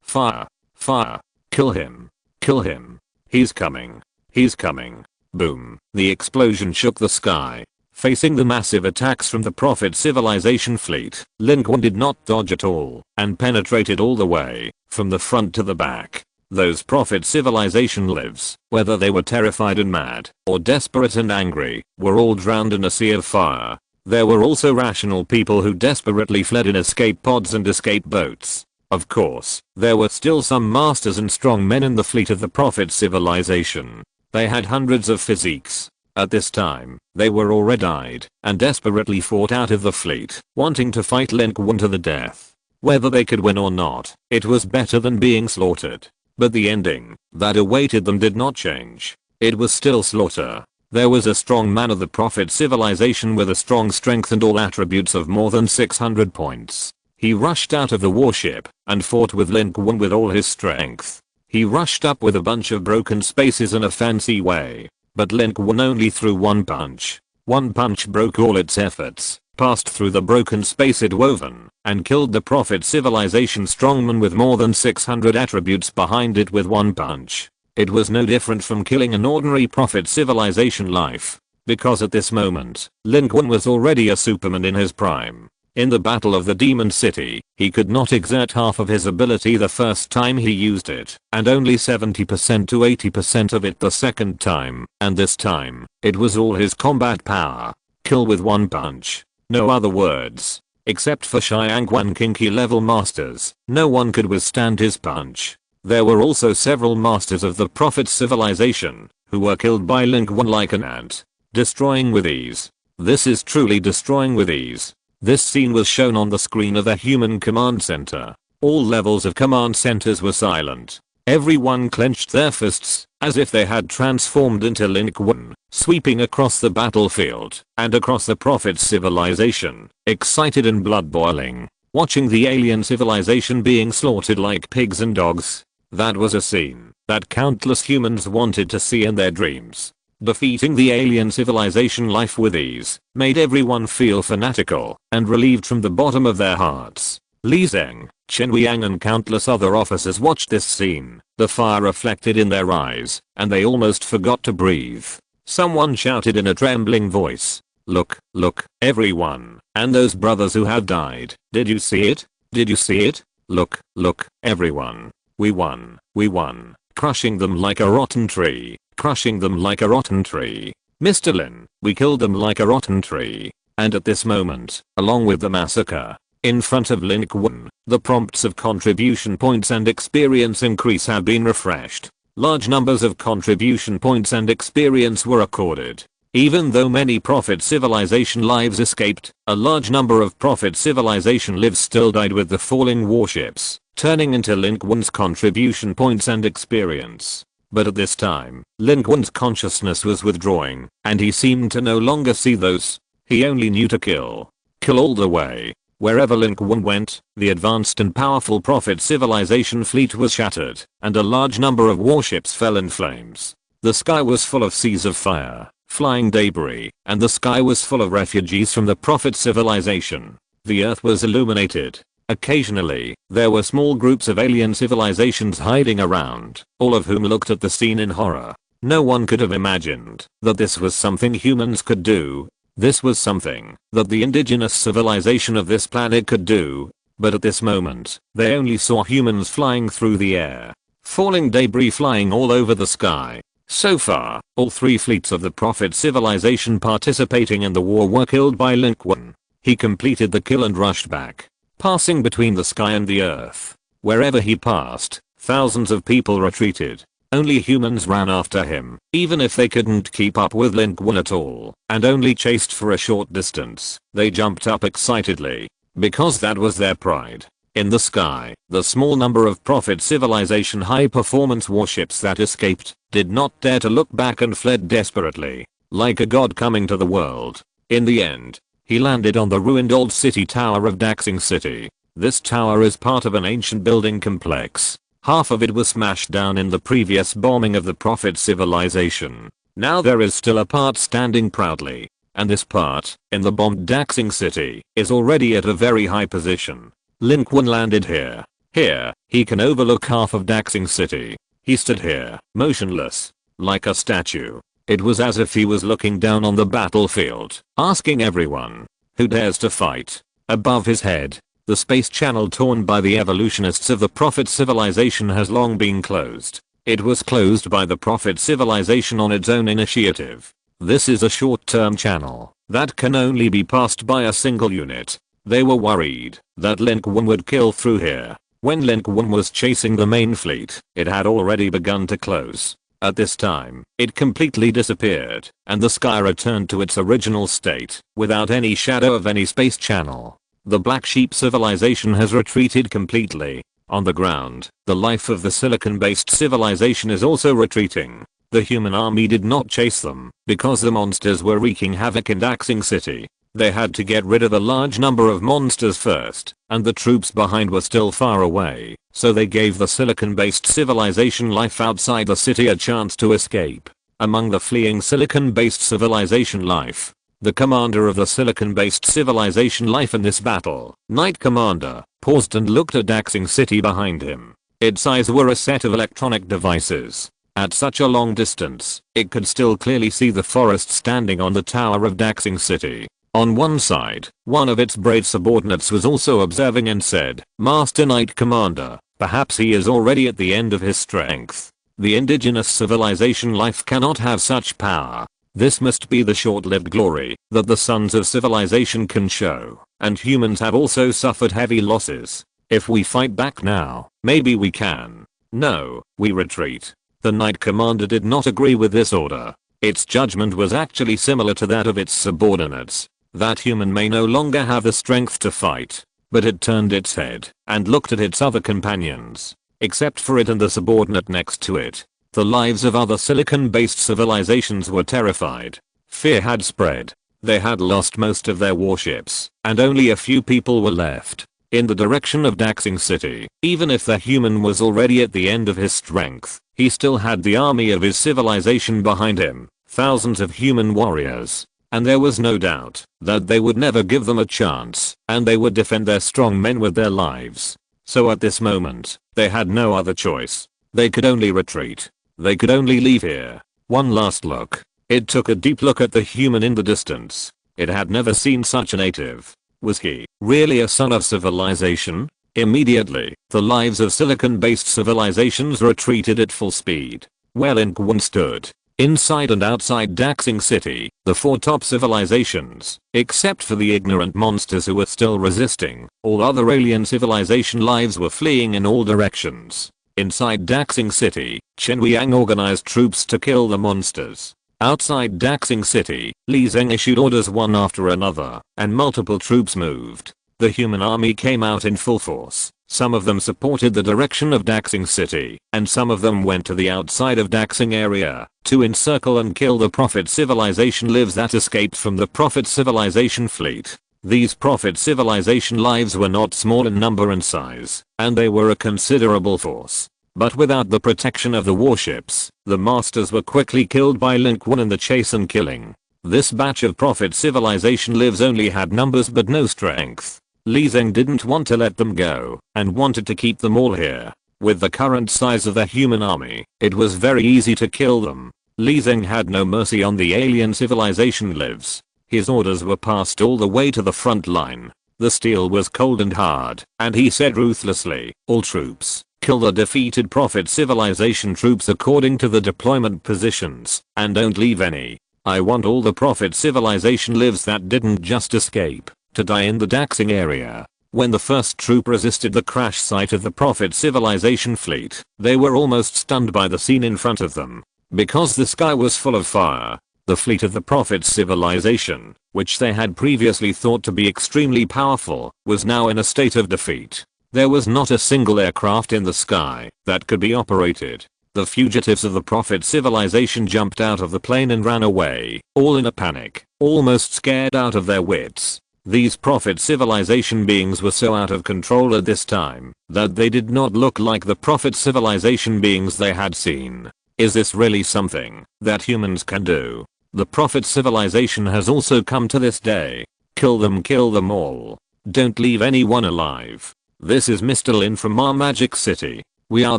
Fire. Fire. Kill him. Kill him. He's coming. He's coming. Boom. The explosion shook the sky. Facing the massive attacks from the Prophet civilization fleet, Lin Qun did not dodge at all and penetrated all the way, from the front to the back. Those Prophet civilization lives, whether they were terrified and mad, or desperate and angry, were all drowned in a sea of fire. There were also rational people who desperately fled in escape pods and escape boats. Of course, there were still some masters and strong men in the fleet of the Prophet civilization. They had hundreds of physiques. At this time, they were all red-eyed and desperately fought out of the fleet, wanting to fight Lin Qun to the death. Whether they could win or not, it was better than being slaughtered. But the ending that awaited them did not change. It was still slaughter. There was a strong man of the Prophet civilization with a strong strength and all attributes of more than 600 points. He rushed out of the warship and fought with Lin Qun with all his strength. He rushed up with a bunch of broken spaces in a fancy way. But Lin Qun only threw one punch. One punch broke all its efforts, passed through the broken space it woven, and killed the Prophet civilization strongman with more than 600 attributes behind it with one punch. It was no different from killing an ordinary Prophet civilization life. Because at this moment, Lin Qun was already a superman in his prime. In the battle of the Demon City, he could not exert half of his ability the first time he used it, and only 70% to 80% of it the second time, and this time, it was all his combat power. Kill with one punch. No other words. Except for Xiangguan Kinky level masters, no one could withstand his punch. There were also several masters of the Prophet civilization, who were killed by Lin Qun like an ant. Destroying with ease. This is truly destroying with ease. This scene was shown on the screen of the human command center. All levels of command centers were silent. Everyone clenched their fists, as if they had transformed into Lin Qun, sweeping across the battlefield, and across the Prophet civilization, excited and blood boiling, watching the alien civilization being slaughtered like pigs and dogs. That was a scene that countless humans wanted to see in their dreams. Defeating the alien civilization life with ease made everyone feel fanatical and relieved from the bottom of their hearts. Li Zeng, Chen Weiyang and countless other officers watched this scene, the fire reflected in their eyes, and they almost forgot to breathe. Someone shouted in a trembling voice, "Look, look, everyone, and those brothers who have died, did you see it? Did you see it? Look, look, everyone. We won, crushing them like a rotten tree. Crushing them like a rotten tree. Mr. Lin, we killed them like a rotten tree." And at this moment, along with the massacre, in front of Lin Qun, the prompts of contribution points and experience increase have been refreshed. Large numbers of contribution points and experience were accorded. Even though many Prophet civilization lives escaped, a large number of Prophet civilization lives still died with the falling warships, turning into Lin Qun's contribution points and experience. But at this time, Lin Qun's consciousness was withdrawing, and he seemed to no longer see those. He only knew to kill. Kill all the way. Wherever Lin Qun went, the advanced and powerful Prophet civilization fleet was shattered, and a large number of warships fell in flames. The sky was full of seas of fire, flying debris, and the sky was full of refugees from the Prophet civilization. The earth was illuminated. Occasionally, there were small groups of alien civilizations hiding around, all of whom looked at the scene in horror. No one could have imagined that this was something humans could do. This was something that the indigenous civilization of this planet could do. But at this moment, they only saw humans flying through the air. Falling debris flying all over the sky. So far, all three fleets of the Prophet civilization participating in the war were killed by Lin Qun. He completed the kill and rushed back, passing between the sky and the earth. Wherever he passed, thousands of people retreated. Only humans ran after him, even if they couldn't keep up with Lin Qun at all, and only chased for a short distance. They jumped up excitedly, because that was their pride. In the sky, the small number of Prophet civilization high-performance warships that escaped did not dare to look back and fled desperately, like a god coming to the world. In the end, he landed on the ruined old city tower of Daxing City. This tower is part of an ancient building complex. Half of it was smashed down in the previous bombing of the Prophet civilization. Now there is still a part standing proudly, and this part, in the bombed Daxing City, is already at a very high position. Lin Qun landed here. Here, he can overlook half of Daxing City. He stood here, motionless, like a statue. It was as if he was looking down on the battlefield, asking everyone, who dares to fight? Above his head, the space channel torn by the evolutionists of the Prophet civilization has long been closed. It was closed by the Prophet civilization on its own initiative. This is a short-term channel that can only be passed by a single unit. They were worried that Lin Qun would kill through here. When Lin Qun was chasing the main fleet, it had already begun to close. At this time, it completely disappeared, and the sky returned to its original state, without any shadow of any space channel. The Black Sheep civilization has retreated completely. On the ground, the life of the silicon-based civilization is also retreating. The human army did not chase them, because the monsters were wreaking havoc in Daxing City. They had to get rid of a large number of monsters first, and the troops behind were still far away, so they gave the silicon-based civilization life outside the city a chance to escape. Among the fleeing silicon-based civilization life, the commander of the silicon-based civilization life in this battle, Knight Commander, paused and looked at Daxing City behind him. Its eyes were a set of electronic devices. At such a long distance, it could still clearly see the forest standing on the tower of Daxing City. On one side, one of its brave subordinates was also observing and said, "Master Knight Commander, perhaps he is already at the end of his strength. The indigenous civilization life cannot have such power. This must be the short-lived glory that the sons of civilization can show, and humans have also suffered heavy losses. If we fight back now, maybe we can. No, we retreat." The Knight Commander did not agree with this order. Its judgment was actually similar to that of its subordinates. That human may no longer have the strength to fight. But it turned its head and looked at its other companions. Except for it and the subordinate next to it, the lives of other silicon-based civilizations were terrified. Fear had spread. They had lost most of their warships, and only a few people were left. In the direction of Daxing City, even if the human was already at the end of his strength, he still had the army of his civilization behind him, thousands of human warriors. And there was no doubt that they would never give them a chance, and they would defend their strong men with their lives. So at this moment, they had no other choice. They could only retreat. They could only leave here. One last look. It took a deep look at the human in the distance. It had never seen such a native. Was he really a son of civilization? Immediately, the lives of silicon-based civilizations retreated at full speed. Where Lin Qun stood, inside and outside Daxing City, the four top civilizations, except for the ignorant monsters who were still resisting, all other alien civilization lives were fleeing in all directions. Inside Daxing City, Chen Weiyang organized troops to kill the monsters. Outside Daxing City, Li Zeng issued orders one after another, and multiple troops moved. The human army came out in full force. Some of them supported the direction of Daxing City, and some of them went to the outside of Daxing area to encircle and kill the Prophet civilization lives that escaped from the Prophet civilization fleet. These Prophet civilization lives were not small in number and size, and they were a considerable force. But without the protection of the warships, the masters were quickly killed by Lin Qun in the chase and killing. This batch of Prophet civilization lives only had numbers but no strength. Li Zeng didn't want to let them go, and wanted to keep them all here. With the current size of the human army, it was very easy to kill them. Li Zeng had no mercy on the alien civilization lives. His orders were passed all the way to the front line. The steel was cold and hard, and he said ruthlessly, "All troops, kill the defeated Prophet civilization troops according to the deployment positions, and don't leave any. I want all the Prophet civilization lives that didn't just escape to die in the Daxing area." When the first troop resisted the crash site of the Prophet civilization fleet, they were almost stunned by the scene in front of them. Because the sky was full of fire, the fleet of the Prophet civilization, which they had previously thought to be extremely powerful, was now in a state of defeat. There was not a single aircraft in the sky that could be operated. The fugitives of the Prophet civilization jumped out of the plane and ran away, all in a panic, almost scared out of their wits. These Prophet civilization beings were so out of control at this time that they did not look like the Prophet civilization beings they had seen. Is this really something that humans can do? The Prophet civilization has also come to this day. Kill them all. Don't leave anyone alive. This is Mr. Lin from our Magic City. We are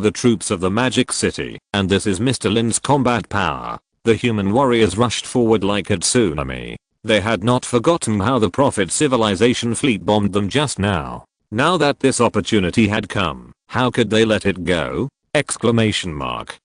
the troops of the Magic City, and this is Mr. Lin's combat power. The human warriors rushed forward like a tsunami. They had not forgotten how the Prophet civilization fleet bombed them just now. Now that this opportunity had come, how could they let it go? Exclamation mark.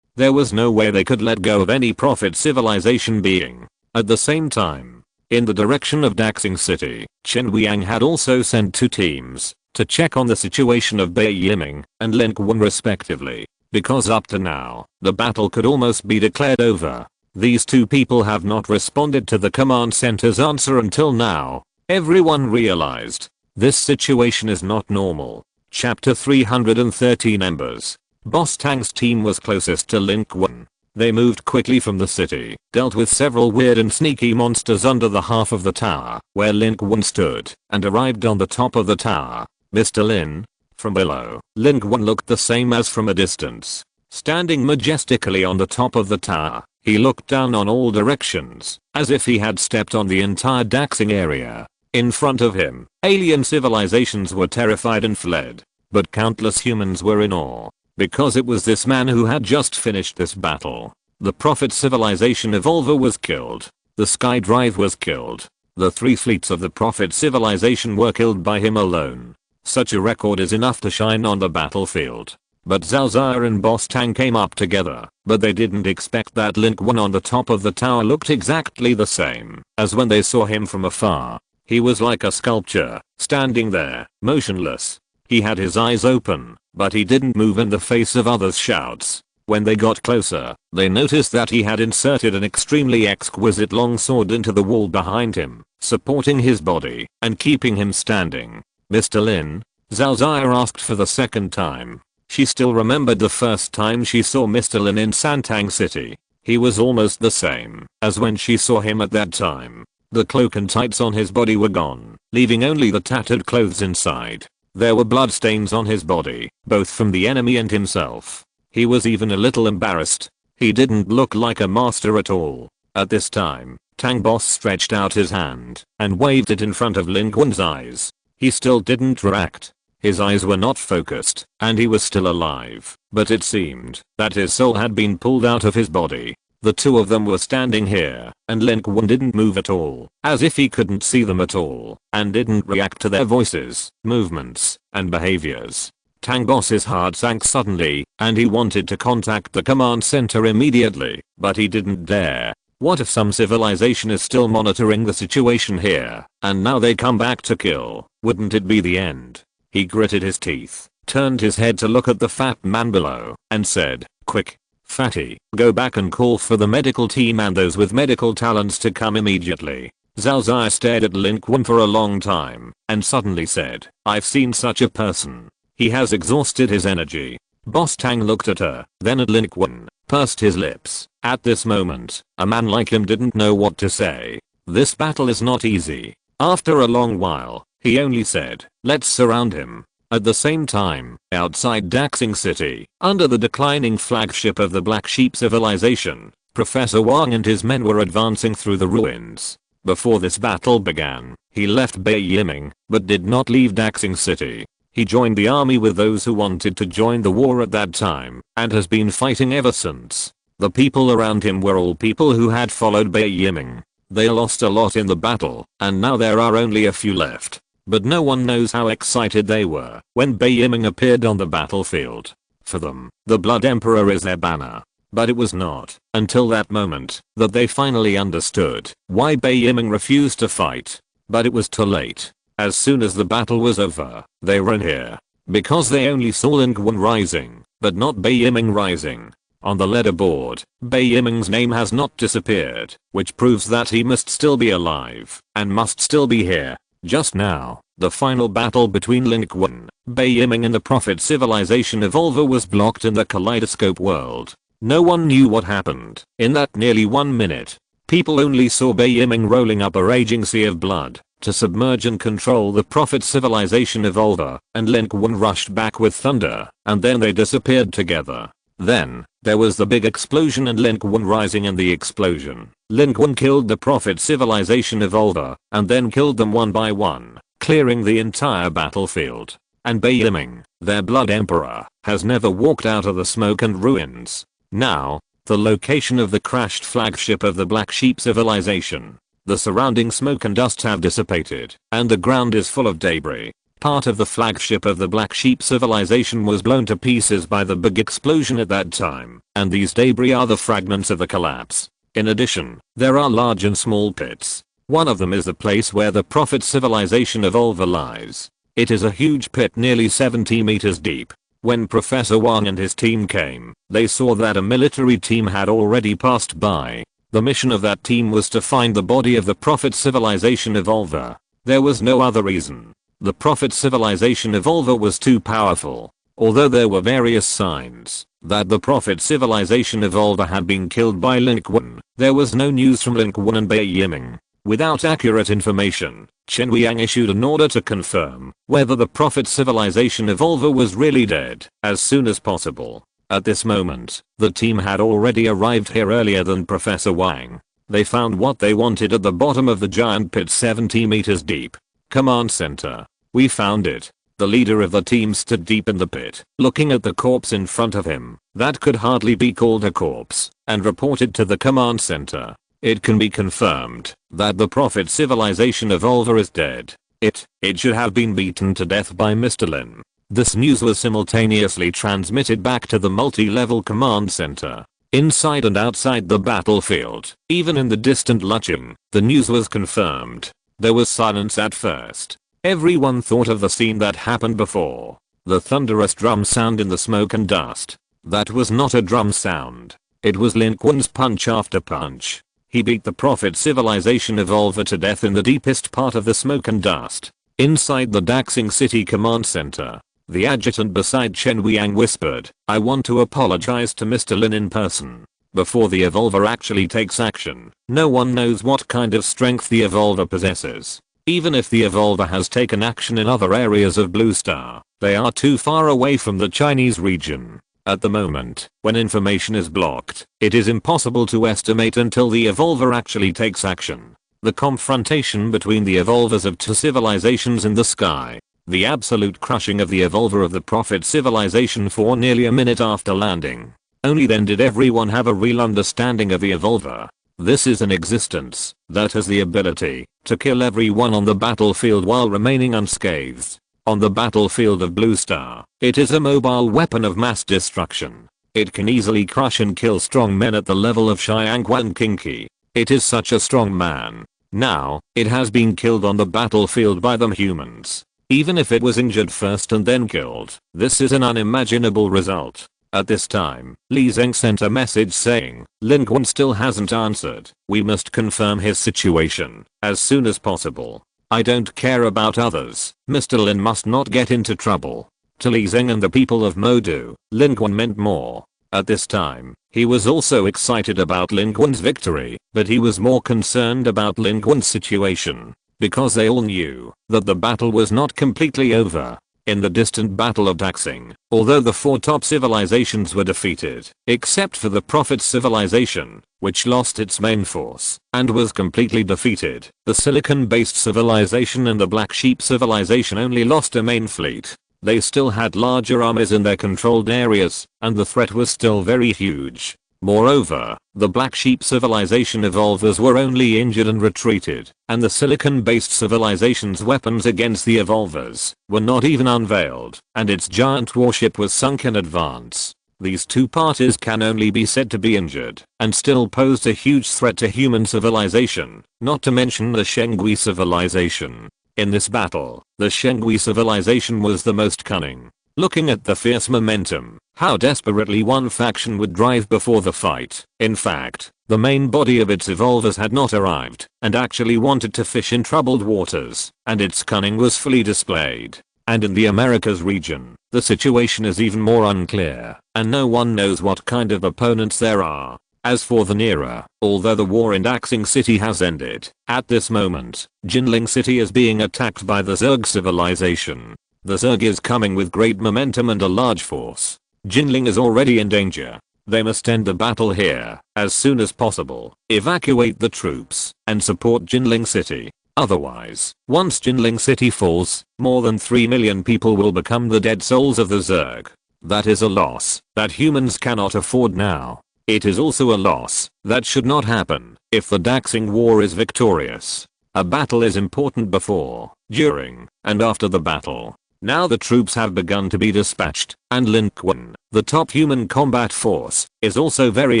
There was no way they could let go of any Prophet civilization being. At the same time, in the direction of Daxing City, Chen Wiang had also sent 2 teams to check on the situation of Bai Yiming and Lin Qun respectively, because up to now, the battle could almost be declared over. These 2 people have not responded to the command center's answer until now. Everyone realized this situation is not normal. Chapter 313 Embers. Boss Tang's team was closest to Lin Qun. They moved quickly from the city, dealt with several weird and sneaky monsters under the half of the tower where Lin Qun stood, and arrived on the top of the tower. Mr. Lin. From below, Lin Qun looked the same as from a distance. Standing majestically on the top of the tower, he looked down on all directions, as if he had stepped on the entire Daxing area. In front of him, alien civilizations were terrified and fled. But countless humans were in awe, because it was this man who had just finished this battle. The Prophet civilization evolver was killed. The Sky Drive was killed. The 3 fleets of the Prophet civilization were killed by him alone. Such a record is enough to shine on the battlefield. But Zhao Zia and Boss Tang came up together, but they didn't expect that Lin Qun on the top of the tower looked exactly the same as when they saw him from afar. He was like a sculpture, standing there, motionless. He had his eyes open, but he didn't move in the face of others' shouts. When they got closer, they noticed that he had inserted an extremely exquisite long sword into the wall behind him, supporting his body and keeping him standing. Mr. Lin? Zhao Zia asked for the second time. She still remembered the first time she saw Mr. Lin in Santang City. He was almost the same as when she saw him at that time. The cloak and tights on his body were gone, leaving only the tattered clothes inside. There were bloodstains on his body, both from the enemy and himself. He was even a little embarrassed. He didn't look like a master at all. At this time, Tang Boss stretched out his hand and waved it in front of Lin Qun's eyes. He still didn't react. His eyes were not focused, and he was still alive, but it seemed that his soul had been pulled out of his body. The 2 of them were standing here, and Lin Qun didn't move at all, as if he couldn't see them at all, and didn't react to their voices, movements, and behaviors. Tang Boss's heart sank suddenly, and he wanted to contact the command center immediately, but he didn't dare. What if some civilization is still monitoring the situation here, and now they come back to kill? Wouldn't it be the end? He gritted his teeth, turned his head to look at the fat man below, and said, "Quick, Fatty, go back and call for the medical team and those with medical talents to come immediately." Zhao Zia stared at Lin Qun for a long time, and suddenly said, "I've seen such a person. He has exhausted his energy." Boss Tang looked at her, then at Lin Qun, pursed his lips. At this moment, a man like him didn't know what to say. This battle is not easy. After a long while, he only said, "Let's surround him." At the same time, outside Daxing City, under the declining flagship of the Black Sheep civilization, Professor Wang and his men were advancing through the ruins. Before this battle began, he left Bai Yiming, but did not leave Daxing City. He joined the army with those who wanted to join the war at that time, and has been fighting ever since. The people around him were all people who had followed Bai Yiming. They lost a lot in the battle, and now there are only a few left. But no one knows how excited they were when Bai Yiming appeared on the battlefield. For them, the Blood Emperor is their banner. But it was not until that moment that they finally understood why Bai Yiming refused to fight. But it was too late. As soon as the battle was over, they ran here. Because they only saw Lin Qun rising, but not Bai Yiming rising. On the leaderboard, Bai Yiming's name has not disappeared, which proves that he must still be alive and must still be here. Just now, the final battle between Lin Qun, Bai Yiming and the Prophet civilization evolver was blocked in the kaleidoscope world. No one knew what happened in that nearly 1 minute. People only saw Bai Yiming rolling up a raging sea of blood to submerge and control the Prophet civilization evolver, and Lin Qun rushed back with thunder, and then they disappeared together. Then, there was the big explosion and Lin Qun rising in the explosion. Lin Qun killed the Prophet civilization evolver, and then killed them one by one, clearing the entire battlefield. And Bai Yiming, their Blood Emperor, has never walked out of the smoke and ruins. Now, the location of the crashed flagship of the Black Sheep civilization. The surrounding smoke and dust have dissipated, and the ground is full of debris. Part of the flagship of the Black Sheep civilization was blown to pieces by the big explosion at that time, and these debris are the fragments of the collapse. In addition, there are large and small pits. One of them is the place where the Prophet civilization evolver lies. It is a huge pit nearly 70 meters deep. When Professor Wang and his team came, they saw that a military team had already passed by. The mission of that team was to find the body of the Prophet civilization evolver. There was no other reason. The Prophet civilization evolver was too powerful. Although there were various signs that the Prophet civilization evolver had been killed by Lin Qun, there was no news from Lin Qun and Bai Yiming. Without accurate information, Chen Weiyang issued an order to confirm whether the Prophet civilization evolver was really dead as soon as possible. At this moment, the team had already arrived here earlier than Professor Wang. They found what they wanted at the bottom of the giant pit 70 meters deep. Command center. We found it. The leader of the team stood deep in the pit, looking at the corpse in front of him, that could hardly be called a corpse, and reported to the command center. It can be confirmed that the Prophet civilization evolver is dead. It should have been beaten to death by Mr. Lin. This news was simultaneously transmitted back to the multi-level command center. Inside and outside the battlefield, even in the distant Lucheng, the news was confirmed. There was silence at first. Everyone thought of the scene that happened before. The thunderous drum sound in the smoke and dust. That was not a drum sound. It was Lin Qun's punch after punch. He beat the Prophet civilization evolver to death in the deepest part of the smoke and dust. Inside the Daxing City command center, the adjutant beside Chen Weiyang whispered, "I want to apologize to Mr. Lin in person." Before the evolver actually takes action, no one knows what kind of strength the evolver possesses. Even if the evolver has taken action in other areas of Blue Star, they are too far away from the Chinese region. At the moment, when information is blocked, it is impossible to estimate until the evolver actually takes action. The confrontation between the evolvers of two civilizations in the sky. The absolute crushing of the evolver of the Prophet civilization for nearly a minute after landing. Only then did everyone have a real understanding of the evolver. This is an existence that has the ability to kill everyone on the battlefield while remaining unscathed. On the battlefield of Blue Star, it is a mobile weapon of mass destruction. It can easily crush and kill strong men at the level of Xianghua and Kinki. It is such a strong man. Now, it has been killed on the battlefield by them humans. Even if it was injured first and then killed, this is an unimaginable result. At this time, Li Zeng sent a message saying, Lin Qun still hasn't answered. We must confirm his situation as soon as possible. I don't care about others. Mr. Lin must not get into trouble. To Li Zeng and the people of Modu, Lin Qun meant more. At this time, he was also excited about Lin Qun's victory, but he was more concerned about Lin Qun's situation. Because they all knew that the battle was not completely over. In the distant battle of Daxing, although the four top civilizations were defeated, except for the Prophet civilization, which lost its main force and was completely defeated, the silicon-based civilization and the Black Sheep civilization only lost a main fleet. They still had larger armies in their controlled areas, and the threat was still very huge. Moreover, the Black Sheep civilization evolvers were only injured and retreated, and the silicon-based civilization's weapons against the evolvers were not even unveiled, and its giant warship was sunk in advance. These two parties can only be said to be injured, and still posed a huge threat to human civilization, not to mention the Shengui civilization. In this battle, the Shengui civilization was the most cunning. Looking at the fierce momentum, how desperately one faction would drive before the fight. In fact, the main body of its evolvers had not arrived, and actually wanted to fish in troubled waters, and its cunning was fully displayed. And in the Americas region, the situation is even more unclear, and no one knows what kind of opponents there are. As for the Nera, although the war in Daxing City has ended, at this moment, Jinling City is being attacked by the Zerg civilization. The Zerg is coming with great momentum and a large force. Jinling is already in danger. They must end the battle here as soon as possible, evacuate the troops, and support Jinling City. Otherwise, once Jinling City falls, more than 3 million people will become the dead souls of the Zerg. That is a loss that humans cannot afford now. It is also a loss that should not happen if the Daxing War is victorious. A battle is important before, during, and after the battle. Now the troops have begun to be dispatched, and Lin Qun, the top human combat force, is also very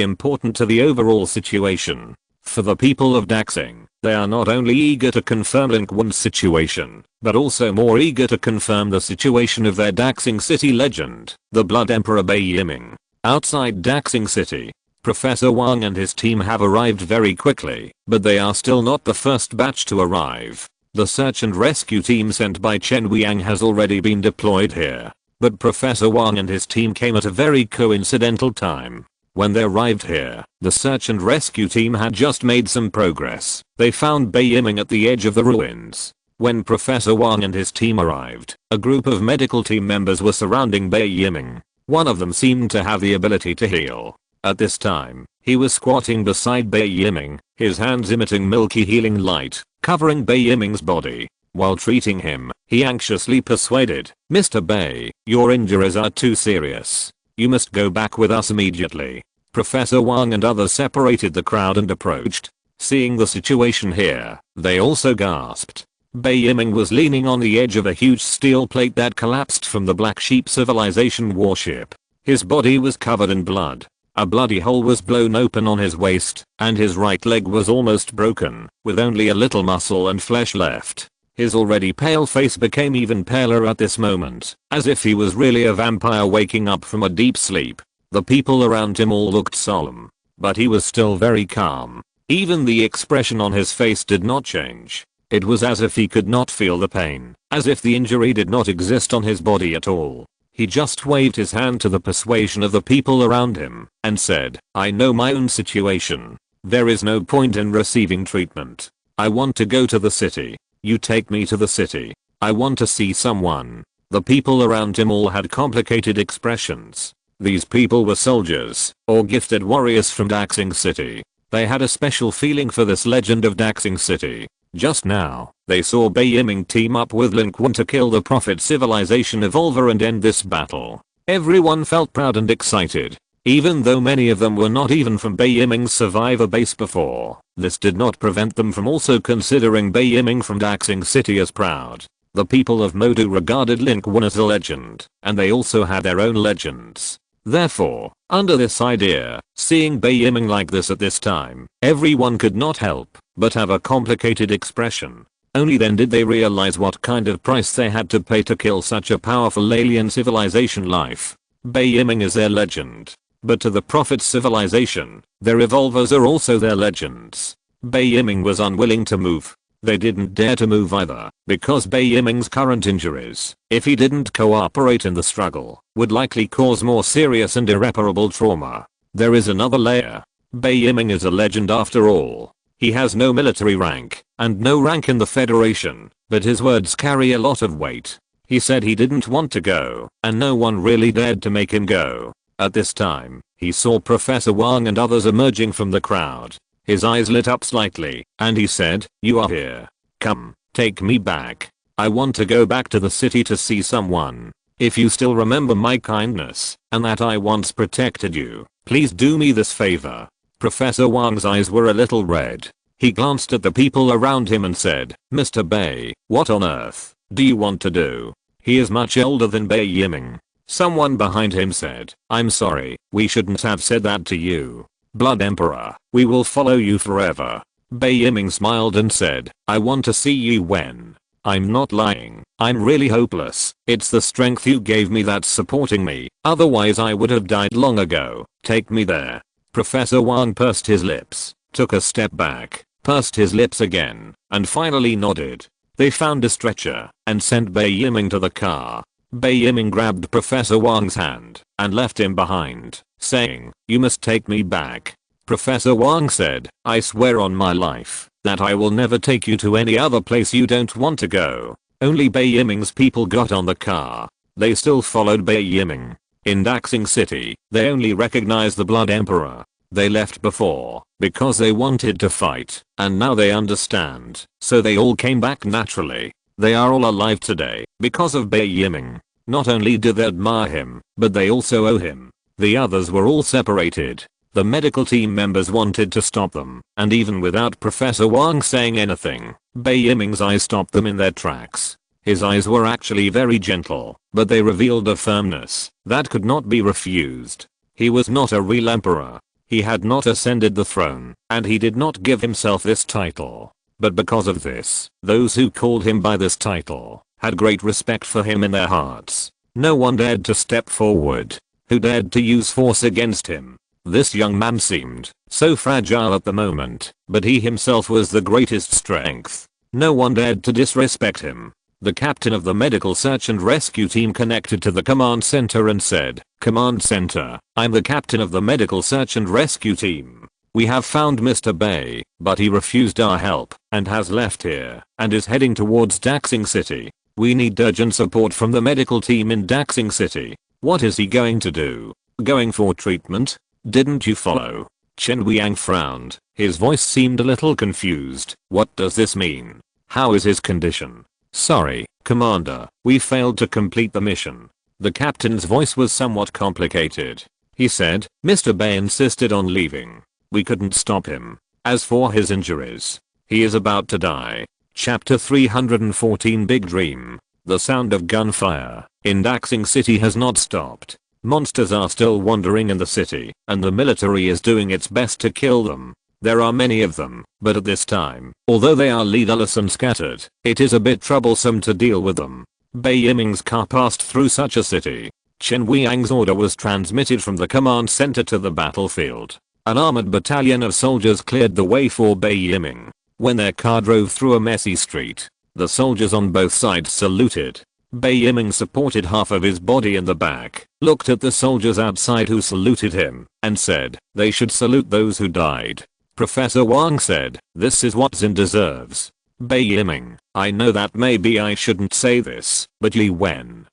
important to the overall situation. For the people of Daxing, they are not only eager to confirm Lin Qun's situation, but also more eager to confirm the situation of their Daxing City legend, the Blood Emperor Bai Yiming. Outside Daxing City, Professor Wang and his team have arrived very quickly, but they are still not the first batch to arrive. The search and rescue team sent by Chen Wiang has already been deployed here, but Professor Wang and his team came at a very coincidental time. When they arrived here, the search and rescue team had just made some progress. They found Bai Yiming at the edge of the ruins. When Professor Wang and his team arrived, a group of medical team members were surrounding Bai Yiming. One of them seemed to have the ability to heal. At this time, he was squatting beside Bai Yiming, his hands emitting milky healing light, covering Bai Yiming's body. While treating him, he anxiously persuaded, "Mr. Bai, your injuries are too serious. You must go back with us immediately." Professor Wang and others separated the crowd and approached. Seeing the situation here, they also gasped. Bai Yiming was leaning on the edge of a huge steel plate that collapsed from the Black Sheep civilization warship. His body was covered in blood. A bloody hole was blown open on his waist, and his right leg was almost broken, with only a little muscle and flesh left. His already pale face became even paler at this moment, as if he was really a vampire waking up from a deep sleep. The people around him all looked solemn, but he was still very calm. Even the expression on his face did not change. It was as if he could not feel the pain, as if the injury did not exist on his body at all. He just waved his hand to the persuasion of the people around him, and said, "I know my own situation. There is no point in receiving treatment. I want to go to the city. You take me to the city. I want to see someone." The people around him all had complicated expressions. These people were soldiers, or gifted warriors from Daxing City. They had a special feeling for this legend of Daxing City. Just now, they saw Bai Yiming team up with Lin Qun to kill the Prophet Civilization Evolver and end this battle. Everyone felt proud and excited. Even though many of them were not even from Bai Yiming's survivor base before, this did not prevent them from also considering Bai Yiming from Daxing City as proud. The people of Modu regarded Lin Qun as a legend, and they also had their own legends. Therefore, under this idea, seeing Bai Yiming like this at this time, everyone could not help but have a complicated expression. Only then did they realize what kind of price they had to pay to kill such a powerful alien civilization life. Bai Yiming is their legend. But to the Prophet's civilization, their evolvers are also their legends. Bai Yiming was unwilling to move. They didn't dare to move either, because Bai Yiming's current injuries, if he didn't cooperate in the struggle, would likely cause more serious and irreparable trauma. There is another layer. Bai Yiming is a legend after all. He has no military rank, and no rank in the Federation, but his words carry a lot of weight. He said he didn't want to go, and no one really dared to make him go. At this time, he saw Professor Wang and others emerging from the crowd. His eyes lit up slightly, and he said, "You are here. Come, take me back. I want to go back to the city to see someone. If you still remember my kindness, and that I once protected you, please do me this favor." Professor Wang's eyes were a little red. He glanced at the people around him and said, "Mr. Bai, what on earth do you want to do?" He is much older than Bai Yiming. Someone behind him said, "I'm sorry, we shouldn't have said that to you. Blood Emperor, we will follow you forever." Bai Yiming smiled and said, "I want to see you when. I'm not lying. I'm really hopeless. It's the strength you gave me that's supporting me, otherwise I would have died long ago. Take me there." Professor Wang pursed his lips, took a step back, pursed his lips again, and finally nodded. They found a stretcher and sent Bai Yiming to the car. Bai Yiming grabbed Professor Wang's hand and left him behind, saying, "You must take me back." Professor Wang said, "I swear on my life that I will never take you to any other place you don't want to go." Only Bai Yiming's people got on the car. They still followed Bai Yiming. In Daxing City, they only recognized the Blood Emperor. They left before because they wanted to fight, and now they understand, so they all came back naturally. They are all alive today because of Bai Yiming. Not only do they admire him, but they also owe him. The others were all separated. The medical team members wanted to stop them, and even without Professor Wang saying anything, Bai Yiming's eyes stopped them in their tracks. His eyes were actually very gentle, but they revealed a firmness that could not be refused. He was not a real emperor. He had not ascended the throne, and he did not give himself this title. But because of this, those who called him by this title had great respect for him in their hearts. No one dared to step forward. Who dared to use force against him? This young man seemed so fragile at the moment, but he himself was the greatest strength. No one dared to disrespect him. The captain of the medical search and rescue team connected to the command center and said, "Command center, I'm the captain of the medical search and rescue team. We have found Mr. Bai, but he refused our help and has left here and is heading towards Daxing City. We need urgent support from the medical team in Daxing City." What is he going to do? Going for treatment? Didn't you follow? Chen Weiyang frowned. His voice seemed a little confused. What does this mean? How is his condition? Sorry, Commander, we failed to complete the mission. The captain's voice was somewhat complicated. He said, Mr. Bai insisted on leaving. We couldn't stop him. As for his injuries, he is about to die. Chapter 314 Big Dream. The sound of gunfire in Daxing City has not stopped. Monsters are still wandering in the city, and the military is doing its best to kill them. There are many of them, but at this time, although they are leaderless and scattered, it is a bit troublesome to deal with them. Bai Yiming's car passed through such a city. Chen Weiyang's order was transmitted from the command center to the battlefield. An armored battalion of soldiers cleared the way for Bai Yiming. When their car drove through a messy street, the soldiers on both sides saluted. Bai Yiming supported half of his body in the back, looked at the soldiers outside who saluted him, and said, "They should salute those who died." Professor Wang said, "This is what Xin deserves." Bai Yiming, I know that maybe I shouldn't say this, but Yi Wen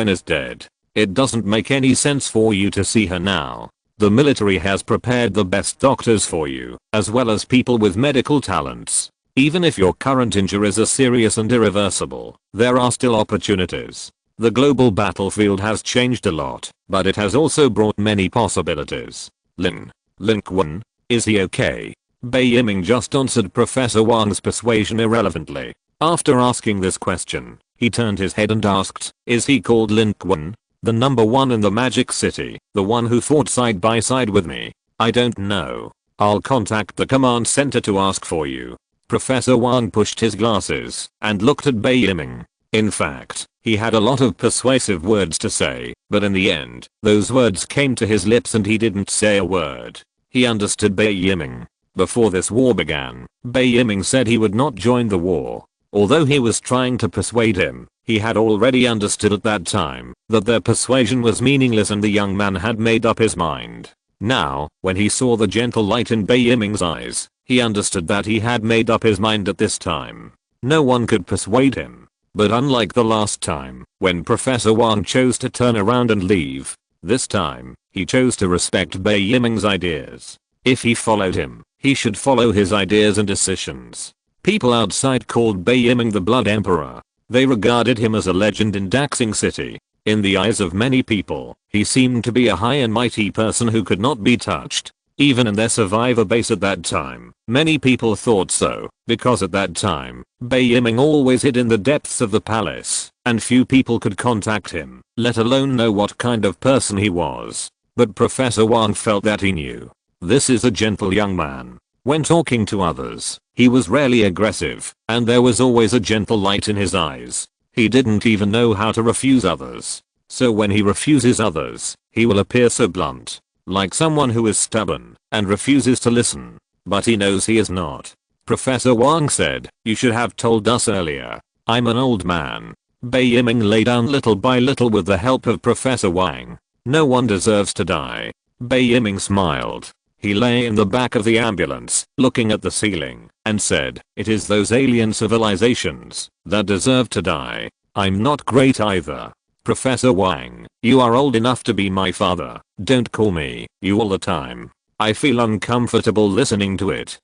is dead. It doesn't make any sense for you to see her now. The military has prepared the best doctors for you, as well as people with medical talents. Even if your current injuries are serious and irreversible, there are still opportunities. The global battlefield has changed a lot, but it has also brought many possibilities. Lin Qun, is he okay? Bai Yiming just answered Professor Wang's persuasion irrelevantly. After asking this question, he turned his head and asked, is he called Lin Qun? The number one in the magic city, the one who fought side by side with me? I don't know. I'll contact the command center to ask for you. Professor Wang pushed his glasses and looked at Bai Yiming. In fact, he had a lot of persuasive words to say, but in the end, those words came to his lips and he didn't say a word. He understood Bai Yiming. Before this war began, Bai Yiming said he would not join the war. Although he was trying to persuade him, he had already understood at that time that their persuasion was meaningless and the young man had made up his mind. Now, when he saw the gentle light in Bai Yiming's eyes, he understood that he had made up his mind at this time. No one could persuade him. But unlike the last time, when Professor Wang chose to turn around and leave, this time, he chose to respect Bai Yiming's ideas. If he followed him, he should follow his ideas and decisions. People outside called Bai Yiming the Blood Emperor. They regarded him as a legend in Daxing City. In the eyes of many people, he seemed to be a high and mighty person who could not be touched. Even in their survivor base at that time, many people thought so, because at that time, Bai Yiming always hid in the depths of the palace, and few people could contact him, let alone know what kind of person he was. But Professor Wang felt that he knew. This is a gentle young man. When talking to others, he was rarely aggressive, and there was always a gentle light in his eyes. He didn't even know how to refuse others. So when he refuses others, he will appear so blunt. Like someone who is stubborn and refuses to listen. But he knows he is not. Professor Wang said, you should have told us earlier. I'm an old man. Bai Yiming lay down little by little with the help of Professor Wang. No one deserves to die. Bai Yiming smiled. He lay in the back of the ambulance, looking at the ceiling, and said, it is those alien civilizations that deserve to die. I'm not great either. Professor Wang, you are old enough to be my father. Don't call me you all the time. I feel uncomfortable listening to it.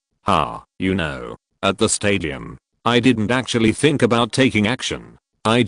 You know, at the stadium, I didn't actually think about taking action. I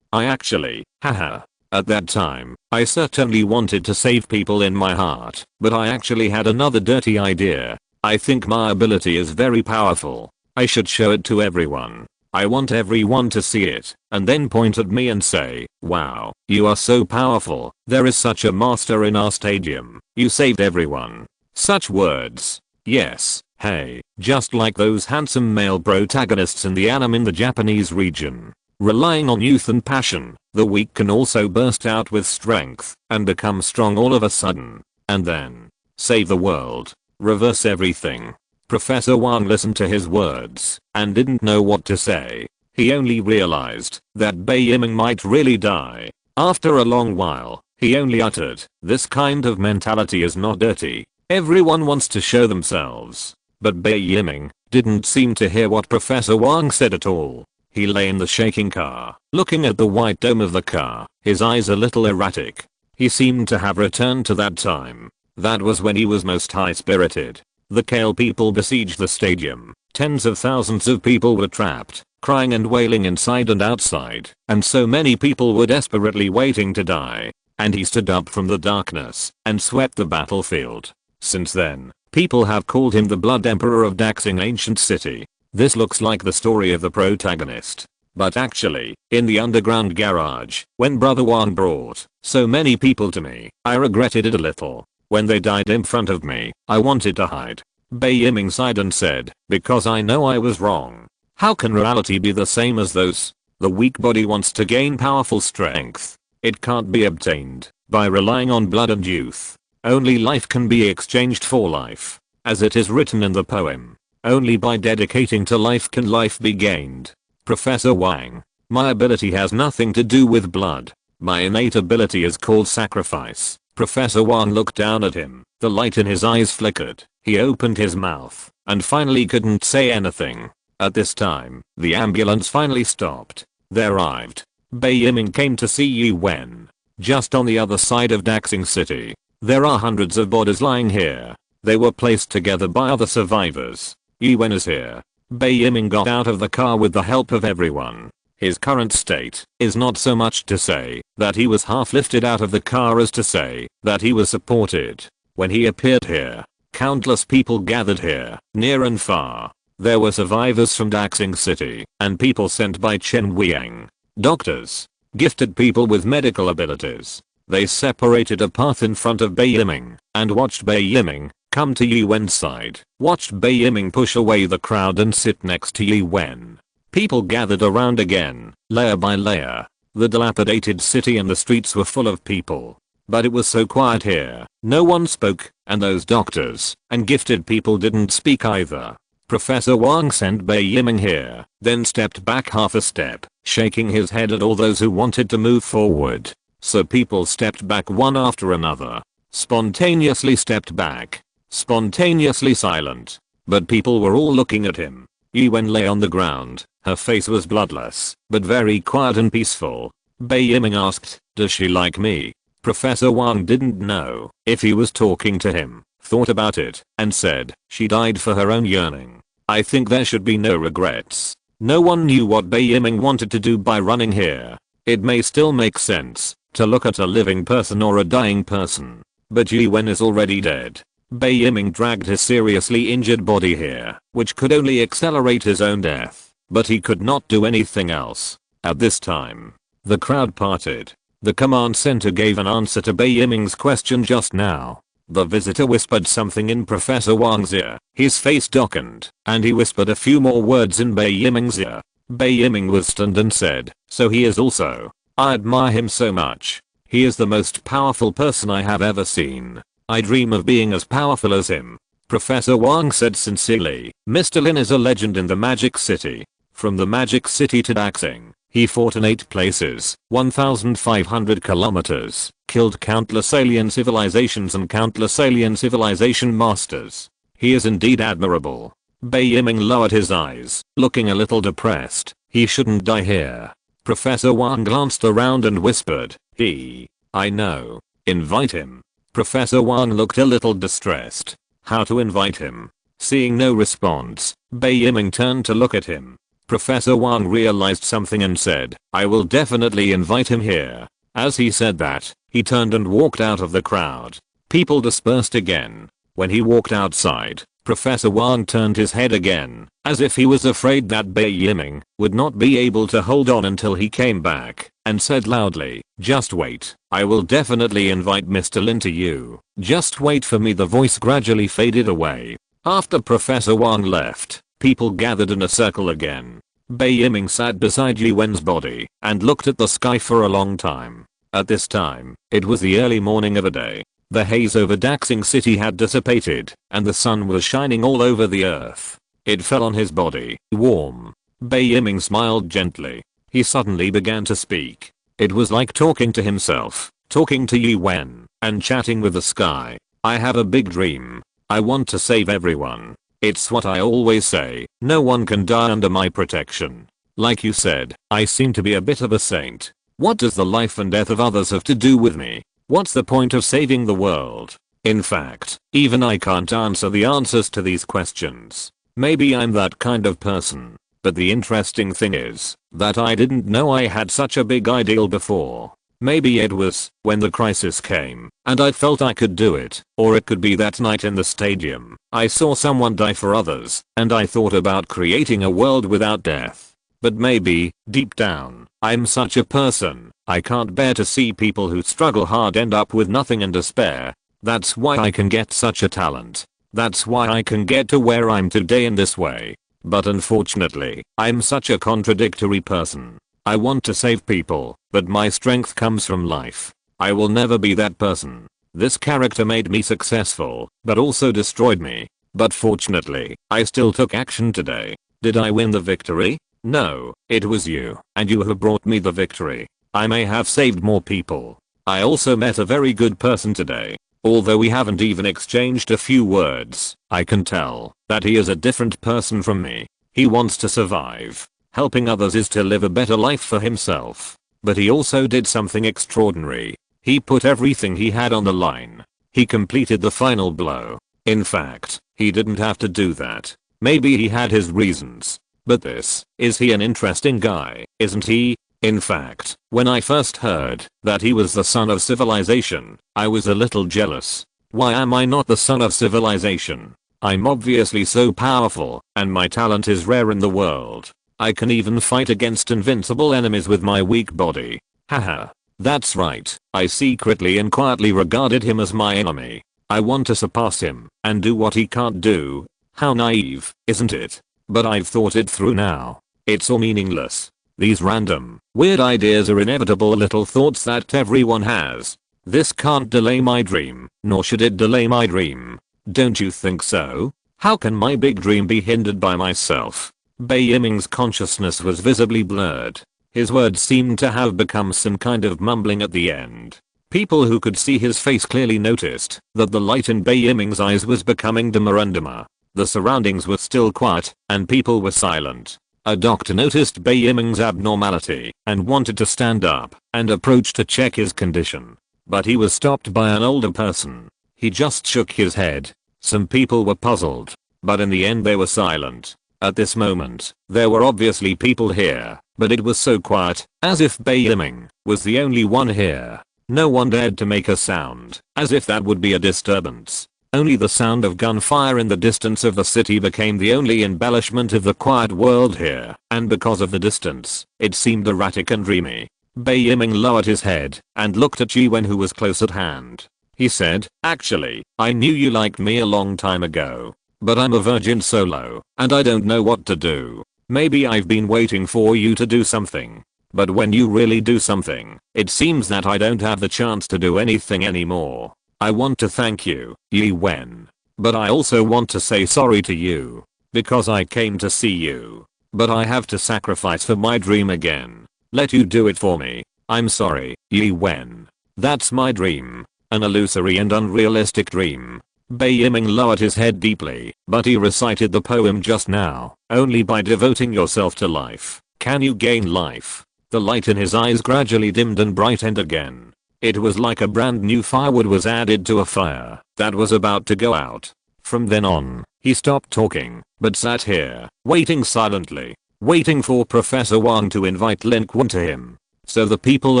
actually, at that time, I certainly wanted to save people in my heart, but I actually had another dirty idea. I think my ability is very powerful. I should show it to everyone. I want everyone to see it, and then point at me and say, wow, you are so powerful, there is such a master in our stadium, you saved everyone. Such words. Yes, hey, just like those handsome male protagonists in the anime in the Japanese region. Relying on youth and passion, the weak can also burst out with strength and become strong all of a sudden. And then save the world. Reverse everything. Professor Wang listened to his words and didn't know what to say. He only realized that Bai Yiming might really die. After a long while, he only uttered, this kind of mentality is not dirty. Everyone wants to show themselves. But Bai Yiming didn't seem to hear what Professor Wang said at all. He lay in the shaking car, looking at the white dome of the car, his eyes a little erratic. He seemed to have returned to that time. That was when he was most high-spirited. The Kale people besieged the stadium. Tens of thousands of people were trapped, crying and wailing inside and outside, and so many people were desperately waiting to die. And he stood up from the darkness and swept the battlefield. Since then, people have called him the Blood Emperor of Daxing Ancient City. This looks like the story of the protagonist. But actually, in the underground garage, when Brother Wang brought so many people to me, I regretted it a little. When they died in front of me, I wanted to hide. Bai Yiming sighed and said, because I know I was wrong. How can reality be the same as those? The weak body wants to gain powerful strength. It can't be obtained by relying on blood and youth. Only life can be exchanged for life. As it is written in the poem, only by dedicating to life can life be gained. Professor Wang, my ability has nothing to do with blood. My innate ability is called sacrifice. Professor Wang looked down at him. The light in his eyes flickered. He opened his mouth and finally couldn't say anything. At this time, the ambulance finally stopped. They arrived. Bai Yiming came to see Yi Wen. Just on the other side of Daxing City. There are hundreds of bodies lying here. They were placed together by other survivors. Yi Wen is here. Bai Yiming got out of the car with the help of everyone. His current state is not so much to say that he was half lifted out of the car as to say that he was supported. When he appeared here, countless people gathered here, near and far. There were survivors from Daxing City and people sent by Chen Weiyang. Doctors, gifted people with medical abilities. They separated a path in front of Bai Yiming and watched Bai Yiming come to Yi Wen's side. Watched Bai Yiming push away the crowd and sit next to Yi Wen. People gathered around again, layer by layer. The dilapidated city and the streets were full of people. But it was so quiet here, no one spoke, and those doctors and gifted people didn't speak either. Professor Wang sent Bai Yiming here, then stepped back half a step, shaking his head at all those who wanted to move forward. So people stepped back one after another. Spontaneously stepped back. Spontaneously silent. But people were all looking at him. Yi Wen lay on the ground. Her face was bloodless, but very quiet and peaceful. Bai Yiming asked, does she like me? Professor Wang didn't know if he was talking to him, thought about it, and said, she died for her own yearning. I think there should be no regrets. No one knew what Bai Yiming wanted to do by running here. It may still make sense to look at a living person or a dying person. But Yi Wen is already dead. Bai Yiming dragged his seriously injured body here, which could only accelerate his own death. But he could not do anything else. At this time, the crowd parted. The command center gave an answer to Bai Yiming's question just now. The visitor whispered something in Professor Wang's ear. His face darkened, and he whispered a few more words in Bai Yiming's ear. Bai Yiming was stunned and said, so he is also. I admire him so much. He is the most powerful person I have ever seen. I dream of being as powerful as him. Professor Wang said sincerely, Mr. Lin is a legend in the Magic City. From the Magic City to Daxing, he fought in 8 places, 1,500 kilometers, killed countless alien civilizations and countless alien civilization masters. He is indeed admirable. Bai Yiming lowered his eyes, looking a little depressed. He shouldn't die here. Professor Wang glanced around and whispered, I know. Invite him. Professor Wang looked a little distressed. How to invite him? Seeing no response, Bai Yiming turned to look at him. Professor Wang realized something and said, I will definitely invite him here. As he said that, he turned and walked out of the crowd. People dispersed again. When he walked outside, Professor Wang turned his head again, as if he was afraid that Bai Yiming would not be able to hold on until he came back, and said loudly, "Just wait, I will definitely invite Mr. Lin to you. Just wait for me." The voice gradually faded away. After Professor Wang left, people gathered in a circle again. Bai Yiming sat beside Yi Wen's body and looked at the sky for a long time. At this time, it was the early morning of a day. The haze over Daxing City had dissipated, and the sun was shining all over the earth. It fell on his body, warm. Bai Yiming smiled gently. He suddenly began to speak. It was like talking to himself, talking to Yi Wen, and chatting with the sky. "I have a big dream. I want to save everyone. It's what I always say, no one can die under my protection. Like you said, I seem to be a bit of a saint. What does the life and death of others have to do with me? What's the point of saving the world? In fact, even I can't answer the answers to these questions. Maybe I'm that kind of person. But the interesting thing is that I didn't know I had such a big ideal before. Maybe it was when the crisis came and I felt I could do it, or it could be that night in the stadium I saw someone die for others and I thought about creating a world without death. But maybe, deep down, I'm such a person, I can't bear to see people who struggle hard end up with nothing and despair. That's why I can get such a talent. That's why I can get to where I'm today in this way. But unfortunately, I'm such a contradictory person. I want to save people, but my strength comes from life. I will never be that person. This character made me successful, but also destroyed me. But fortunately, I still took action today. Did I win the victory? No, it was you, and you who brought me the victory. I may have saved more people. I also met a very good person today. Although we haven't even exchanged a few words, I can tell that he is a different person from me. He wants to survive. Helping others is to live a better life for himself. But he also did something extraordinary. He put everything he had on the line. He completed the final blow. In fact, he didn't have to do that. Maybe he had his reasons. But is he an interesting guy, isn't he? In fact, when I first heard that he was the son of civilization, I was a little jealous. Why am I not the son of civilization? I'm obviously so powerful, and my talent is rare in the world. I can even fight against invincible enemies with my weak body. Haha. That's right, I secretly and quietly regarded him as my enemy. I want to surpass him, and do what he can't do. How naive, isn't it? But I've thought it through now. It's all meaningless. These random, weird ideas are inevitable little thoughts that everyone has. This can't delay my dream, nor should it delay my dream. Don't you think so? How can my big dream be hindered by myself? Bai Yiming's consciousness was visibly blurred. His words seemed to have become some kind of mumbling at the end. People who could see his face clearly noticed that the light in Bai Yiming's eyes was becoming dimmer and dimmer. The surroundings were still quiet, and people were silent. A doctor noticed Bai Yiming's abnormality and wanted to stand up and approach to check his condition. But he was stopped by an older person. He just shook his head. Some people were puzzled, but in the end they were silent. At this moment, there were obviously people here, but it was so quiet, as if Bai Yiming was the only one here. No one dared to make a sound, as if that would be a disturbance. Only the sound of gunfire in the distance of the city became the only embellishment of the quiet world here, and because of the distance, it seemed erratic and dreamy. Bai Yiming lowered his head and looked at Yi Wen, who was close at hand. He said, "Actually, I knew you liked me a long time ago. But I'm a virgin solo, and I don't know what to do. Maybe I've been waiting for you to do something. But when you really do something, it seems that I don't have the chance to do anything anymore. I want to thank you, Yi Wen. But I also want to say sorry to you. Because I came to see you. But I have to sacrifice for my dream again. Let you do it for me. I'm sorry, Yi Wen. That's my dream. An illusory and unrealistic dream." Bai Yiming lowered his head deeply, but he recited the poem just now. "Only by devoting yourself to life can you gain life." The light in his eyes gradually dimmed and brightened again. It was like a brand new firewood was added to a fire that was about to go out. From then on, he stopped talking, but sat here, waiting silently, waiting for Professor Wang to invite Lin Qun to him. so the people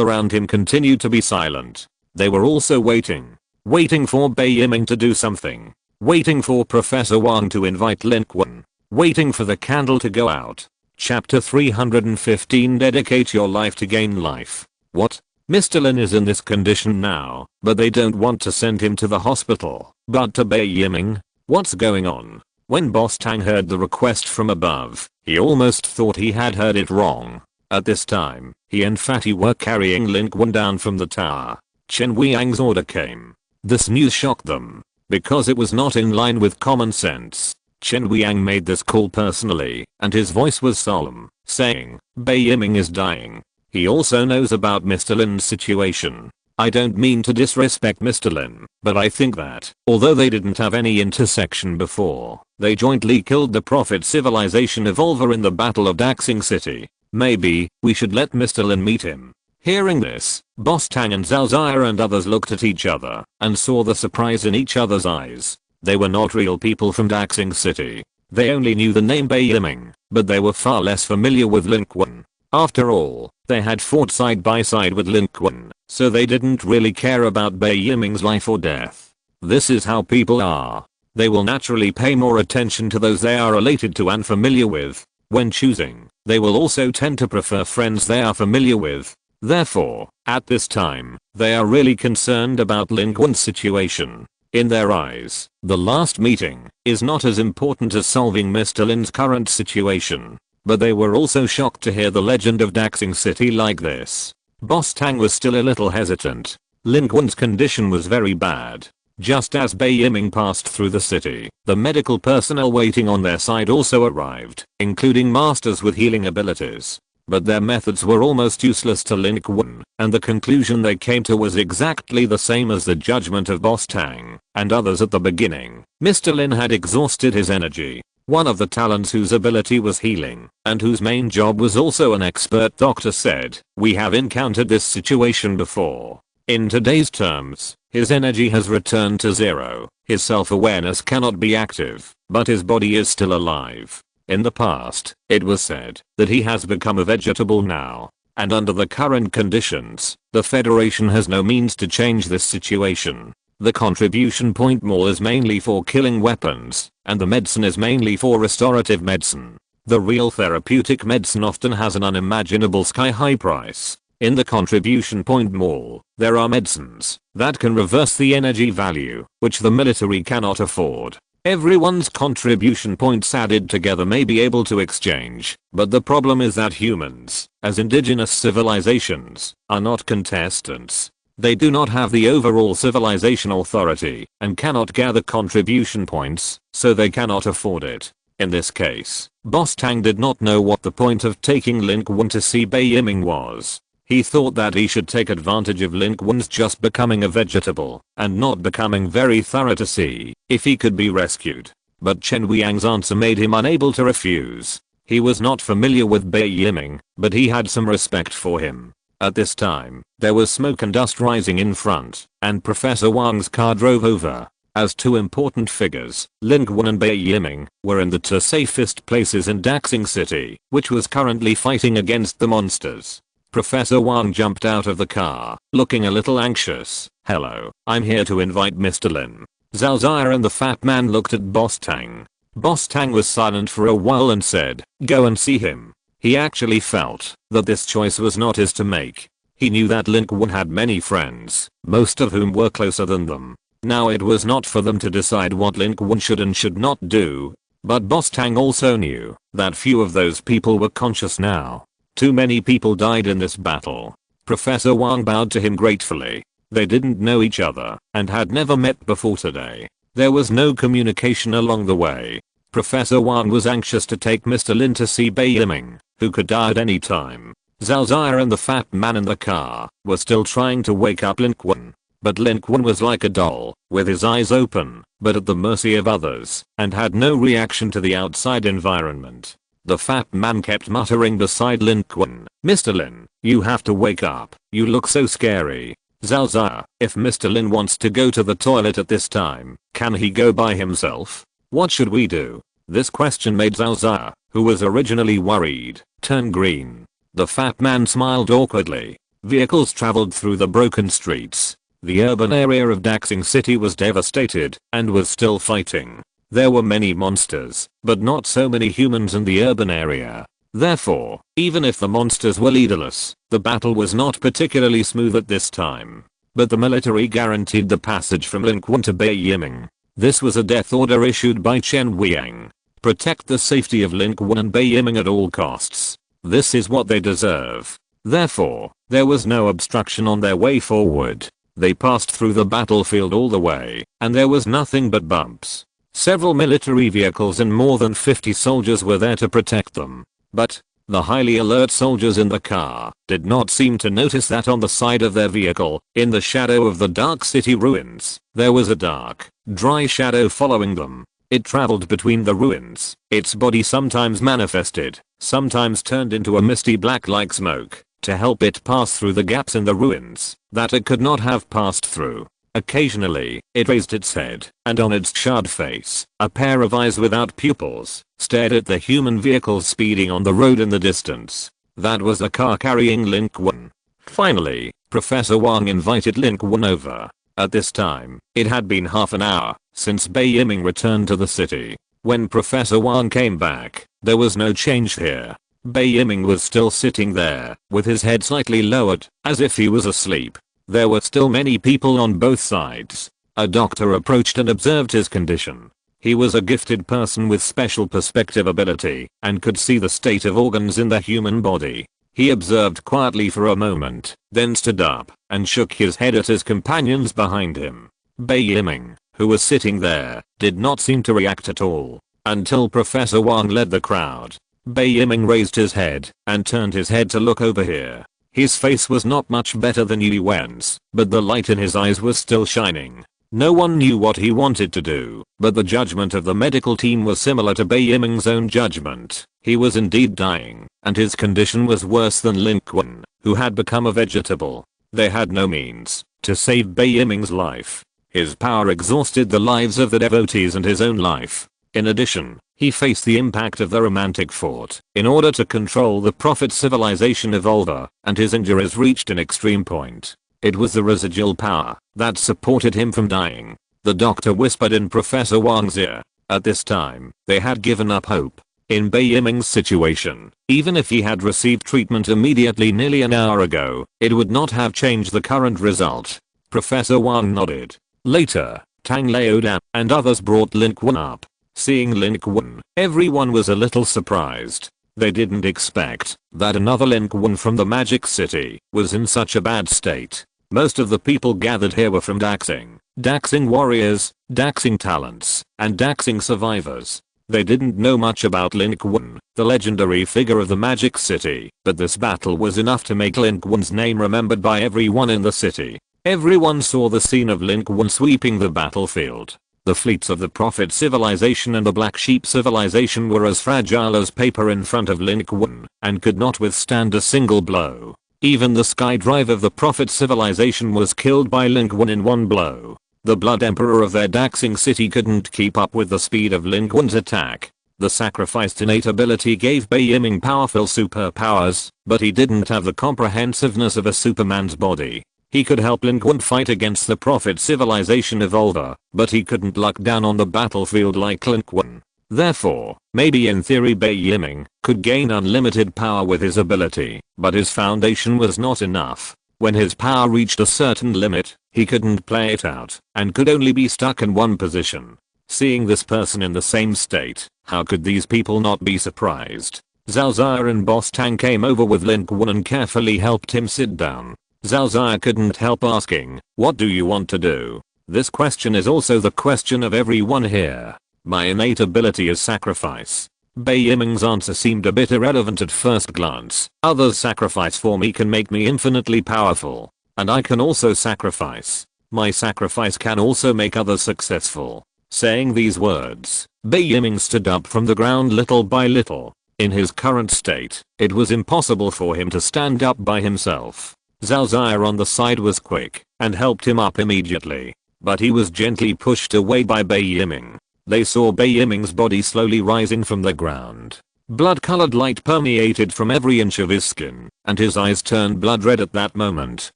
around him continued to be silent. They were also waiting. Waiting for Bai Yiming to do something. Waiting for Professor Wang to invite Lin Qun. Waiting for the candle to go out. Chapter 315 Dedicate your life to gain life. What? Mr. Lin is in this condition now, but they don't want to send him to the hospital, but to Bai Yiming? What's going on? When Boss Tang heard the request from above, he almost thought he had heard it wrong. At this time, he and Fatty were carrying Lin Qun down from the tower. Chen Weiyang's order came. This news shocked them, because it was not in line with common sense. Chen Weiyang made this call personally, and his voice was solemn, saying, Bai Yiming is dying. He also knows about Mr. Lin's situation. I don't mean to disrespect Mr. Lin, but I think that, although they didn't have any intersection before, they jointly killed the Prophet civilization evolver in the Battle of Daxing City. Maybe, we should let Mr. Lin meet him. Hearing this, Boss Tang and Zhao Zaya and others looked at each other and saw the surprise in each other's eyes. They were not real people from Daxing City. They only knew the name Bai Yiming, but they were far less familiar with Lin Qun. After all, they had fought side by side with Lin Qun, so they didn't really care about Bai Yiming's life or death. This is how people are. They will naturally pay more attention to those they are related to and familiar with. When choosing, they will also tend to prefer friends they are familiar with. Therefore, at this time, they are really concerned about Lin Qun's situation. In their eyes, the last meeting is not as important as solving Mr. Lin's current situation. But they were also shocked to hear the legend of Daxing City like this. Boss Tang was still a little hesitant. Lin Qun's condition was very bad. Just as Bai Yiming passed through the city, the medical personnel waiting on their side also arrived, including masters with healing abilities. But their methods were almost useless to Lin Qun, and the conclusion they came to was exactly the same as the judgment of Boss Tang and others at the beginning. Mr. Lin had exhausted his energy. One of the talents whose ability was healing, and whose main job was also an expert doctor said, we have encountered this situation before. In today's terms, his energy has returned to zero, his self-awareness cannot be active, but his body is still alive. In the past, it was said that he has become a vegetable now, and under the current conditions, the Federation has no means to change this situation. The contribution point mall is mainly for killing weapons, and the medicine is mainly for restorative medicine. The real therapeutic medicine often has an unimaginable sky-high price. In the contribution point mall, there are medicines that can reverse the energy value, which the military cannot afford. Everyone's contribution points added together may be able to exchange, but the problem is that humans, as indigenous civilizations, are not contestants. They do not have the overall civilization authority and cannot gather contribution points, so they cannot afford it. In this case, Boss Tang did not know what the point of taking Lin Qun to see Bai Yiming was. He thought that he should take advantage of Lin Qun's just becoming a vegetable and not becoming very thorough to see if he could be rescued. But Chen Weiyang's answer made him unable to refuse. He was not familiar with Bai Yiming, but he had some respect for him. At this time, there was smoke and dust rising in front, and Professor Wang's car drove over. As two important figures, Lin Qun and Bai Yiming, were in the two safest places in Daxing City, which was currently fighting against the monsters. Professor Wang jumped out of the car, looking a little anxious. Hello, I'm here to invite Mr. Lin. Zhao Zaya and the fat man looked at Boss Tang. Boss Tang was silent for a while and said, go and see him. He actually felt that this choice was not his to make. He knew that Lin Qun had many friends, most of whom were closer than them. Now it was not for them to decide what Lin Qun should and should not do. But Boss Tang also knew that few of those people were conscious now. Too many people died in this battle. Professor Wang bowed to him gratefully. They didn't know each other and had never met before today. There was no communication along the way. Professor Wang was anxious to take Mr. Lin to see Bai Yiming, who could die at any time. Zhao Zaya and the fat man in the car were still trying to wake up Lin Qun. But Lin Qun was like a doll, with his eyes open, but at the mercy of others, and had no reaction to the outside environment. The fat man kept muttering beside Lin Qun, Mr. Lin, you have to wake up, you look so scary. Zhao Zaya, if Mr. Lin wants to go to the toilet at this time, can he go by himself? What should we do? This question made Zhao Zaya, who was originally worried, turn green. The fat man smiled awkwardly. Vehicles traveled through the broken streets. The urban area of Daxing City was devastated and was still fighting. There were many monsters, but not so many humans in the urban area. Therefore, even if the monsters were leaderless, the battle was not particularly smooth at this time. But the military guaranteed the passage from Lin Qun to Bai Yiming. This was a death order issued by Chen Weiyang. Protect the safety of Lin Qun and Bai Yiming at all costs. This is what they deserve. Therefore, there was no obstruction on their way forward. They passed through the battlefield all the way, and there was nothing but bumps. Several military vehicles and more than 50 soldiers were there to protect them. But, the highly alert soldiers in the car did not seem to notice that on the side of their vehicle, in the shadow of the dark city ruins, there was a dark, dry shadow following them. It traveled between the ruins. Its body sometimes manifested, sometimes turned into a misty black like smoke, to help it pass through the gaps in the ruins that it could not have passed through. Occasionally, it raised its head, and on its charred face, a pair of eyes without pupils stared at the human vehicles speeding on the road in the distance. That was a car carrying Lin Qun. Finally, Professor Wang invited Lin Qun over. At this time, it had been half an hour since Bai Yiming returned to the city. When Professor Wang came back, there was no change here. Bai Yiming was still sitting there, with his head slightly lowered, as if he was asleep. There were still many people on both sides. A doctor approached and observed his condition. He was a gifted person with special perspective ability and could see the state of organs in the human body. He observed quietly for a moment, then stood up and shook his head at his companions behind him. Bai Yiming, who was sitting there, did not seem to react at all until Professor Wang led the crowd. Bai Yiming raised his head and turned his head to look over here. His face was not much better than Yuan's, but the light in his eyes was still shining. No one knew what he wanted to do, but the judgment of the medical team was similar to Bai Yiming's own judgment. He was indeed dying, and his condition was worse than Lin Qun, who had become a vegetable. They had no means to save Bai Yiming's life. His power exhausted the lives of the devotees and his own life. In addition, he faced the impact of the romantic fort in order to control the prophet civilization evolver, and his injuries reached an extreme point. It was the residual power that supported him from dying. The doctor whispered in Professor Wang's ear. At this time, they had given up hope. In Bai Yiming's situation, even if he had received treatment immediately nearly an hour ago, it would not have changed the current result. Professor Wang nodded. Later, Tang Laodan and others brought Lin Qun up. Seeing Lin Qun, everyone was a little surprised. They didn't expect that another Lin Qun from the Magic City was in such a bad state. Most of the people gathered here were from Daxing, Daxing warriors, Daxing talents, and Daxing survivors. They didn't know much about Lin Qun, the legendary figure of the Magic City, but this battle was enough to make Lin Qun's name remembered by everyone in the city. Everyone saw the scene of Lin Qun sweeping the battlefield. The fleets of the Prophet civilization and the Black Sheep civilization were as fragile as paper in front of Lin Qun and could not withstand a single blow. Even the Skydrive of the Prophet civilization was killed by Lin Qun in one blow. The Blood Emperor of their Daxing city couldn't keep up with the speed of Lin Qun's attack. The sacrificed innate ability gave Bai Yiming powerful superpowers, but he didn't have the comprehensiveness of a Superman's body. He could help Lin Qun fight against the Prophet civilization evolver, but he couldn't lock down on the battlefield like Lin Qun. Therefore, maybe in theory Bai Yiming could gain unlimited power with his ability, but his foundation was not enough. When his power reached a certain limit, he couldn't play it out, and could only be stuck in one position. Seeing this person in the same state, how could these people not be surprised? Zhao Zia and Boss Tang came over with Lin Qun and carefully helped him sit down. Zhao Zia couldn't help asking, "What do you want to do?" This question is also the question of everyone here. My innate ability is sacrifice. Bai Yiming's answer seemed a bit irrelevant at first glance. Others' sacrifice for me can make me infinitely powerful. And I can also sacrifice. My sacrifice can also make others successful. Saying these words, Bai Yiming stood up from the ground little by little. In his current state, it was impossible for him to stand up by himself. Zhao Zia on the side was quick and helped him up immediately, but he was gently pushed away by Bai Yiming. They saw Bai Yiming's body slowly rising from the ground. Blood-colored light permeated from every inch of his skin, and his eyes turned blood red at that moment.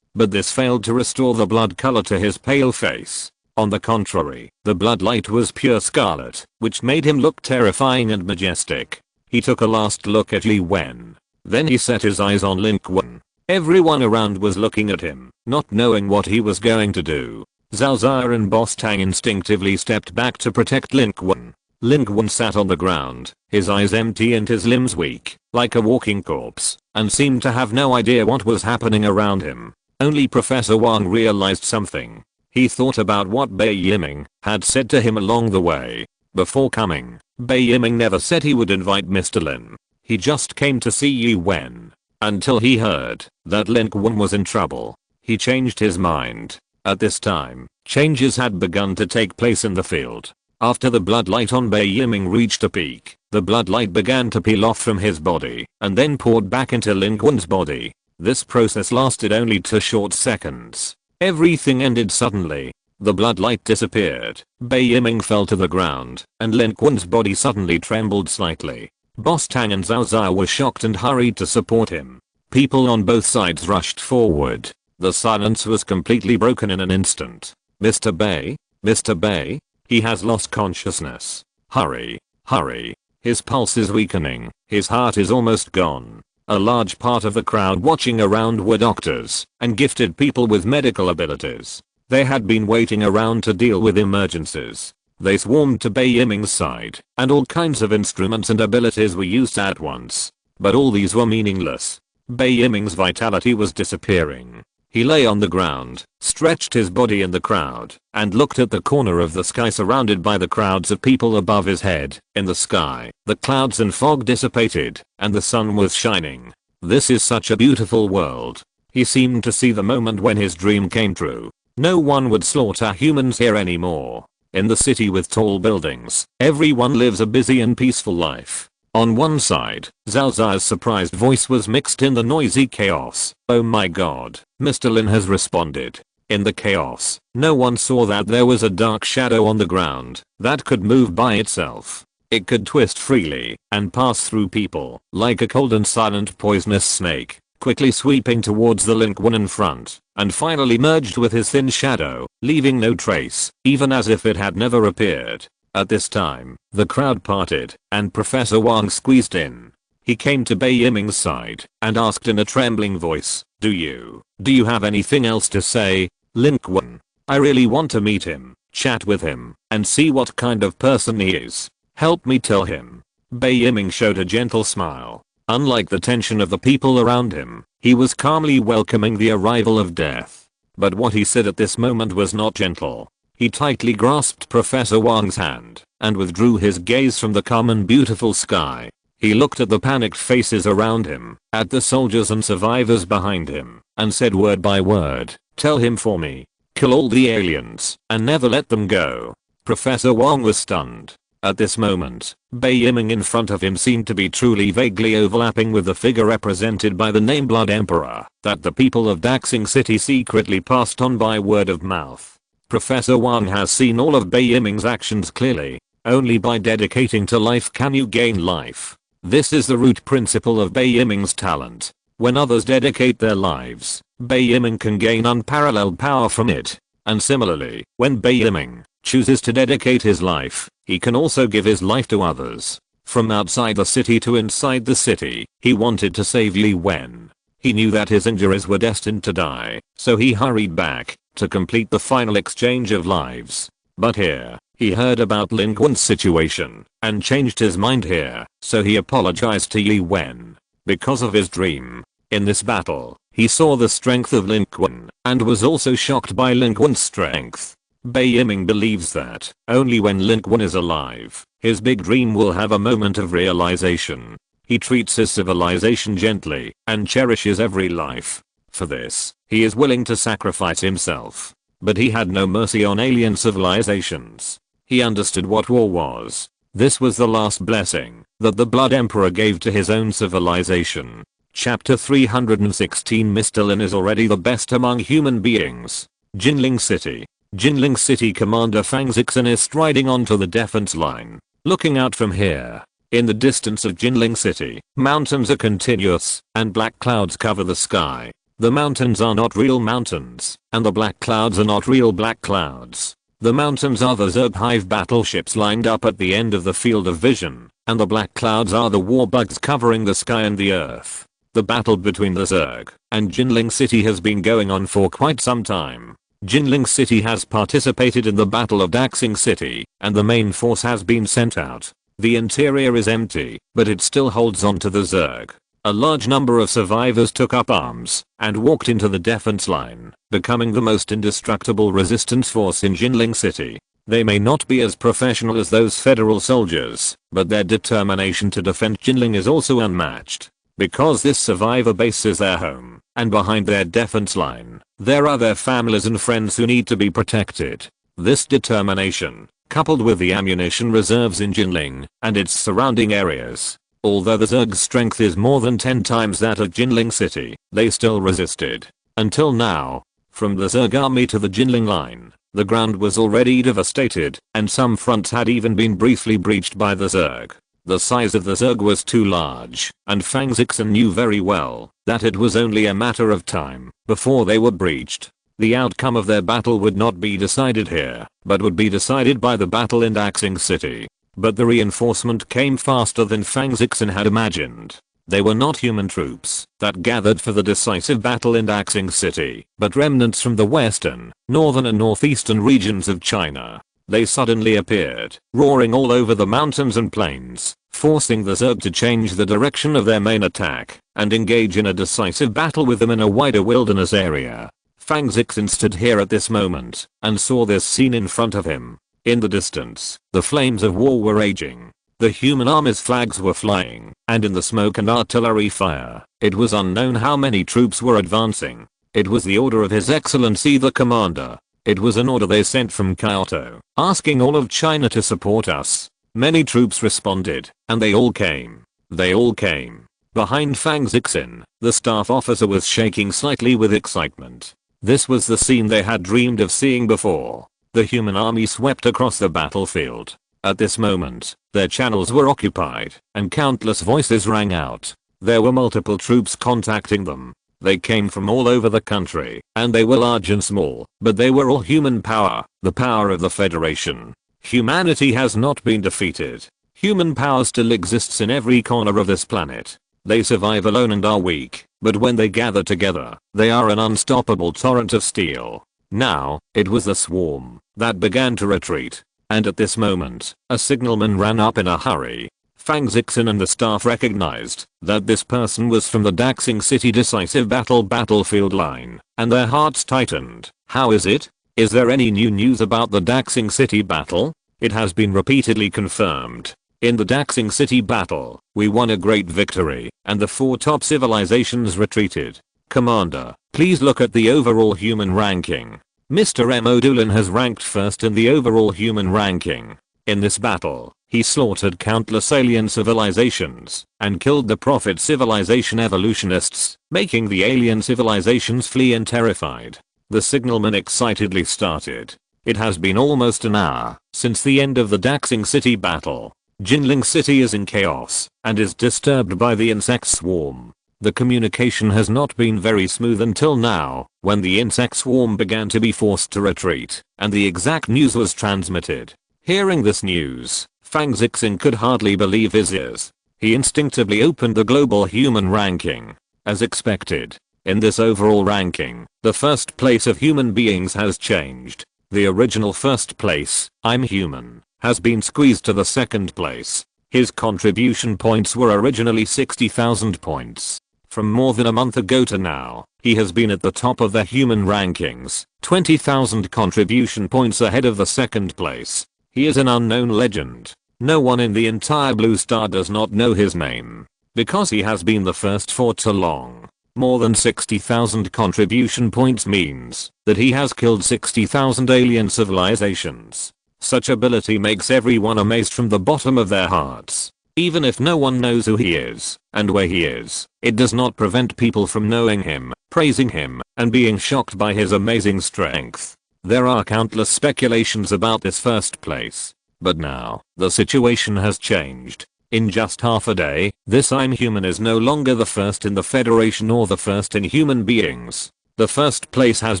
But this failed to restore the blood color to his pale face. On the contrary, the blood light was pure scarlet, which made him look terrifying and majestic. He took a last look at Li Wen. Then he set his eyes on Lin Qun. Everyone around was looking at him, not knowing what he was going to do. Zhao Zai and Boss Tang instinctively stepped back to protect Lin Qun. Lin Qun sat on the ground, his eyes empty and his limbs weak, like a walking corpse, and seemed to have no idea what was happening around him. Only Professor Wang realized something. He thought about what Bai Yiming had said to him along the way. Before coming, Bai Yiming never said he would invite Mr. Lin. He just came to see Yi Wen. Until he heard that Lin Qun was in trouble. He changed his mind. At this time, changes had begun to take place in the field. After the blood light on Bai Yiming reached a peak, the blood light began to peel off from his body and then poured back into Lin Qun's body. This process lasted only 2 short seconds. Everything ended suddenly. The blood light disappeared. Bai Yiming fell to the ground, and Lin Qun's body suddenly trembled slightly. Boss Tang and Zhao Zai were shocked and hurried to support him. People on both sides rushed forward. The silence was completely broken in an instant. Mr. Bai? Mr. Bai? He has lost consciousness. Hurry. Hurry. His pulse is weakening. His heart is almost gone. A large part of the crowd watching around were doctors and gifted people with medical abilities. They had been waiting around to deal with emergencies. They swarmed to Bai Yiming's side, and all kinds of instruments and abilities were used at once. But all these were meaningless. Bai Yiming's vitality was disappearing. He lay on the ground, stretched his body in the crowd, and looked at the corner of the sky surrounded by the crowds of people above his head. In the sky, the clouds and fog dissipated, and the sun was shining. This is such a beautiful world. He seemed to see the moment when his dream came true. No one would slaughter humans here anymore. In the city with tall buildings, everyone lives a busy and peaceful life. On one side, Zhao Zai's surprised voice was mixed in the noisy chaos. Oh my god, Mr. Lin has responded. In the chaos, no one saw that there was a dark shadow on the ground that could move by itself. It could twist freely and pass through people like a cold and silent poisonous snake, quickly sweeping towards the Lin Qun in front, and finally merged with his thin shadow, leaving no trace, even as if it had never appeared. At this time, the crowd parted, and Professor Wang squeezed in. He came to Bai Yiming's side, and asked in a trembling voice, Do you have anything else to say, Lin Qun? I really want to meet him, chat with him, and see what kind of person he is. Help me tell him. Bai Yiming showed a gentle smile. Unlike the tension of the people around him, he was calmly welcoming the arrival of death. But what he said at this moment was not gentle. He tightly grasped Professor Wang's hand and withdrew his gaze from the calm and beautiful sky. He looked at the panicked faces around him, at the soldiers and survivors behind him, and said word by word, Tell him for me. Kill all the aliens and never let them go. Professor Wang was stunned. At this moment, Bai Yiming in front of him seemed to be truly vaguely overlapping with the figure represented by the name Blood Emperor that the people of Daxing City secretly passed on by word of mouth. Professor Wang has seen all of Bai Yiming's actions clearly. Only by dedicating to life can you gain life. This is the root principle of Bai Yiming's talent. When others dedicate their lives, Bai Yiming can gain unparalleled power from it. And similarly, when Bai Yiming chooses to dedicate his life, he can also give his life to others. From outside the city to inside the city, he wanted to save Li Wen. He knew that his injuries were destined to die, so he hurried back to complete the final exchange of lives. But here, he heard about Lin Qun's situation and changed his mind here, so he apologized to Yi Wen. Because of his dream. In this battle, he saw the strength of Lin Qun and was also shocked by Lin Qun's strength. Bai Yiming believes that only when Lin Qun is alive, his big dream will have a moment of realization. He treats his civilization gently and cherishes every life. For this, he is willing to sacrifice himself. But he had no mercy on alien civilizations. He understood what war was. This was the last blessing that the Blood Emperor gave to his own civilization. Chapter 316 Mr. Lin is already the best among human beings. Jinling City. Jinling City Commander Fang Zixin is striding onto the defense line. Looking out from here, In the distance of Jinling City, mountains are continuous, and black clouds cover the sky. The mountains are not real mountains, and the black clouds are not real black clouds. The mountains are the Zerg hive battleships lined up at the end of the field of vision, and the black clouds are the war bugs covering the sky and the earth. The battle between the Zerg and Jinling City has been going on for quite some time. Jinling City has participated in the Battle of Daxing City, and the main force has been sent out. The interior is empty, but it still holds on to the Zerg. A large number of survivors took up arms and walked into the defense line, becoming the most indestructible resistance force in Jinling City. They may not be as professional as those federal soldiers, but their determination to defend Jinling is also unmatched. Because this survivor base is their home, and behind their defense line, there are their families and friends who need to be protected. This determination, coupled with the ammunition reserves in Jinling and its surrounding areas. Although the Zerg's strength is more than 10 times that of Jinling City, they still resisted. Until now. From the Zerg army to the Jinling line, the ground was already devastated, and some fronts had even been briefly breached by the Zerg. The size of the Zerg was too large, and Fang Zixen knew very well that it was only a matter of time before they were breached. The outcome of their battle would not be decided here, but would be decided by the battle in Daxing City. But the reinforcement came faster than Fang Zixen had imagined. They were not human troops that gathered for the decisive battle in Daxing City, but remnants from the western, northern and northeastern regions of China. They suddenly appeared, roaring all over the mountains and plains, forcing the Zerg to change the direction of their main attack and engage in a decisive battle with them in a wider wilderness area. Fang Zixen stood here at this moment and saw this scene in front of him. In the distance, the flames of war were raging. The human army's flags were flying, and in the smoke and artillery fire, it was unknown how many troops were advancing. It was the order of His Excellency the Commander. It was an order they sent from Kyoto, asking all of China to support us. Many troops responded, and they all came. They all came. Behind Fang Zixen, the staff officer was shaking slightly with excitement. This was the scene they had dreamed of seeing before. The human army swept across the battlefield. At this moment, their channels were occupied, and countless voices rang out. There were multiple troops contacting them. They came from all over the country, and they were large and small, but they were all human power, the power of the Federation. Humanity has not been defeated. Human power still exists in every corner of this planet. They survive alone and are weak, but when they gather together, they are an unstoppable torrent of steel. Now, it was the swarm that began to retreat. And at this moment, a signalman ran up in a hurry. Fang Zixen and the staff recognized that this person was from the Daxing City decisive battlefield line, and their hearts tightened. How is it? Is there any new news about the Daxing City battle? It has been repeatedly confirmed. In the Daxing City battle, we won a great victory, and the 4 top civilizations retreated. Commander, please look at the overall human ranking. Mr. M. O'Dolan has ranked first in the overall human ranking. In this battle, he slaughtered countless alien civilizations and killed the Prophet civilization evolutionists, making the alien civilizations flee and terrified. The signalman excitedly started. It has been almost an hour since the end of the Daxing City battle. Jinling City is in chaos and is disturbed by the insect swarm. The communication has not been very smooth until now, when the insect swarm began to be forced to retreat, and the exact news was transmitted. Hearing this news, Fang Zixen could hardly believe his ears. He instinctively opened the global human ranking. As expected, in this overall ranking, the first place of human beings has changed. The original first place, I'm human, has been squeezed to the second place. His contribution points were originally 60,000 points. From more than a month ago to now, he has been at the top of the human rankings, 20,000 contribution points ahead of the second place. He is an unknown legend. No one in the entire Blue Star does not know his name. Because he has been the first for too long. More than 60,000 contribution points means that he has killed 60,000 alien civilizations. Such ability makes everyone amazed from the bottom of their hearts. Even if no one knows who he is and where he is, it does not prevent people from knowing him, praising him, and being shocked by his amazing strength. There are countless speculations about this first place. But now, the situation has changed. In just half a day, this I'm human is no longer the first in the Federation or the first in human beings. The first place has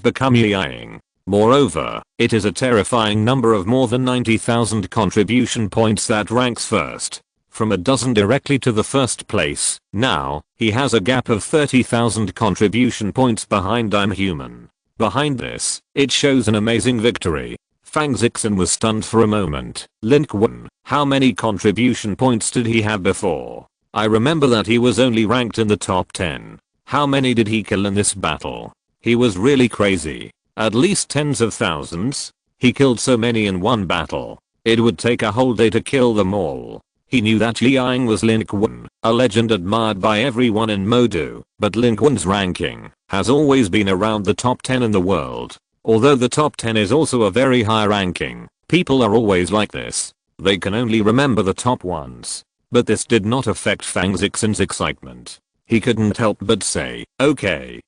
become Yang. Moreover, it is a terrifying number of more than 90,000 contribution points that ranks first. From a dozen directly to the first place. Now, he has a gap of 30,000 contribution points behind I'm human. Behind this, it shows an amazing victory. Fang Zixin was stunned for a moment. Lin Qun, how many contribution points did he have before? I remember that he was only ranked in the top 10. How many did he kill in this battle? He was really crazy. At least tens of thousands. He killed so many in one battle. It would take a whole day to kill them all. He knew that Yang was Lin Qun, a legend admired by everyone in Modu, but Lin Qun's ranking has always been around the top 10 in the world. Although the top 10 is also a very high ranking, people are always like this. They can only remember the top ones. But this did not affect Fang Zixin's excitement. He couldn't help but say, okay,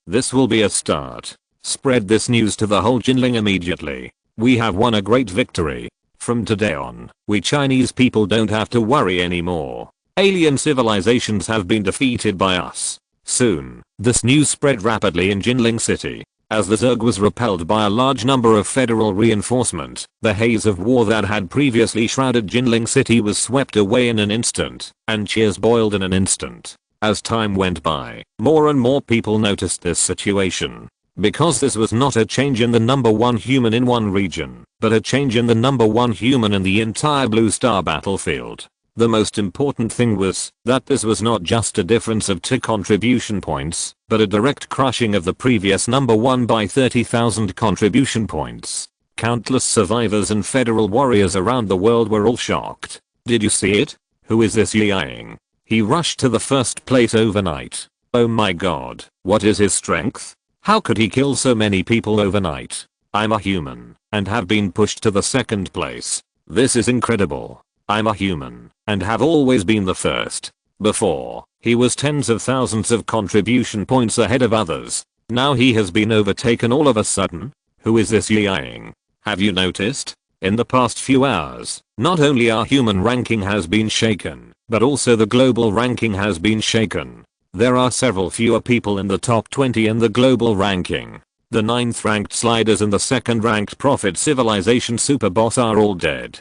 this will be a start. Spread this news to the whole Jinling immediately. We have won a great victory. From today on, we Chinese people don't have to worry anymore. Alien civilizations have been defeated by us. Soon, this news spread rapidly in Jinling City. As the Zerg was repelled by a large number of federal reinforcement, the haze of war that had previously shrouded Jinling City was swept away in an instant, and cheers boiled in an instant. As time went by, more and more people noticed this situation. Because this was not a change in the number one human in one region, but a change in the number one human in the entire Blue Star battlefield. The most important thing was that this was not just a difference of 2 contribution points, but a direct crushing of the previous number one by 30,000 contribution points. Countless survivors and federal warriors around the world were all shocked. Did you see it? Who is this Yang? He rushed to the first place overnight. Oh my god, what is his strength? How could he kill so many people overnight? I'm a human, and have been pushed to the second place. This is incredible. I'm a human, and have always been the first. Before, he was tens of thousands of contribution points ahead of others. Now he has been overtaken all of a sudden. Who is this Yang? Have you noticed? In the past few hours, not only our human ranking has been shaken, but also the global ranking has been shaken. There are several fewer people in the top 20 in the global ranking. The 9th ranked sliders and the 2nd ranked Prophet Civilization super boss are all dead.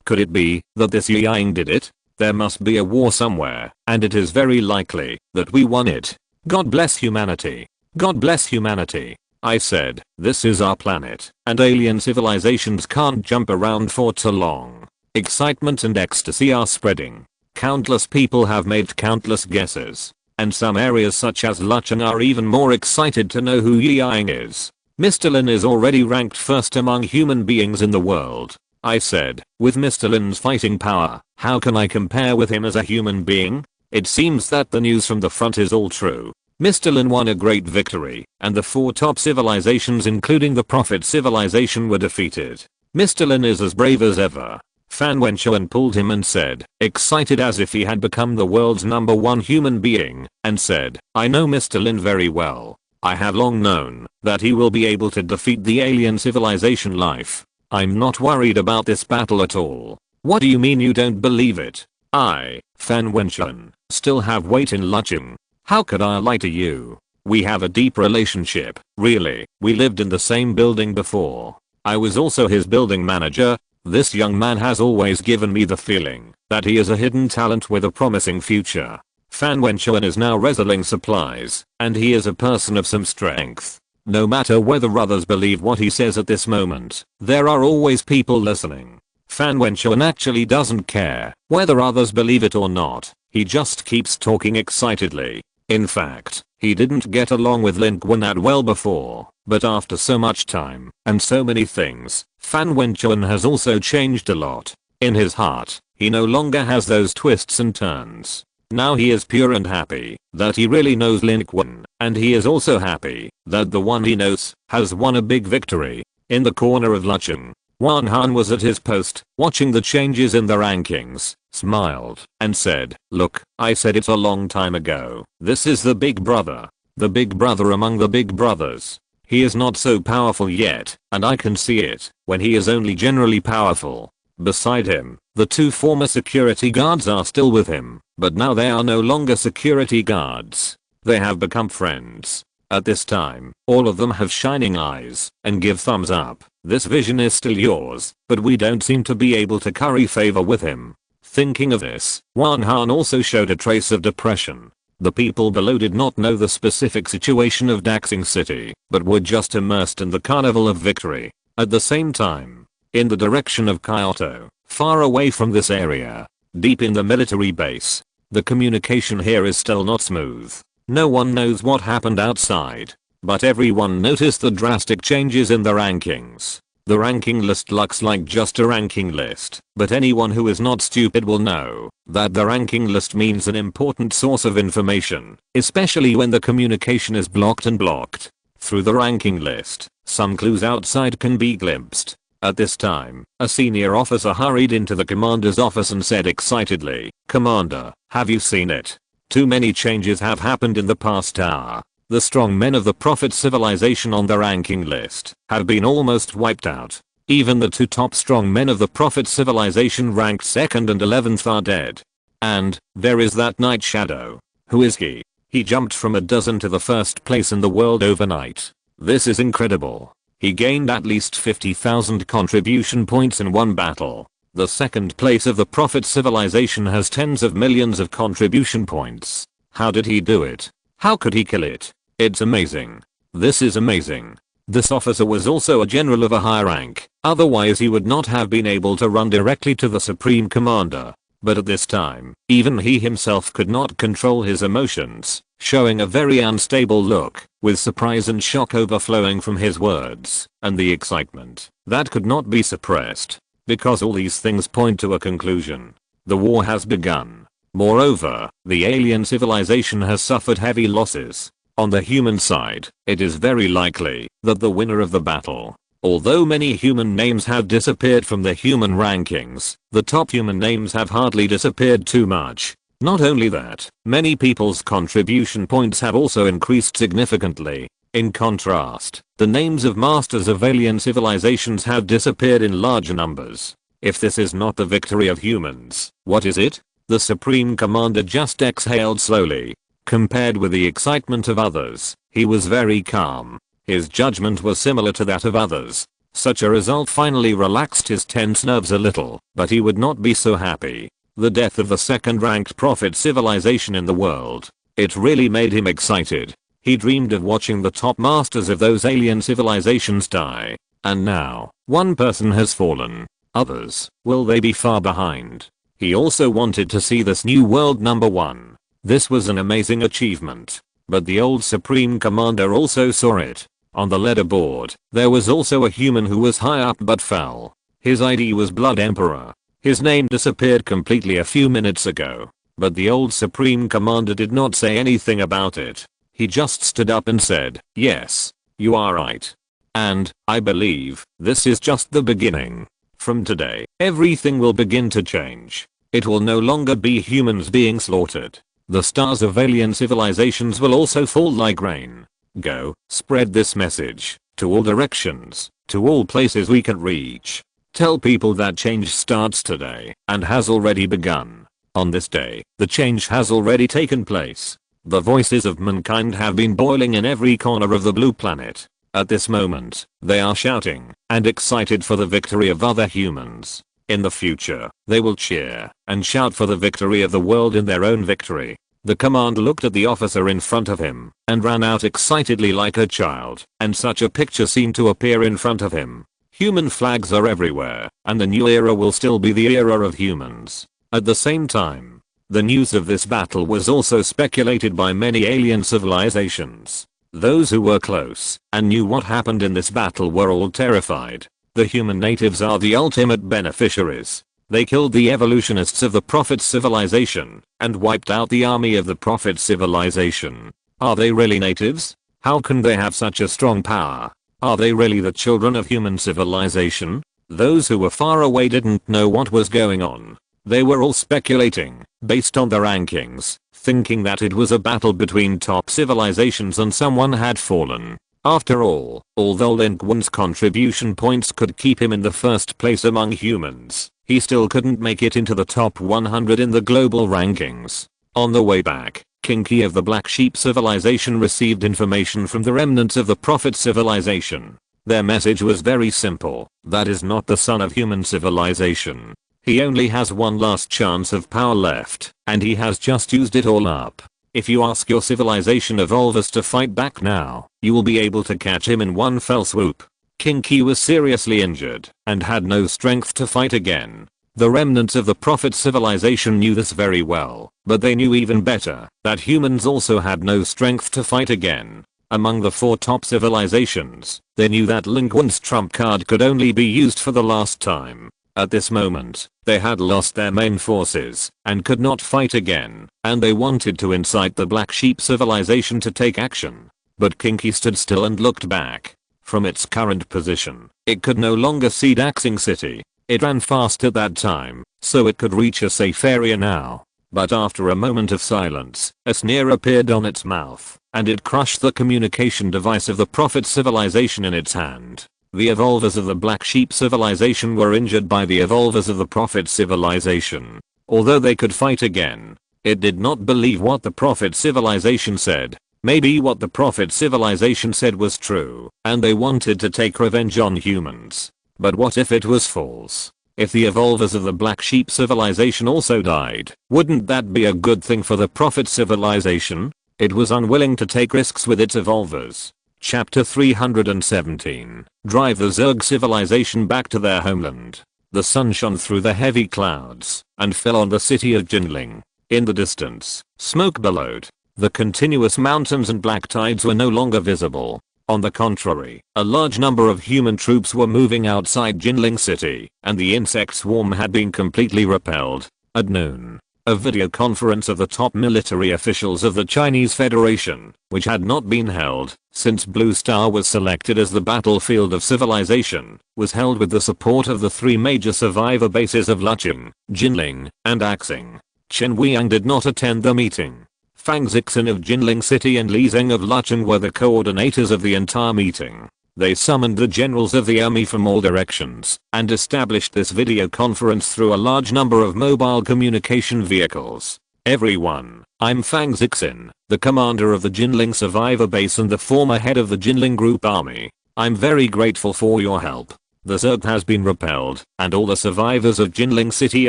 Could it be that this Yang did it? There must be a war somewhere, and it is very likely that we won it. God bless humanity. God bless humanity. I said, this is our planet, and alien civilizations can't jump around for too long. Excitement and ecstasy are spreading. Countless people have made countless guesses, and some areas such as Lucheng are even more excited to know who Yang is. Mr. Lin is already ranked first among human beings in the world. I said, with Mr. Lin's fighting power, how can I compare with him as a human being? It seems that the news from the front is all true. Mr. Lin won a great victory, and the 4 top civilizations including the Prophet civilization were defeated. Mr. Lin is as brave as ever. Fan Wenchuan pulled him and said, excited as if he had become the world's number one human being, and said, I know Mr. Lin very well. I have long known that he will be able to defeat the alien civilization life. I'm not worried about this battle at all. What do you mean you don't believe it? I, Fan Wenchuan, still have weight in Lucheng. How could I lie to you? We have a deep relationship, really. We lived in the same building before. I was also his building manager. This young man has always given me the feeling that he is a hidden talent with a promising future. Fan Wenchuan is now wrestling supplies, and he is a person of some strength. No matter whether others believe what he says at this moment, there are always people listening. Fan Wenchuan actually doesn't care whether others believe it or not. He just keeps talking excitedly. In fact, he didn't get along with Lin Qun that well before, but after so much time and so many things, Fan Wenchuan has also changed a lot. In his heart, he no longer has those twists and turns. Now he is pure and happy that he really knows Lin Qun, and he is also happy that the one he knows has won a big victory. In the corner of Lucheng, Wan Han was at his post, watching the changes in the rankings, smiled, and said, look, I said it a long time ago. This is the big brother. The big brother among the big brothers. He is not so powerful yet, and I can see it when he is only generally powerful. Beside him, the 2 former security guards are still with him, but now they are no longer security guards. They have become friends. At this time, all of them have shining eyes and give thumbs up. This vision is still yours, but we don't seem to be able to curry favor with him. Thinking of this, Wan Han also showed a trace of depression. The people below did not know the specific situation of Daxing City, but were just immersed in the carnival of victory. At the same time, in the direction of Kyoto, far away from this area, deep in the military base, the communication here is still not smooth. No one knows what happened outside, but everyone noticed the drastic changes in the rankings. The ranking list looks like just a ranking list, but anyone who is not stupid will know that the ranking list means an important source of information, especially when the communication is blocked and blocked. Through the ranking list, some clues outside can be glimpsed. At this time, a senior officer hurried into the commander's office and said excitedly, "Commander, have you seen it? Too many changes have happened in the past hour. The strong men of the Prophet civilization on the ranking list have been almost wiped out. Even the 2 top strong men of the Prophet civilization ranked 2nd and 11th are dead. And there is that Night Shadow. Who is he? He jumped from a dozen to the 1st place in the world overnight. This is incredible. He gained at least 50,000 contribution points in one battle. The 2nd place of the Prophet civilization has tens of millions of contribution points. How did he do it? How could he kill it? It's amazing. This is amazing." This officer was also a general of a high rank, otherwise he would not have been able to run directly to the supreme commander. But at this time, even he himself could not control his emotions, showing a very unstable look, with surprise and shock overflowing from his words, and the excitement that could not be suppressed. Because all these things point to a conclusion. The war has begun. Moreover, the alien civilization has suffered heavy losses. On the human side, it is very likely that the winner of the battle, although many human names have disappeared from the human rankings, the top human names have hardly disappeared too much. Not only that, many people's contribution points have also increased significantly. In contrast, the names of masters of alien civilizations have disappeared in large numbers. If this is not the victory of humans, what is it? The Supreme Commander just exhaled slowly. Compared with the excitement of others, he was very calm. His judgment was similar to that of others. Such a result finally relaxed his tense nerves a little, but he would not be so happy. The death of the 2nd-ranked Prophet civilization in the world. It really made him excited. He dreamed of watching the top masters of those alien civilizations die. And now, one person has fallen. Others, will they be far behind? He also wanted to see this new world number 1. This was an amazing achievement. But the old Supreme Commander also saw it. On the leaderboard, there was also a human who was high up but fell. His ID was Blood Emperor. His name disappeared completely a few minutes ago. But the old Supreme Commander did not say anything about it. He just stood up and said, "Yes, you are right. And, I believe, this is just the beginning. From today, everything will begin to change. It will no longer be humans being slaughtered. The stars of alien civilizations will also fall like rain. Go, spread this message, to all directions, to all places we can reach. Tell people that change starts today, and has already begun. On this day, the change has already taken place. The voices of mankind have been boiling in every corner of the blue planet. At this moment, they are shouting and excited for the victory of other humans. In the future, they will cheer and shout for the victory of the world in their own victory." The commander looked at the officer in front of him and ran out excitedly like a child, and such a picture seemed to appear in front of him. Human flags are everywhere, and the new era will still be the era of humans. At the same time, the news of this battle was also speculated by many alien civilizations. Those who were close and knew what happened in this battle were all terrified. The human natives are the ultimate beneficiaries. They killed the evolutionists of the Prophet civilization and wiped out the army of the Prophet civilization. Are they really natives? How can they have such a strong power? Are they really the children of human civilization? Those who were far away didn't know what was going on. They were all speculating, based on the rankings, thinking that it was a battle between top civilizations and someone had fallen. After all, although Lin Qun's contribution points could keep him in the 1st place among humans, he still couldn't make it into the top 100 in the global rankings. On the way back, King Qi of the Black Sheep civilization received information from the remnants of the Prophet civilization. Their message was very simple: that is not the son of human civilization. He only has one last chance of power left, and he has just used it all up. If you ask your civilization evolvers to fight back now, you will be able to catch him in one fell swoop. King Qi was seriously injured and had no strength to fight again. The remnants of the Prophet civilization knew this very well, but they knew even better that humans also had no strength to fight again. Among the 4 top civilizations, they knew that Lin Qun's trump card could only be used for the last time. At this moment, they had lost their main forces and could not fight again, and they wanted to incite the Black Sheep civilization to take action. But King Qi stood still and looked back. From its current position, it could no longer see Daxing City. It ran fast at that time, so it could reach a safe area now. But after a moment of silence, a sneer appeared on its mouth, and it crushed the communication device of the Prophet civilization in its hand. The evolvers of the Black Sheep civilization were injured by the evolvers of the Prophet civilization. Although they could fight again, it did not believe what the Prophet civilization said. Maybe what the Prophet civilization said was true, and they wanted to take revenge on humans. But what if it was false? If the evolvers of the Black Sheep civilization also died, wouldn't that be a good thing for the Prophet civilization? It was unwilling to take risks with its evolvers. Chapter 317. Drive the Zerg civilization back to their homeland. The sun shone through the heavy clouds and fell on the city of Jinling. In the distance, smoke billowed. The continuous mountains and black tides were no longer visible. On the contrary, a large number of human troops were moving outside Jinling City, and the insect swarm had been completely repelled. At noon, a video conference of the top military officials of the Chinese Federation, which had not been held since Blue Star was selected as the battlefield of civilization, was held with the support of the 3 major survivor bases of Lucheng, Jinling, and Axing. Chen Weiyang did not attend the meeting. Fang Zixin of Jinling City and Li Zeng of Lucheng were the coordinators of the entire meeting. They summoned the generals of the army from all directions and established this video conference through a large number of mobile communication vehicles. Everyone, I'm Fang Zixin, the commander of the Jinling survivor base and the former head of the Jinling group army. I'm very grateful for your help. The Zerg has been repelled, and all the survivors of Jinling City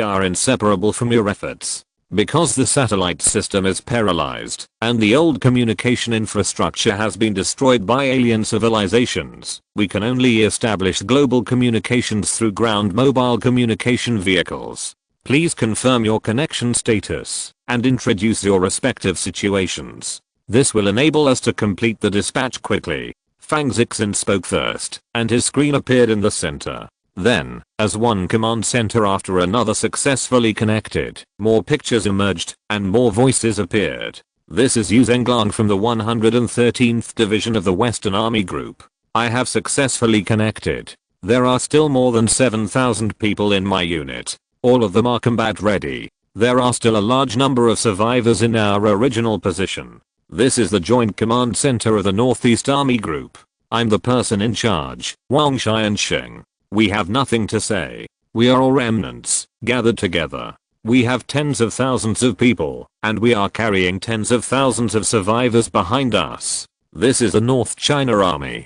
are inseparable from your efforts. Because the satellite system is paralyzed, and the old communication infrastructure has been destroyed by alien civilizations, we can only establish global communications through ground mobile communication vehicles. Please confirm your connection status, and introduce your respective situations. This will enable us to complete the dispatch quickly. Fang Zixin spoke first, and his screen appeared in the center. Then, as one command center after another successfully connected, more pictures emerged, and more voices appeared. This is Yu Zhenglang from the 113th Division of the Western Army Group. I have successfully connected. There are still more than 7,000 people in my unit. All of them are combat ready. There are still a large number of survivors in our original position. This is the Joint Command Center of the Northeast Army Group. I'm the person in charge, Wang Xiansheng. We have nothing to say. We are all remnants, gathered together. We have tens of thousands of people, and we are carrying tens of thousands of survivors behind us. This is the North China Army.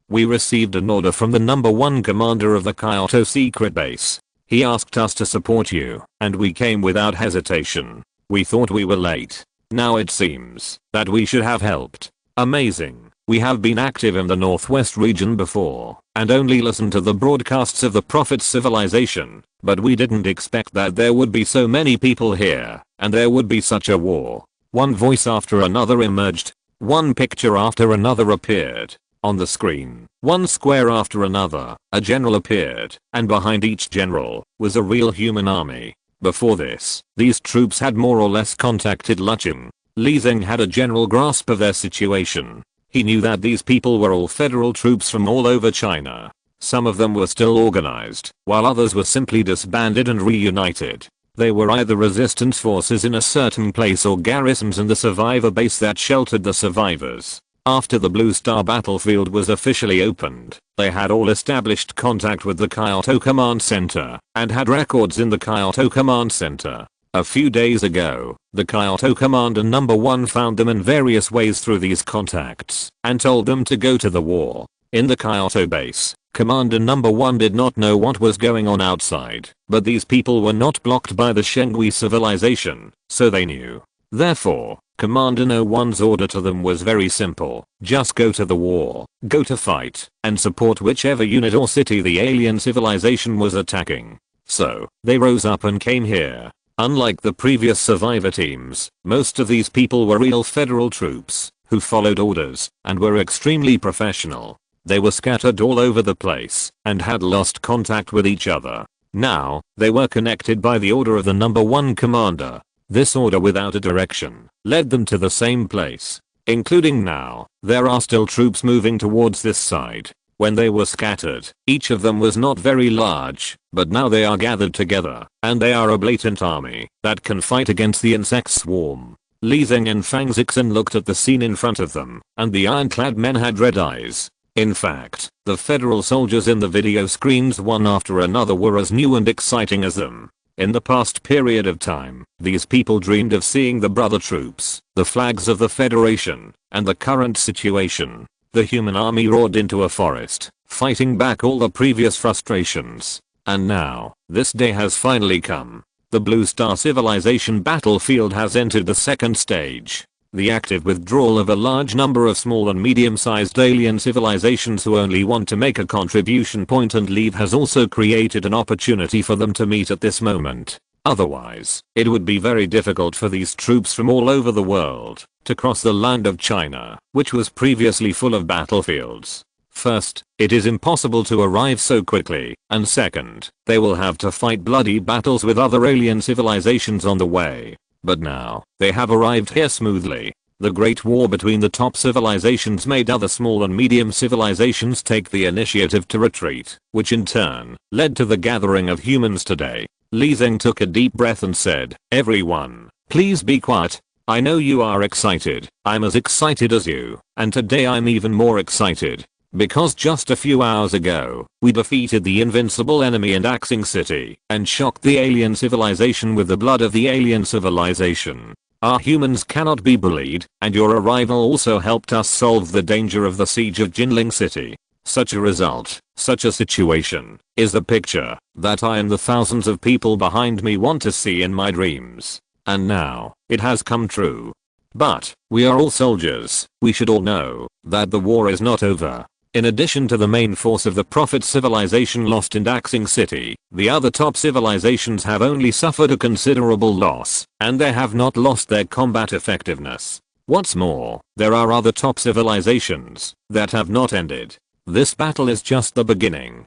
We received an order from the #1 commander of the Kyoto secret base. He asked us to support you, and we came without hesitation. We thought we were late. Now it seems that we should have helped. Amazing. We have been active in the Northwest region before, and only listened to the broadcasts of the Prophet's civilization, but we didn't expect that there would be so many people here, and there would be such a war. One voice after another emerged. One picture after another appeared. On the screen, one square after another, a general appeared, and behind each general was a real human army. Before this, these troops had more or less contacted Lucheng. Li Zeng had a general grasp of their situation. He knew that these people were all federal troops from all over China. Some of them were still organized, while others were simply disbanded and reunited. They were either resistance forces in a certain place or garrisons in the survivor base that sheltered the survivors. After the Blue Star battlefield was officially opened, they had all established contact with the Kyoto Command Center and had records in the Kyoto Command Center. A few days ago, the Kyoto Commander number 1 found them in various ways through these contacts and told them to go to the war. In the Kyoto base, Commander number 1 did not know what was going on outside, but these people were not blocked by the Shengui civilization, so they knew. Therefore, Commander No. 1's order to them was very simple: just go to the war, go to fight, and support whichever unit or city the alien civilization was attacking. So, they rose up and came here. Unlike the previous survivor teams, most of these people were real federal troops, who followed orders, and were extremely professional. They were scattered all over the place, and had lost contact with each other. Now, they were connected by the order of the number 1 commander. This order without a direction led them to the same place. Including now, there are still troops moving towards this side. When they were scattered, each of them was not very large, but now they are gathered together, and they are a blatant army that can fight against the insect swarm. Li Zeng and Fang Zixin looked at the scene in front of them, and the ironclad men had red eyes. In fact, the federal soldiers in the video screens one after another were as new and exciting as them. In the past period of time, these people dreamed of seeing the brother troops, the flags of the Federation, and the current situation. The human army roared into a forest, fighting back all the previous frustrations. And now, this day has finally come. The Blue Star civilization battlefield has entered the second stage. The active withdrawal of a large number of small and medium-sized alien civilizations who only want to make a contribution point and leave has also created an opportunity for them to meet at this moment. Otherwise, it would be very difficult for these troops from all over the world to cross the land of China, which was previously full of battlefields. First, it is impossible to arrive so quickly, and second, they will have to fight bloody battles with other alien civilizations on the way. But now, they have arrived here smoothly. The Great War between the top civilizations made other small and medium civilizations take the initiative to retreat, which in turn led to the gathering of humans today. Li Zeng took a deep breath and said, "Everyone, please be quiet. I know you are excited. I'm as excited as you, and today I'm even more excited. Because just a few hours ago, we defeated the invincible enemy in Axing City and shocked the alien civilization with the blood of the alien civilization. Our humans cannot be bullied, and your arrival also helped us solve the danger of the siege of Jinling City. Such a result, such a situation, is the picture that I and the thousands of people behind me want to see in my dreams. And now, it has come true. But, we are all soldiers. We should all know that the war is not over. In addition to the main force of the Prophet civilization lost in Axing City, the other top civilizations have only suffered a considerable loss, and they have not lost their combat effectiveness. What's more, there are other top civilizations that have not ended. This battle is just the beginning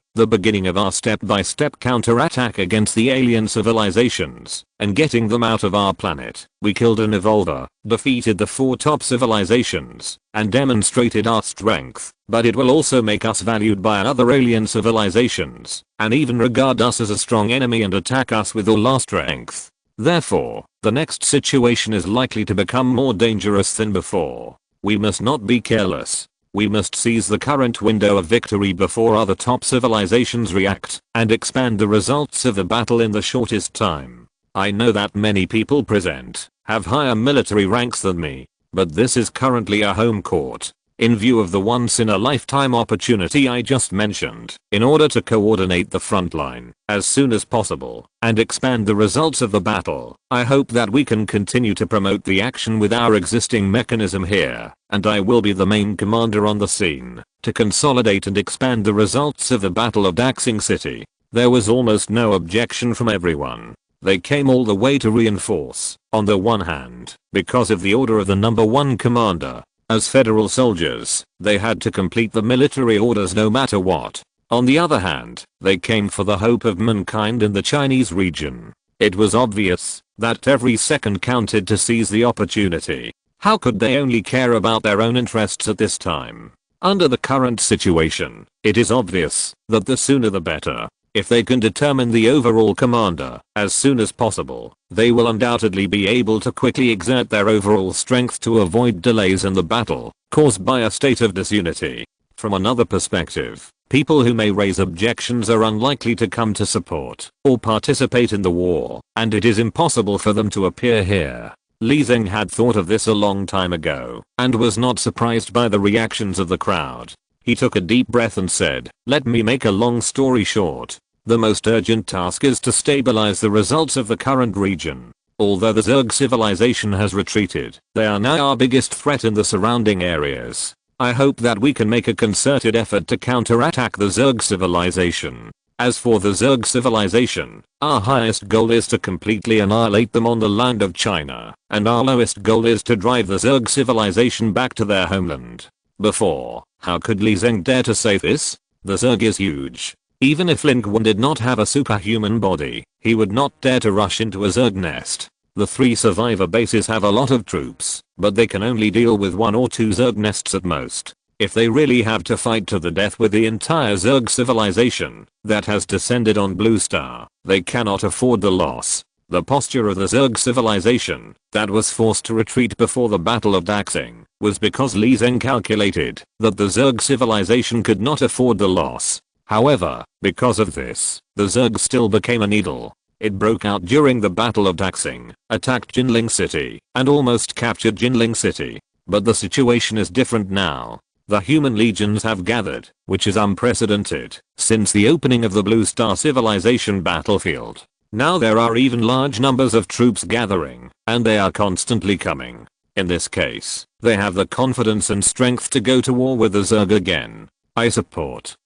of our step-by-step counterattack against the alien civilizations, and getting them out of our planet. We killed an evolver, defeated the 4 top civilizations, and demonstrated our strength, but it will also make us valued by other alien civilizations, and even regard us as a strong enemy and attack us with all our strength. Therefore, the next situation is likely to become more dangerous than before. We must not be careless. We must seize the current window of victory before other top civilizations react, and expand the results of the battle in the shortest time. I know that many people present have higher military ranks than me, but this is currently a home court. In view of the once-in-a-lifetime opportunity I just mentioned, in order to coordinate the front line as soon as possible and expand the results of the battle, I hope that we can continue to promote the action with our existing mechanism here, and I will be the main commander on the scene to consolidate and expand the results of the Battle of Daxing City. There was almost no objection from everyone. They came all the way to reinforce, on the one hand, because of the order of the number 1 commander. As federal soldiers, they had to complete the military orders no matter what. On the other hand, they came for the hope of mankind in the Chinese region. It was obvious that every second counted to seize the opportunity. How could they only care about their own interests at this time? Under the current situation, it is obvious that the sooner the better. If they can determine the overall commander as soon as possible, they will undoubtedly be able to quickly exert their overall strength to avoid delays in the battle caused by a state of disunity. From another perspective, people who may raise objections are unlikely to come to support or participate in the war, and it is impossible for them to appear here. Li Zeng had thought of this a long time ago and was not surprised by the reactions of the crowd. He took a deep breath and said, "Let me make a long story short. The most urgent task is to stabilize the results of the current region. Although the Zerg civilization has retreated, they are now our biggest threat in the surrounding areas. I hope that we can make a concerted effort to counterattack the Zerg civilization. As for the Zerg civilization, our highest goal is to completely annihilate them on the land of China, and our lowest goal is to drive the Zerg civilization back to their homeland." Before, how could Li Zeng dare to say this? The Zerg is huge. Even if Lin Qun did not have a superhuman body, he would not dare to rush into a Zerg nest. The 3 survivor bases have a lot of troops, but they can only deal with 1 or 2 Zerg nests at most. If they really have to fight to the death with the entire Zerg civilization that has descended on Blue Star, they cannot afford the loss. The posture of the Zerg civilization that was forced to retreat before the Battle of Daxing was because Li Zeng calculated that the Zerg civilization could not afford the loss. However, because of this, the Zerg still became a needle. It broke out during the Battle of Daxing, attacked Jinling City, and almost captured Jinling City. But the situation is different now. The human legions have gathered, which is unprecedented since the opening of the Blue Star civilization battlefield. Now there are even large numbers of troops gathering, and they are constantly coming. In this case, they have the confidence and strength to go to war with the Zerg again. I support.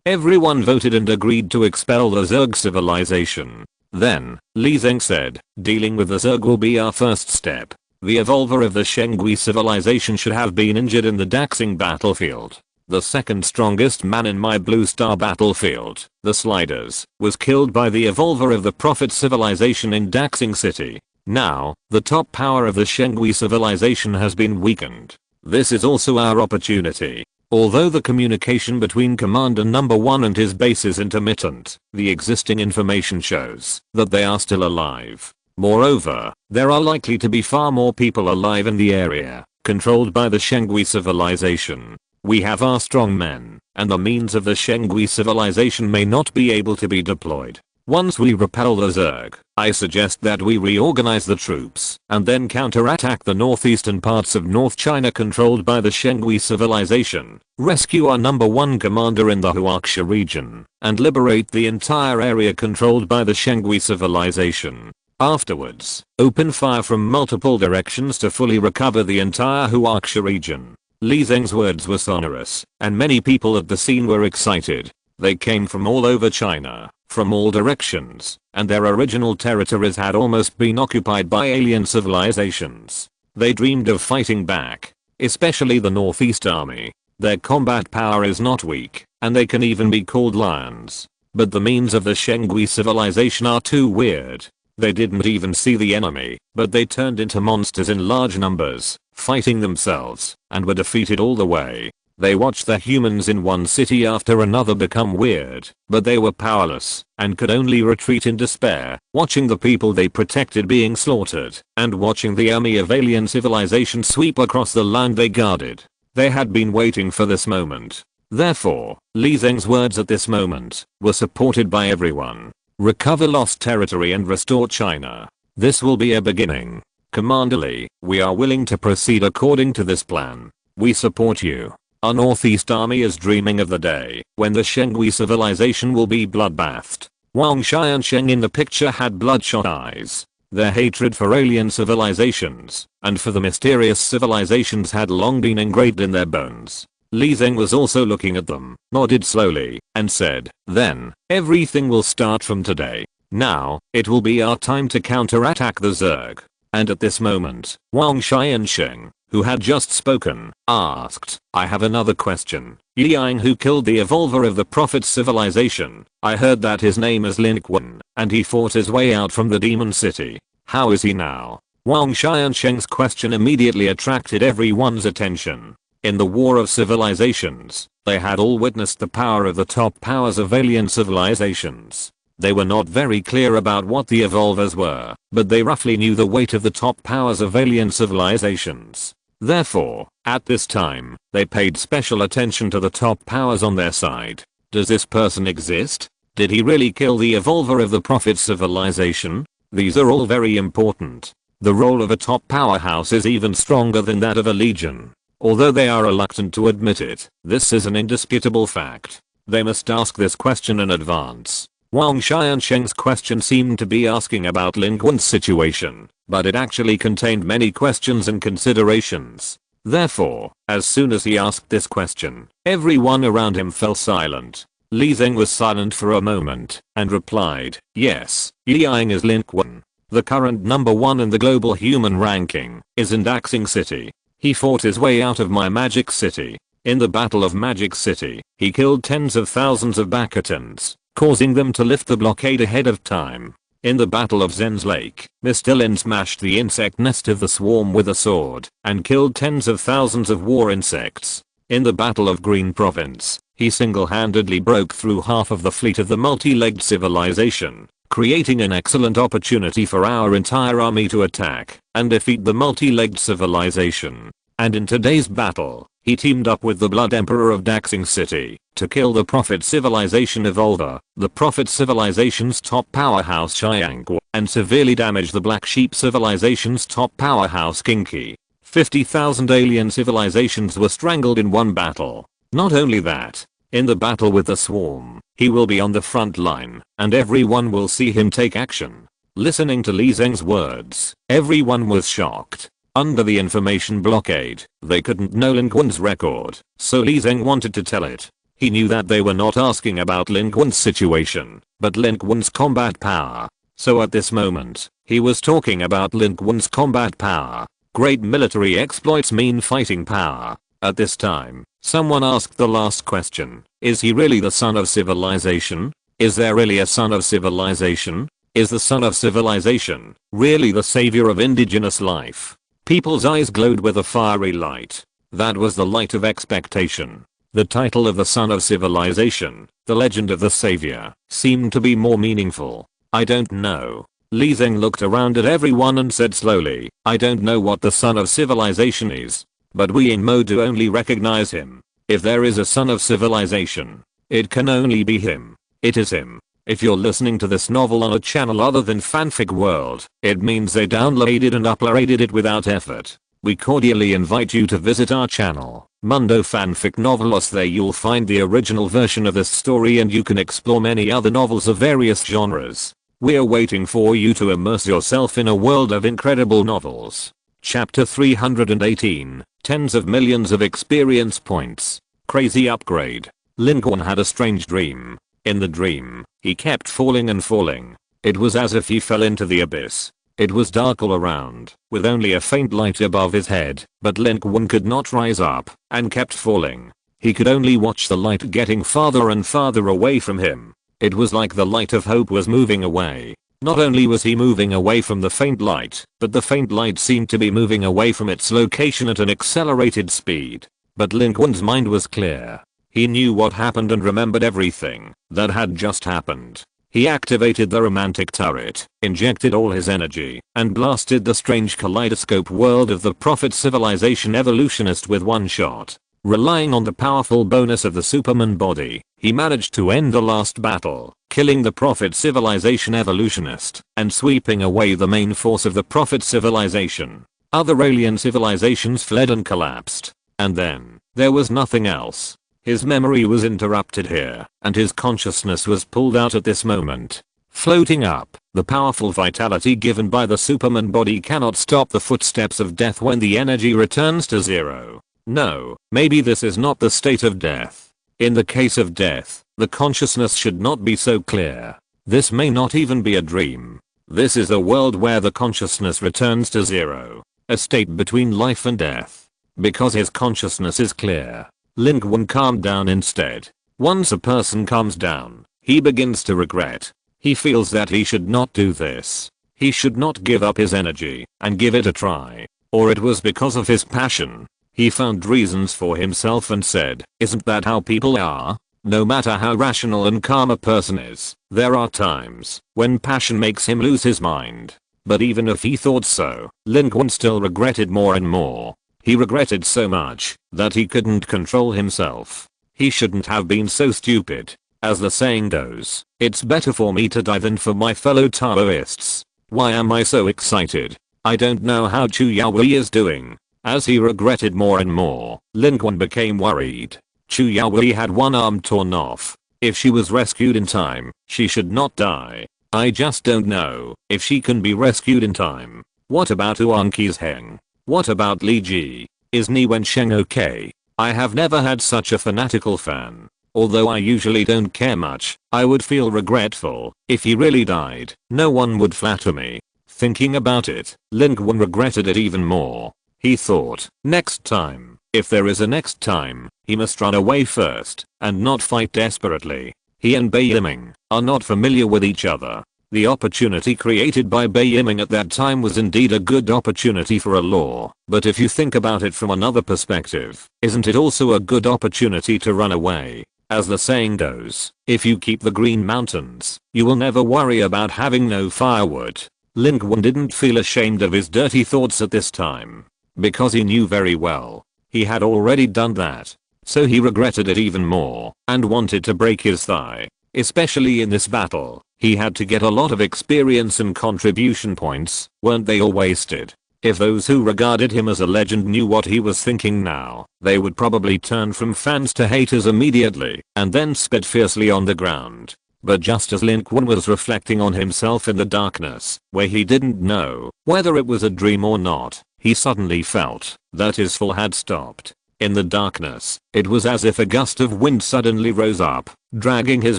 Everyone voted and agreed to expel the Zerg civilization. Then, Li Zeng said, "Dealing with the Zerg will be our first step. The evolver of the Shengui civilization should have been injured in the Daxing battlefield. The second strongest man in my Blue Star battlefield, the Sliders, was killed by the evolver of the Prophet civilization in Daxing City. Now, the top power of the Shengui civilization has been weakened. This is also our opportunity." Although the communication between Commander Number 1 and his base is intermittent, the existing information shows that they are still alive. Moreover, there are likely to be far more people alive in the area, controlled by the Shengui civilization. We have our strong men, and the means of the Shengui civilization may not be able to be deployed. Once we repel the Zerg, I suggest that we reorganize the troops and then counterattack the northeastern parts of North China controlled by the Shengui civilization, rescue our number 1 commander in the Huaxia region, and liberate the entire area controlled by the Shengui civilization. Afterwards, open fire from multiple directions to fully recover the entire Huaxia region. Li Zeng's words were sonorous, and many people at the scene were excited. They came from all over China, from all directions, and their original territories had almost been occupied by alien civilizations. They dreamed of fighting back, especially the Northeast Army. Their combat power is not weak, and they can even be called lions. But the means of the Shengui civilization are too weird. They didn't even see the enemy, but they turned into monsters in large numbers, fighting themselves, and were defeated all the way. They watched the humans in one city after another become weird, but they were powerless, and could only retreat in despair, watching the people they protected being slaughtered, and watching the army of alien civilization sweep across the land they guarded. They had been waiting for this moment. Therefore, Li Zeng's words at this moment were supported by everyone. Recover lost territory and restore China. This will be a beginning. Commander Li, we are willing to proceed according to this plan. We support you. Our Northeast Army is dreaming of the day when the Shengui civilization will be bloodbathed. Wang Shai and Sheng in the picture had bloodshot eyes. Their hatred for alien civilizations and for the mysterious civilizations had long been engraved in their bones. Li Zeng was also looking at them, nodded slowly, and said, "Then, everything will start from today. Now, it will be our time to counterattack the Zerg." And at this moment, Wang Shai and Sheng, who had just spoken, asked, "I have another question. Yang who killed the evolver of the Prophet civilization, I heard that his name is Lin Qun, and he fought his way out from the demon city. How is he now?" Wang Shai and Sheng's question immediately attracted everyone's attention. In the War of Civilizations, They had all witnessed the power of the top powers of alien civilizations. They were not very clear about what the evolvers were, but they roughly knew the weight of the top powers of alien civilizations. Therefore, at this time, they paid special attention to the top powers on their side. Does this person exist? Did he really kill the evolver of the prophet civilization? These are all very important. The role of a top powerhouse is even stronger than that of a legion. Although they are reluctant to admit it, this is an indisputable fact. They must ask this question in advance. Wang Xiansheng's question seemed to be asking about Lin Qun's situation, but it actually contained many questions and considerations. Therefore, as soon as he asked this question, everyone around him fell silent. Li Zeng was silent for a moment, and replied, yes, Yang is Lin Qun. The current number 1 in the global human ranking, is in Daxing City. He fought his way out of my Magic City. In the Battle of Magic City, he killed tens of thousands of Bakatans, causing them to lift the blockade ahead of time. In the Battle of Zen's Lake, Mr. Lin smashed the insect nest of the swarm with a sword, and killed tens of thousands of war insects. In the Battle of Green Province, he single-handedly broke through half of the fleet of the multi-legged civilization, creating an excellent opportunity for our entire army to attack and defeat the multi-legged civilization. And in today's battle, he teamed up with the Blood Emperor of Daxing City to kill the Prophet Civilization evolver, the Prophet Civilization's top powerhouse Xiangguo, and severely damage the Black Sheep Civilization's top powerhouse Kinki. 50,000 alien civilizations were strangled in one battle. Not only that, in the battle with the swarm, he will be on the front line, and everyone will see him take action. Listening to Li Zeng's words, everyone was shocked. Under the information blockade, they couldn't know Lin Qun's record, so Li Zeng wanted to tell it. He knew that they were not asking about Lin Qun's situation, but Lin Qun's combat power. So at this moment, he was talking about Lin Qun's combat power. Great military exploits mean fighting power. At this time, someone asked the last question. Is he really the son of civilization? Is there really a son of civilization? Is the son of civilization really the savior of indigenous life? People's eyes glowed with a fiery light. That was the light of expectation. The title of the son of civilization, the legend of the savior, seemed to be more meaningful. I don't know. Li Zeng looked around at everyone and said slowly, I don't know what the son of civilization is. But we in Mo do only recognize him. If there is a son of civilization, it can only be him. It is him. If you're listening to this novel on a channel other than Fanfic World, it means they downloaded and uploaded it without effort. We cordially invite you to visit our channel, Mundo Fanfic Novelos. There you'll find the original version of this story and you can explore many other novels of various genres. We're waiting for you to immerse yourself in a world of incredible novels. Chapter 318, Tens of millions of experience points. Crazy upgrade. Lin Qun had a strange dream. In the dream, he kept falling and falling. It was as if he fell into the abyss. It was dark all around, with only a faint light above his head, but Lin Qun could not rise up, and kept falling. He could only watch the light getting farther and farther away from him. It was like the light of hope was moving away. Not only was he moving away from the faint light, but the faint light seemed to be moving away from its location at an accelerated speed. But Lin Qun's mind was clear. He knew what happened and remembered everything that had just happened. He activated the romantic turret, injected all his energy, and blasted the strange kaleidoscope world of the Prophet Civilization evolutionist with one shot. Relying on the powerful bonus of the Superman body, he managed to end the last battle, killing the Prophet Civilization evolutionist, and sweeping away the main force of the Prophet Civilization. Other alien civilizations fled and collapsed. And then, there was nothing else. His memory was interrupted here, and his consciousness was pulled out at this moment. Floating up, the powerful vitality given by the Superman body cannot stop the footsteps of death when the energy returns to zero. No, maybe this is not the state of death. In the case of death, the consciousness should not be so clear. This may not even be a dream. This is a world where the consciousness returns to zero. A state between life and death. Because his consciousness is clear, Lin Qun calmed down instead. Once a person calms down, he begins to regret. He feels that he should not do this. He should not give up his energy and give it a try. Or it was because of his passion. He found reasons for himself and said, "Isn't that how people are? No matter how rational and calm a person is, there are times when passion makes him lose his mind." But even if he thought so, Lin Qun still regretted more and more. He regretted so much that he couldn't control himself. He shouldn't have been so stupid. As the saying goes, it's better for me to die than for my fellow Taoists. Why am I so excited? I don't know how Chu Yaoi is doing. As he regretted more and more, Lin Qun became worried. Chu Yaoi had one arm torn off. If she was rescued in time, she should not die. I just don't know if she can be rescued in time. What about Huang Qizheng? What about Li Ji? Is Ni Wensheng okay? I have never had such a fanatical fan. Although I usually don't care much, I would feel regretful if he really died. No one would flatter me. Thinking about it, Lin Qun regretted it even more. He thought, next time, if there is a next time, he must run away first and not fight desperately. He and Bai Yiming are not familiar with each other. The opportunity created by Bai Yiming at that time was indeed a good opportunity for a law, but if you think about it from another perspective, isn't it also a good opportunity to run away? As the saying goes, if you keep the Green Mountains, you will never worry about having no firewood. Lin Qun didn't feel ashamed of his dirty thoughts at this time, because he knew very well he had already done that. So he regretted it even more and wanted to break his thigh. Especially in this battle, he had to get a lot of experience and contribution points, weren't they all wasted? If those who regarded him as a legend knew what he was thinking now, they would probably turn from fans to haters immediately and then spit fiercely on the ground. But just as Lin Qun was reflecting on himself in the darkness, where he didn't know whether it was a dream or not, he suddenly felt that his fall had stopped. In the darkness, it was as if a gust of wind suddenly rose up, dragging his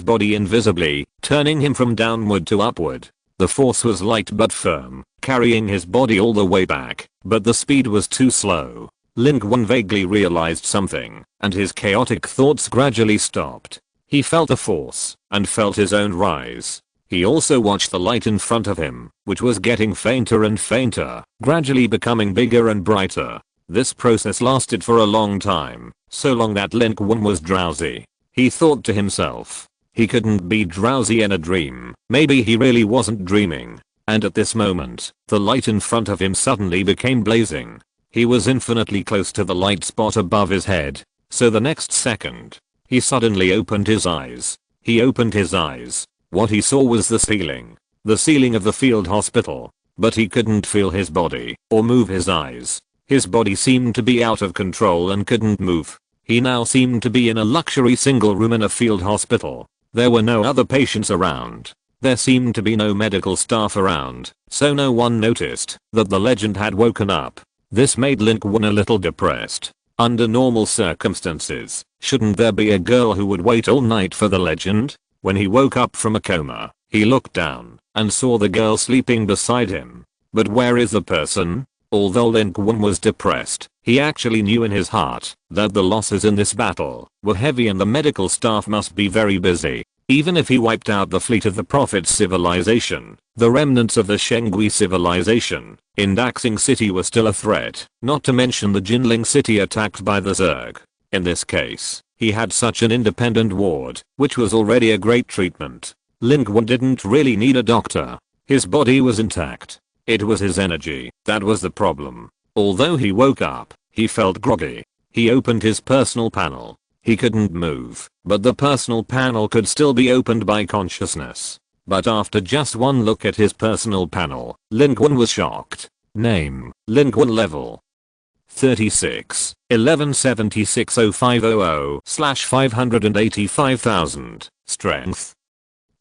body invisibly, turning him from downward to upward. The force was light but firm, carrying his body all the way back, but the speed was too slow. Lin Qun vaguely realized something, and his chaotic thoughts gradually stopped. He felt the force, and felt his own rise. He also watched the light in front of him, which was getting fainter and fainter, gradually becoming bigger and brighter. This process lasted for a long time, so long that Lin Qun was drowsy. He thought to himself, he couldn't be drowsy in a dream, maybe he really wasn't dreaming. And at this moment, the light in front of him suddenly became blazing. He was infinitely close to the light spot above his head, so the next second, he suddenly opened his eyes. He opened his eyes. What he saw was the ceiling of the field hospital, but he couldn't feel his body or move his eyes. His body seemed to be out of control and couldn't move. He now seemed to be in a luxury single room in a field hospital. There were no other patients around. There seemed to be no medical staff around, so no one noticed that the legend had woken up. This made Lin Qun a little depressed. Under normal circumstances, shouldn't there be a girl who would wait all night for the legend? When he woke up from a coma, he looked down and saw the girl sleeping beside him. But where is the person? Although Lin Qun was depressed, he actually knew in his heart that the losses in this battle were heavy and the medical staff must be very busy. Even if he wiped out the fleet of the Prophet's civilization, the remnants of the Shengui civilization in Daxing City were still a threat, not to mention the Jinling City attacked by the Zerg. In this case, he had such an independent ward, which was already a great treatment. Lin Qun didn't really need a doctor. His body was intact. It was his energy that was the problem. Although he woke up, he felt groggy. He opened his personal panel. He couldn't move, but the personal panel could still be opened by consciousness. But after just one look at his personal panel, Lin Qun was shocked. Name, Lin Qun level 36, 11760500/585,000, strength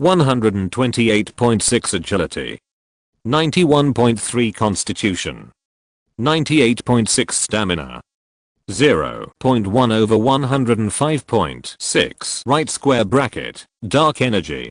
128.6 agility, 91.3 constitution, 98.6 stamina, 0.1/105.6 right square bracket, dark energy,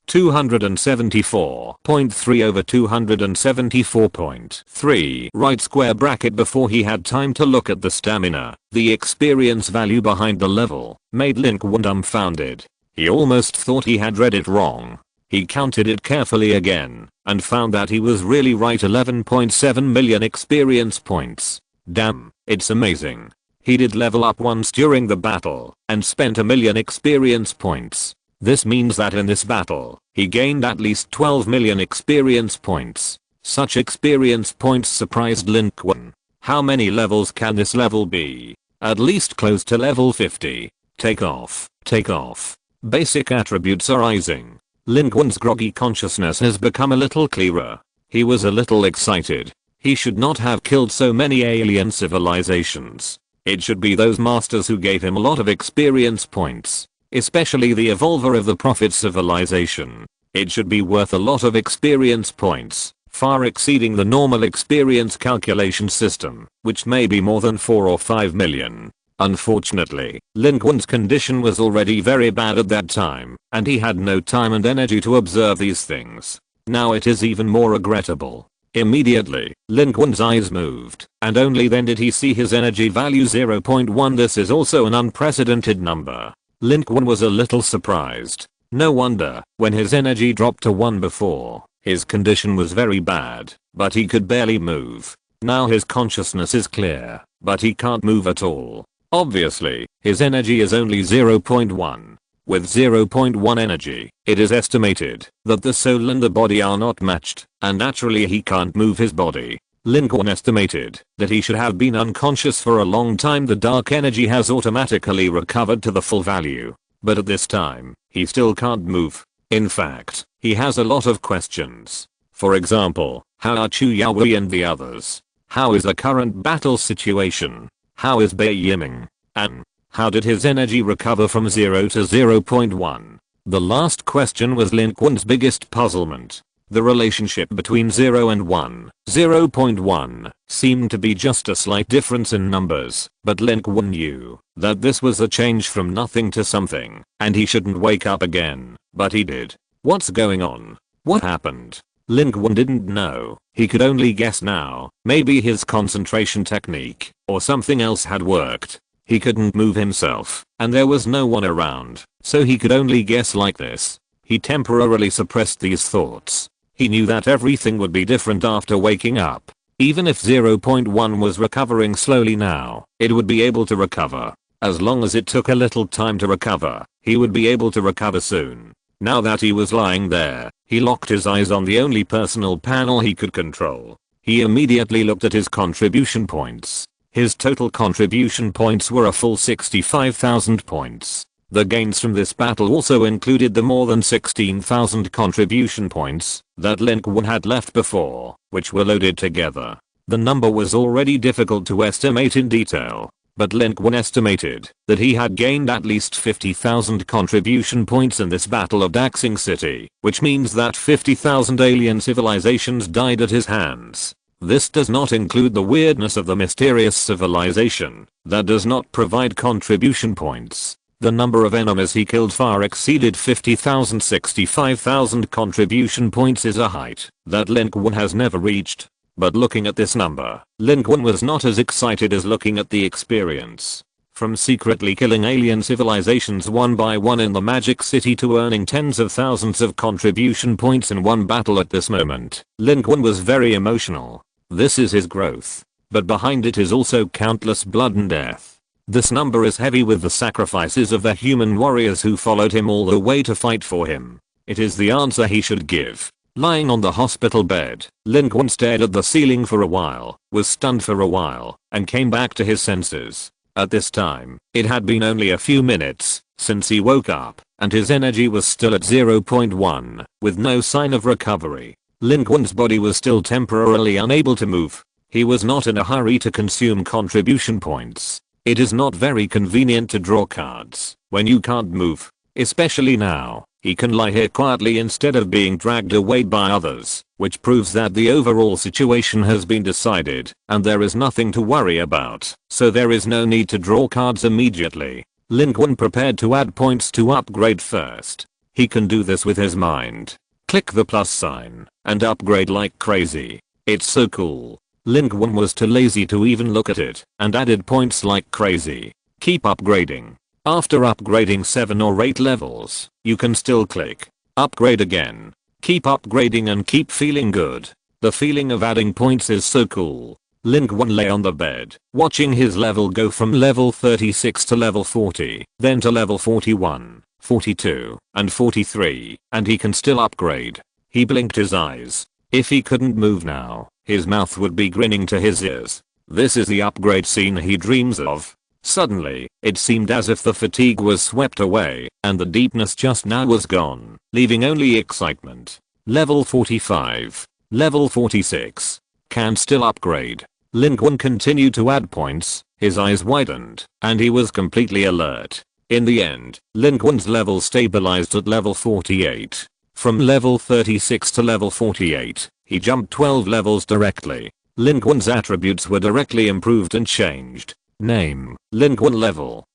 274.3/274.3 right square bracket. Before he had time to look at the stamina, the experience value behind the level made Lin Qun dumbfounded. He almost thought he had read it wrong. He counted it carefully again and found that he was really right. 11.7 million experience points. Damn, It's amazing. He did level up once during the battle and spent 1,000,000 experience points. This means that in this battle, he gained at least 12 million experience points. Such experience points surprised Lin Qun. How many levels can this level be? At least close to level 50. Take off. Take off. Basic attributes are rising. Lin Qun's groggy consciousness has become a little clearer. He was a little excited. He should not have killed so many alien civilizations. It should be those masters who gave him a lot of experience points. Especially the evolver of the Prophet civilization. It should be worth a lot of experience points, far exceeding the normal experience calculation system, which may be more than 4 or 5 million. Unfortunately, Lin Qun's condition was already very bad at that time, and he had no time and energy to observe these things. Now it is even more regrettable. Immediately, Lin Qun's eyes moved, and only then did he see his energy value 0.1. This is also an unprecedented number. Lin Qun was a little surprised. No wonder, when his energy dropped to 1 before, his condition was very bad, but he could barely move. Now his consciousness is clear, but he can't move at all. Obviously, his energy is only 0.1. With 0.1 energy, it is estimated that the soul and the body are not matched, and naturally he can't move his body. Lin Qun estimated that he should have been unconscious for a long time. The dark energy has automatically recovered to the full value. But at this time, he still can't move. In fact, he has a lot of questions. For example, how are Chu Yaowei and the others? How is the current battle situation? How is Bai Yiming? And how did his energy recover from 0 to 0.1? The last question was Lin Qun's biggest puzzlement. The relationship between 0 and 1, 0.1, seemed to be just a slight difference in numbers, but Lin Qun knew that this was a change from nothing to something, and he shouldn't wake up again, but he did. What's going on? What happened? Lin Qun didn't know. He could only guess now. Maybe his concentration technique, or something else had worked. He couldn't move himself, and there was no one around, so he could only guess like this. He temporarily suppressed these thoughts. He knew that everything would be different after waking up. Even if 0.1 was recovering slowly now, it would be able to recover. As long as it took a little time to recover, he would be able to recover soon. Now that he was lying there, he locked his eyes on the only personal panel he could control. He immediately looked at his contribution points. His total contribution points were a full 65,000 points. The gains from this battle also included the more than 16,000 contribution points that Lin Qun had left before, which were loaded together. The number was already difficult to estimate in detail, but Lin Qun estimated that he had gained at least 50,000 contribution points in this battle of Daxing City, which means that 50,000 alien civilizations died at his hands. This does not include the weirdness of the mysterious civilization that does not provide contribution points. The number of enemies he killed far exceeded 50,000. 65,000 contribution points is a height that Lin Qun has never reached. But looking at this number, Lin Qun was not as excited as looking at the experience. From secretly killing alien civilizations one by one in the Magic City to earning tens of thousands of contribution points in one battle at this moment, Lin Qun was very emotional. This is his growth. But behind it is also countless blood and death. This number is heavy with the sacrifices of the human warriors who followed him all the way to fight for him. It is the answer he should give. Lying on the hospital bed, Lin Qun stared at the ceiling for a while, was stunned for a while, and came back to his senses. At this time, it had been only a few minutes since he woke up, and his energy was still at 0.1, with no sign of recovery. Lin Qun's body was still temporarily unable to move. He was not in a hurry to consume contribution points. It is not very convenient to draw cards when you can't move. Especially now, he can lie here quietly instead of being dragged away by others, which proves that the overall situation has been decided and there is nothing to worry about, so there is no need to draw cards immediately. Lin Qun prepared to add points to upgrade first. He can do this with his mind. Click the plus sign and upgrade like crazy. It's so cool. Lin Qun was too lazy to even look at it and added points like crazy. Keep upgrading. After upgrading 7 or 8 levels, you can still click upgrade again. Keep upgrading and keep feeling good. The feeling of adding points is so cool. Lin Qun lay on the bed, watching his level go from level 36 to level 40, then to level 41, 42, and 43, and he can still upgrade. He blinked his eyes. If he couldn't move now, his mouth would be grinning to his ears. This is the upgrade scene he dreams of. Suddenly, it seemed as if the fatigue was swept away, and the deepness just now was gone, leaving only excitement. Level 45. Level 46. Can still upgrade. Lin Qun continued to add points, his eyes widened, and he was completely alert. In the end, Lin Qun's level stabilized at level 48. From level 36 to level 48, he jumped 12 levels directly. Lin Qun's attributes were directly improved and changed. Name, Lin Qun level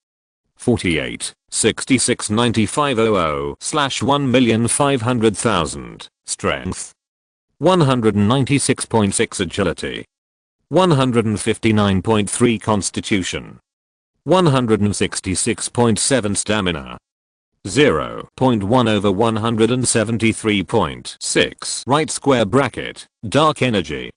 48, 66 9500 /1,500,000, strength 196.6 agility, 159.3 constitution, 166.7 stamina, 0.1 over 173.6 right square bracket, dark energy,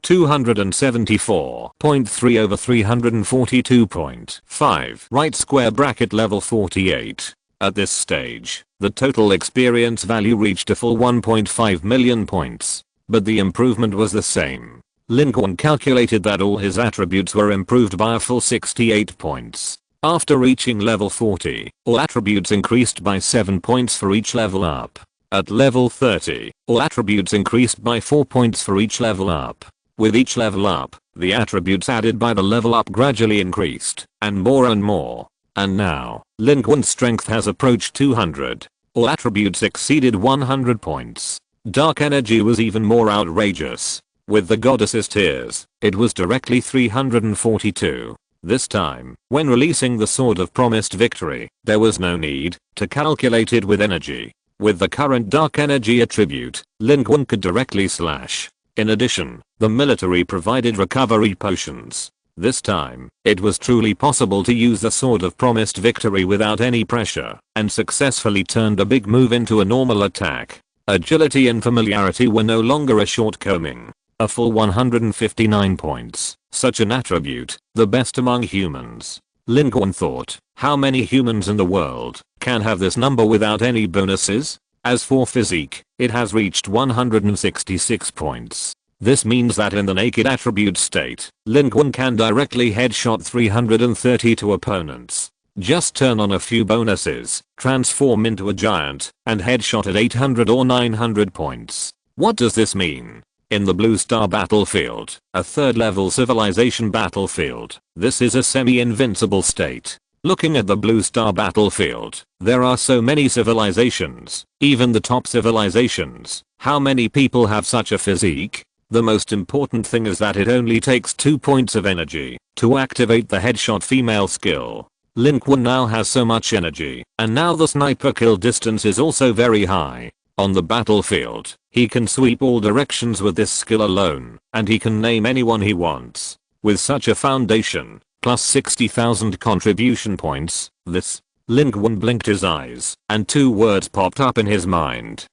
274.3 over 342.5 right square bracket level 48. At this stage, the total experience value reached a full 1.5 million points, but the improvement was the same. Lin Qun calculated that all his attributes were improved by a full 68 points. After reaching level 40, all attributes increased by 7 points for each level up. At level 30, all attributes increased by 4 points for each level up. With each level up, the attributes added by the level up gradually increased, and more. And now, Lin Qun's strength has approached 200. All attributes exceeded 100 points. Dark energy was even more outrageous. With the goddess's tears, it was directly 342. This time, when releasing the Sword of Promised Victory, there was no need to calculate it with energy. With the current dark energy attribute, Lin Qun could directly slash. In addition, the military provided recovery potions. This time, it was truly possible to use the Sword of Promised Victory without any pressure, and successfully turned a big move into a normal attack. Agility and familiarity were no longer a shortcoming. A full 159 points. Such an attribute, the best among humans. Lin Qun thought, how many humans in the world can have this number without any bonuses? As for physique, it has reached 166 points. This means that in the naked attribute state, Lin Qun can directly headshot 332 opponents. Just turn on a few bonuses, transform into a giant, and headshot at 800 or 900 points. What does this mean? In the Blue Star battlefield, a third level civilization battlefield, this is a semi-invincible state. Looking at the Blue Star battlefield, there are so many civilizations, even the top civilizations. How many people have such a physique? The most important thing is that it only takes 2 points of energy to activate the headshot female skill. Lin Qun now has so much energy, and now the sniper kill distance is also very high. On the battlefield, he can sweep all directions with this skill alone, and he can name anyone he wants. With such a foundation, plus 60,000 contribution points, Lin Qun blinked his eyes, and 2 words popped up in his mind.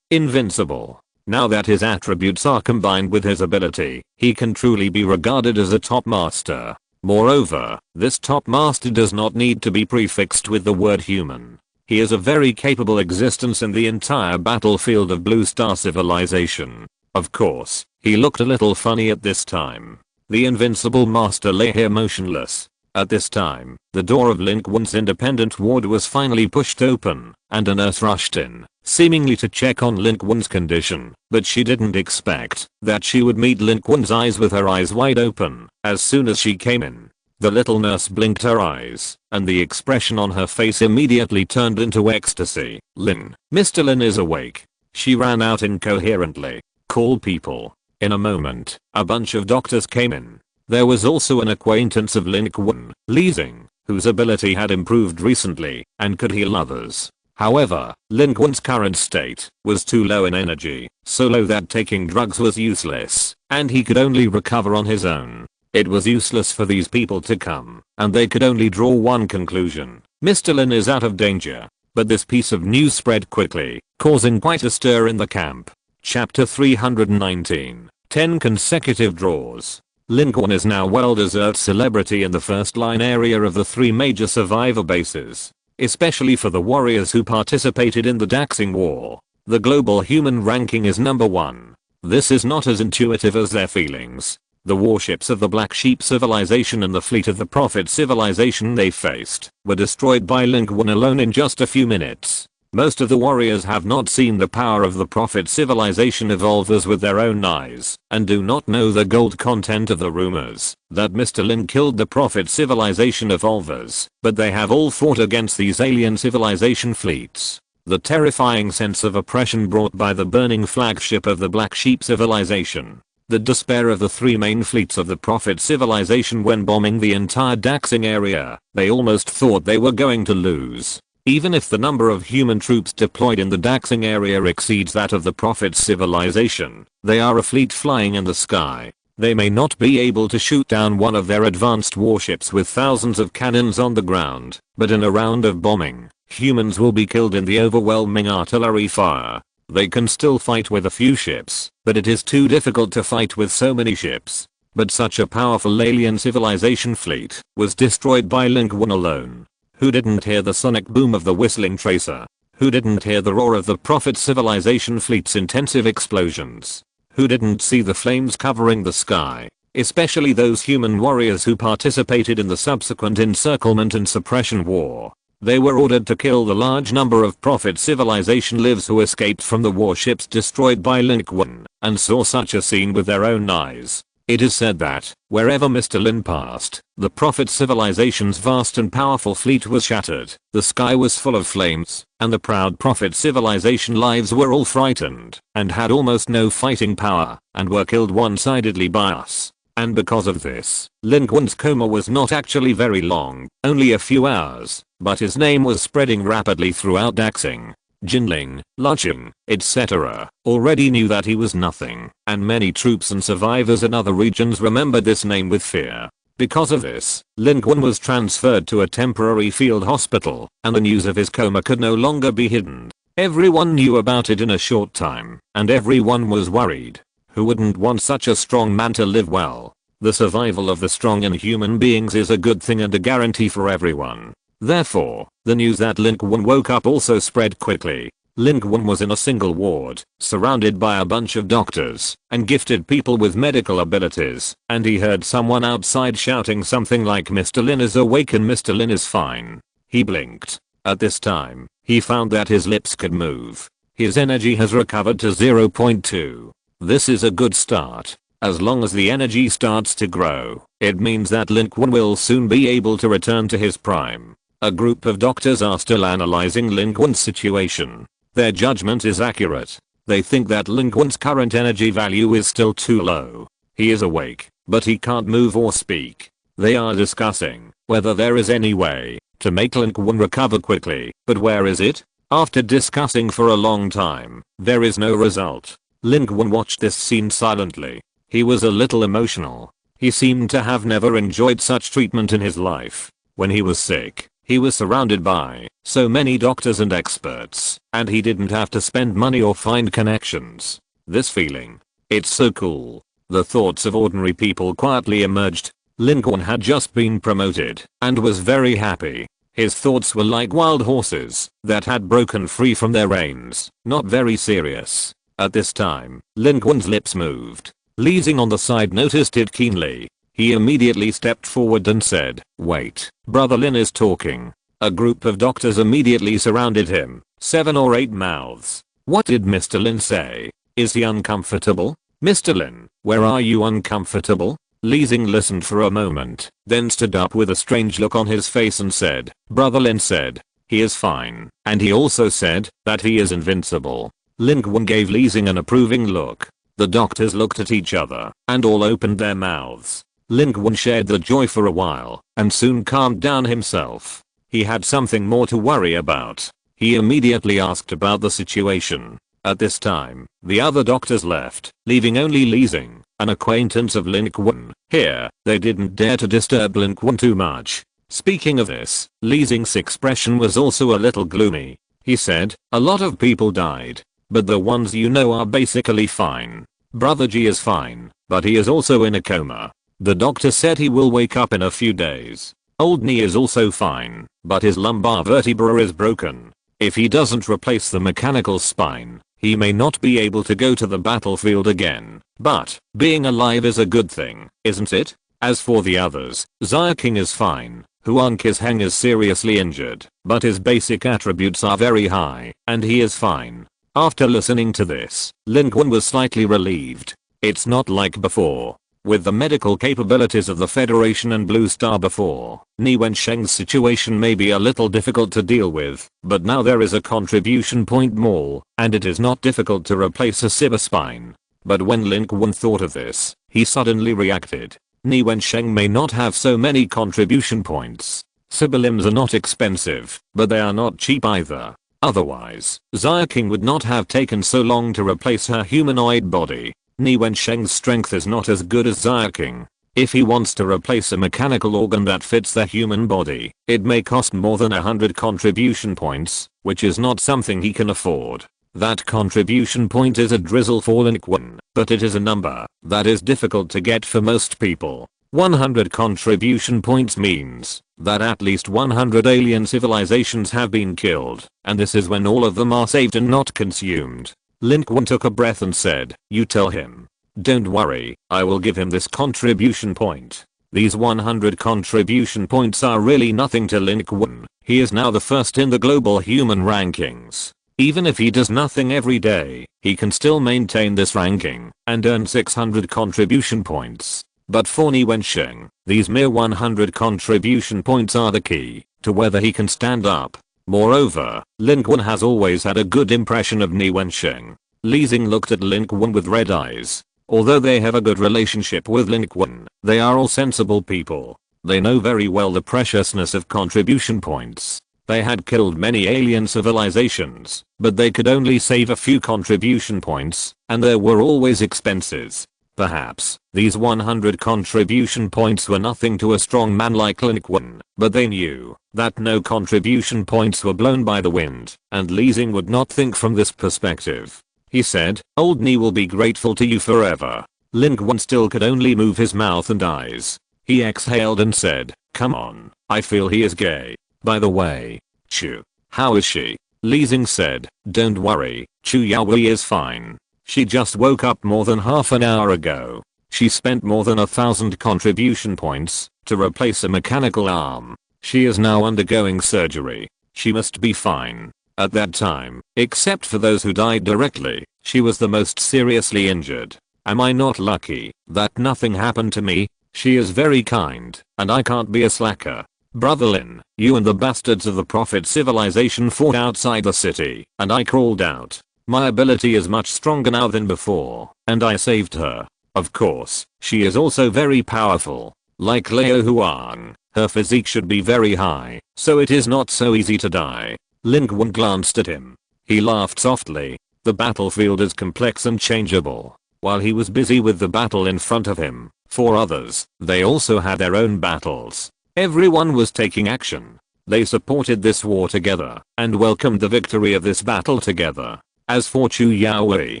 Invincible. Now that his attributes are combined with his ability, he can truly be regarded as a top master. Moreover, this top master does not need to be prefixed with the word human. He is a very capable existence in the entire battlefield of Blue Star civilization. Of course, he looked a little funny at this time. The invincible master lay here motionless. At this time, the door of Lin Qun's independent ward was finally pushed open, and a nurse rushed in, seemingly to check on Lin Qun's condition, but she didn't expect that she would meet Lin Qun's eyes with her eyes wide open. As soon as she came in, the little nurse blinked her eyes, and the expression on her face immediately turned into ecstasy. Mr. Lin is awake. She ran out incoherently. Call people. In a moment, a bunch of doctors came in. There was also an acquaintance of Lin Qun, Li Xing, whose ability had improved recently and could heal others. However, Lin Qun's current state was too low in energy, so low that taking drugs was useless, and he could only recover on his own. It was useless for these people to come, and they could only draw one conclusion. Mr. Lin is out of danger. But this piece of news spread quickly, causing quite a stir in the camp. Chapter 319. 10 consecutive draws. Lin Qun is now well-deserved celebrity in the first-line area of the 3 major survivor bases, especially for the warriors who participated in the Daxing War. The global human ranking is number 1. This is not as intuitive as their feelings. The warships of the Black Sheep civilization and the fleet of the Prophet civilization they faced were destroyed by Lin Qun alone in just a few minutes. Most of the warriors have not seen the power of the Prophet civilization evolvers with their own eyes and do not know the gold content of the rumors that Mr. Lin killed the Prophet civilization evolvers, but they have all fought against these alien civilization fleets. The terrifying sense of oppression brought by the burning flagship of the Black Sheep civilization. The despair of the 3 main fleets of the Prophet civilization when bombing the entire Daxing area. They almost thought they were going to lose. Even if the number of human troops deployed in the Daxing area exceeds that of the Prophet civilization, they are a fleet flying in the sky. They may not be able to shoot down one of their advanced warships with thousands of cannons on the ground, but in a round of bombing, humans will be killed in the overwhelming artillery fire. They can still fight with a few ships, but it is too difficult to fight with so many ships. But such a powerful alien civilization fleet was destroyed by Lin Qun alone. Who didn't hear the sonic boom of the whistling tracer? Who didn't hear the roar of the Prophet civilization fleet's intensive explosions? Who didn't see the flames covering the sky? Especially those human warriors who participated in the subsequent encirclement and suppression war. They were ordered to kill the large number of Prophet civilization lives who escaped from the warships destroyed by Lin Qun and saw such a scene with their own eyes. It is said that, wherever Mr. Lin passed, the Prophet civilization's vast and powerful fleet was shattered, the sky was full of flames, and the proud Prophet civilization lives were all frightened, and had almost no fighting power, and were killed one-sidedly by us. And because of this, Lin Qun's coma was not actually very long, only a few hours, but his name was spreading rapidly throughout Daxing. Jinling, Lucheng, etc. already knew that he was nothing, and many troops and survivors in other regions remembered this name with fear. Because of this, Lin Qun was transferred to a temporary field hospital, and the news of his coma could no longer be hidden. Everyone knew about it in a short time, and everyone was worried. Who wouldn't want such a strong man to live well? The survival of the strong in human beings is a good thing and a guarantee for everyone. Therefore, the news that Lin Qun woke up also spread quickly. Lin Qun was in a single ward, surrounded by a bunch of doctors and gifted people with medical abilities, and he heard someone outside shouting something like "Mr. Lin is awakened, Mr. Lin is fine." He blinked. At this time, he found that his lips could move. His energy has recovered to 0.2. This is a good start. As long as the energy starts to grow, it means that Lin Qun will soon be able to return to his prime. A group of doctors are still analyzing Lin Qun's situation. Their judgment is accurate. They think that Lin Qun's current energy value is still too low. He is awake, but he can't move or speak. They are discussing whether there is any way to make Lin Qun recover quickly, but where is it? After discussing for a long time, there is no result. Lin Qun watched this scene silently. He was a little emotional. He seemed to have never enjoyed such treatment in his life. When he was sick, he was surrounded by so many doctors and experts, and he didn't have to spend money or find connections. This feeling, it's so cool. The thoughts of ordinary people quietly emerged. Lin Qun had just been promoted and was very happy. His thoughts were like wild horses that had broken free from their reins, not very serious. At this time, Lin Qun's lips moved. Li Xing on the side noticed it keenly. He immediately stepped forward and said, "Wait, Brother Lin is talking." A group of doctors immediately surrounded him, 7 or 8 mouths. What did Mr. Lin say? Is he uncomfortable? Mr. Lin, where are you uncomfortable? Li Xing listened for a moment, then stood up with a strange look on his face and said, Brother Lin said, he is fine, and he also said that he is invincible. Lin Qun gave Li Xing an approving look. The doctors looked at each other, and all opened their mouths. Lin Qun shared the joy for a while, and soon calmed down himself. He had something more to worry about. He immediately asked about the situation. At this time, the other doctors left, leaving only Li Xing, an acquaintance of Lin Qun. Here, they didn't dare to disturb Lin Qun too much. Speaking of this, Li Xing's expression was also a little gloomy. He said, a lot of people died, but the ones you know are basically fine. Brother G is fine, but he is also in a coma. The doctor said he will wake up in a few days. Old Ni is also fine, but his lumbar vertebra is broken. If he doesn't replace the mechanical spine, he may not be able to go to the battlefield again. But being alive is a good thing, isn't it? As for the others, Xia King is fine. Huang Qisheng is seriously injured, but his basic attributes are very high, and he is fine. After listening to this, Lin Qun was slightly relieved. It's not like before. With the medical capabilities of the Federation and Blue Star before, Ni Wensheng's situation may be a little difficult to deal with, but now there is a contribution point more, and it is not difficult to replace a cyber spine. But when Lin Qun thought of this, he suddenly reacted. Ni Wensheng may not have so many contribution points. Cyber limbs are not expensive, but they are not cheap either. Otherwise, Xia King would not have taken so long to replace her humanoid body. Ni Wensheng's strength is not as good as Xia King. If he wants to replace a mechanical organ that fits the human body, it may cost more than 100 contribution points, which is not something he can afford. That contribution point is a drizzle for Lin Qun, but it is a number that is difficult to get for most people. 100 contribution points means that at least 100 alien civilizations have been killed, and this is when all of them are saved and not consumed. Lin Qun took a breath and said, "You tell him. Don't worry, I will give him this contribution point." These 100 contribution points are really nothing to Lin Qun. He is now the first in the global human rankings. Even if he does nothing every day, he can still maintain this ranking and earn 600 contribution points. But for Ni Wensheng, these mere 100 contribution points are the key to whether he can stand up. Moreover, Lin Qun has always had a good impression of Ni Wensheng. Li Xing looked at Lin Qun with red eyes. Although they have a good relationship with Lin Qun, they are all sensible people. They know very well the preciousness of contribution points. They had killed many alien civilizations, but they could only save a few contribution points, and there were always expenses. Perhaps these 100 contribution points were nothing to a strong man like Lin Qun, but they knew that no contribution points were blown by the wind, and Li Xing would not think from this perspective. He said, "Old Ni will be grateful to you forever." Lin Qun still could only move his mouth and eyes. He exhaled and said, "Come on, I feel he is gay. By the way, Chu, how is she?" Li Xing said, "Don't worry, Chu Yaoi is fine. She just woke up more than half an hour ago. She spent more than 1,000 contribution points to replace a mechanical arm. She is now undergoing surgery. She must be fine." At that time, except for those who died directly, she was the most seriously injured. Am I not lucky that nothing happened to me? She is very kind, and I can't be a slacker. Brother Lin, you and the bastards of the Prophet civilization fought outside the city, and I crawled out. My ability is much stronger now than before, and I saved her. Of course, she is also very powerful. Like Leo Huang, her physique should be very high, so it is not so easy to die. Lin Qun glanced at him. He laughed softly. The battlefield is complex and changeable. While he was busy with the battle in front of him, for others, they also had their own battles. Everyone was taking action. They supported this war together, and welcomed the victory of this battle together. As for Chu Yaoi,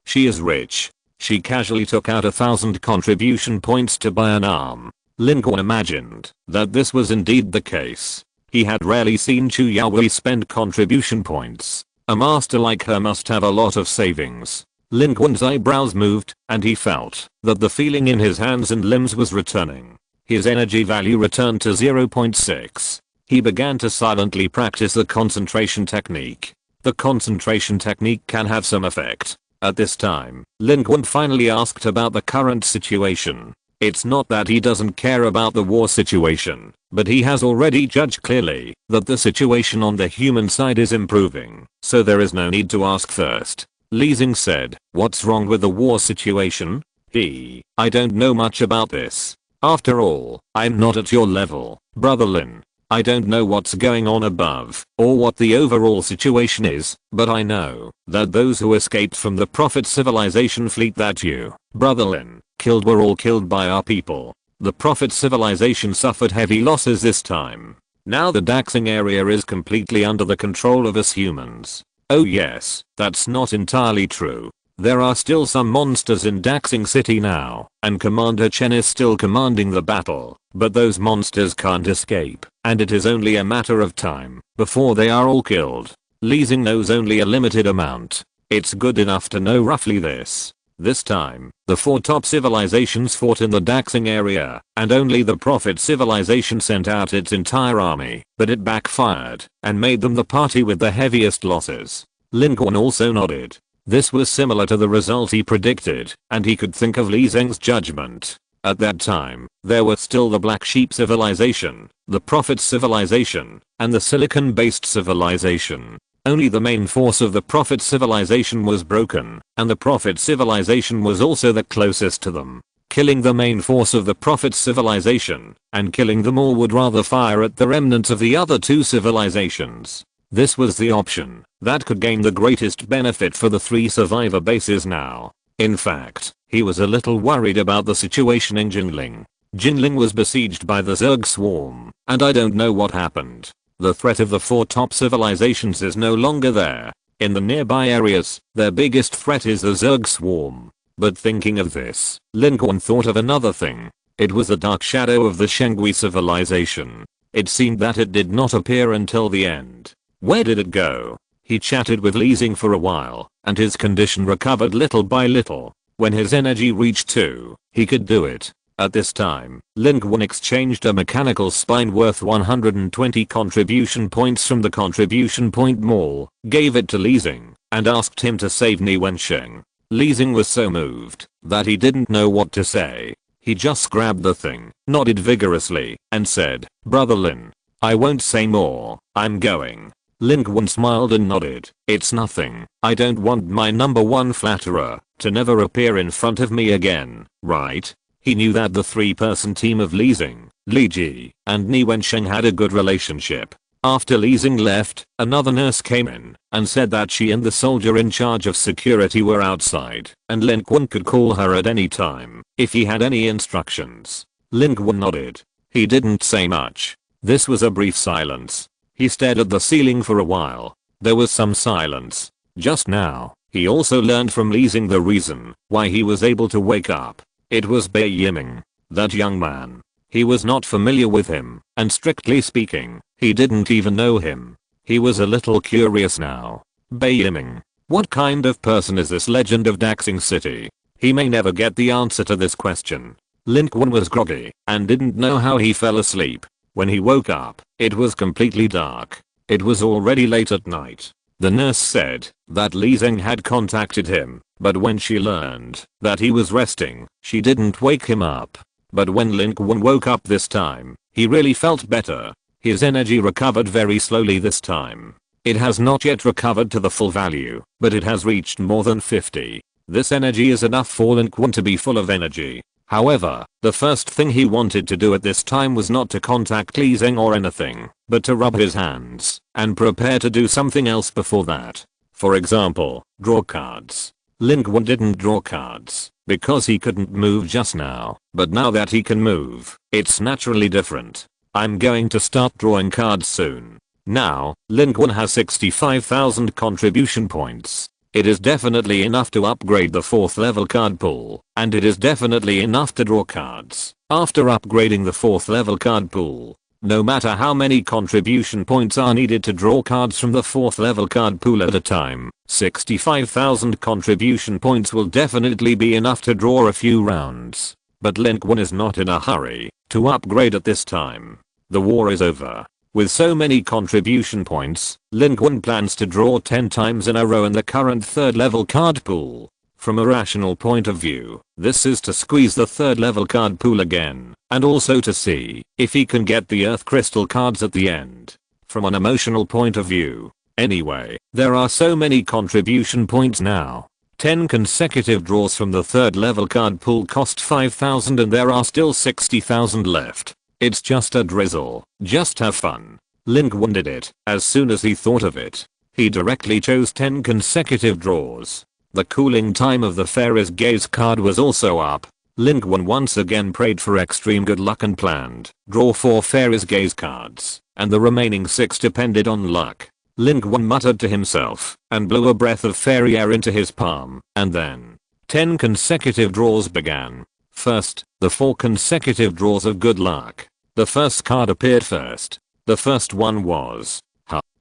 she is rich. She casually took out 1,000 contribution points to buy an arm. Lin Qun imagined that this was indeed the case. He had rarely seen Chu Yaoi spend contribution points. A master like her must have a lot of savings. Lin Qun's eyebrows moved, and he felt that the feeling in his hands and limbs was returning. His energy value returned to 0.6. He began to silently practice the concentration technique. The concentration technique can have some effect. At this time, Lin Qun finally asked about the current situation. It's not that he doesn't care about the war situation, but he has already judged clearly that the situation on the human side is improving, so there is no need to ask first. Li Xing said, "What's wrong with the war situation?" I don't know much about this. After all, I'm not at your level, Brother Lin. I don't know what's going on above, or what the overall situation is, but I know that those who escaped from the Prophet civilization fleet that you, Brother Lin, killed were all killed by our people. The Prophet civilization suffered heavy losses this time. Now the Daxing area is completely under the control of us humans. Oh yes, that's not entirely true. There are still some monsters in Daxing City now, and Commander Chen is still commanding the battle, but those monsters can't escape, and it is only a matter of time before they are all killed. Li Xing knows only a limited amount. It's good enough to know roughly this. This time, the 4 top civilizations fought in the Daxing area, and only the Prophet civilization sent out its entire army, but it backfired, and made them the party with the heaviest losses. Lin Qun also nodded. This was similar to the result he predicted, and he could think of Li Xing's judgment. At that time, there were still the Black Sheep civilization, the Prophet civilization, and the silicon-based civilization. Only the main force of the Prophet civilization was broken, and the Prophet civilization was also the closest to them. Killing the main force of the Prophet civilization, and killing them all would rather fire at the remnants of the other 2 civilizations. This was the option that could gain the greatest benefit for the 3 survivor bases now. In fact, he was a little worried about the situation in Jinling. Jinling was besieged by the Zerg swarm, and I don't know what happened. The threat of the 4 top civilizations is no longer there. In the nearby areas, their biggest threat is the Zerg swarm. But thinking of this, Lin Qun thought of another thing. It was the dark shadow of the Shengui civilization. It seemed that it did not appear until the end. Where did it go? He chatted with Li Xing for a while, and his condition recovered little by little. When his energy reached 2, he could do it. At this time, Lin Qun exchanged a mechanical spine worth 120 contribution points from the contribution point mall, gave it to Li Xing, and asked him to save Ni Wensheng. Li Xing was so moved that he didn't know what to say. He just grabbed the thing, nodded vigorously, and said, "Brother Lin, I won't say more, I'm going." Lin Qun smiled and nodded. "It's nothing. I don't want my number 1 flatterer to never appear in front of me again, right?" He knew that the 3-person team of Li Xing, Li Ji, and Ni Wensheng had a good relationship. After Li Xing left, another nurse came in and said that she and the soldier in charge of security were outside, and Lin Qun could call her at any time if he had any instructions. Lin Qun nodded. He didn't say much. This was a brief silence. He stared at the ceiling for a while. There was some silence. Just now, he also learned from Li Xing the reason why he was able to wake up. It was Bai Yiming. That young man. He was not familiar with him, and strictly speaking, he didn't even know him. He was a little curious now. Bai Yiming. What kind of person is this legend of Daxing City? He may never get the answer to this question. Lin Qun was groggy, and didn't know how he fell asleep. When he woke up, it was completely dark. It was already late at night. The nurse said that Li Xing had contacted him, but when she learned that he was resting, she didn't wake him up. But when Lin Qun woke up this time, he really felt better. His energy recovered very slowly this time. It has not yet recovered to the full value, but it has reached more than 50. This energy is enough for Lin Qun to be full of energy. However, the first thing he wanted to do at this time was not to contact Li Xing or anything, but to rub his hands and prepare to do something else before that. For example, draw cards. Lin Qun didn't draw cards because he couldn't move just now, but now that he can move, it's naturally different. I'm going to start drawing cards soon. Now, Lin Qun has 65,000 contribution points. It is definitely enough to upgrade the 4th level card pool, and it is definitely enough to draw cards. After upgrading the 4th level card pool, no matter how many contribution points are needed to draw cards from the 4th level card pool at a time, 65,000 contribution points will definitely be enough to draw a few rounds. But Lin Qun is not in a hurry to upgrade at this time. The war is over. With so many contribution points, Lin Qun plans to draw 10 times in a row in the current 3rd level card pool. From a rational point of view, this is to squeeze the 3rd level card pool again, and also to see if he can get the earth crystal cards at the end. From an emotional point of view, anyway, there are so many contribution points now. 10 consecutive draws from the 3rd level card pool cost 5,000 and there are still 60,000 left. It's just a drizzle. Just have fun. Lin Qun did it as soon as he thought of it. He directly chose 10 consecutive draws. The cooling time of the Fairy's Gaze card was also up. Lin Qun once again prayed for extreme good luck and planned draw 4 Fairy's Gaze cards, and the remaining 6 depended on luck. Lin Qun muttered to himself and blew a breath of fairy air into his palm, and then 10 consecutive draws began. First, the 4 consecutive draws of good luck. The first card appeared first. The first one was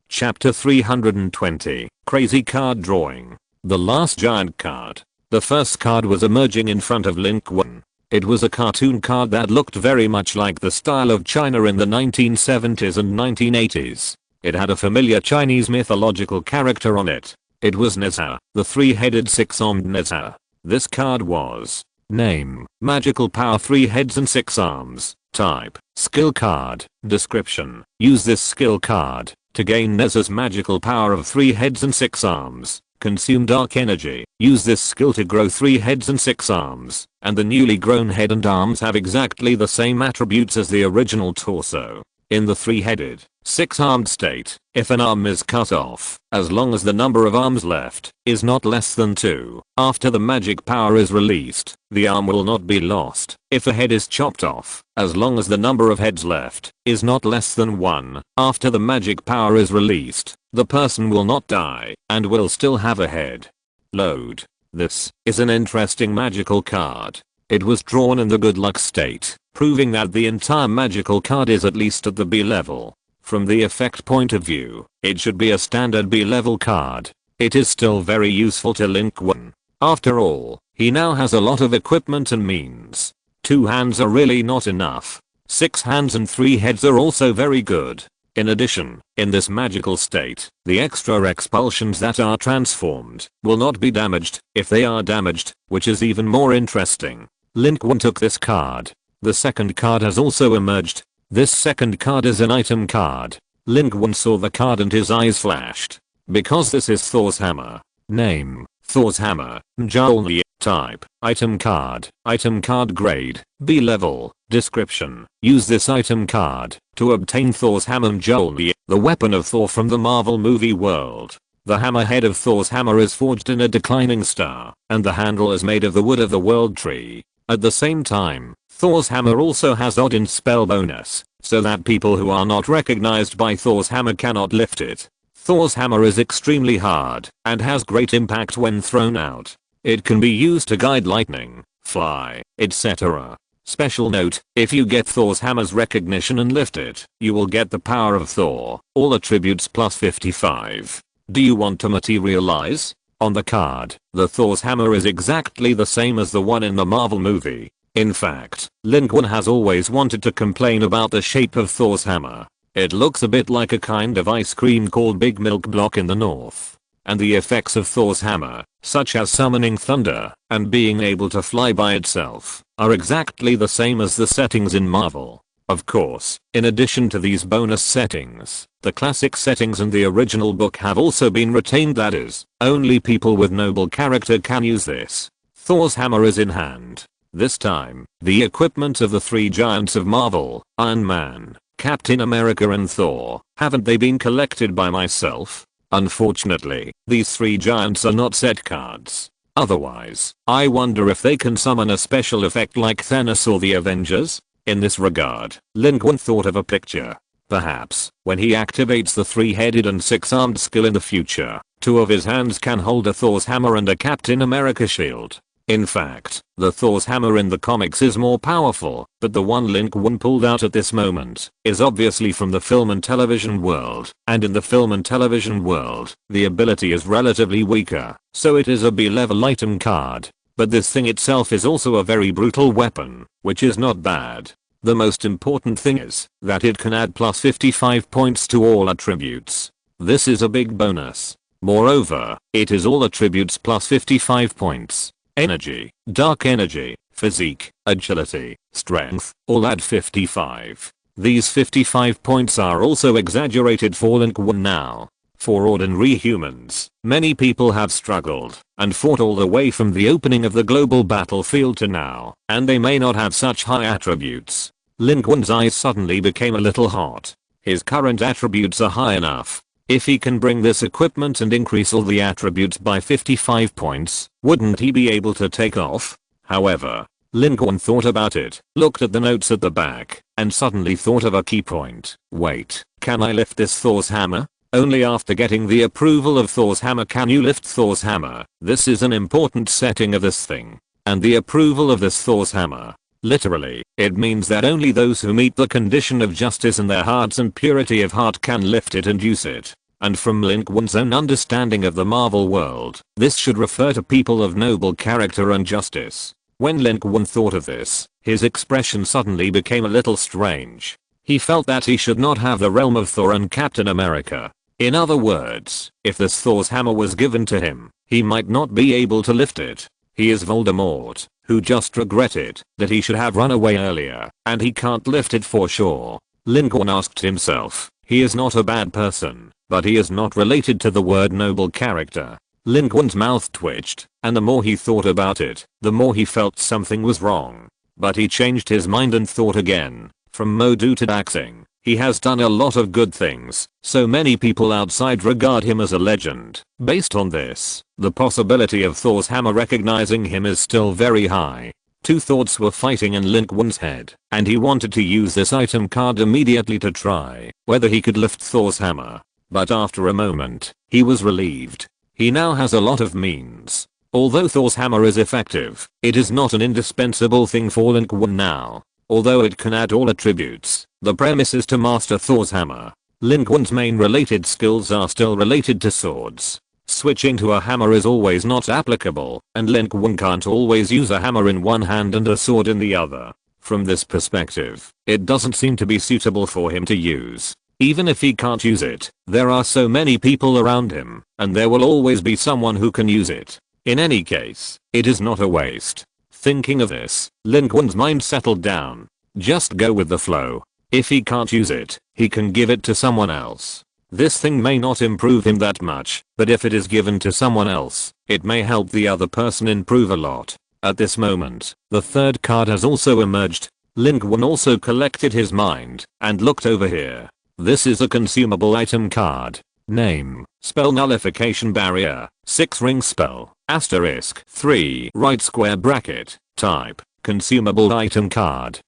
Chapter 320, Crazy Card Drawing. The last giant card. The first card was emerging in front of Lin Qun. It was a cartoon card that looked very much like the style of China in the 1970s and 1980s. It had a familiar Chinese mythological character on it. It was Neza, the 3-headed 6-armed Neza. This card was name, magical power, 3 heads and 6 arms. Type, skill card. Description, use this skill card to gain Neza's magical power of 3 heads and 6 arms. Consume dark energy. Use this skill to grow 3 heads and 6 arms, and the newly grown head and arms have exactly the same attributes as the original torso. In the 3-headed, 6-armed state, if an arm is cut off, as long as the number of arms left is not less than 2, after the magic power is released, the arm will not be lost. If a head is chopped off, as long as the number of heads left is not less than 1, after the magic power is released, the person will not die and will still have a head. Load. This is an interesting magical card. It was drawn in the good luck state, proving that the entire magical card is at least at the B level. From the effect point of view, it should be a standard B level card. It is still very useful to Lin Qun. After all, he now has a lot of equipment and means. 2 hands are really not enough. 6 hands and 3 heads are also very good. In addition, in this magical state, the extra expulsions that are transformed will not be damaged if they are damaged, which is even more interesting. Lin Qun took this card. The second card has also emerged. This second card is an item card. Lin Qun saw the card and his eyes flashed. Because this is Thor's hammer. Name, Thor's hammer, Mjolnir. Type, item card grade, B level. Description, use this item card to obtain Thor's hammer Mjolnir, the weapon of Thor from the Marvel movie world. The hammerhead of Thor's hammer is forged in a declining star, and the handle is made of the wood of the world tree. At the same time, Thor's hammer also has odd-in spell bonus, so that people who are not recognized by Thor's hammer cannot lift it. Thor's hammer is extremely hard and has great impact when thrown out. It can be used to guide lightning, fly, etc. Special note, if you get Thor's hammer's recognition and lift it, you will get the power of Thor, all attributes plus 55. Do you want to materialize? On the card, the Thor's hammer is exactly the same as the one in the Marvel movie. In fact, Lin Qun has always wanted to complain about the shape of Thor's hammer. It looks a bit like a kind of ice cream called Big Milk Block in the north. And the effects of Thor's hammer, such as summoning thunder and being able to fly by itself, are exactly the same as the settings in Marvel. Of course, in addition to these bonus settings, the classic settings in the original book have also been retained, that is, only people with noble character can use this. Thor's hammer is in hand. This time, the equipment of the 3 giants of Marvel, Iron Man, Captain America and Thor, haven't they been collected by myself? Unfortunately, these 3 giants are not set cards. Otherwise, I wonder if they can summon a special effect like Thanos or the Avengers. In this regard, Lin Qun thought of a picture. Perhaps, when he activates the 3-headed and 6-armed skill in the future, 2 of his hands can hold a Thor's hammer and a Captain America shield. In fact, the Thor's hammer in the comics is more powerful, but the one Lin Qun pulled out at this moment is obviously from the film and television world, and in the film and television world, the ability is relatively weaker, so it is a B-level item card. But this thing itself is also a very brutal weapon, which is not bad. The most important thing is that it can add plus 55 points to all attributes. This is a big bonus. Moreover, it is all attributes plus 55 points. Energy, dark energy, physique, agility, strength, all add 55. These 55 points are also exaggerated for Lin Qun now. For ordinary humans, many people have struggled and fought all the way from the opening of the global battlefield to now, and they may not have such high attributes. Lin Qun's eyes suddenly became a little hot. His current attributes are high enough. If he can bring this equipment and increase all the attributes by 55 points, wouldn't he be able to take off? However, Lin Qun thought about it, looked at the notes at the back, and suddenly thought of a key point. Wait, can I lift this Thor's hammer? Only after getting the approval of Thor's hammer can you lift Thor's hammer. This is an important setting of this thing. And the approval of this Thor's hammer. Literally, it means that only those who meet the condition of justice in their hearts and purity of heart can lift it and use it. And from Lin Qun's own understanding of the Marvel world, this should refer to people of noble character and justice. When Lin Qun thought of this, his expression suddenly became a little strange. He felt that he should not have the realm of Thor and Captain America. In other words, if this Thor's hammer was given to him, he might not be able to lift it. He is Voldemort, who just regretted that he should have run away earlier, and he can't lift it for sure. Lin Qun asked himself, he is not a bad person, but he is not related to the word noble character. Lin Qun's mouth twitched, and the more he thought about it, the more he felt something was wrong. But he changed his mind and thought again. From Modu to Daxing, he has done a lot of good things, so many people outside regard him as a legend. Based on this, the possibility of Thor's hammer recognizing him is still very high. Two thoughts were fighting in Lin Qun's head, and he wanted to use this item card immediately to try whether he could lift Thor's hammer. But after a moment, he was relieved. He now has a lot of means. Although Thor's hammer is effective, it is not an indispensable thing for Lin Qun now. Although it can add all attributes, the premise is to master Thor's hammer. Lin Qun's main related skills are still related to swords. Switching to a hammer is always not applicable, and Lin Qun can't always use a hammer in one hand and a sword in the other. From this perspective, it doesn't seem to be suitable for him to use. Even if he can't use it, there are so many people around him, and there will always be someone who can use it. In any case, it is not a waste. Thinking of this, Lin Qun's mind settled down. Just go with the flow. If he can't use it, he can give it to someone else. This thing may not improve him that much, but if it is given to someone else, it may help the other person improve a lot. At this moment, the third card has also emerged. Lin Qun also collected his mind and looked over here. This is a consumable item card. Name, spell nullification barrier, 6 ring spell, asterisk 3 right square bracket, type, consumable item card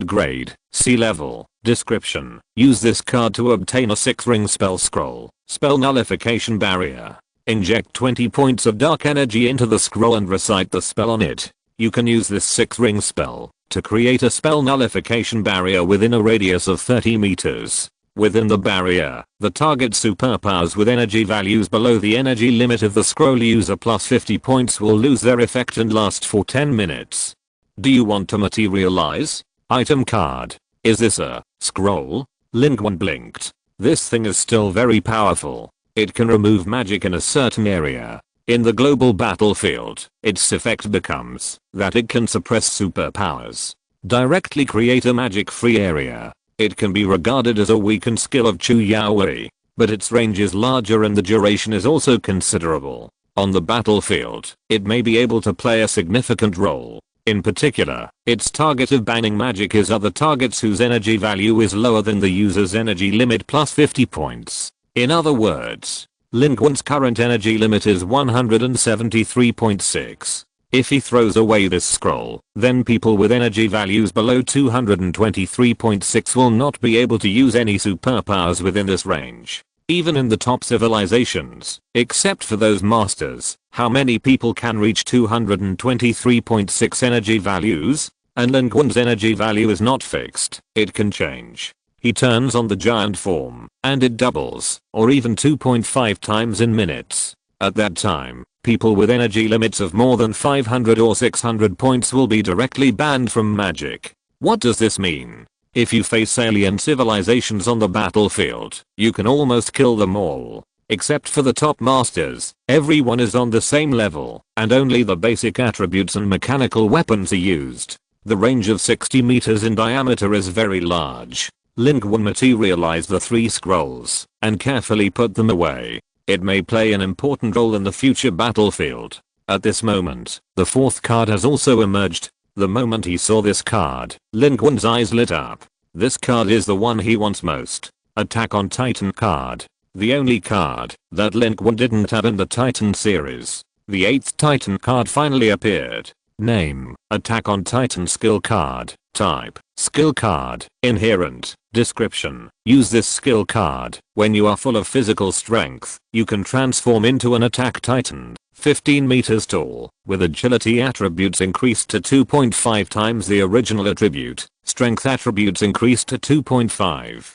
grade, C level, description, use this card to obtain a 6 ring spell scroll, spell nullification barrier. Inject 20 points of dark energy into the scroll and recite the spell on it. You can use this 6 ring spell to create a spell nullification barrier within a radius of 30 meters. Within the barrier, the target superpowers with energy values below the energy limit of the scroll user plus 50 points will lose their effect and last for 10 minutes. Do you want to materialize? Item card. Is this a scroll? Lin Qun blinked. This thing is still very powerful. It can remove magic in a certain area. In the global battlefield, its effect becomes that it can suppress superpowers. Directly create a magic-free area. It can be regarded as a weakened skill of Chu Yaoi, but its range is larger and the duration is also considerable. On the battlefield, it may be able to play a significant role. In particular, its target of banning magic is other targets whose energy value is lower than the user's energy limit plus 50 points. In other words, Lin Qun's current energy limit is 173.6. If he throws away this scroll, then people with energy values below 223.6 will not be able to use any superpowers within this range. Even in the top civilizations, except for those masters, how many people can reach 223.6 energy values? And Lin Qun's energy value is not fixed, it can change. He turns on the giant form, and it doubles, or even 2.5 times in minutes. At that time, people with energy limits of more than 500 or 600 points will be directly banned from magic. What does this mean? If you face alien civilizations on the battlefield, you can almost kill them all. Except for the top masters, everyone is on the same level, and only the basic attributes and mechanical weapons are used. The range of 60 meters in diameter is very large. Lin Qun materialized the 3 scrolls, and carefully put them away. It may play an important role in the future battlefield. At this moment, the 4th card has also emerged. The moment he saw this card, Lin Qun's eyes lit up. This card is the one he wants most. Attack on Titan card. The only card that Lin Qun didn't have in the Titan series. The 8th Titan card finally appeared. Name, Attack on Titan skill card, Type, skill card, inherent, description. Use this skill card. When you are full of physical strength, you can transform into an attack titan, 15 meters tall, with agility attributes increased to 2.5 times the original attribute, strength attributes increased to 2.5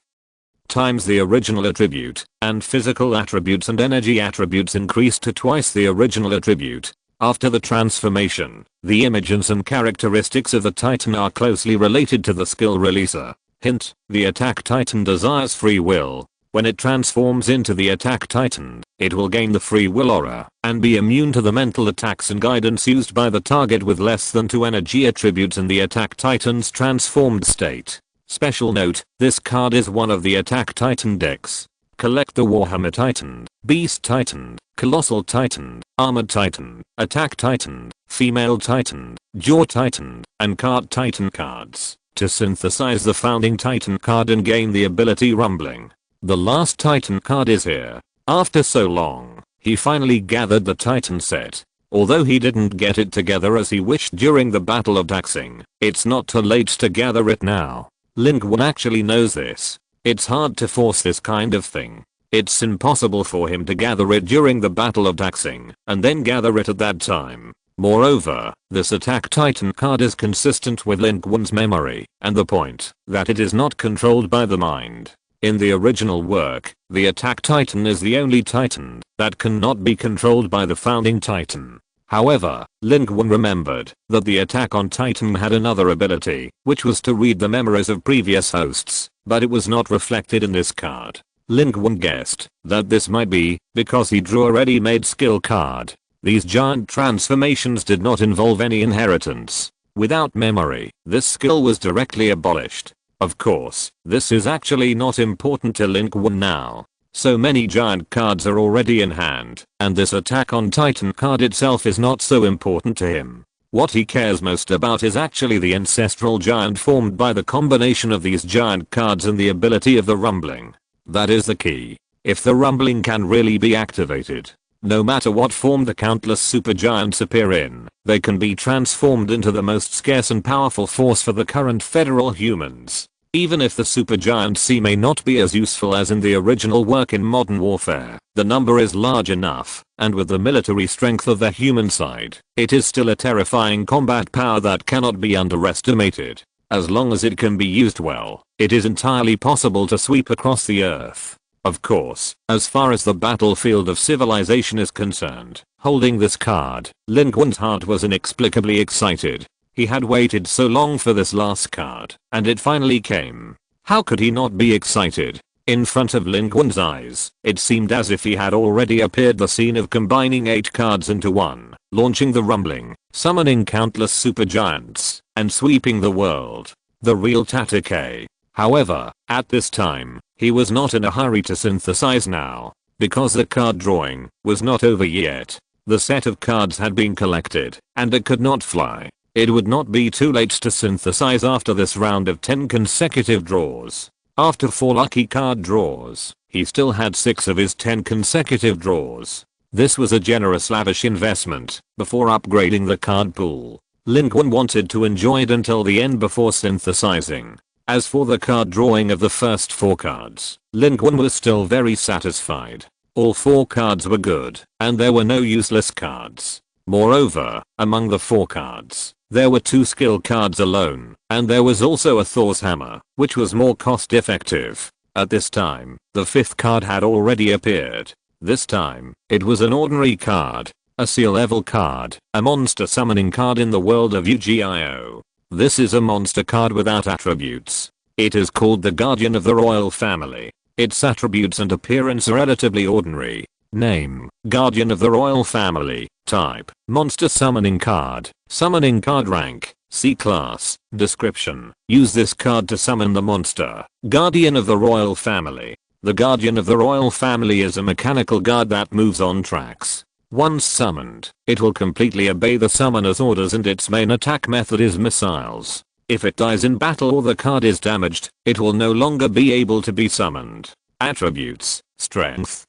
times the original attribute, and physical attributes and energy attributes increased to twice the original attribute. After the transformation, the image and some characteristics of the Titan are closely related to the skill releaser. Hint, the attack Titan desires free will. When it transforms into the attack Titan, it will gain the free will aura and be immune to the mental attacks and guidance used by the target with less than 2 energy attributes in the attack Titan's transformed state. Special note, this card is one of the attack Titan decks. Collect the Warhammer Titan, Beast Titan, Colossal Titan, Armored Titan, Attack Titan, Female Titan, Jaw Titan, and Cart Titan cards to synthesize the Founding Titan card and gain the ability Rumbling. The last Titan card is here. After so long, he finally gathered the Titan set. Although he didn't get it together as he wished during the Battle of Daxing, it's not too late to gather it now. Lin Qun actually knows this. It's hard to force this kind of thing. It's impossible for him to gather it during the Battle of Daxing and then gather it at that time. Moreover, this attack Titan card is consistent with Lin Qun's memory and the point that it is not controlled by the mind. In the original work, the attack Titan is the only Titan that cannot be controlled by the Founding Titan. However, Lin Qun remembered that the attack on Titan had another ability, which was to read the memories of previous hosts, but it was not reflected in this card. Lin Qun guessed that this might be because he drew a ready-made skill card. These giant transformations did not involve any inheritance. Without memory, this skill was directly abolished. Of course, this is actually not important to Lin Qun now. So many giant cards are already in hand, and this attack on Titan card itself is not so important to him. What he cares most about is actually the ancestral giant formed by the combination of these giant cards and the ability of the Rumbling. That is the key. If the Rumbling can really be activated, no matter what form the countless supergiants appear in, they can be transformed into the most scarce and powerful force for the current federal humans. Even if the supergiants may not be as useful as in the original work in Modern Warfare, the number is large enough, and with the military strength of the human side, it is still a terrifying combat power that cannot be underestimated. As long as it can be used well, it is entirely possible to sweep across the earth. Of course, as far as the battlefield of civilization is concerned, holding this card, Lin Qun's heart was inexplicably excited. He had waited so long for this last card, and it finally came. How could he not be excited? In front of Lin Qun's eyes, it seemed as if he had already appeared the scene of combining 8 cards into one, launching the Rumbling, summoning countless supergiants, and sweeping the world. The real Tatake. However, at this time, he was not in a hurry to synthesize now, because the card drawing was not over yet. The set of cards had been collected, and it could not fly. It would not be too late to synthesize after this round of 10 consecutive draws. After 4 lucky card draws, he still had 6 of his 10 consecutive draws. This was a generous lavish investment before upgrading the card pool. Lin Qun wanted to enjoy it until the end before synthesizing. As for the card drawing of the first 4 cards, Lin Qun was still very satisfied. All 4 cards were good, and there were no useless cards. Moreover, among the 4 cards, there were 2 skill cards alone, and there was also a Thor's hammer, which was more cost effective. At this time, the 5th card had already appeared. This time, it was an ordinary card, a seal level card, a monster summoning card in the world of Yu-Gi-Oh! This is a monster card without attributes. It is called the Guardian of the Royal Family. Its attributes and appearance are relatively ordinary. Name, Guardian of the Royal Family. Type, monster summoning card. Summoning card rank, C class. Description, use this card to summon the monster, Guardian of the Royal Family. The Guardian of the Royal Family is a mechanical guard that moves on tracks. Once summoned, it will completely obey the summoner's orders and its main attack method is missiles. If it dies in battle or the card is damaged, it will no longer be able to be summoned. Attributes, strength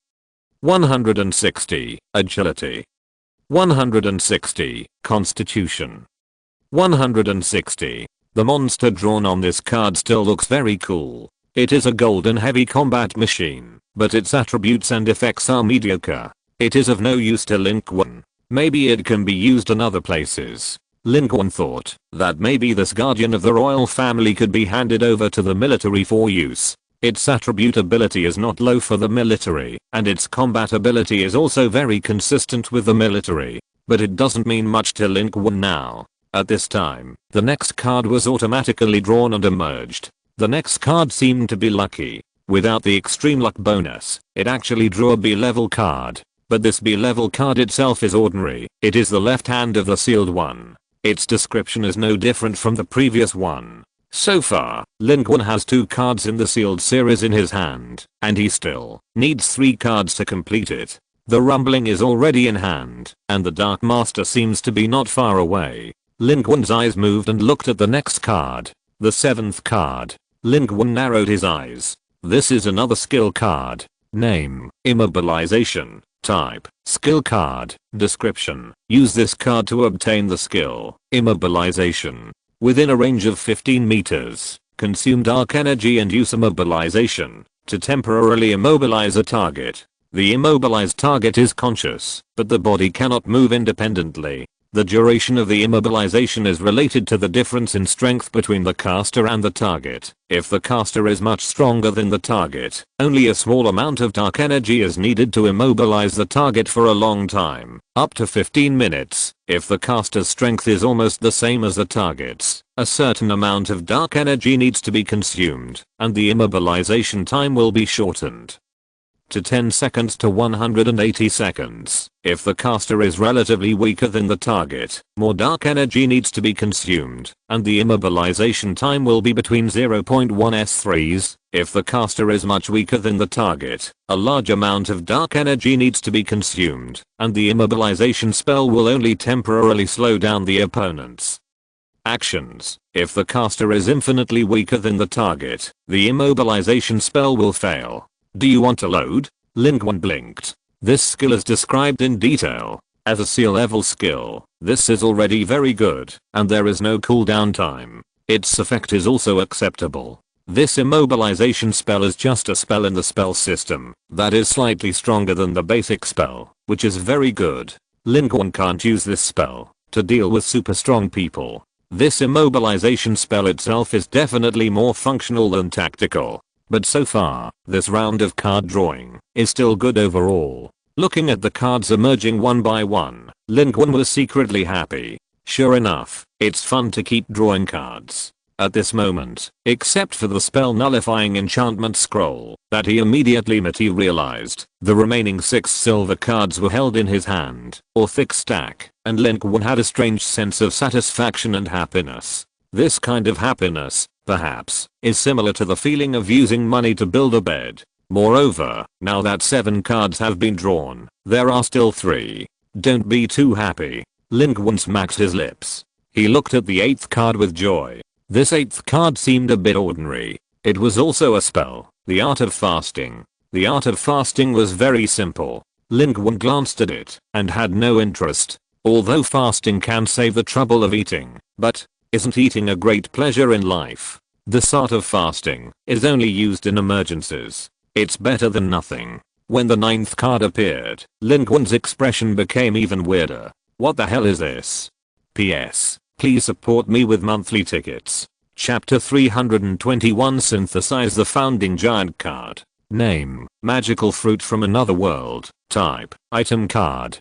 160, agility 160, constitution 160, The monster drawn on this card still looks very cool. It is a golden heavy combat machine, but its attributes and effects are mediocre. It is of no use to Lin Qun. Maybe it can be used in other places. Lin Qun thought that maybe this guardian of the royal family could be handed over to the military for use. Its attribute ability is not low for the military, and its combat ability is also very consistent with the military. But it doesn't mean much to Lin Qun now. At this time, the next card was automatically drawn and emerged. The next card seemed to be lucky. Without the extreme luck bonus, it actually drew a B-level card. But this B-level card itself is ordinary. It is the left hand of the sealed one. Its description is no different from the previous one. So far, Lin Qun has 2 cards in the sealed series in his hand, and he still needs 3 cards to complete it. The rumbling is already in hand, and the Dark Master seems to be not far away. Lin Qun's eyes moved and looked at the next card, the 7th card. Lin Qun narrowed his eyes. This is another skill card. Name, immobilization. Type, skill card. Description, use this card to obtain the skill, immobilization. Within a range of 15 meters, consume dark energy and use immobilization to temporarily immobilize a target. The immobilized target is conscious, but the body cannot move independently. The duration of the immobilization is related to the difference in strength between the caster and the target. If the caster is much stronger than the target, only a small amount of dark energy is needed to immobilize the target for a long time, up to 15 minutes. If the caster's strength is almost the same as the target's, a certain amount of dark energy needs to be consumed, and the immobilization time will be shortened to 10 seconds to 180 seconds. If the caster is relatively weaker than the target, more dark energy needs to be consumed, and the immobilization time will be between 0.1 s3s. If the caster is much weaker than the target, a large amount of dark energy needs to be consumed, and the immobilization spell will only temporarily slow down the opponents. Actions. If the caster is infinitely weaker than the target, the immobilization spell will fail. Do you want to load? Lin Qun blinked. This skill is described in detail. As a seal level skill, this is already very good, and there is no cooldown time. Its effect is also acceptable. This immobilization spell is just a spell in the spell system that is slightly stronger than the basic spell, which is very good. Lin Qun can't use this spell to deal with super strong people. This immobilization spell itself is definitely more functional than tactical. But so far, this round of card drawing is still good overall. Looking at the cards emerging one by one, Lin Qun was secretly happy. Sure enough, it's fun to keep drawing cards. At this moment, except for the spell nullifying enchantment scroll that he immediately materialized, the remaining 6 silver cards were held in his hand, or thick stack, and Lin Qun had a strange sense of satisfaction and happiness. This kind of happiness, perhaps, is similar to the feeling of using money to build a bed. Moreover, now that 7 cards have been drawn, there are still 3. Don't be too happy. Lin Qun smacked his lips. He looked at the 8th card with joy. This 8th card seemed a bit ordinary. It was also a spell, the Art of Fasting. The Art of Fasting was very simple. Lin Qun glanced at it and had no interest. Although fasting can save the trouble of eating, but isn't eating a great pleasure in life? This art of fasting is only used in emergencies. It's better than nothing. When the 9th card appeared, Lin Qun's expression became even weirder. What the hell is this? PS. Please support me with monthly tickets. Chapter 321 Synthesize the Founding Giant card. Name, magical fruit from another world. Type, item card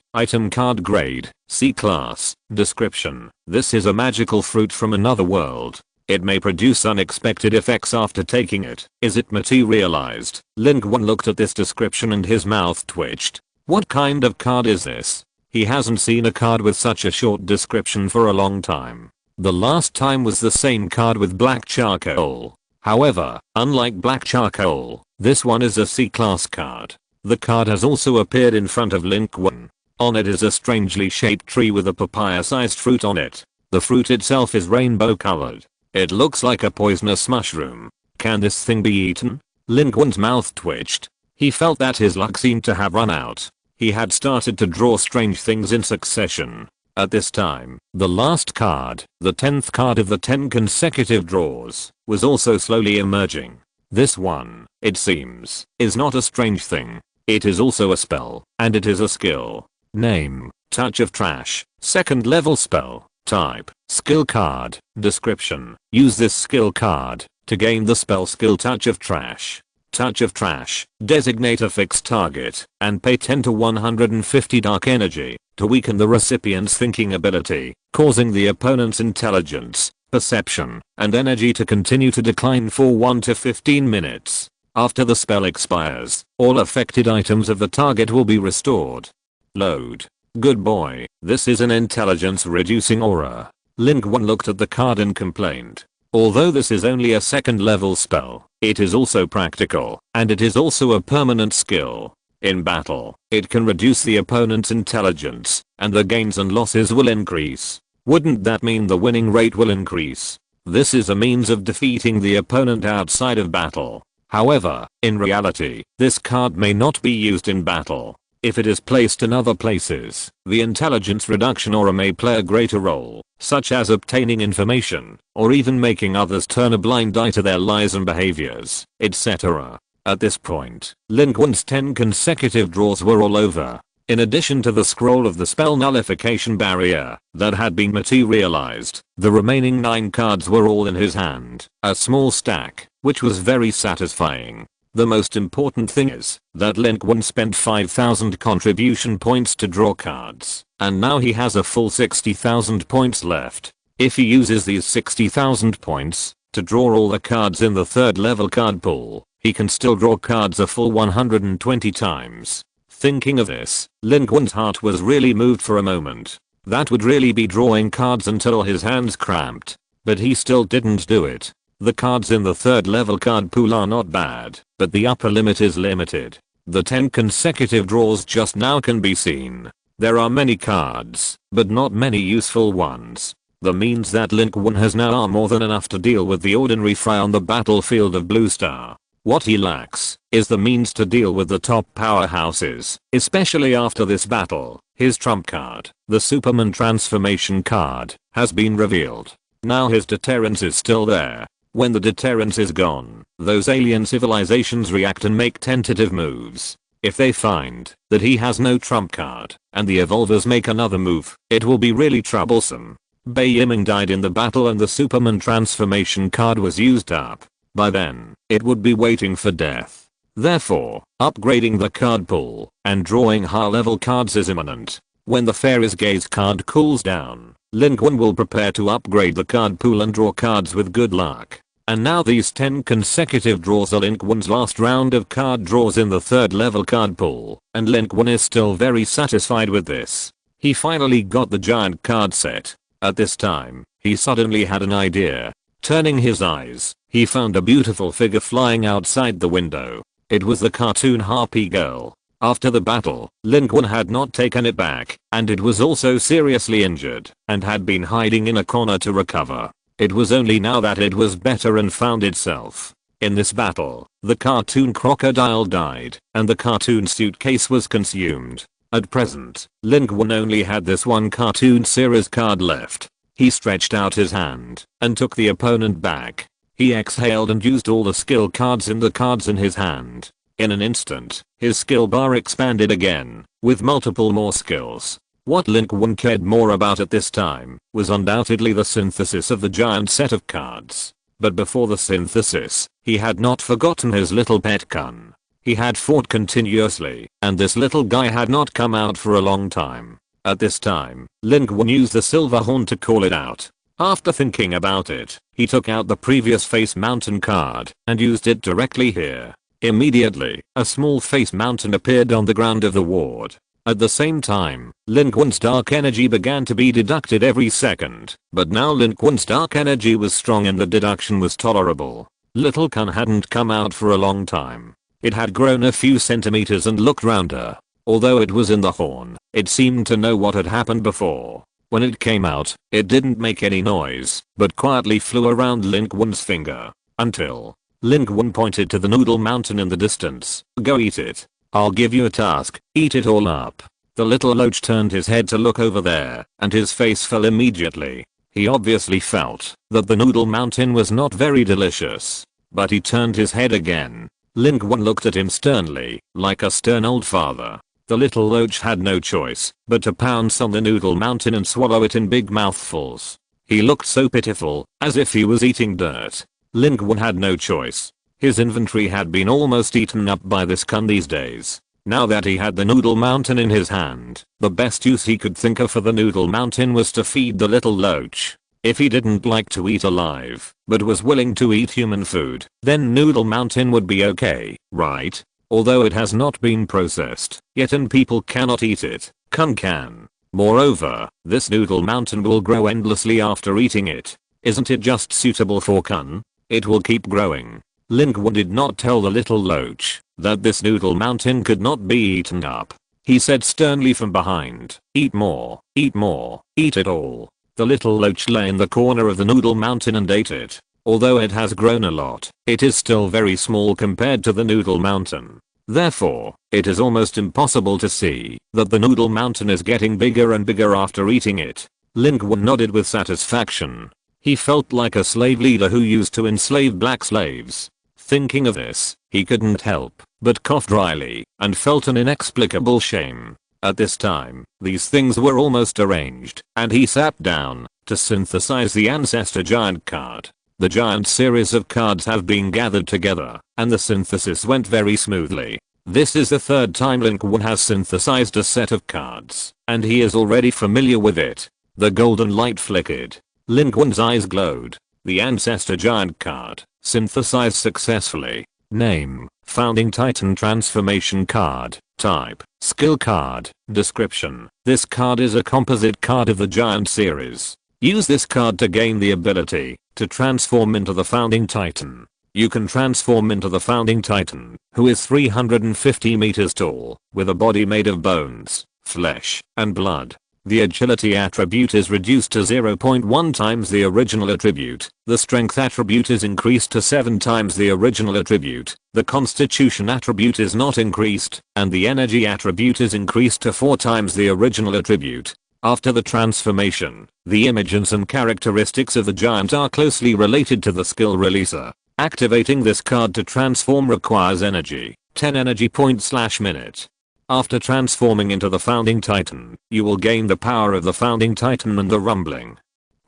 grade, C class. Description, this is a magical fruit from another world. It may produce unexpected effects after taking it. Is it materialized? Lin Qun looked at this description and his mouth twitched. What kind of card is this? He hasn't seen a card with such a short description for a long time. The last time was the same card with black charcoal. However, unlike black charcoal, this one is a C-class card. The card has also appeared in front of Lin Qun. On it is a strangely shaped tree with a papaya-sized fruit on it. The fruit itself is rainbow colored. It looks like a poisonous mushroom. Can this thing be eaten? Lin Qun's mouth twitched. He felt that his luck seemed to have run out. He had started to draw strange things in succession. At this time, the last card, the 10th card of the 10 consecutive draws, was also slowly emerging. This one, it seems, is not a strange thing. It is also a spell, and it is a skill. Name, Touch of Trash, 2nd level spell. Type, skill card. Description, use this skill card to gain the spell skill Touch of Trash. Touch of Trash, designate a fixed target and pay 10 to 150 dark energy to weaken the recipient's thinking ability, causing the opponent's intelligence, perception, and energy to continue to decline for 1 to 15 minutes. After the spell expires, all affected items of the target will be restored. Load. Good boy, this is an intelligence reducing aura. Lin Qun looked at the card and complained. Although this is only a 2nd level spell, it is also practical, and it is also a permanent skill. In battle, it can reduce the opponent's intelligence, and the gains and losses will increase. Wouldn't that mean the winning rate will increase? This is a means of defeating the opponent outside of battle. However, in reality, this card may not be used in battle. If it is placed in other places, the intelligence reduction aura may play a greater role, such as obtaining information, or even making others turn a blind eye to their lies and behaviors, etc. At this point, Lin Qun's 10 consecutive draws were all over. In addition to the scroll of the spell nullification barrier that had been materialized, the remaining 9 cards were all in his hand, a small stack, which was very satisfying. The most important thing is that Lin Qun spent 5,000 contribution points to draw cards, and now he has a full 60,000 points left. If he uses these 60,000 points to draw all the cards in the 3rd level card pool, he can still draw cards a full 120 times. Thinking of this, Lin Qun's heart was really moved for a moment. That would really be drawing cards until his hands cramped. But he still didn't do it. The cards in the 3rd level card pool are not bad, but the upper limit is limited. The 10 consecutive draws just now can be seen. There are many cards, but not many useful ones. That means that Lin Qun has now more than enough to deal with the ordinary fry on the battlefield of Blue Star. What he lacks is the means to deal with the top powerhouses, especially after this battle. His trump card, the Superman transformation card, has been revealed. Now his deterrence is still there. When the deterrence is gone, those alien civilizations react and make tentative moves. If they find that he has no trump card, and the evolvers make another move, it will be really troublesome. Bai Yiming died in the battle and the Superman transformation card was used up. By then, it would be waiting for death. Therefore, upgrading the card pool and drawing high level cards is imminent. When the Fairy's Gaze card cools down, Lin Qun will prepare to upgrade the card pool and draw cards with good luck. And now these 10 consecutive draws are Lin Qun's last round of card draws in the 3rd level card pool, and Lin Qun is still very satisfied with this. He finally got the giant card set. At this time, he suddenly had an idea. Turning his eyes, he found a beautiful figure flying outside the window. It was the cartoon Harpy Girl. After the battle, Lin Qun had not taken it back, and it was also seriously injured, and had been hiding in a corner to recover. It was only now that it was better and found itself. In this battle, the cartoon crocodile died, and the cartoon suitcase was consumed. At present, Lin Qun only had this one cartoon series card left. He stretched out his hand, and took the opponent back. He exhaled and used all the skill cards in the cards in his hand. In an instant, his skill bar expanded again, with multiple more skills. What Lin Qun cared more about at this time was undoubtedly the synthesis of the giant set of cards. But before the synthesis, he had not forgotten his little pet Kun. He had fought continuously, and this little guy had not come out for a long time. At this time, Lin Qun used the silver horn to call it out. After thinking about it, he took out the previous face mountain card and used it directly here. Immediately, a small face mountain appeared on the ground of the ward. At the same time, Lin Qun's dark energy began to be deducted every second, but now Lin Qun's dark energy was strong and the deduction was tolerable. Little Kun hadn't come out for a long time. It had grown a few centimeters and looked rounder. Although it was in the horn, it seemed to know what had happened before. When it came out, it didn't make any noise, but quietly flew around Lin Qun's finger. Until Lin Qun pointed to the noodle mountain in the distance. Go eat it. I'll give you a task, eat it all up. The little loach turned his head to look over there, and his face fell immediately. He obviously felt that the noodle mountain was not very delicious. But he turned his head again. Lin Qun looked at him sternly, like a stern old father. The little loach had no choice but to pounce on the noodle mountain and swallow it in big mouthfuls. He looked so pitiful, as if he was eating dirt. Lin Qun had no choice. His inventory had been almost eaten up by this Qun these days. Now that he had the noodle mountain in his hand, the best use he could think of for the noodle mountain was to feed the little loach. If he didn't like to eat alive, but was willing to eat human food, then noodle mountain would be okay, right? Although it has not been processed yet and people cannot eat it, Qun can. Moreover, this noodle mountain will grow endlessly after eating it. Isn't it just suitable for Qun? It will keep growing. Lin Qun did not tell the little loach that this noodle mountain could not be eaten up. He said sternly from behind, eat more, eat more, eat it all. The little loach lay in the corner of the noodle mountain and ate it. Although it has grown a lot, it is still very small compared to the noodle mountain. Therefore, it is almost impossible to see that the noodle mountain is getting bigger and bigger after eating it. Lin Qun nodded with satisfaction. He felt like a slave leader who used to enslave black slaves. Thinking of this, he couldn't help but cough dryly and felt an inexplicable shame. At this time, these things were almost arranged, and he sat down to synthesize the Ancestor Giant card. The giant series of cards have been gathered together, and the synthesis went very smoothly. This is the third time Lin Qun has synthesized a set of cards, and he is already familiar with it. The golden light flickered. Lin Qun's eyes glowed. The Ancestor Giant card, synthesized successfully. Name, Founding Titan Transformation Card. Type, Skill Card. Description, this card is a composite card of the Giant series. Use this card to gain the ability to transform into the Founding Titan. You can transform into the Founding Titan, who is 350 meters tall, with a body made of bones, flesh, and blood. The agility attribute is reduced to 0.1 times the original attribute. The strength attribute is increased to 7 times the original attribute. The constitution attribute is not increased, and the energy attribute is increased to 4 times the original attribute. After the transformation, the image and some characteristics of the giant are closely related to the skill releaser. Activating this card to transform requires energy, 10 energy points/minute. After transforming into the Founding Titan, you will gain the power of the Founding Titan and the rumbling.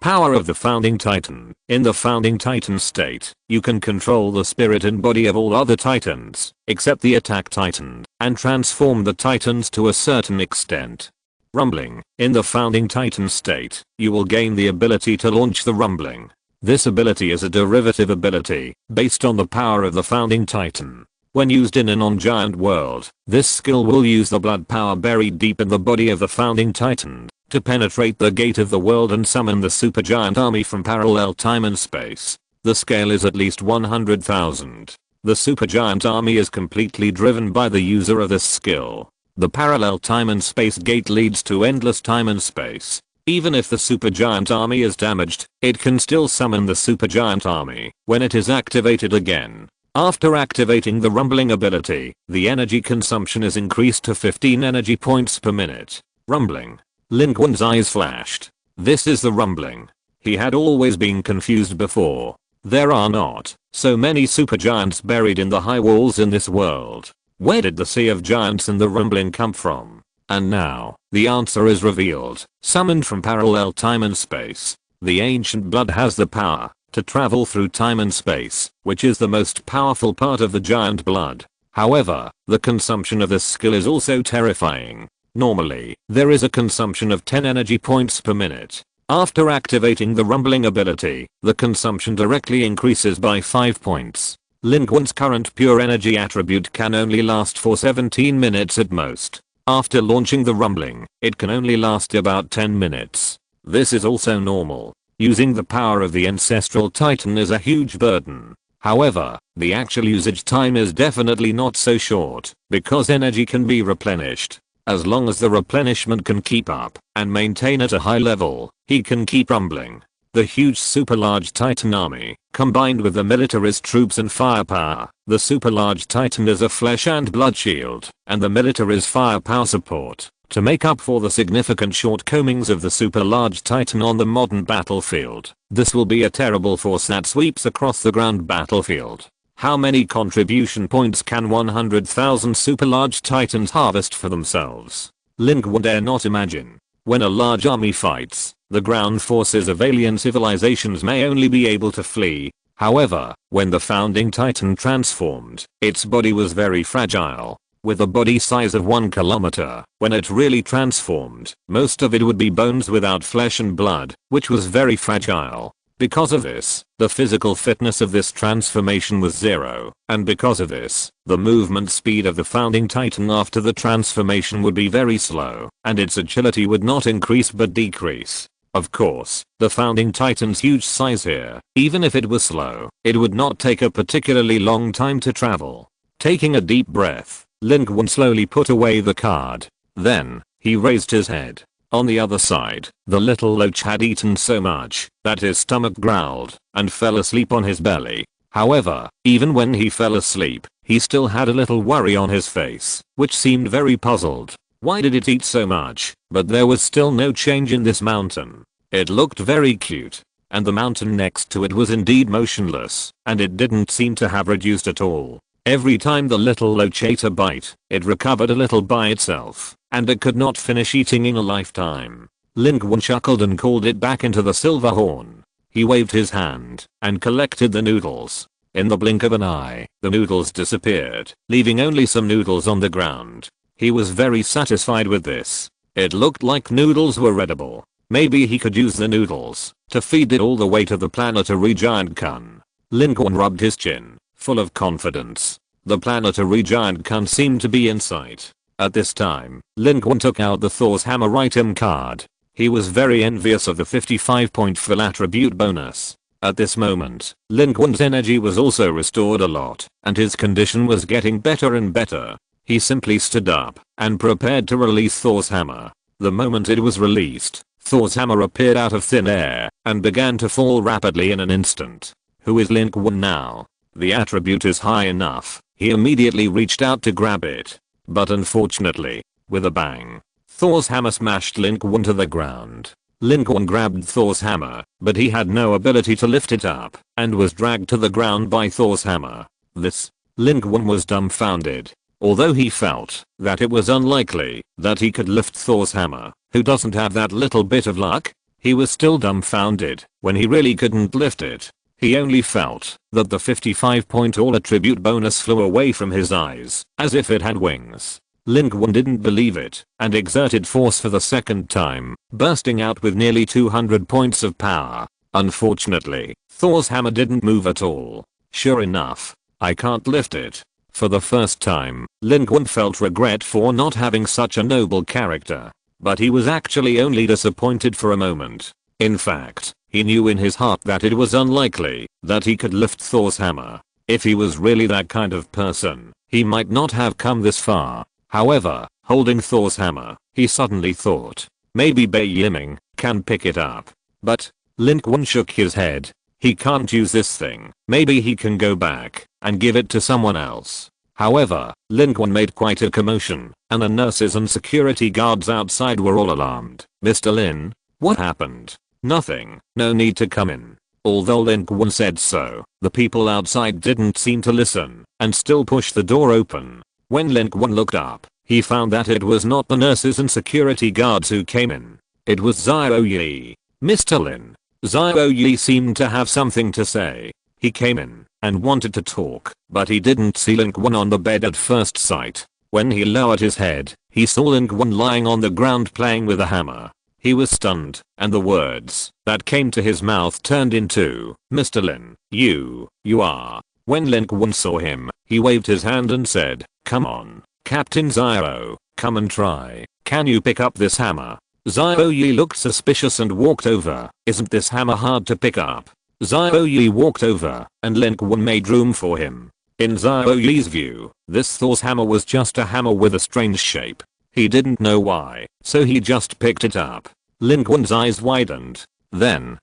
Power of the Founding Titan. In the Founding Titan state, you can control the spirit and body of all other titans, except the attack titan, and transform the titans to a certain extent. Rumbling. In the Founding Titan state, you will gain the ability to launch the rumbling. This ability is a derivative ability, based on the power of the Founding Titan. When used in a non-giant world, this skill will use the blood power buried deep in the body of the Founding Titan to penetrate the gate of the world and summon the supergiant army from parallel time and space. The scale is at least 100,000. The supergiant army is completely driven by the user of this skill. The parallel time and space gate leads to endless time and space. Even if the supergiant army is damaged, it can still summon the supergiant army when it is activated again. After activating the rumbling ability, the energy consumption is increased to 15 energy points per minute. Rumbling. Lin Qun's eyes flashed. This is the rumbling. He had always been confused before. There are not so many supergiants buried in the high walls in this world. Where did the sea of giants and the rumbling come from? And now, the answer is revealed. Summoned from parallel time and space. The ancient blood has the power to travel through time and space, which is the most powerful part of the giant blood. However, the consumption of this skill is also terrifying. Normally, there is a consumption of 10 energy points per minute. After activating the rumbling ability, the consumption directly increases by 5 points. Lin Qun's current pure energy attribute can only last for 17 minutes at most. After launching the rumbling, it can only last about 10 minutes. This is also normal. Using the power of the Ancestral Titan is a huge burden. However, the actual usage time is definitely not so short, because energy can be replenished. As long as the replenishment can keep up and maintain at a high level, he can keep rumbling. The huge super large Titan army, combined with the military's troops and firepower, the super large Titan is a flesh and blood shield, and the military's firepower support. To make up for the significant shortcomings of the super large titan on the modern battlefield, this will be a terrible force that sweeps across the ground battlefield. How many contribution points can 100,000 super large titans harvest for themselves? Lin Qun dare not imagine. When a large army fights, the ground forces of alien civilizations may only be able to flee. However, when the founding titan transformed, its body was very fragile. With a body size of 1 kilometer, when it really transformed, most of it would be bones without flesh and blood, which was very fragile. Because of this, the physical fitness of this transformation was 0, and because of this, the movement speed of the founding titan after the transformation would be very slow, and its agility would not increase but decrease. Of course, the founding titan's huge size here, even if it was slow, it would not take a particularly long time to travel. Taking a deep breath, Lin Qun slowly put away the card. Then, he raised his head. On the other side, the little loach had eaten so much that his stomach growled and fell asleep on his belly. However, even when he fell asleep, he still had a little worry on his face, which seemed very puzzled. Why did it eat so much? But there was still no change in this mountain. It looked very cute, and the mountain next to it was indeed motionless, and it didn't seem to have reduced at all. Every time the little loach ate a bite, it recovered a little by itself, and it could not finish eating in a lifetime. Lin Qun chuckled and called it back into the silver horn. He waved his hand and collected the noodles. In the blink of an eye, the noodles disappeared, leaving only some noodles on the ground. He was very satisfied with this. It looked like noodles were edible. Maybe he could use the noodles to feed it all the way to the planetary giant Kun. Lin Qun rubbed his chin, full of confidence. The planetary giant Kun seemed to be in sight. At this time, Lin Qun took out the Thor's hammer item card. He was very envious of the 55-point full attribute bonus. At this moment, Lin Qun's energy was also restored a lot, and his condition was getting better and better. He simply stood up and prepared to release Thor's hammer. The moment it was released, Thor's hammer appeared out of thin air and began to fall rapidly in an instant. Who is Lin Qun now? The attribute is high enough. He immediately reached out to grab it. But unfortunately, with a bang, Thor's hammer smashed Lin Qun to the ground. Lin Qun grabbed Thor's hammer, but he had no ability to lift it up and was dragged to the ground by Thor's hammer. Lin Qun was dumbfounded. Although he felt that it was unlikely that he could lift Thor's hammer, who doesn't have that little bit of luck, he was still dumbfounded when he really couldn't lift it. He only felt that the 55-point all attribute bonus flew away from his eyes, as if it had wings. Lin Qun didn't believe it, and exerted force for the second time, bursting out with nearly 200 points of power. Unfortunately, Thor's hammer didn't move at all. Sure enough, I can't lift it. For the first time, Lin Qun felt regret for not having such a noble character. But he was actually only disappointed for a moment. In fact, he knew in his heart that it was unlikely that he could lift Thor's hammer. If he was really that kind of person, he might not have come this far. However, holding Thor's hammer, he suddenly thought, maybe Bai Yiming can pick it up. But, Lin Qun shook his head. He can't use this thing. Maybe he can go back and give it to someone else. However, Lin Qun made quite a commotion, and the nurses and security guards outside were all alarmed. Mr. Lin, what happened? Nothing. No need to come in. Although Lin Qun said so, the people outside didn't seem to listen and still pushed the door open. When Lin Qun looked up, he found that it was not the nurses and security guards who came in. It was Xiao Yi. Mr. Lin. Xiao Yi seemed to have something to say. He came in and wanted to talk, but he didn't see Lin Qun on the bed at first sight. When he lowered his head, he saw Lin Qun lying on the ground playing with a hammer. He was stunned, and the words that came to his mouth turned into, Mr. Lin, you are. When Lin Qun saw him, he waved his hand and said, come on, Captain Xiao, come and try. Can you pick up this hammer? Xiao Yi looked suspicious and walked over. Isn't this hammer hard to pick up? Xiao Yi walked over, and Lin Qun made room for him. In Xiao Yi's view, this Thor's hammer was just a hammer with a strange shape. He didn't know why, so he just picked it up. Lin Qun's eyes widened. Then,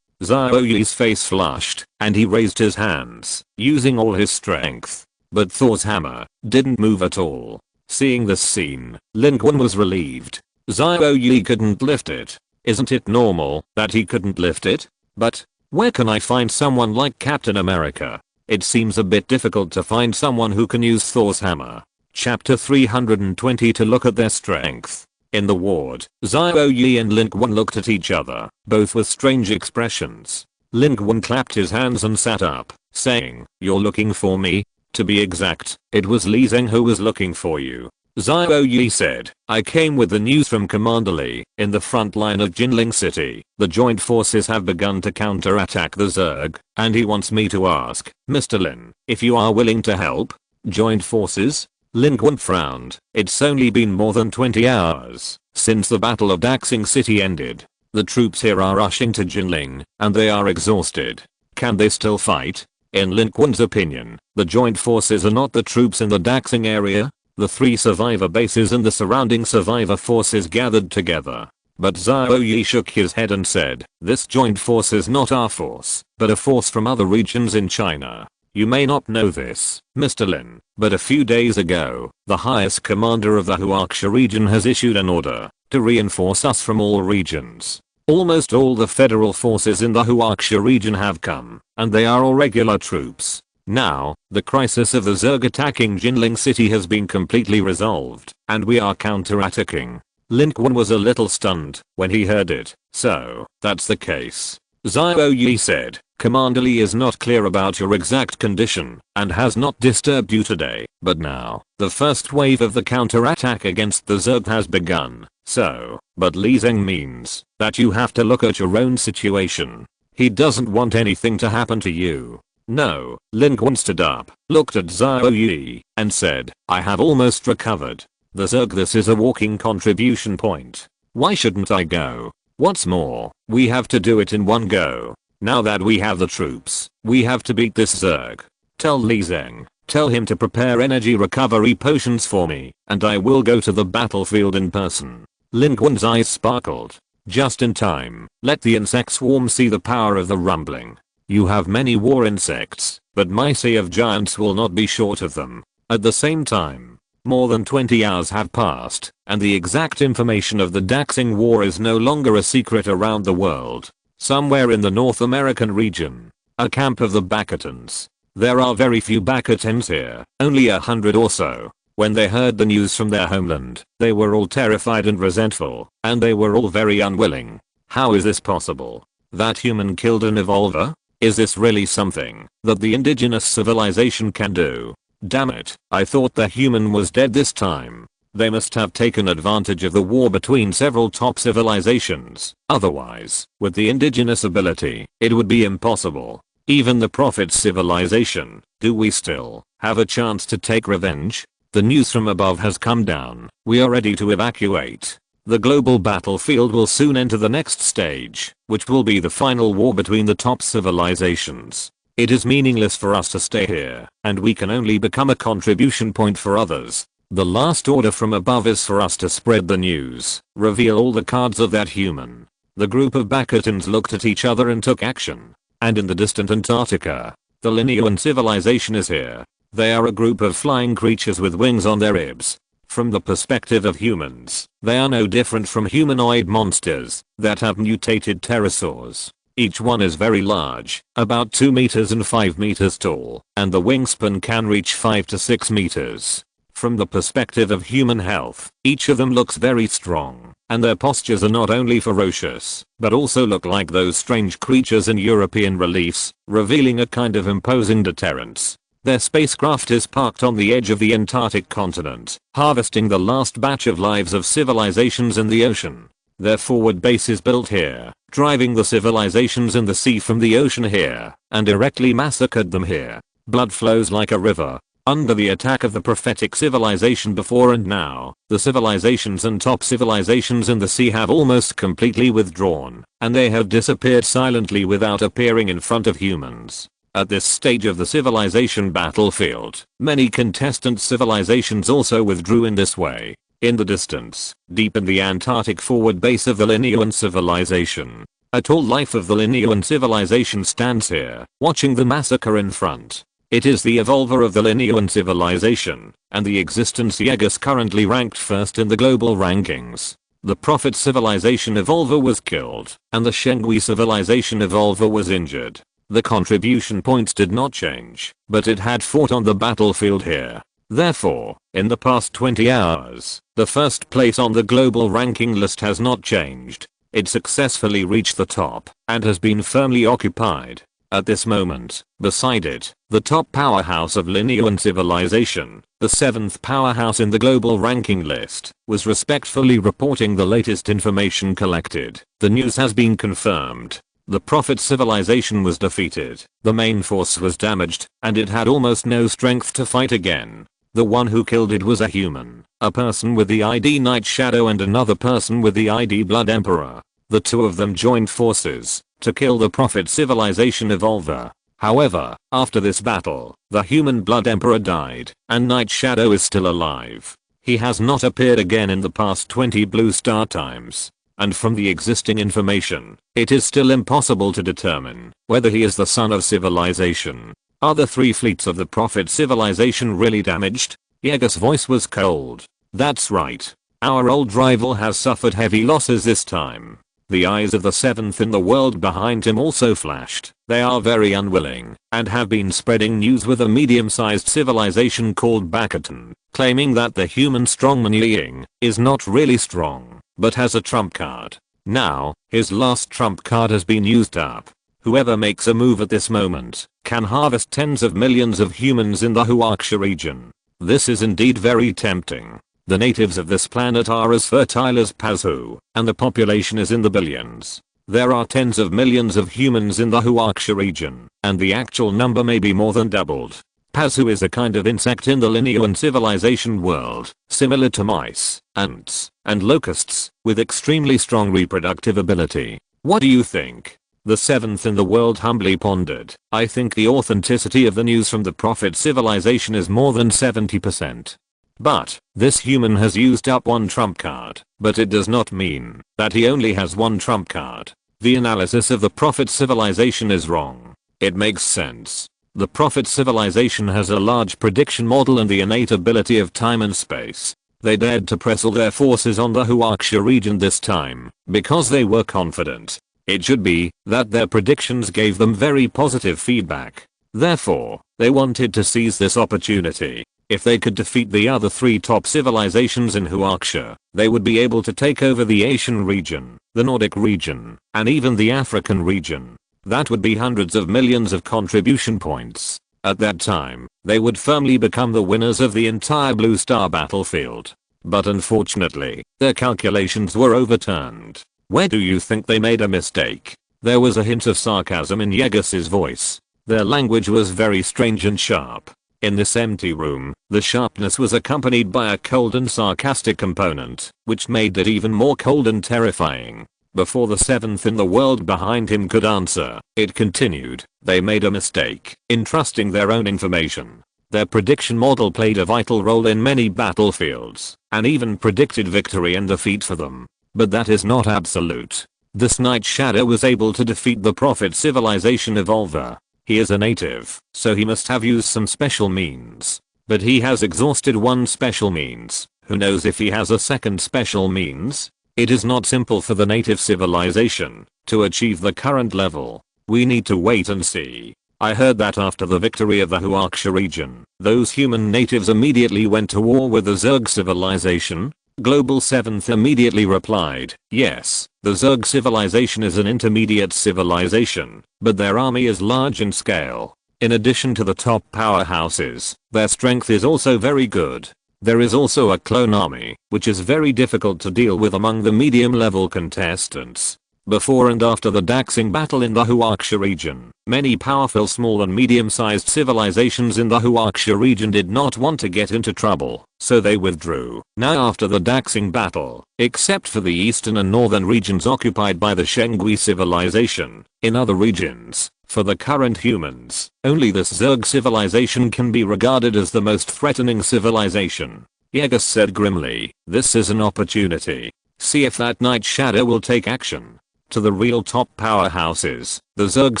Xiao Yi's face flushed, and he raised his hands, using all his strength. But Thor's hammer didn't move at all. Seeing this scene, Lin Qun was relieved. Xiao Yi couldn't lift it. Isn't it normal that he couldn't lift it? But where can I find someone like Captain America? It seems a bit difficult to find someone who can use Thor's hammer. Chapter 320 to look at their strength. In the ward, Xiao Yi and Lin Qun looked at each other, both with strange expressions. Lin Qun clapped his hands and sat up, saying, "You're looking for me?" To be exact, it was Li Zeng who was looking for you. Xiao Yi said, "I came with the news from Commander Li. In the front line of Jinling City, the joint forces have begun to counterattack the Zerg, and he wants me to ask, Mr. Lin, if you are willing to help?" Joint forces? Lin Qun frowned. It's only been more than 20 hours since the Battle of Daxing City ended. The troops here are rushing to Jinling, and they are exhausted. Can they still fight? In Lin Qun's opinion, the joint forces are not the troops in the Daxing area. The 3 survivor bases and the surrounding survivor forces gathered together. But Xiao Yi shook his head and said, "This joint force is not our force, but a force from other regions in China. You may not know this, Mr. Lin, but a few days ago, the highest commander of the Huaxia region has issued an order to reinforce us from all regions. Almost all the federal forces in the Huaxia region have come, and they are all regular troops. Now, the crisis of the Zerg attacking Jinling City has been completely resolved, and we are counterattacking." Lin Qun was a little stunned when he heard it. "So, that's the case." Xiao Yi said, "Commander Li is not clear about your exact condition, and has not disturbed you today, but now, the first wave of the counterattack against the Zerg has begun. So, but Li Zeng means that you have to look at your own situation. He doesn't want anything to happen to you." "No." Lin Qun stood up, looked at Xiao Yi, and said, "I have almost recovered. The Zerg, this is a walking contribution point. Why shouldn't I go? What's more, we have to do it in one go. Now that we have the troops, we have to beat this Zerg. Tell Li Zeng, tell him to prepare energy recovery potions for me, and I will go to the battlefield in person." Lin Qun's eyes sparkled. "Just in time. Let the insect swarm see the power of the rumbling. You have many war insects, but my sea of giants will not be short of them." At the same time, more than 20 hours have passed, and the exact information of the Daxing War is no longer a secret around the world. Somewhere in the North American region, a camp of the Bakatans. There are very few Bakatans here, only 100 or so. When they heard the news from their homeland, they were all terrified and resentful, and they were all very unwilling. How is this possible? That human killed an evolver? Is this really something that the indigenous civilization can do? Damn it, I thought the human was dead this time. They must have taken advantage of the war between several top civilizations. Otherwise, with the indigenous ability, it would be impossible. Even the Prophet's civilization, do we still have a chance to take revenge? The news from above has come down. We are ready to evacuate. The global battlefield will soon enter the next stage, which will be the final war between the top civilizations. It is meaningless for us to stay here, and we can only become a contribution point for others. The last order from above is for us to spread the news, reveal all the cards of that human." The group of Bakatans looked at each other and took action. And in the distant Antarctica, the Lin Qun civilization is here. They are a group of flying creatures with wings on their ribs. From the perspective of humans, they are no different from humanoid monsters that have mutated pterosaurs. Each one is very large, about 2 meters and 5 meters tall, and the wingspan can reach 5 to 6 meters. From the perspective of human health, each of them looks very strong, and their postures are not only ferocious, but also look like those strange creatures in European reliefs, revealing a kind of imposing deterrence. Their spacecraft is parked on the edge of the Antarctic continent, harvesting the last batch of lives of civilizations in the ocean. Their forward base is built here, driving the civilizations in the sea from the ocean here, and directly massacred them here. Blood flows like a river. Under the attack of the prophetic civilization before and now, the civilizations and top civilizations in the sea have almost completely withdrawn, and they have disappeared silently without appearing in front of humans. At this stage of the civilization battlefield, many contestant civilizations also withdrew in this way. In the distance, deep in the Antarctic forward base of the Lin Qun civilization, a tall life of the Lin Qun civilization stands here, watching the massacre in front. It is the evolver of the Lin Qun civilization, and the existence Yegus currently ranked first in the global rankings. The Prophet civilization evolver was killed, and the Shengui civilization evolver was injured. The contribution points did not change, but it had fought on the battlefield here. Therefore, in the past 20 hours, the first place on the global ranking list has not changed. It successfully reached the top, and has been firmly occupied. At this moment, beside it, the top powerhouse of Lin Qun civilization, the 7th powerhouse in the global ranking list, was respectfully reporting the latest information collected. The news has been confirmed. The Prophet civilization was defeated, the main force was damaged, and it had almost no strength to fight again. The one who killed it was a human, a person with the ID Night Shadow and another person with the ID Blood Emperor. The two of them joined forces to kill the Prophet civilization evolver. However, after this battle, the human Blood Emperor died, and Night Shadow is still alive. He has not appeared again in the past 20 blue star times. And from the existing information, it is still impossible to determine whether he is the son of civilization. Are the 3 fleets of the Prophet civilization really damaged? Yegus' voice was cold. That's right. Our old rival has suffered heavy losses this time. The eyes of the 7th in the world behind him also flashed. They are very unwilling, and have been spreading news with a medium-sized civilization called Bastion, claiming that the human strongman Ying is not really strong, but has a trump card. Now, his last trump card has been used up. Whoever makes a move at this moment can harvest tens of millions of humans in the Huaxia region. This is indeed very tempting. The natives of this planet are as fertile as Pazu, and the population is in the billions. There are tens of millions of humans in the Huaxia region, and the actual number may be more than doubled. Pazu is a kind of insect in the Lin Qun civilization world, similar to mice, ants, and locusts, with extremely strong reproductive ability. What do you think? The 7th in the world humbly pondered. I think the authenticity of the news from the Prophet civilization is more than 70%. But, this human has used up one trump card, but it does not mean that he only has one trump card. The analysis of the Prophet civilization is wrong. It makes sense. The Prophet civilization has a large prediction model and the innate ability of time and space. They dared to press all their forces on the Huaxia region this time, because they were confident. It should be that their predictions gave them very positive feedback. Therefore, they wanted to seize this opportunity. If they could defeat the other 3 top civilizations in Huaxia, they would be able to take over the Asian region, the Nordic region, and even the African region. That would be hundreds of millions of contribution points. At that time, they would firmly become the winners of the entire Blue Star battlefield. But unfortunately, their calculations were overturned. Where do you think they made a mistake? There was a hint of sarcasm in Yegus' voice. Their language was very strange and sharp. In this empty room, the sharpness was accompanied by a cold and sarcastic component, which made it even more cold and terrifying. Before the 7th in the world behind him could answer, it continued. They made a mistake in trusting their own information. Their prediction model played a vital role in many battlefields, and even predicted victory and defeat for them. But that is not absolute. This Night Shadow was able to defeat the Prophet civilization evolver. He is a native, so he must have used some special means. But he has exhausted one special means. Who knows if he has a second special means? It is not simple for the native civilization to achieve the current level. We need to wait and see. I heard that after the victory of the Huaxia region, those human natives immediately went to war with the Zerg civilization. Global 7th immediately replied, yes, the Zerg civilization is an intermediate civilization, but their army is large in scale. In addition to the top powerhouses, their strength is also very good. There is also a clone army, which is very difficult to deal with among the medium-level contestants. Before and after the Daxing battle in the Huaxia region, many powerful small and medium-sized civilizations in the Huaxia region did not want to get into trouble, so they withdrew. Now after the Daxing battle, except for the eastern and northern regions occupied by the Shengui civilization, in other regions, for the current humans, only this Zerg civilization can be regarded as the most threatening civilization. Yegus said grimly, this is an opportunity. See if that Night Shadow will take action. To the real top powerhouses, the Zerg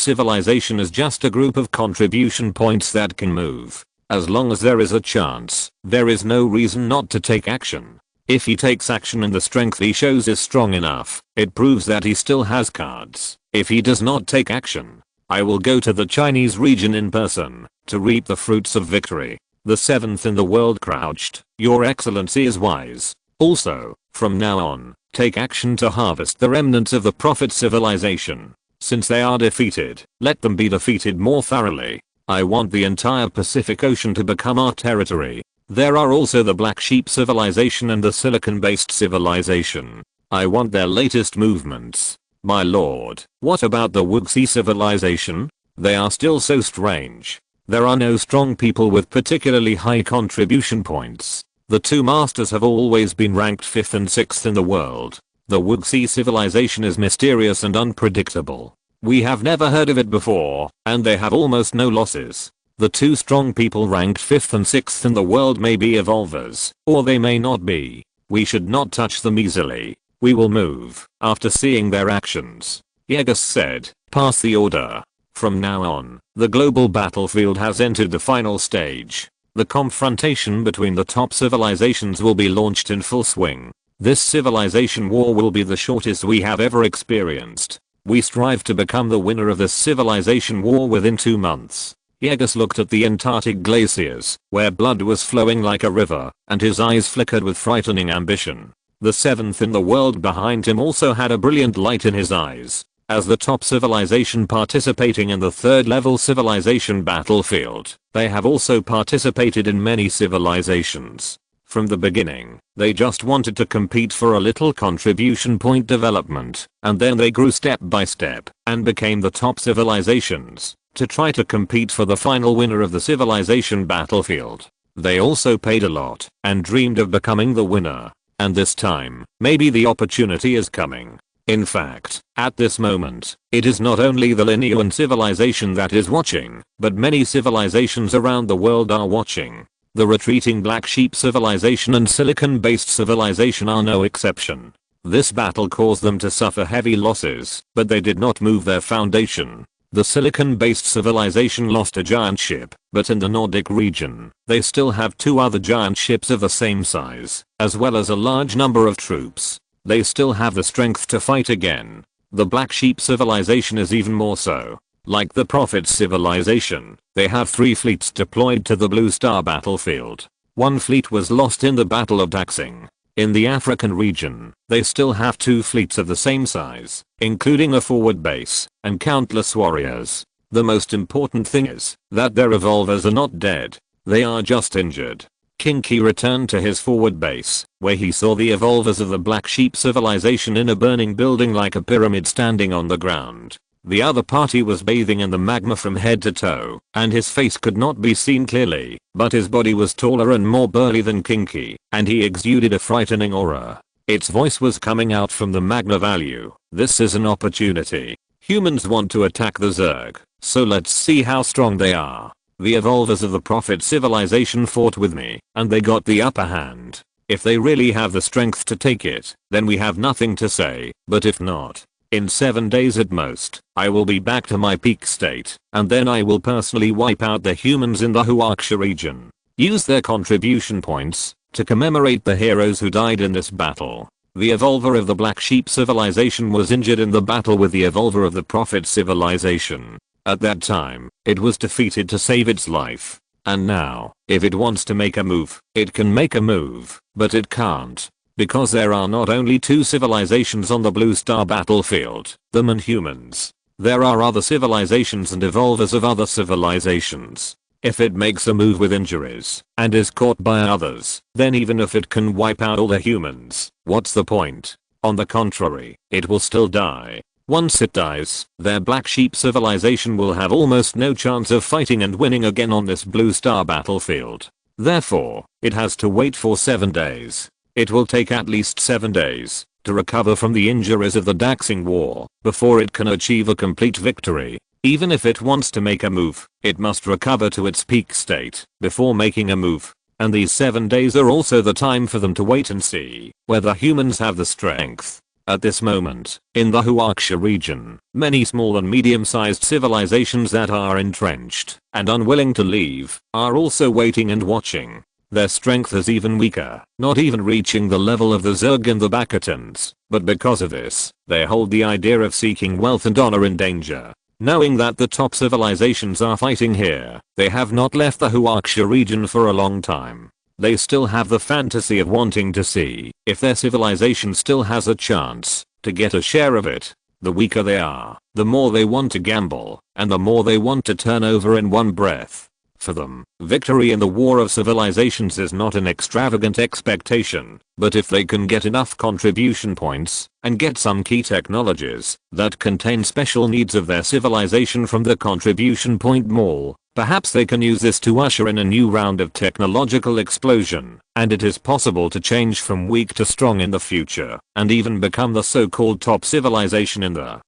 civilization is just a group of contribution points that can move. As long as there is a chance, there is no reason not to take action. If he takes action and the strength he shows is strong enough, it proves that he still has cards. If he does not take action, I will go to the Chinese region in person to reap the fruits of victory. The 7th in the world crouched. Your Excellency is wise. Also, from now on, take action to harvest the remnants of the Prophet civilization. Since they are defeated, let them be defeated more thoroughly. I want the entire Pacific Ocean to become our territory. There are also the Black Sheep civilization and the silicon-based civilization. I want their latest movements. My lord, what about the Wuxi civilization? They are still so strange. There are no strong people with particularly high contribution points. The two masters have always been ranked 5th and 6th in the world. The Wuxi civilization is mysterious and unpredictable. We have never heard of it before, and they have almost no losses. The two strong people ranked 5th and 6th in the world may be evolvers, or they may not be. We should not touch them easily. We will move after seeing their actions. Yegus said, pass the order. From now on, the global battlefield has entered the final stage. The confrontation between the top civilizations will be launched in full swing. This civilization war will be the shortest we have ever experienced. We strive to become the winner of this civilization war within 2 months. Yegus looked at the Antarctic glaciers, where blood was flowing like a river, and his eyes flickered with frightening ambition. The 7th in the world behind him also had a brilliant light in his eyes. As the top civilization participating in the 3rd level civilization battlefield, they have also participated in many civilizations. From the beginning, they just wanted to compete for a little contribution point development, and then they grew step by step and became the top civilizations to try to compete for the final winner of the civilization battlefield. They also paid a lot and dreamed of becoming the winner. And this time, maybe the opportunity is coming. In fact, at this moment, it is not only the Lin Qun civilization that is watching, but many civilizations around the world are watching. The retreating Black Sheep civilization and silicon-based civilization are no exception. This battle caused them to suffer heavy losses, but they did not move their foundation. The silicon-based civilization lost a giant ship, but in the Nordic region, they still have 2 other giant ships of the same size, as well as a large number of troops. They still have the strength to fight again. The Black Sheep civilization is even more so. Like the Prophet civilization, they have 3 fleets deployed to the Blue Star battlefield. 1 fleet was lost in the Battle of Daxing. In the African region, they still have 2 fleets of the same size, including a forward base and countless warriors. The most important thing is that their evolvers are not dead. They are just injured. Kinky returned to his forward base, where he saw the evolvers of the Black Sheep civilization in a burning building like a pyramid standing on the ground. The other party was bathing in the magma from head to toe, and his face could not be seen clearly, but his body was taller and more burly than Kinky, and he exuded a frightening aura. Its voice was coming out from the magma value. This is an opportunity. Humans want to attack the Zerg, so let's see how strong they are. The evolvers of the Prophet civilization fought with me, and they got the upper hand. If they really have the strength to take it, then we have nothing to say, but if not, in 7 days at most, I will be back to my peak state, and then I will personally wipe out the humans in the Huaxia region. Use their contribution points to commemorate the heroes who died in this battle. The evolver of the Black Sheep civilization was injured in the battle with the evolver of the Prophet civilization. At that time, it was defeated to save its life. And now, if it wants to make a move, it can make a move, but it can't. Because there are not only 2 civilizations on the Blue Star battlefield, them and humans. There are other civilizations and evolvers of other civilizations. If it makes a move with injuries, and is caught by others, then even if it can wipe out all the humans, what's the point? On the contrary, it will still die. Once it dies, their Black Sheep civilization will have almost no chance of fighting and winning again on this Blue Star battlefield. Therefore, it has to wait for 7 days. It will take at least 7 days to recover from the injuries of the Daxing War before it can achieve a complete victory. Even if it wants to make a move, it must recover to its peak state before making a move. And these 7 days are also the time for them to wait and see whether humans have the strength. At this moment, in the Huaxia region, many small and medium-sized civilizations that are entrenched and unwilling to leave are also waiting and watching. Their strength is even weaker, not even reaching the level of the Zerg and the Bakatans, but because of this, they hold the idea of seeking wealth and honor in danger. Knowing that the top civilizations are fighting here, they have not left the Huaxia region for a long time. They still have the fantasy of wanting to see if their civilization still has a chance to get a share of it. The weaker they are, the more they want to gamble, and the more they want to turn over in one breath. For them, victory in the war of civilizations is not an extravagant expectation, but if they can get enough contribution points and get some key technologies that contain special needs of their civilization from the contribution point mall, perhaps they can use this to usher in a new round of technological explosion, and it is possible to change from weak to strong in the future, and even become the so-called top civilization in the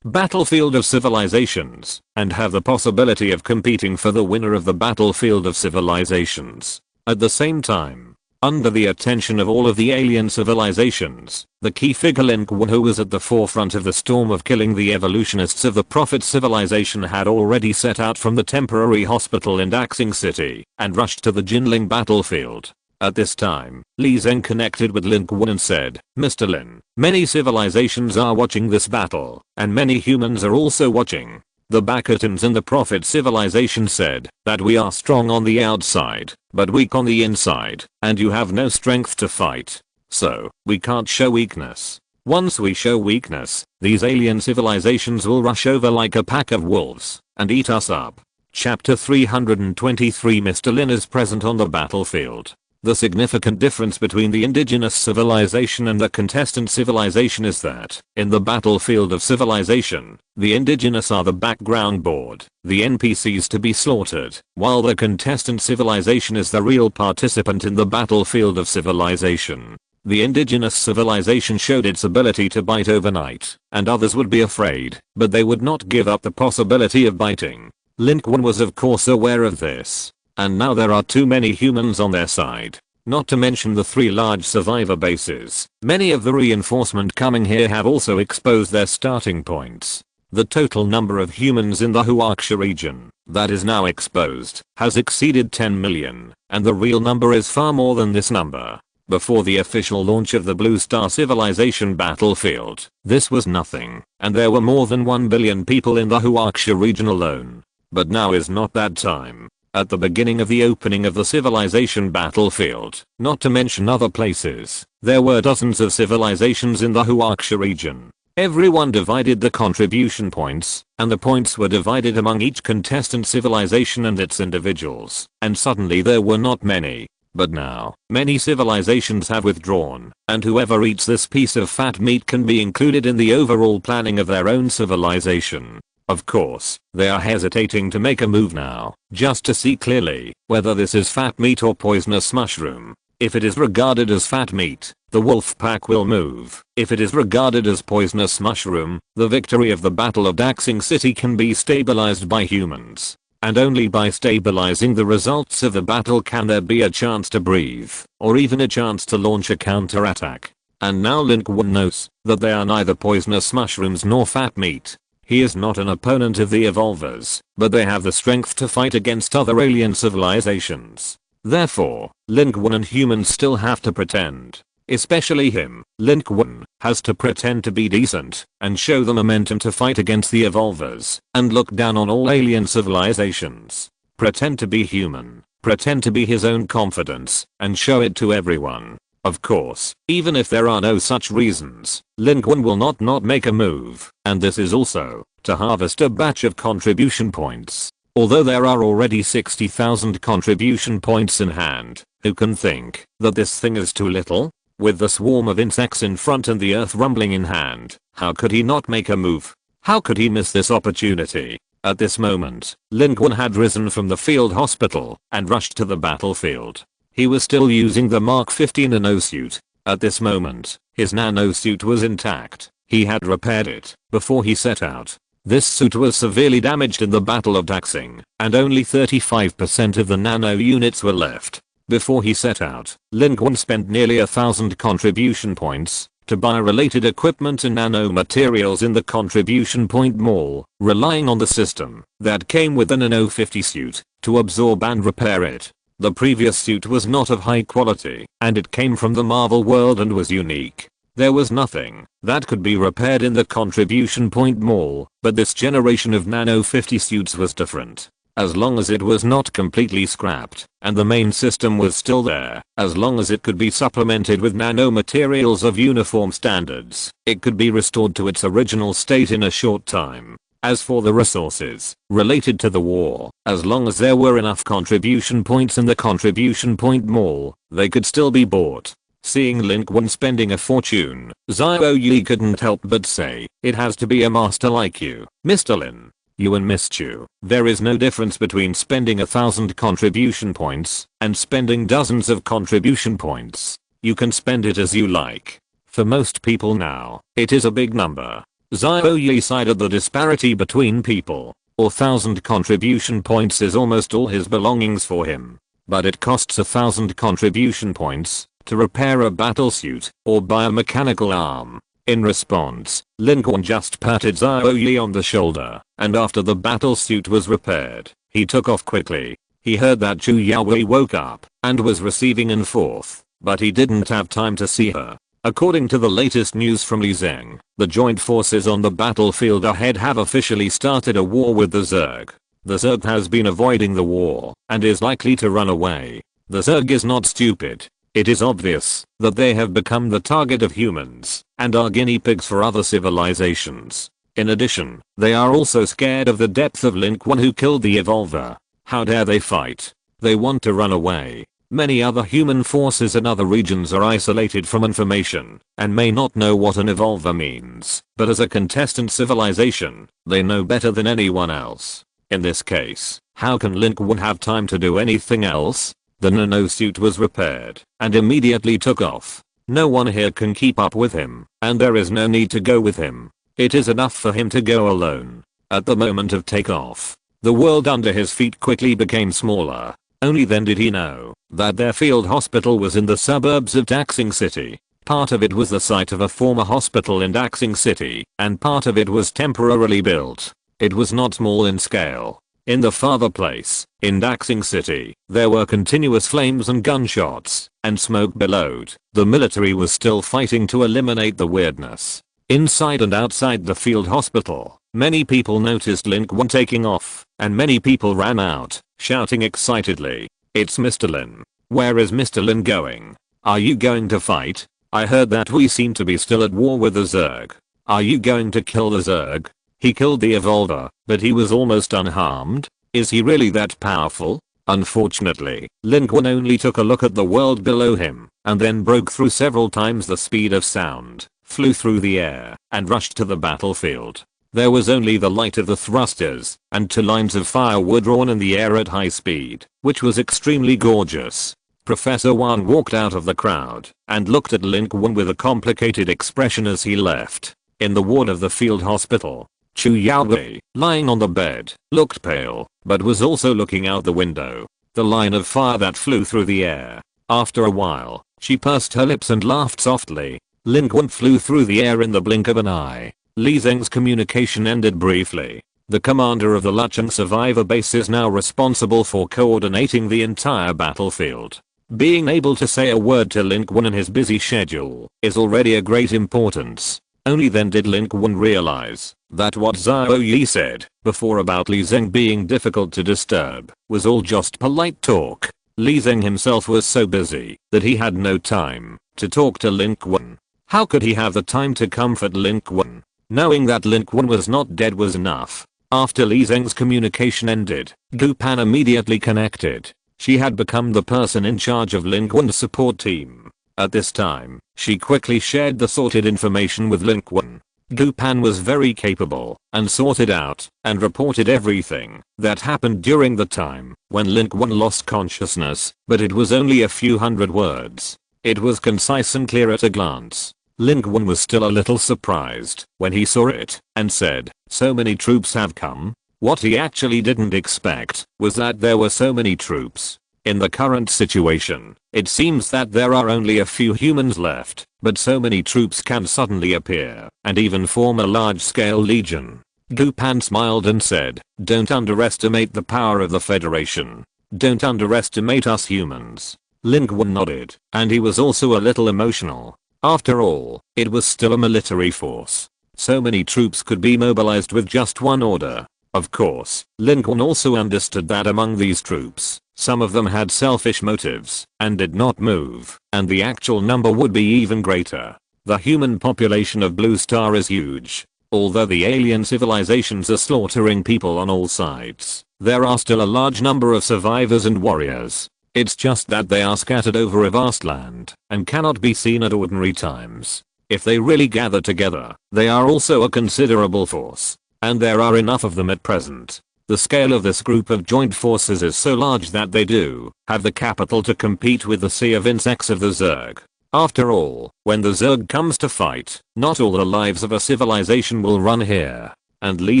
battlefield of civilizations, and have the possibility of competing for the winner of the battlefield of civilizations. At the same time, under the attention of all of the alien civilizations, the key figure Lin Qun, who was at the forefront of the storm of killing the evolutionists of the Prophet civilization, had already set out from the temporary hospital in Daxing City and rushed to the Jinling battlefield. At this time, Li Zeng connected with Lin Qun and said, "Mr. Lin, many civilizations are watching this battle, and many humans are also watching. The Bakatans and the Prophet civilization said that we are strong on the outside, but weak on the inside, and you have no strength to fight. So, we can't show weakness. Once we show weakness, these alien civilizations will rush over like a pack of wolves and eat us up." Chapter 323. Mr. Lin is present on the battlefield. The significant difference between the indigenous civilization and the contestant civilization is that, in the battlefield of civilization, the indigenous are the background board, the NPCs to be slaughtered, while the contestant civilization is the real participant in the battlefield of civilization. The indigenous civilization showed its ability to bite overnight, and others would be afraid, but they would not give up the possibility of biting. Lin Qun was of course aware of this. And now there are too many humans on their side. Not to mention the 3 large survivor bases. Many of the reinforcement coming here have also exposed their starting points. The total number of humans in the Huaxia region that is now exposed has exceeded 10 million, and the real number is far more than this number. Before the official launch of the Blue Star Civilization battlefield, this was nothing, and there were more than 1 billion people in the Huaxia region alone. But now is not that time. At the beginning of the opening of the civilization battlefield, not to mention other places, there were dozens of civilizations in the Huaxia region. Everyone divided the contribution points, and the points were divided among each contestant civilization and its individuals, and suddenly there were not many. But now, many civilizations have withdrawn, and whoever eats this piece of fat meat can be included in the overall planning of their own civilization. Of course, they are hesitating to make a move now, just to see clearly whether this is fat meat or poisonous mushroom. If it is regarded as fat meat, the wolf pack will move. If it is regarded as poisonous mushroom, the victory of the Battle of Daxing City can be stabilized by humans. And only by stabilizing the results of the battle can there be a chance to breathe, or even a chance to launch a counterattack. And now Lin Qun knows that they are neither poisonous mushrooms nor fat meat. He is not an opponent of the evolvers, but they have the strength to fight against other alien civilizations. Therefore, Lin Qun and humans still have to pretend. Especially him, Lin Qun, has to pretend to be decent and show the momentum to fight against the evolvers and look down on all alien civilizations. Pretend to be human, pretend to be his own confidence, and show it to everyone. Of course, even if there are no such reasons, Lin Qun will not make a move, and this is also to harvest a batch of contribution points. Although there are already 60,000 contribution points in hand, who can think that this thing is too little? With the swarm of insects in front and the earth rumbling in hand, how could he not make a move? How could he miss this opportunity? At this moment, Lin Qun had risen from the field hospital and rushed to the battlefield. He was still using the Mark 15 nanosuit. At this moment, his nanosuit was intact. He had repaired it before he set out. This suit was severely damaged in the Battle of Daxing, and only 35% of the nano units were left. Before he set out, Lin Qun spent nearly 1,000 contribution points to buy related equipment and nanomaterials in the Contribution Point Mall, relying on the system that came with the Nano 50 suit to absorb and repair it. The previous suit was not of high quality, and it came from the Marvel world and was unique. There was nothing that could be repaired in the Contribution Point Mall, but this generation of Nano 50 suits was different. As long as it was not completely scrapped, and the main system was still there, as long as it could be supplemented with nanomaterials of uniform standards, it could be restored to its original state in a short time. As for the resources related to the war, as long as there were enough contribution points in the Contribution Point Mall, they could still be bought. Seeing Lin Qun spending a fortune, Xiao Yi couldn't help but say, "It has to be a master like you, Mr. Lin. Yuan missed you. There is no difference between spending 1,000 contribution points and spending dozens of contribution points. You can spend it as you like. For most people now, it is a big number." Xiao Yi sighed at the disparity between people. 1,000 contribution points is almost all his belongings for him. But it costs 1,000 contribution points to repair a battlesuit or buy a mechanical arm. In response, Lin Qun just patted Xiao Yi on the shoulder, and after the battlesuit was repaired, he took off quickly. He heard that Chu Yaowei woke up and was receiving an fourth, but he didn't have time to see her. According to the latest news from Li Zeng, the joint forces on the battlefield ahead have officially started a war with the Zerg. The Zerg has been avoiding the war and is likely to run away. The Zerg is not stupid. It is obvious that they have become the target of humans and are guinea pigs for other civilizations. In addition, they are also scared of the depth of Lin Qun who killed the evolver. How dare they fight? They want to run away. Many other human forces in other regions are isolated from information and may not know what an evolver means, but as a contestant civilization, they know better than anyone else. In this case, how can Lin Qun have time to do anything else? The nanosuit was repaired and immediately took off. No one here can keep up with him, and there is no need to go with him. It is enough for him to go alone. At the moment of takeoff, the world under his feet quickly became smaller. Only then did he know that their field hospital was in the suburbs of Daxing City. Part of it was the site of a former hospital in Daxing City, and part of it was temporarily built. It was not small in scale. In the farther place, in Daxing City, there were continuous flames and gunshots, and smoke billowed. The military was still fighting to eliminate the weirdness. Inside and outside the field hospital, many people noticed Lin Qun taking off, and many people ran out, shouting excitedly, "It's Mr. Lin. Where is Mr. Lin going? Are you going to fight? I heard that we seem to be still at war with the Zerg. Are you going to kill the Zerg? He killed the evolver, but he was almost unharmed. Is he really that powerful?" Unfortunately, Lin Qun only took a look at the world below him, and then broke through several times the speed of sound, flew through the air, and rushed to the battlefield. There was only the light of the thrusters, and 2 lines of firewood drawn in the air at high speed, which was extremely gorgeous. Professor Wan walked out of the crowd, and looked at Lin Qun with a complicated expression as he left. In the ward of the field hospital, Chu Yaowei, lying on the bed, looked pale, but was also looking out the window. The line of fire that flew through the air. After a while, she pursed her lips and laughed softly. Lin Qun flew through the air in the blink of an eye. Li Zeng's communication ended briefly. The commander of the Lucheng survivor base is now responsible for coordinating the entire battlefield. Being able to say a word to Lin Qun in his busy schedule is already a great importance. Only then did Lin Qun realize that what Xiao Yi said before about Li Zeng being difficult to disturb was all just polite talk. Li Zeng himself was so busy that he had no time to talk to Lin Qun. How could he have the time to comfort Lin Qun? Knowing that Lin Qun was not dead was enough. After Li Zeng's communication ended, Gu Pan immediately connected. She had become the person in charge of Lin Qun's support team. At this time, she quickly shared the sorted information with Lin Qun. Gu Pan was very capable and sorted out and reported everything that happened during the time when Lin Qun lost consciousness, but it was only a few hundred words. It was concise and clear at a glance. Lin Qun was still a little surprised when he saw it and said, "So many troops have come?" What he actually didn't expect was that there were so many troops. In the current situation, it seems that there are only a few humans left. but so many troops can suddenly appear and even form a large-scale legion. Gu Pan smiled and said, "Don't underestimate the power of the Federation. Don't underestimate us humans." Lin Qun nodded, and he was also a little emotional. After all, it was still a military force. So many troops could be mobilized with just one order. Of course, Lin Qun also understood that among these troops, some of them had selfish motives and did not move, and the actual number would be even greater. The human population of Blue Star is huge. Although the alien civilizations are slaughtering people on all sides, there are still a large number of survivors and warriors. It's just that they are scattered over a vast land and cannot be seen at ordinary times. If they really gather together, they are also a considerable force. And there are enough of them at present. The scale of this group of joint forces is so large that they do have the capital to compete with the sea of insects of the Zerg. After all, when the Zerg comes to fight, not all the lives of a civilization will run here. And Li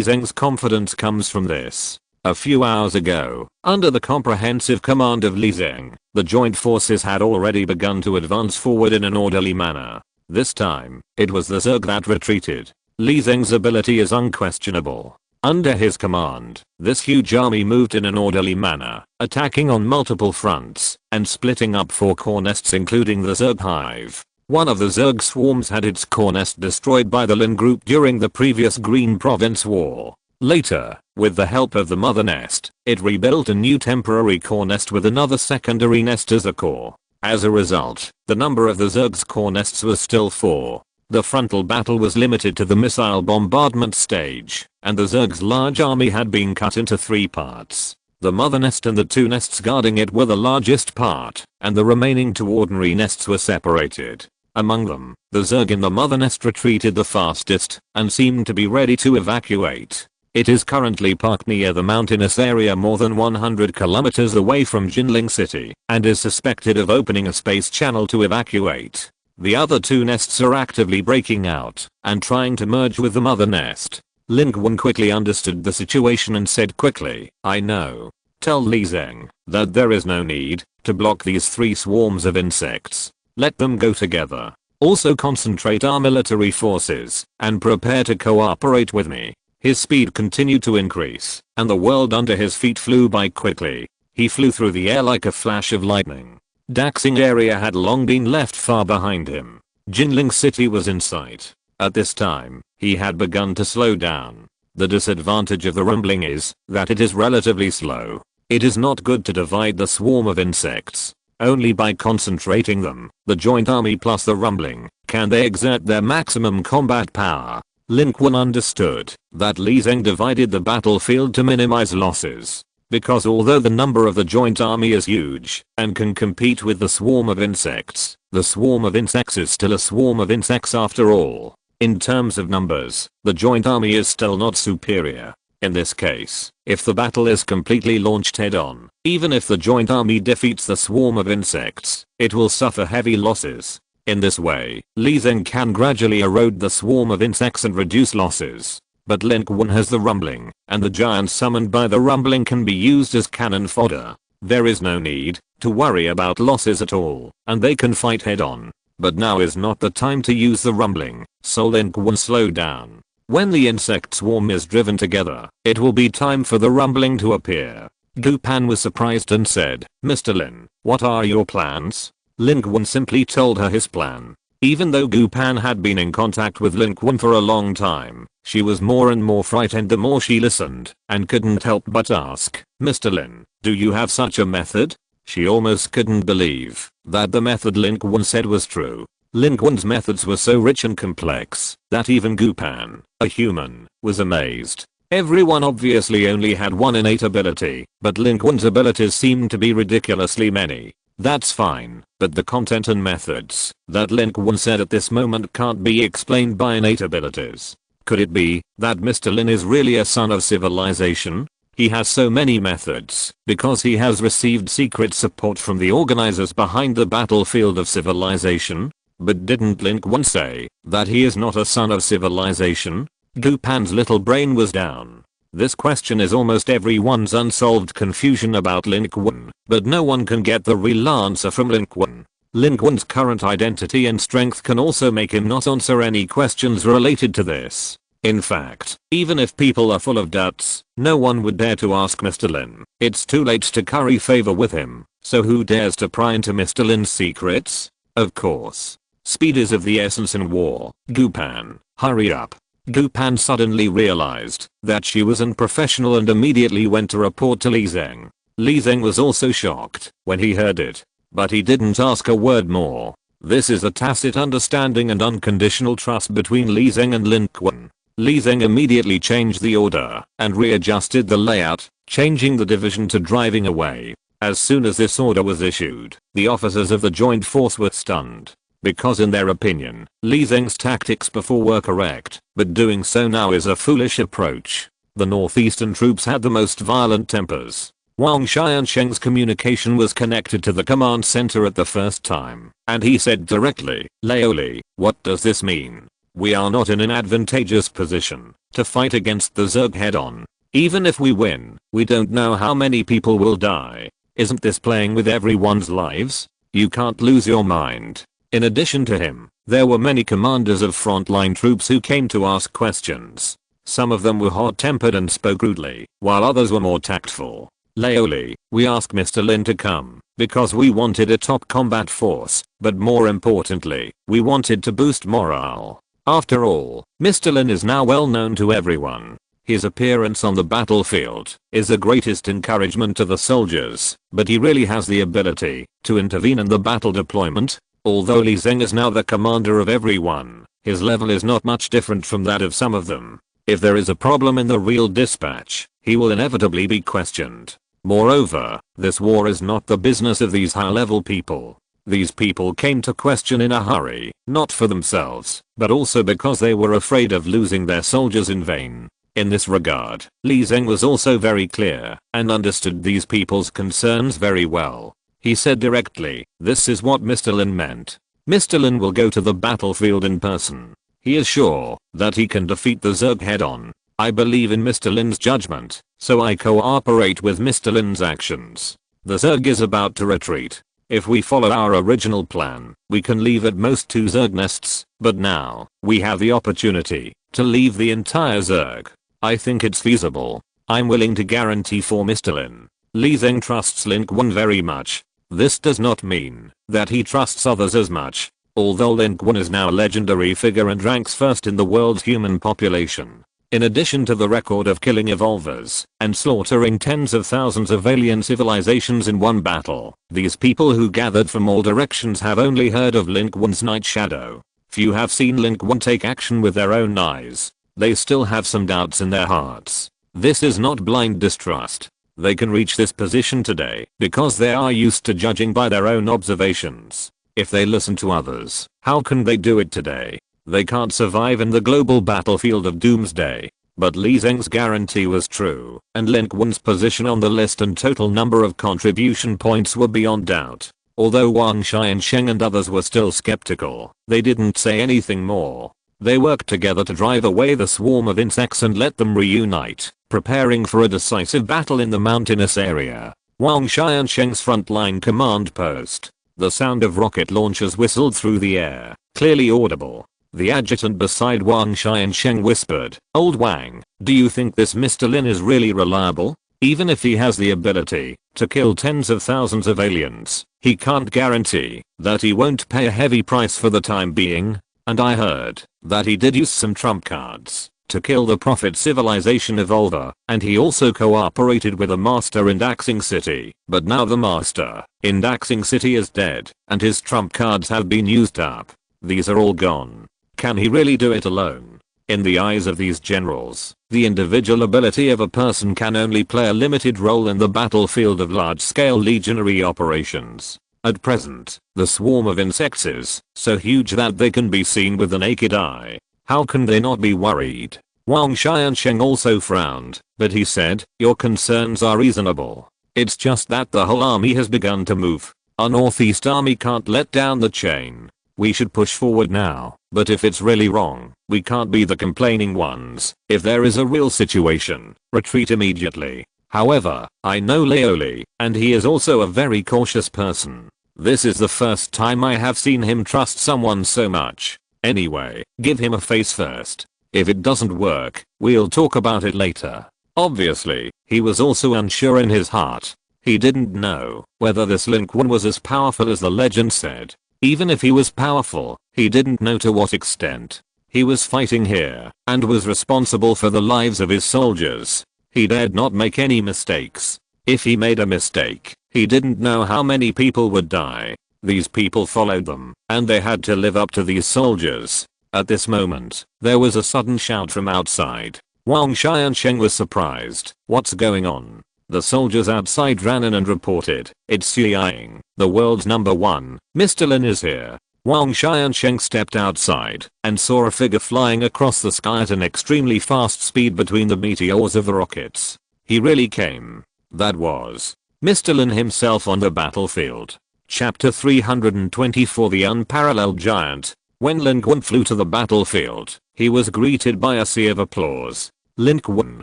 Zeng's confidence comes from this. A few hours ago, under the comprehensive command of Li Zeng, the joint forces had already begun to advance forward in an orderly manner. This time, it was the Zerg that retreated. Li Zeng's ability is unquestionable. Under his command, this huge army moved in an orderly manner, attacking on multiple fronts, and splitting up 4 core nests including the Zerg hive. One of the Zerg swarms had its core nest destroyed by the Lin group during the previous Green Province War. Later, with the help of the mother nest, it rebuilt a new temporary core nest with another secondary nest as a core. As a result, the number of the Zerg's core nests was still 4. The frontal battle was limited to the missile bombardment stage, and the Zerg's large army had been cut into 3 parts. The mother nest and the 2 nests guarding it were the largest part, and the remaining 2 ordinary nests were separated. Among them, the Zerg in the mother nest retreated the fastest, and seemed to be ready to evacuate. It is currently parked near the mountainous area more than 100 kilometers away from Jinling City, and is suspected of opening a space channel to evacuate. The other 2 nests are actively breaking out and trying to merge with the mother nest. Lin Qun quickly understood the situation and said quickly, "I know. Tell Li Zeng that there is no need to block these 3 swarms of insects. Let them go together. Also concentrate our military forces and prepare to cooperate with me." His speed continued to increase, and the world under his feet flew by quickly. He flew through the air like a flash of lightning. Daxing area had long been left far behind him. Jinling City was in sight. At this time, he had begun to slow down. The disadvantage of the rumbling is that it is relatively slow. It is not good to divide the swarm of insects. Only by concentrating them, the joint army plus the rumbling, can they exert their maximum combat power. Lin Qun understood that Li Zeng divided the battlefield to minimize losses. Because although the number of the joint army is huge and can compete with the swarm of insects, the swarm of insects is still a swarm of insects after all. In terms of numbers, the joint army is still not superior. In this case, if the battle is completely launched head-on, even if the joint army defeats the swarm of insects, it will suffer heavy losses. In this way, Li Zeng can gradually erode the swarm of insects and reduce losses. But Lin Qun has the rumbling, and the giants summoned by the rumbling can be used as cannon fodder. There is no need to worry about losses at all, and they can fight head-on. But now is not the time to use the rumbling, so Lin Qun slowed down. When the insect swarm is driven together, it will be time for the rumbling to appear. Gu Pan was surprised and said, "Mr. Lin, what are your plans?" Lin Qun simply told her his plan. Even though Gu Pan had been in contact with Lin Qun for a long time, she was more and more frightened the more she listened, and couldn't help but ask, "Mr. Lin, do you have such a method?" She almost couldn't believe that the method Lin Qun said was true. Lin Qun's methods were so rich and complex that even Gu Pan, a human, was amazed. Everyone obviously only had one innate ability, but Lin Qun's abilities seemed to be ridiculously many. That's fine, but the content and methods that Lin Qun said at this moment can't be explained by innate abilities. Could it be that Mr. Lin is really a son of civilization? He has so many methods because he has received secret support from the organizers behind the battlefield of civilization. But didn't Lin Qun say that he is not a son of civilization? Gu Pan's little brain was down. This question is almost everyone's unsolved confusion about Lin Qun, but no one can get the real answer from Lin Qun. Lin Qun's current identity and strength can also make him not answer any questions related to this. In fact, even if people are full of doubts, no one would dare to ask Mr. Lin. It's too late to curry favor with him, so who dares to pry into Mr. Lin's secrets? Of course. Speed is of the essence in war. Gupan, hurry up. Gupan suddenly realized that she was unprofessional and immediately went to report to Li Zeng. Li Zeng was also shocked when he heard it, but he didn't ask a word more. This is a tacit understanding and unconditional trust between Li Zeng and Lin Qun. Li Zeng immediately changed the order and readjusted the layout, changing the division to driving away. As soon as this order was issued, the officers of the joint force were stunned. Because in their opinion, Li Zeng's tactics before were correct, but doing so now is a foolish approach. The northeastern troops had the most violent tempers. Wang Xiansheng's communication was connected to the command center at the first time, and he said directly, Laoli, what does this mean? We are not in an advantageous position to fight against the Zerg head on. Even if we win, we don't know how many people will die. Isn't this playing with everyone's lives? You can't lose your mind. In addition to him, there were many commanders of frontline troops who came to ask questions. Some of them were hot-tempered and spoke rudely, while others were more tactful. Laoli, we asked Mr. Lin to come because we wanted a top combat force, but more importantly, we wanted to boost morale. After all, Mr. Lin is now well known to everyone. His appearance on the battlefield is the greatest encouragement to the soldiers, but he really has the ability to intervene in the battle deployment. Although Li Zeng is now the commander of everyone, his level is not much different from that of some of them. If there is a problem in the real dispatch, he will inevitably be questioned. Moreover, this war is not the business of these high-level people. These people came to question in a hurry, not for themselves, but also because they were afraid of losing their soldiers in vain. In this regard, Li Zeng was also very clear and understood these people's concerns very well. He said directly, this is what Mr. Lin meant. Mr. Lin will go to the battlefield in person. He is sure that he can defeat the Zerg head on. I believe in Mr. Lin's judgment, so I cooperate with Mr. Lin's actions. The Zerg is about to retreat. If we follow our original plan, we can leave at most 2 Zerg nests, but now, we have the opportunity to leave the entire Zerg. I think it's feasible. I'm willing to guarantee for Mr. Lin. Li Zeng trusts Lin Qun very much. This does not mean that he trusts others as much. Although Lin Qun is now a legendary figure and ranks first in the world's human population. In addition to the record of killing evolvers and slaughtering tens of thousands of alien civilizations in one battle, these people who gathered from all directions have only heard of Lin Qun's Night Shadow. Few have seen Lin Qun take action with their own eyes. They still have some doubts in their hearts. This is not blind distrust. They can reach this position today because they are used to judging by their own observations. If they listen to others, how can they do it today? They can't survive in the global battlefield of doomsday. But Li Zeng's guarantee was true, and Lin Qun's position on the list and total number of contribution points were beyond doubt. Although Wang Xiansheng and others were still skeptical, they didn't say anything more. They worked together to drive away the swarm of insects and let them reunite, preparing for a decisive battle in the mountainous area. Wang Xiansheng's frontline command post. The sound of rocket launchers whistled through the air, clearly audible. The adjutant beside Wang Xiansheng whispered, Old Wang, do you think this Mr. Lin is really reliable? Even if he has the ability to kill tens of thousands of aliens, he can't guarantee that he won't pay a heavy price for the time being. And I heard that he did use some trump cards to kill the Prophet civilization evolver, and he also cooperated with a master in Daxing City. But now the master in Daxing City is dead, and his trump cards have been used up. These are all gone. Can he really do it alone? In the eyes of these generals, the individual ability of a person can only play a limited role in the battlefield of large-scale legionary operations. At present, the swarm of insects is so huge that they can be seen with the naked eye. How can they not be worried? Wang Xiansheng also frowned, but he said, your concerns are reasonable. It's just that the whole army has begun to move. Our northeast army can't let down the chain. We should push forward now, but if it's really wrong, we can't be the complaining ones. If there is a real situation, retreat immediately. However, I know Laoli, and he is also a very cautious person. This is the first time I have seen him trust someone so much. Anyway, give him a face first. If it doesn't work, we'll talk about it later. Obviously, he was also unsure in his heart. He didn't know whether this Lin Qun was as powerful as the legend said. Even if he was powerful, he didn't know to what extent. He was fighting here and was responsible for the lives of his soldiers. He dared not make any mistakes. If he made a mistake, he didn't know how many people would die. These people followed them, and they had to live up to these soldiers. At this moment, there was a sudden shout from outside. Wang Xiansheng was surprised. What's going on? The soldiers outside ran in and reported, "It's Yiying, the world's number one. Mr. Lin is here." Wang Xiansheng stepped outside and saw a figure flying across the sky at an extremely fast speed between the meteors of the rockets. He really came. That was Mr. Lin himself on the battlefield. Chapter 324 The Unparalleled Giant. When Lin Qun flew to the battlefield, he was greeted by a sea of applause. Lin Qun,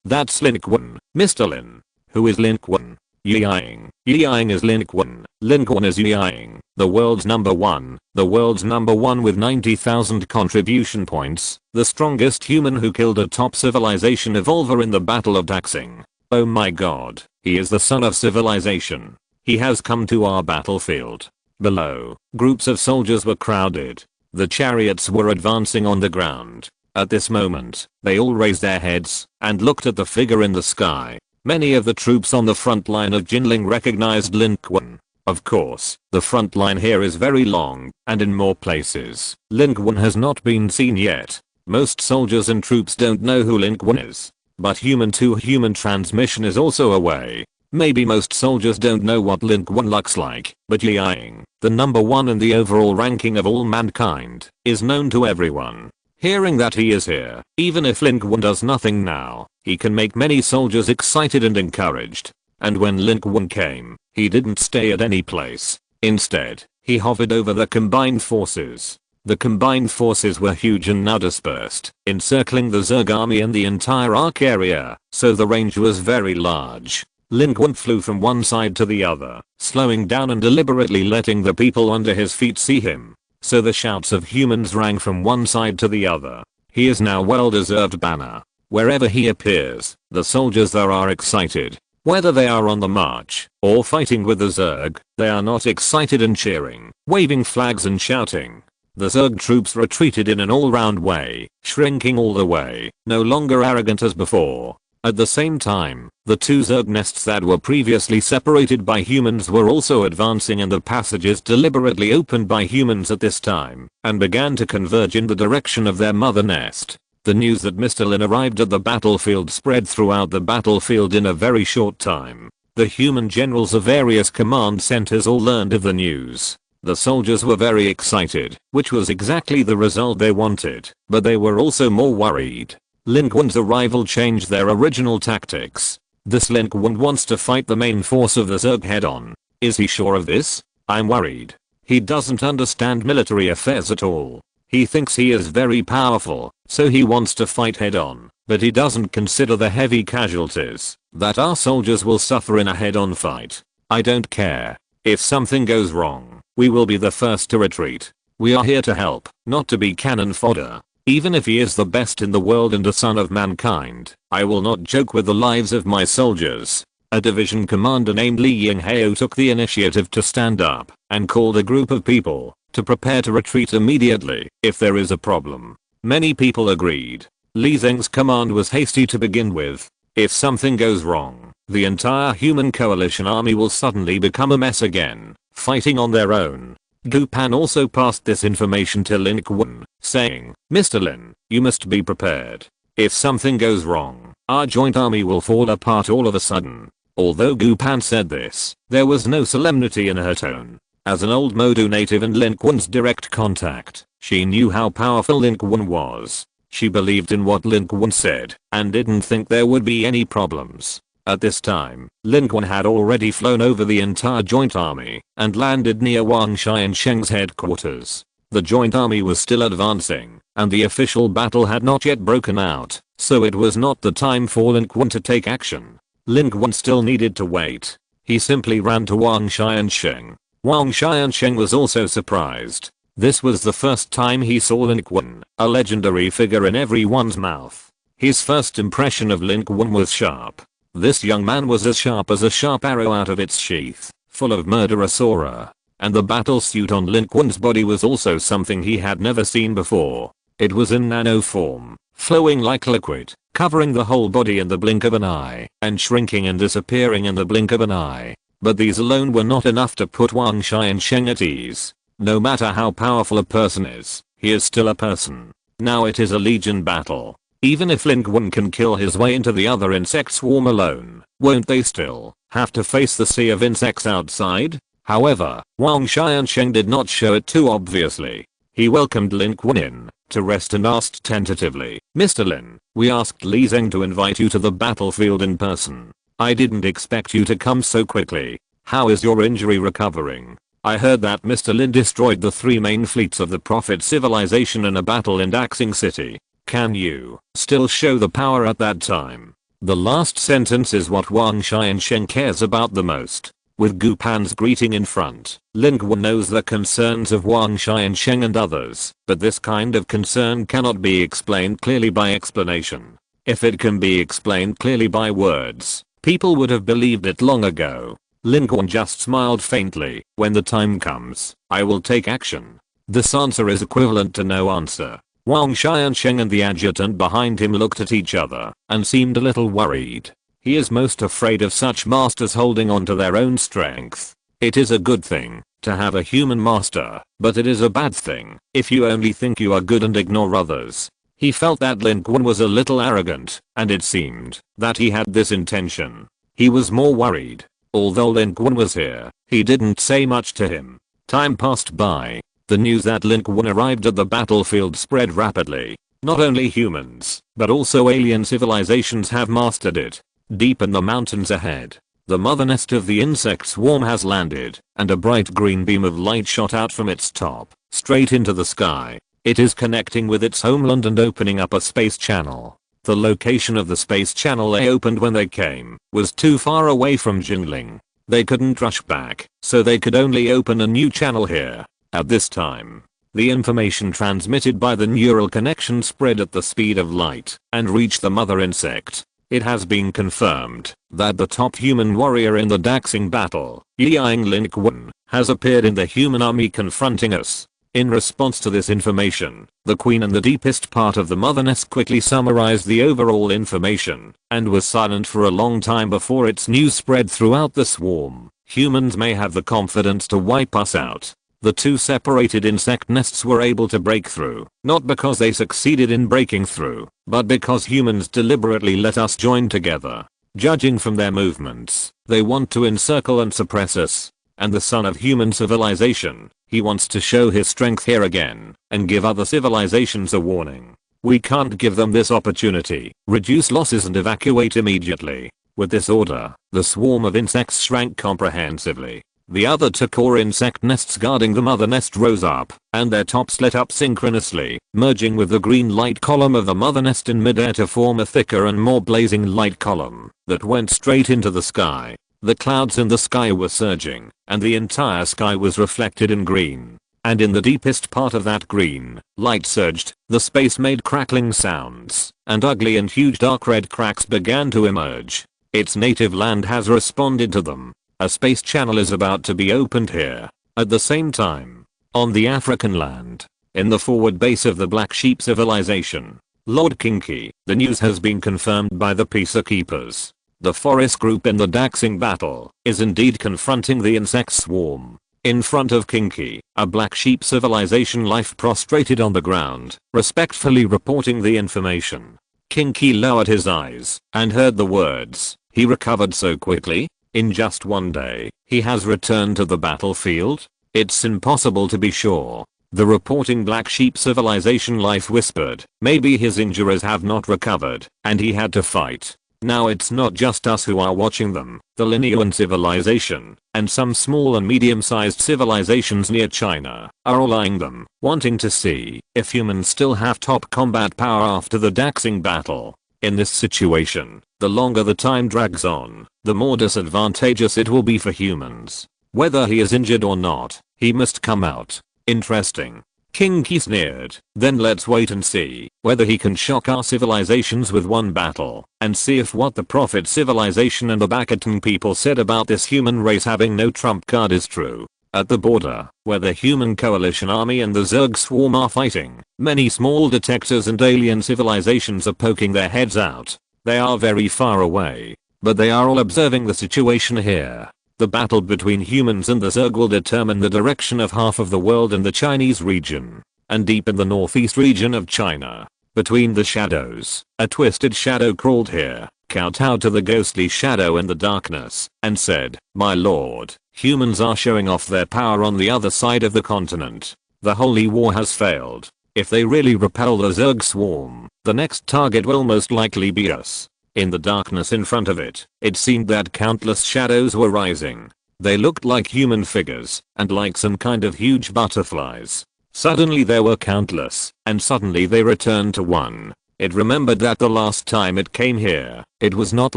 that's Lin Qun, Mr. Lin. Who is Lin Qun? Yiying. Yiying is Lin Qun. Lin Qun is Yiying, the world's number one. The world's number one with 90,000 contribution points. The strongest human who killed a top civilization evolver in the Battle of Daxing. Oh my god, he is the son of civilization. He has come to our battlefield. Below, groups of soldiers were crowded. The chariots were advancing on the ground. At this moment, they all raised their heads and looked at the figure in the sky. Many of the troops on the front line of Jinling recognized Lin Qun. Of course, the front line here is very long, and in more places, Lin Qun has not been seen yet. Most soldiers and troops don't know who Lin Qun is. But human-to-human transmission is also a way. Maybe most soldiers don't know what Lin Qun looks like, but Yiying, the number one in the overall ranking of all mankind, is known to everyone. Hearing that he is here, even if Lin Qun does nothing now, he can make many soldiers excited and encouraged. And when Lin Qun came, he didn't stay at any place. Instead, he hovered over the combined forces. The combined forces were huge and now dispersed, encircling the Zerg army and the entire Ark area, so the range was very large. Lin Qun flew from one side to the other, slowing down and deliberately letting the people under his feet see him. So the shouts of humans rang from one side to the other. He is now well-deserved banner. Wherever he appears, the soldiers there are excited. Whether they are on the march or fighting with the Zerg, they are not excited and cheering, waving flags and shouting. The Zerg troops retreated in an all-round way, shrinking all the way, no longer arrogant as before. At the same time, the two Zerg nests that were previously separated by humans were also advancing and the passages deliberately opened by humans at this time, and began to converge in the direction of their mother nest. The news that Mr. Lin arrived at the battlefield spread throughout the battlefield in a very short time. The human generals of various command centers all learned of the news. The soldiers were very excited, which was exactly the result they wanted, but they were also more worried. Lin Qun's arrival changed their original tactics. This Lin Qun wants to fight the main force of the Zerg head-on. Is he sure of this? I'm worried. He doesn't understand military affairs at all. He thinks he is very powerful, so he wants to fight head-on, but he doesn't consider the heavy casualties that our soldiers will suffer in a head-on fight. I don't care. If something goes wrong, we will be the first to retreat. We are here to help, not to be cannon fodder. Even if he is the best in the world and a son of mankind, I will not joke with the lives of my soldiers. A division commander named Li Yinghao took the initiative to stand up and called a group of people to prepare to retreat immediately if there is a problem. Many people agreed. Li Zeng's command was hasty to begin with. If something goes wrong, the entire human coalition army will suddenly become a mess again, fighting on their own. Gu Pan also passed this information to Lin Qun, saying, "Mr. Lin, you must be prepared. If something goes wrong, our joint army will fall apart all of a sudden." Although Gu Pan said this, there was no solemnity in her tone. As an old Modu native and Lin Qun's direct contact, she knew how powerful Lin Qun was. She believed in what Lin Qun said and didn't think there would be any problems. At this time, Lin Qun had already flown over the entire joint army and landed near Wang Xiansheng's headquarters. The joint army was still advancing, and the official battle had not yet broken out, so it was not the time for Lin Qun to take action. Lin Qun still needed to wait. He simply ran to Wang Xiansheng. Wang Xiansheng was also surprised. This was the first time he saw Lin Qun, a legendary figure in everyone's mouth. His first impression of Lin Qun was sharp. This young man was as sharp as a sharp arrow out of its sheath, full of murderous aura. And the battle suit on Lin Qun's body was also something he had never seen before. It was in nano form, flowing like liquid, covering the whole body in the blink of an eye, and shrinking and disappearing in the blink of an eye. But these alone were not enough to put Wang Xiansheng at ease. No matter how powerful a person is, he is still a person. Now it is a legion battle. Even if Lin Qun can kill his way into the other insect swarm alone, won't they still have to face the sea of insects outside? However, Wang Xiansheng did not show it too obviously. He welcomed Lin Qun in to rest and asked tentatively, "Mr. Lin, we asked Li Zeng to invite you to the battlefield in person. I didn't expect you to come so quickly. How is your injury recovering? I heard that Mr. Lin destroyed the 3 main fleets of the Prophet civilization in a battle in Daxing City. Can you still show the power at that time?" The last sentence is what Wang Xiansheng cares about the most. With Gu Pan's greeting in front, Lin Qun knows the concerns of Wang Xiansheng and others, but this kind of concern cannot be explained clearly by explanation. If it can be explained clearly by words, people would have believed it long ago. Lin Qun just smiled faintly. "When the time comes, I will take action." This answer is equivalent to no answer. Wang Xiansheng and the adjutant behind him looked at each other and seemed a little worried. He is most afraid of such masters holding on to their own strength. It is a good thing to have a human master, but it is a bad thing if you only think you are good and ignore others. He felt that Lin Qun was a little arrogant, and it seemed that he had this intention. He was more worried. Although Lin Qun was here, he didn't say much to him. Time passed by. The news that Lin Qun arrived at the battlefield spread rapidly. Not only humans, but also alien civilizations have mastered it. Deep in the mountains ahead, the mother nest of the insect swarm has landed, and a bright green beam of light shot out from its top, straight into the sky. It is connecting with its homeland and opening up a space channel. The location of the space channel they opened when they came was too far away from Jinling. They couldn't rush back, so they could only open a new channel here. At this time, the information transmitted by the neural connection spread at the speed of light and reached the mother insect. It has been confirmed that the top human warrior in the Daxing battle, Yang Lin Qun, has appeared in the human army confronting us. In response to this information, the queen and the deepest part of the mother nest quickly summarized the overall information and was silent for a long time before its news spread throughout the swarm. Humans may have the confidence to wipe us out. The 2 separated insect nests were able to break through, not because they succeeded in breaking through, but because humans deliberately let us join together. Judging from their movements, they want to encircle and suppress us. And the son of human civilization, he wants to show his strength here again, and give other civilizations a warning. We can't give them this opportunity. Reduce losses and evacuate immediately. With this order, the swarm of insects shrank comprehensively. The other 2 core insect nests guarding the mother nest rose up, and their tops lit up synchronously, merging with the green light column of the mother nest in midair to form a thicker and more blazing light column that went straight into the sky. The clouds in the sky were surging, and the entire sky was reflected in green. And in the deepest part of that green, light surged, the space made crackling sounds, and ugly and huge dark red cracks began to emerge. Its native land has responded to them. A space channel is about to be opened here. At the same time, on the African land, in the forward base of the Black Sheep civilization, Lord Kinky, the news has been confirmed by the Peacekeepers. The forest group in the Daxing battle is indeed confronting the insect swarm. In front of Kinky, a Black Sheep civilization life prostrated on the ground, respectfully reporting the information. Kinky lowered his eyes and heard the words, "He recovered so quickly? In just 1 day, he has returned to the battlefield? It's impossible to be sure." The reporting Black Sheep civilization life whispered, "Maybe his injuries have not recovered, and he had to fight." Now it's not just us who are watching them. The Lin Yuan civilization, and some small and medium-sized civilizations near China, are all eyeing them, wanting to see if humans still have top combat power after the Daxing battle. In this situation, the longer the time drags on, the more disadvantageous it will be for humans. Whether he is injured or not, he must come out. Interesting. King Qi sneered. Then let's wait and see whether he can shock our civilizations with one battle, and see if what the Prophet civilization and the Bakatan people said about this human race having no trump card is true. At the border, where the human coalition army and the Zerg swarm are fighting, many small detectors and alien civilizations are poking their heads out. They are very far away, but they are all observing the situation here. The battle between humans and the Zerg will determine the direction of half of the world in the Chinese region, and deep in the northeast region of China. Between the shadows, a twisted shadow crawled here, kowtowed to the ghostly shadow in the darkness, and said, "My lord, humans are showing off their power on the other side of the continent. The holy war has failed. If they really repel the Zerg swarm, the next target will most likely be us." In the darkness in front of it, it seemed that countless shadows were rising. They looked like human figures, and like some kind of huge butterflies. Suddenly there were countless, and suddenly they returned to one. It remembered that the last time it came here, it was not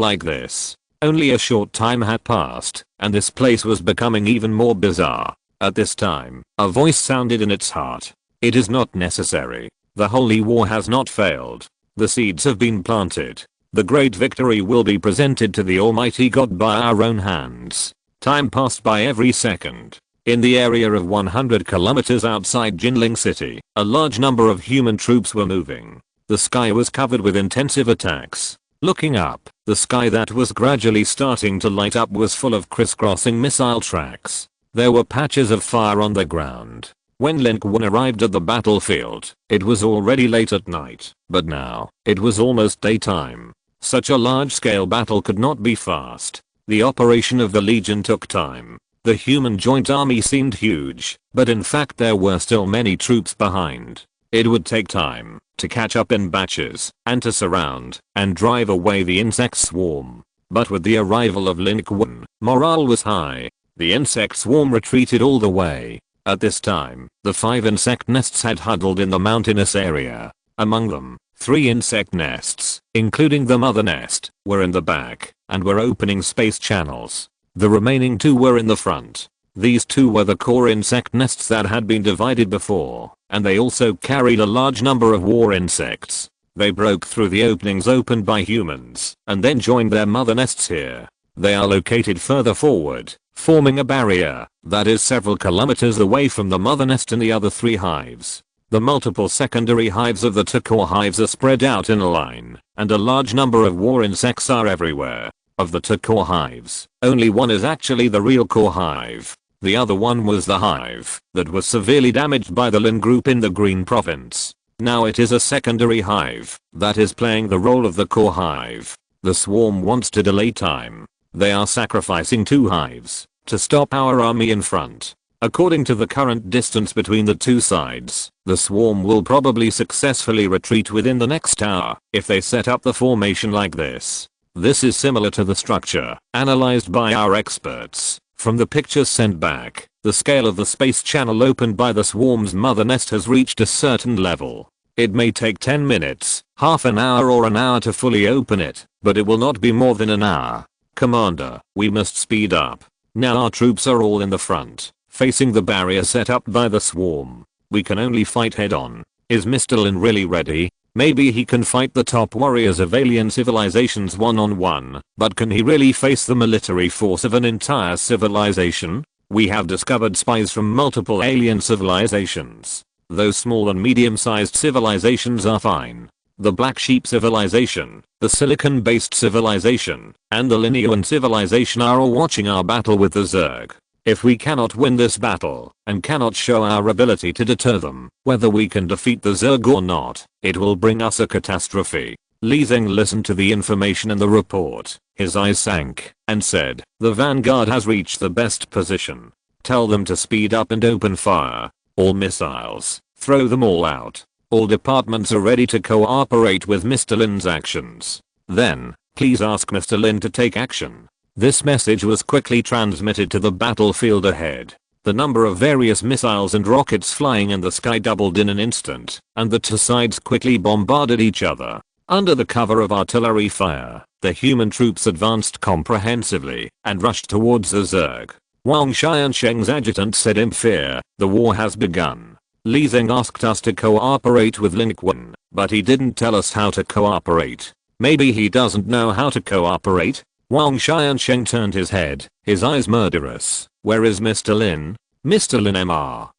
like this. Only a short time had passed, and this place was becoming even more bizarre. At this time, a voice sounded in its heart. "It is not necessary. The holy war has not failed. The seeds have been planted. The great victory will be presented to the Almighty God by our own hands." Time passed by every second. In the area of 100 kilometers outside Jinling City, a large number of human troops were moving. The sky was covered with intensive attacks. Looking up, the sky that was gradually starting to light up was full of crisscrossing missile tracks. There were patches of fire on the ground. When Lin Qun arrived at the battlefield, it was already late at night, but now, it was almost daytime. Such a large-scale battle could not be fast. The operation of the Legion took time. The human joint army seemed huge, but in fact there were still many troops behind. It would take time to catch up in batches, and to surround and drive away the insect swarm. But with the arrival of Lin Qun, morale was high. The insect swarm retreated all the way. At this time, the 5 insect nests had huddled in the mountainous area. Among them, 3 insect nests, including the mother nest, were in the back, and were opening space channels. The remaining 2 were in the front. These 2 were the core insect nests that had been divided before, and they also carried a large number of war insects. They broke through the openings opened by humans, and then joined their mother nests here. They are located further forward, forming a barrier that is several kilometers away from the mother nest and the other 3 hives. The multiple secondary hives of the 2 core hives are spread out in a line, and a large number of war insects are everywhere. Of the 2 core hives, only one is actually the real core hive. The other one was the hive that was severely damaged by the Lin group in the Green Province. Now it is a secondary hive that is playing the role of the core hive. The swarm wants to delay time. They are sacrificing 2 hives to stop our army in front. According to the current distance between the 2 sides, the swarm will probably successfully retreat within the next hour if they set up the formation like this. This is similar to the structure analyzed by our experts. From the pictures sent back, the scale of the space channel opened by the swarm's mother nest has reached a certain level. It may take 10 minutes, half an hour or an hour to fully open it, but it will not be more than an hour. Commander, we must speed up. Now our troops are all in the front, facing the barrier set up by the swarm. We can only fight head on. Is Mr. Lin really ready? Maybe he can fight the top warriors of alien civilizations one-on-one, but can he really face the military force of an entire civilization? We have discovered spies from multiple alien civilizations. Those small and medium-sized civilizations are fine. The Black Sheep civilization, the Silicon-based civilization, and the Lin Qun civilization are all watching our battle with the Zerg. If we cannot win this battle, and cannot show our ability to deter them, whether we can defeat the Zerg or not, it will bring us a catastrophe. Li Zeng listened to the information in the report. His eyes sank, and said, "The vanguard has reached the best position. Tell them to speed up and open fire. All missiles, throw them all out. All departments are ready to cooperate with Mr. Lin's actions. Then, please ask Mr. Lin to take action." This message was quickly transmitted to the battlefield ahead. The number of various missiles and rockets flying in the sky doubled in an instant, and the 2 sides quickly bombarded each other. Under the cover of artillery fire, the human troops advanced comprehensively and rushed towards the Zerg. Wang Xiansheng's adjutant said in fear, "The war has begun. Li Zeng asked us to cooperate with Lin Qun, but he didn't tell us how to cooperate. Maybe he doesn't know how to cooperate?" Wang Xiansheng turned his head, his eyes murderous. "Where is Mr. Lin? Mr. Lin Mr.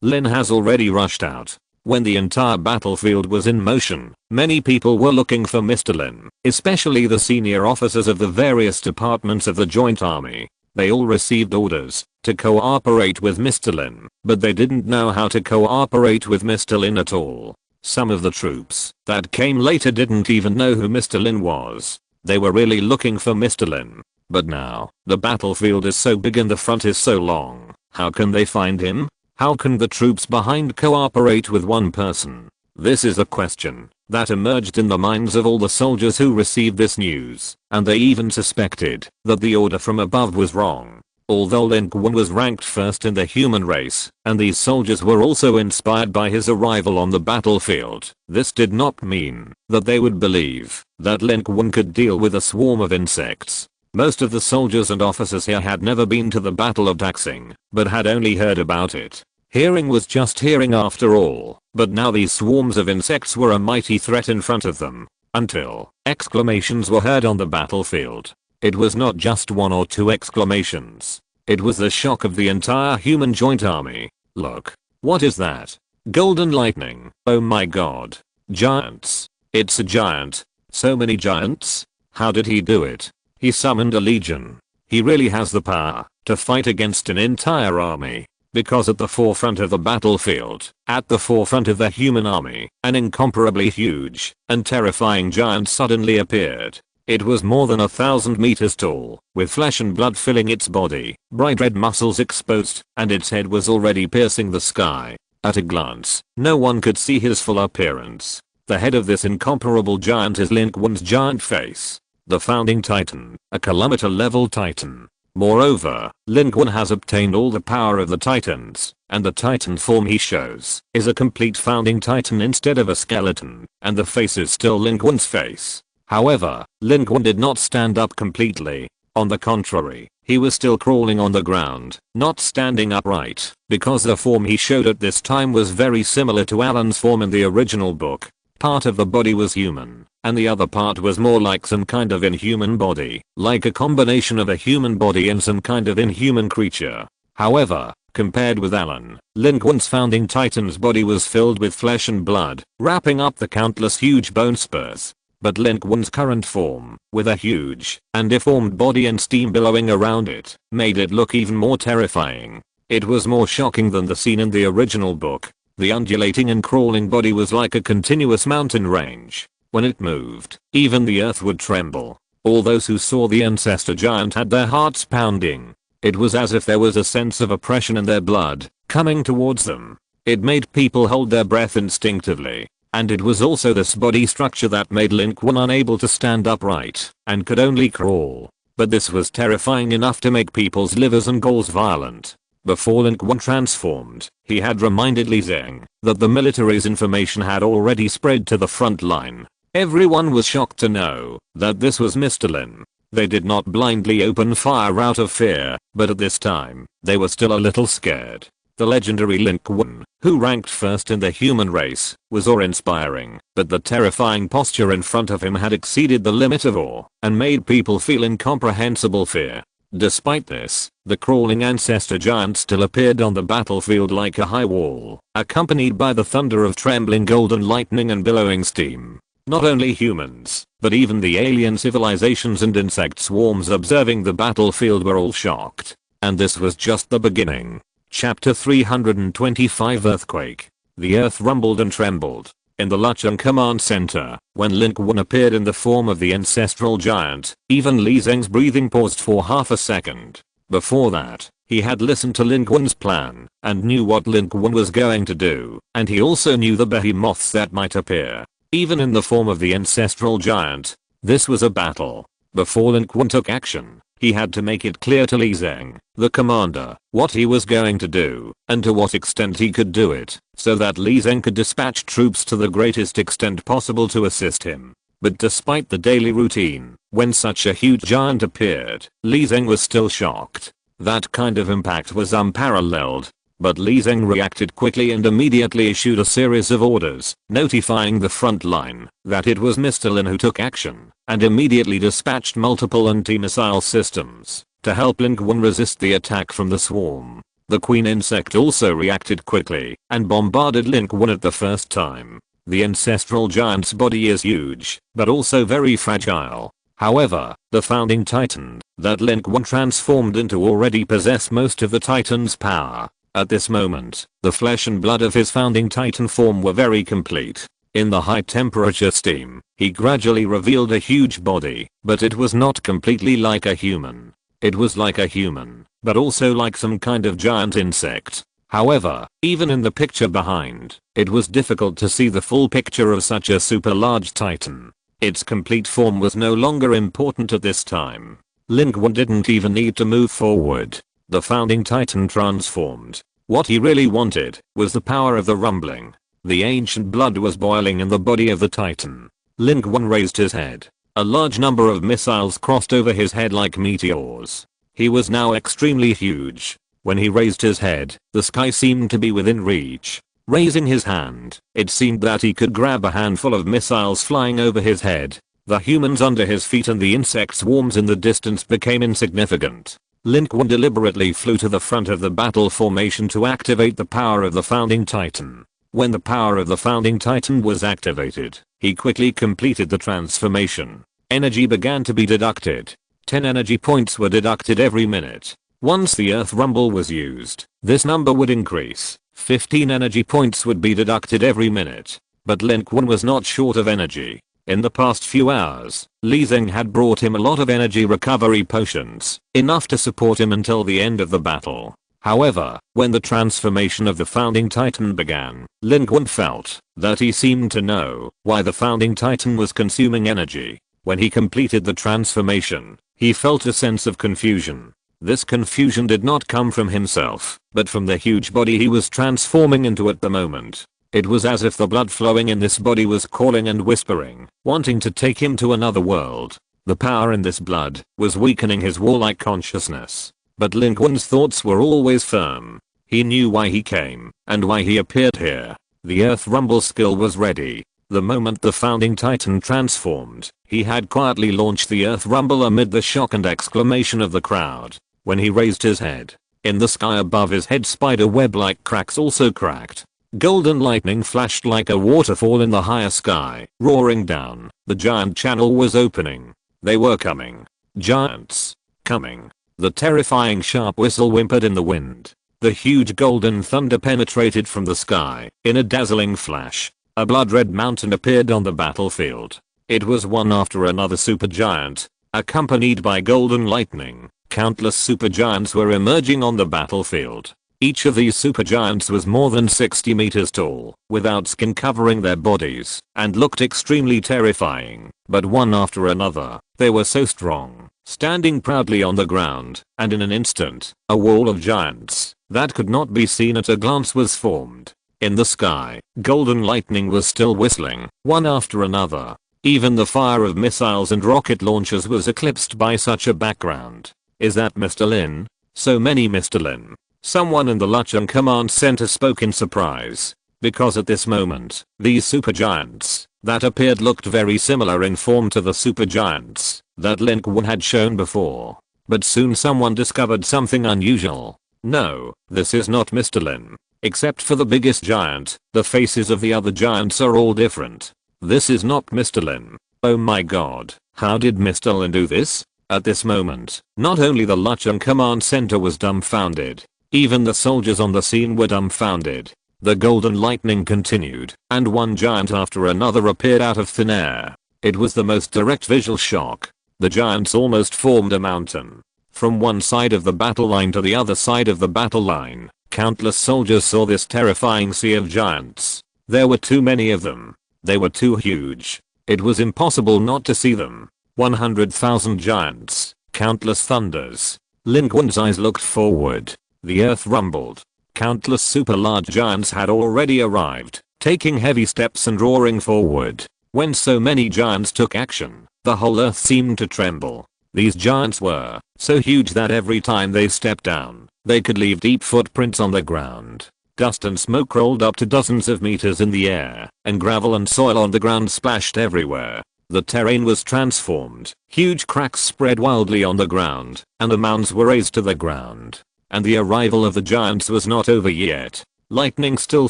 Lin has already rushed out." When the entire battlefield was in motion, many people were looking for Mr. Lin, especially the senior officers of the various departments of the Joint Army. They all received orders to cooperate with Mr. Lin, but they didn't know how to cooperate with Mr. Lin at all. Some of the troops that came later didn't even know who Mr. Lin was. They were really looking for Mr. Lin. But now, the battlefield is so big and the front is so long. How can they find him? How can the troops behind cooperate with one person? This is a question that emerged in the minds of all the soldiers who received this news, and they even suspected that the order from above was wrong. Although Lin Qun was ranked first in the human race, and these soldiers were also inspired by his arrival on the battlefield, this did not mean that they would believe that Lin Qun could deal with a swarm of insects. Most of the soldiers and officers here had never been to the Battle of Daxing, but had only heard about it. Hearing was just hearing after all, but now these swarms of insects were a mighty threat in front of them, until exclamations were heard on the battlefield. It was not just one or two exclamations. It was the shock of the entire human joint army. "Look. What is that? Golden lightning. Oh my god. Giants. It's a giant. So many giants? How did he do it? He summoned a legion. He really has the power to fight against an entire army." Because at the forefront of the battlefield, at the forefront of the human army, an incomparably huge and terrifying giant suddenly appeared. It was more than 1,000 meters tall, with flesh and blood filling its body, bright red muscles exposed, and its head was already piercing the sky. At a glance, no one could see his full appearance. The head of this incomparable giant is Lin Qun's giant face. The founding titan, a kilometer-level titan. Moreover, Lin Qun has obtained all the power of the titans, and the titan form he shows is a complete founding titan instead of a skeleton, and the face is still Lin Qun's face. However, Lin Qun did not stand up completely. On the contrary, he was still crawling on the ground, not standing upright, because the form he showed at this time was very similar to Alan's form in the original book. Part of the body was human, and the other part was more like some kind of inhuman body, like a combination of a human body and some kind of inhuman creature. However, compared with Alan, Lin Qun's founding titan's body was filled with flesh and blood, wrapping up the countless huge bone spurs. But Lin Qun's current form, with a huge and deformed body and steam billowing around it, made it look even more terrifying. It was more shocking than the scene in the original book. The undulating and crawling body was like a continuous mountain range. When it moved, even the earth would tremble. All those who saw the ancestor giant had their hearts pounding. It was as if there was a sense of oppression in their blood, coming towards them. It made people hold their breath instinctively. And it was also this body structure that made Lin Qun unable to stand upright, and could only crawl. But this was terrifying enough to make people's livers and galls violent. Before Lin Qun transformed, he had reminded Li Zeng that the military's information had already spread to the front line. Everyone was shocked to know that this was Mr. Lin. They did not blindly open fire out of fear, but at this time, they were still a little scared. The legendary Lin Qun, who ranked first in the human race, was awe-inspiring, but the terrifying posture in front of him had exceeded the limit of awe, and made people feel incomprehensible fear. Despite this, the crawling ancestor giant still appeared on the battlefield like a high wall, accompanied by the thunder of trembling golden lightning and billowing steam. Not only humans, but even the alien civilizations and insect swarms observing the battlefield were all shocked. And this was just the beginning. Chapter 325 Earthquake. The earth rumbled and trembled. In the Lucheng command center, when Lin Qun appeared in the form of the ancestral giant, even Li Zeng's breathing paused for half a second. Before that, he had listened to Lin Qun's plan, and knew what Lin Qun was going to do, and he also knew the behemoths that might appear. Even in the form of the ancestral giant, this was a battle. Before Lin Qun took action, he had to make it clear to Li Zeng, the commander, what he was going to do, and to what extent he could do it, so that Li Zeng could dispatch troops to the greatest extent possible to assist him. But despite the daily routine, when such a huge giant appeared, Li Zeng was still shocked. That kind of impact was unparalleled. But Li Zeng reacted quickly and immediately issued a series of orders, notifying the front line that it was Mr. Lin who took action, and immediately dispatched multiple anti-missile systems to help Lin Qun resist the attack from the swarm. The queen insect also reacted quickly and bombarded Lin Qun at the first time. The ancestral giant's body is huge, but also very fragile. However, the founding titan that Lin Qun transformed into already possessed most of the titan's power. At this moment, the flesh and blood of his founding titan form were very complete. In the high temperature steam, he gradually revealed a huge body, but it was not completely like a human. It was like a human, but also like some kind of giant insect. However, even in the picture behind, it was difficult to see the full picture of such a super large titan. Its complete form was no longer important at this time. Lin Qun didn't even need to move forward. The founding titan transformed. What he really wanted was the power of the rumbling. The ancient blood was boiling in the body of the titan. Lin Qun raised his head. A large number of missiles crossed over his head like meteors. He was now extremely huge. When he raised his head, the sky seemed to be within reach. Raising his hand, it seemed that he could grab a handful of missiles flying over his head. The humans under his feet and the insect swarms in the distance became insignificant. Lin Qun deliberately flew to the front of the battle formation to activate the power of the founding titan. When the power of the founding titan was activated, he quickly completed the transformation. Energy began to be deducted. 10 energy points were deducted every minute. Once the earth rumble was used, this number would increase. 15 energy points would be deducted every minute. But Lin Qun was not short of energy. In the past few hours, Li Zeng had brought him a lot of energy recovery potions, enough to support him until the end of the battle. However, when the transformation of the founding titan began, Lin Qun felt that he seemed to know why the founding titan was consuming energy. When he completed the transformation, he felt a sense of confusion. This confusion did not come from himself, but from the huge body he was transforming into at the moment. It was as if the blood flowing in this body was calling and whispering, wanting to take him to another world. The power in this blood was weakening his warlike consciousness. But Lin Qun's thoughts were always firm. He knew why he came, and why he appeared here. The Earth Rumble skill was ready. The moment the founding titan transformed, he had quietly launched the Earth Rumble amid the shock and exclamation of the crowd. When he raised his head, in the sky above his head spider web-like cracks also cracked. Golden lightning flashed like a waterfall in the higher sky, roaring down. The giant channel was opening. They were coming. Giants. Coming. The terrifying sharp whistle whimpered in the wind. The huge golden thunder penetrated from the sky. In a dazzling flash, a blood-red mountain appeared on the battlefield. It was one after another supergiant, accompanied by golden lightning. Countless supergiants were emerging on the battlefield. Each of these supergiants was more than 60 meters tall, without skin covering their bodies, and looked extremely terrifying. But one after another, they were so strong, standing proudly on the ground, and in an instant, a wall of giants that could not be seen at a glance was formed. In the sky, golden lightning was still whistling, one after another. Even the fire of missiles and rocket launchers was eclipsed by such a background. Is that Mr. Lin? So many Mr. Lin. Someone in the Lucheng command center spoke in surprise. Because at this moment, these supergiants that appeared looked very similar in form to the supergiants that Lin Qun had shown before. But soon someone discovered something unusual. No, this is not Mr. Lin. Except for the biggest giant, the faces of the other giants are all different. This is not Mr. Lin. Oh my god, how did Mr. Lin do this? At this moment, not only the Lucheng command center was dumbfounded, even the soldiers on the scene were dumbfounded. The golden lightning continued, and one giant after another appeared out of thin air. It was the most direct visual shock. The giants almost formed a mountain. From one side of the battle line to the other side of the battle line, countless soldiers saw this terrifying sea of giants. There were too many of them. They were too huge. It was impossible not to see them. 100,000 giants, countless thunders. Lin Qun's eyes looked forward. The earth rumbled. Countless super large giants had already arrived, taking heavy steps and roaring forward. When so many giants took action, the whole earth seemed to tremble. These giants were so huge that every time they stepped down, they could leave deep footprints on the ground. Dust and smoke rolled up to dozens of meters in the air, and gravel and soil on the ground splashed everywhere. The terrain was transformed, huge cracks spread wildly on the ground, and the mounds were razed to the ground. And the arrival of the giants was not over yet. Lightning still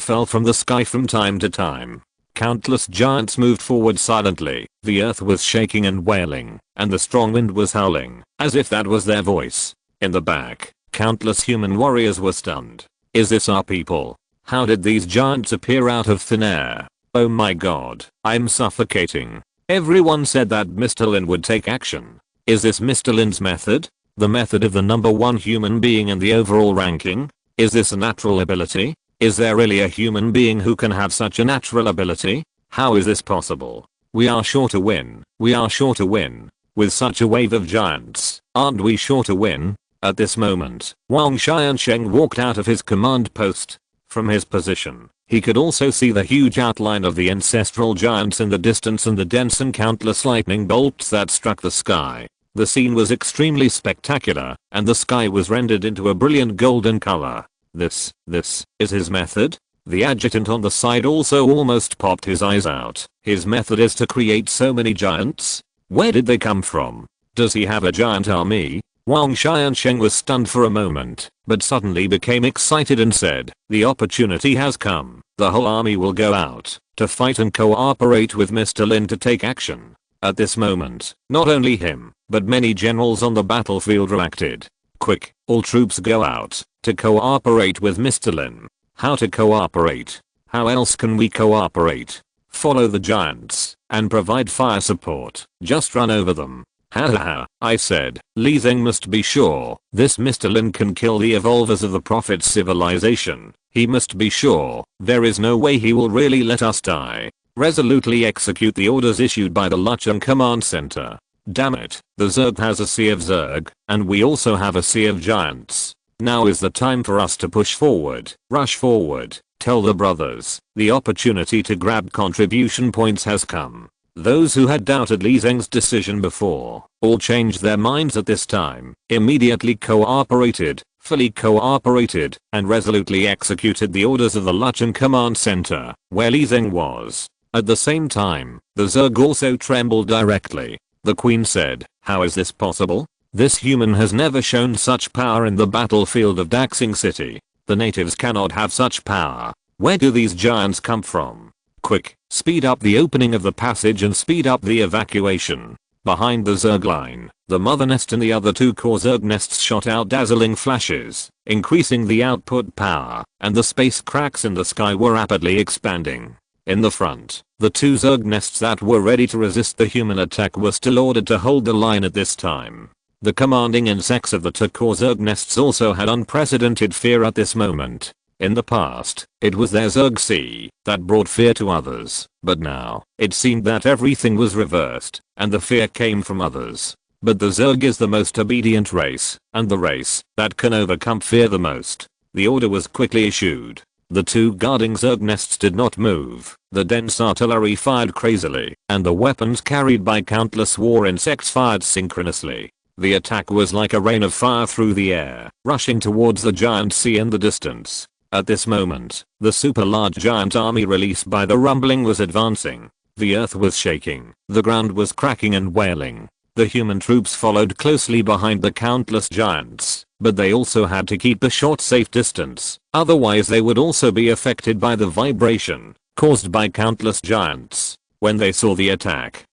fell from the sky from time to time. Countless giants moved forward silently, the earth was shaking and wailing, and the strong wind was howling, as if that was their voice. In the back, countless human warriors were stunned. Is this our people? How did these giants appear out of thin air? Oh my god, I'm suffocating. Everyone said that Mr. Lin would take action. Is this Mr. Lin's method? The method of the #1 human being in the overall ranking? Is this a natural ability? Is there really a human being who can have such a natural ability? How is this possible? We are sure to win. We are sure to win. With such a wave of giants, aren't we sure to win? At this moment, Wang Xiansheng walked out of his command post. From his position, he could also see the huge outline of the ancestral giants in the distance and the dense and countless lightning bolts that struck the sky. The scene was extremely spectacular, and the sky was rendered into a brilliant golden color. This is his method? The adjutant on the side also almost popped his eyes out. His method is to create so many giants? Where did they come from? Does he have a giant army? Wang Xiansheng was stunned for a moment, but suddenly became excited and said, the opportunity has come. The whole army will go out to fight and cooperate with Mr. Lin to take action. At this moment, not only him, but many generals on the battlefield reacted. Quick, all troops go out to cooperate with Mr. Lin. How to cooperate? How else can we cooperate? Follow the giants and provide fire support. Just run over them. Haha, I said, Li Zeng must be sure this Mr. Lin can kill the evolvers of the Prophet's civilization. He must be sure. There is no way he will really let us die. Resolutely execute the orders issued by the Lucheng Command Center. Damn it, the Zerg has a sea of Zerg, and we also have a sea of giants. Now is the time for us to push forward, rush forward, tell the brothers, the opportunity to grab contribution points has come. Those who had doubted Li Zeng's decision before, all changed their minds at this time, immediately cooperated, fully cooperated, and resolutely executed the orders of the Lucheng Command Center, where Li Zeng was. At the same time, the Zerg also trembled directly. The Queen said, how is this possible? This human has never shown such power in the battlefield of Daxing City. The natives cannot have such power. Where do these giants come from? Quick, speed up the opening of the passage and speed up the evacuation. Behind the Zerg line, the mother nest and the other 2 core Zerg nests shot out dazzling flashes, increasing the output power, and the space cracks in the sky were rapidly expanding. In the front, the 2 Zerg nests that were ready to resist the human attack were still ordered to hold the line at this time. The commanding insects of the 2 core Zerg nests also had unprecedented fear at this moment. In the past, it was their Zerg sea that brought fear to others, but now, it seemed that everything was reversed, and the fear came from others. But the Zerg is the most obedient race, and the race that can overcome fear the most. The order was quickly issued. The 2 guarding Zerg nests did not move, the dense artillery fired crazily, and the weapons carried by countless war insects fired synchronously. The attack was like a rain of fire through the air, rushing towards the giant sea in the distance. At this moment, the super large giant army released by the rumbling was advancing. The earth was shaking, the ground was cracking and wailing. The human troops followed closely behind the countless giants, but they also had to keep a short safe distance, otherwise they would also be affected by the vibration caused by countless giants. When they saw the attack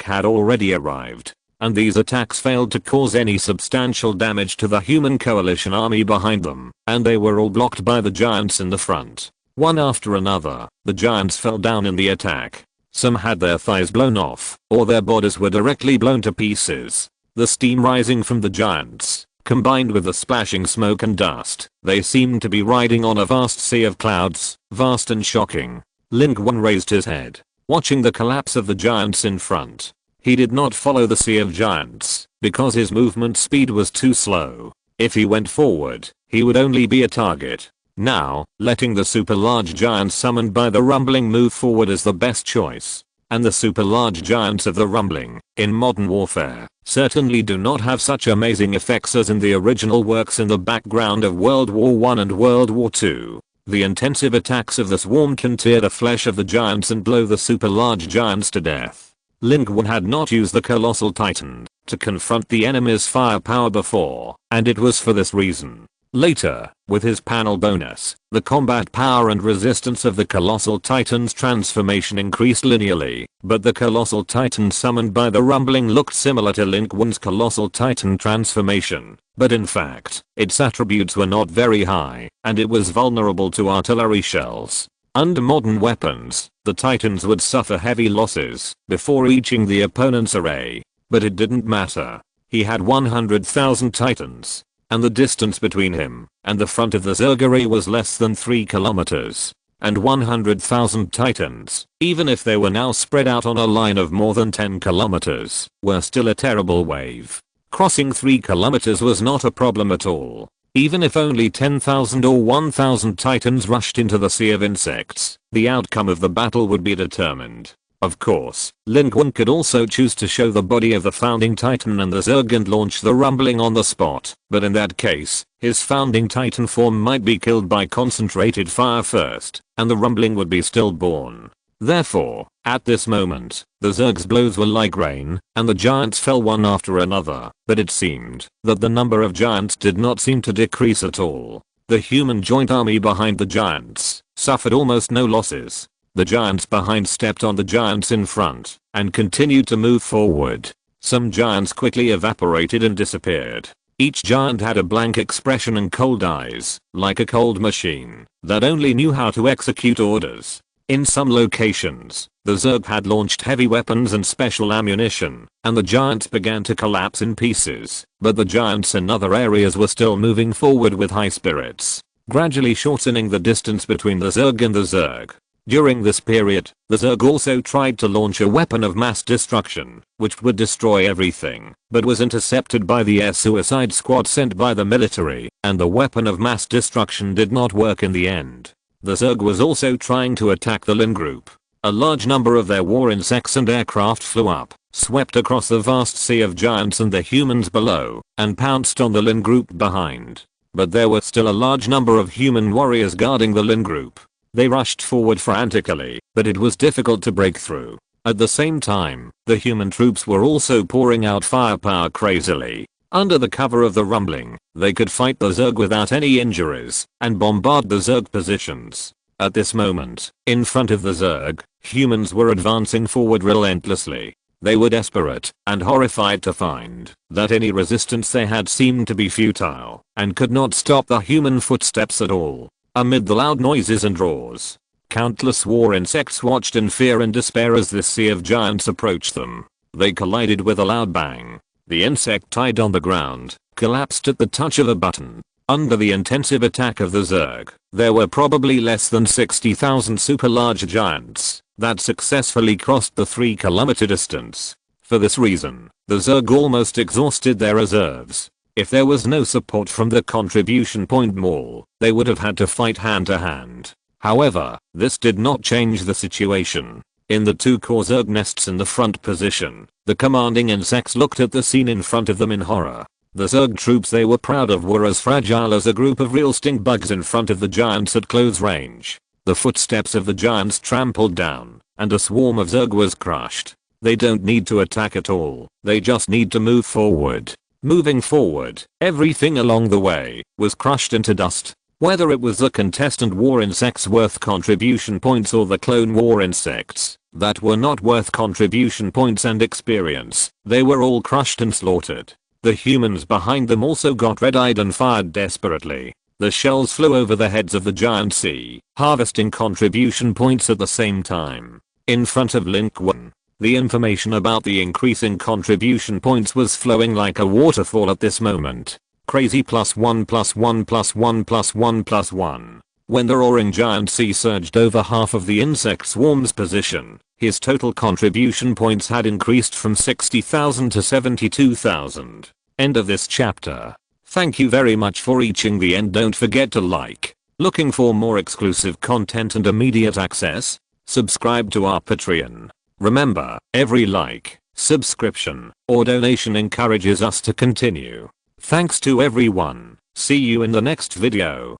had already arrived, and these attacks failed to cause any substantial damage to the human coalition army behind them, and they were all blocked by the giants in the front. One after another, the giants fell down in the attack. Some had their thighs blown off, or their bodies were directly blown to pieces. The steam rising from the giants, combined with the splashing smoke and dust, they seemed to be riding on a vast sea of clouds, vast and shocking. Lin Qun raised his head, watching the collapse of the giants in front. He did not follow the sea of giants, because his movement speed was too slow. If he went forward, he would only be a target. Now, letting the super large giants summoned by the rumbling move forward is the best choice. And the super large giants of the rumbling, in modern warfare, certainly do not have such amazing effects as in the original works in the background of World War I and World War II. The intensive attacks of the swarm can tear the flesh of the giants and blow the super large giants to death. Lin Qun had not used the colossal titan to confront the enemy's firepower before, and it was for this reason. Later, with his panel bonus, the combat power and resistance of the colossal titan's transformation increased linearly, but the colossal titan summoned by the rumbling looked similar to Lin Qun's colossal titan transformation, but in fact, its attributes were not very high, and it was vulnerable to artillery shells. Under modern weapons, the titans would suffer heavy losses before reaching the opponent's array, but it didn't matter. He had 100,000 titans, and the distance between him and the front of the Zerg array was less than 3 kilometers. And 100,000 titans, even if they were now spread out on a line of more than 10 kilometers, were still a terrible wave. Crossing 3 kilometers was not a problem at all. Even if only 10,000 or 1,000 titans rushed into the sea of insects, the outcome of the battle would be determined. Of course, Lin Qun could also choose to show the body of the founding titan and the Zerg and launch the rumbling on the spot, but in that case, his founding titan form might be killed by concentrated fire first, and the rumbling would be stillborn. Therefore, at this moment, the Zerg's blows were like rain, and the giants fell one after another, but it seemed that the number of giants did not seem to decrease at all. The human joint army behind the giants suffered almost no losses. The giants behind stepped on the giants in front and continued to move forward. Some giants quickly evaporated and disappeared. Each giant had a blank expression and cold eyes, like a cold machine that only knew how to execute orders. In some locations, the Zerg had launched heavy weapons and special ammunition, and the giants began to collapse in pieces, but the giants in other areas were still moving forward with high spirits, gradually shortening the distance between the Zerg and the Zerg. During this period, the Zerg also tried to launch a weapon of mass destruction, which would destroy everything, but was intercepted by the air suicide squad sent by the military, and the weapon of mass destruction did not work in the end. The Zerg was also trying to attack the Lin group. A large number of their war insects and aircraft flew up, swept across the vast sea of giants and the humans below, and pounced on the Lin group behind. But there were still a large number of human warriors guarding the Lin group. They rushed forward frantically, but it was difficult to break through. At the same time, the human troops were also pouring out firepower crazily. Under the cover of the rumbling, they could fight the Zerg without any injuries and bombard the Zerg positions. At this moment, in front of the Zerg, humans were advancing forward relentlessly. They were desperate and horrified to find that any resistance they had seemed to be futile and could not stop the human footsteps at all. Amid the loud noises and roars, countless war insects watched in fear and despair as this sea of giants approached them. They collided with a loud bang. The insect tied on the ground collapsed at the touch of a button. Under the intensive attack of the Zerg, there were probably less than 60,000 super large giants that successfully crossed the 3-kilometer distance. For this reason, the Zerg almost exhausted their reserves. If there was no support from the contribution point mall, they would have had to fight hand to hand. However, this did not change the situation. In the 2 core Zerg nests in the front position, the commanding insects looked at the scene in front of them in horror. The Zerg troops they were proud of were as fragile as a group of real stink bugs in front of the giants at close range. The footsteps of the giants trampled down, and a swarm of Zerg was crushed. They don't need to attack at all, they just need to move forward. Moving forward, everything along the way was crushed into dust. Whether it was the contestant war insects worth contribution points or the clone war insects that were not worth contribution points and experience, they were all crushed and slaughtered. The humans behind them also got red-eyed and fired desperately. The shells flew over the heads of the giant sea, harvesting contribution points at the same time. In front of Lin Qun, the information about the increasing contribution points was flowing like a waterfall at this moment. Crazy +1 +1 +1 +1 +1. When the roaring giant sea surged over half of the insect swarm's position, his total contribution points had increased from 60,000 to 72,000. End of this chapter. Thank you very much for reaching the end. Don't forget to like. Looking for more exclusive content and immediate access? Subscribe to our Patreon. Remember, every like, subscription, or donation encourages us to continue. Thanks to everyone. See you in the next video.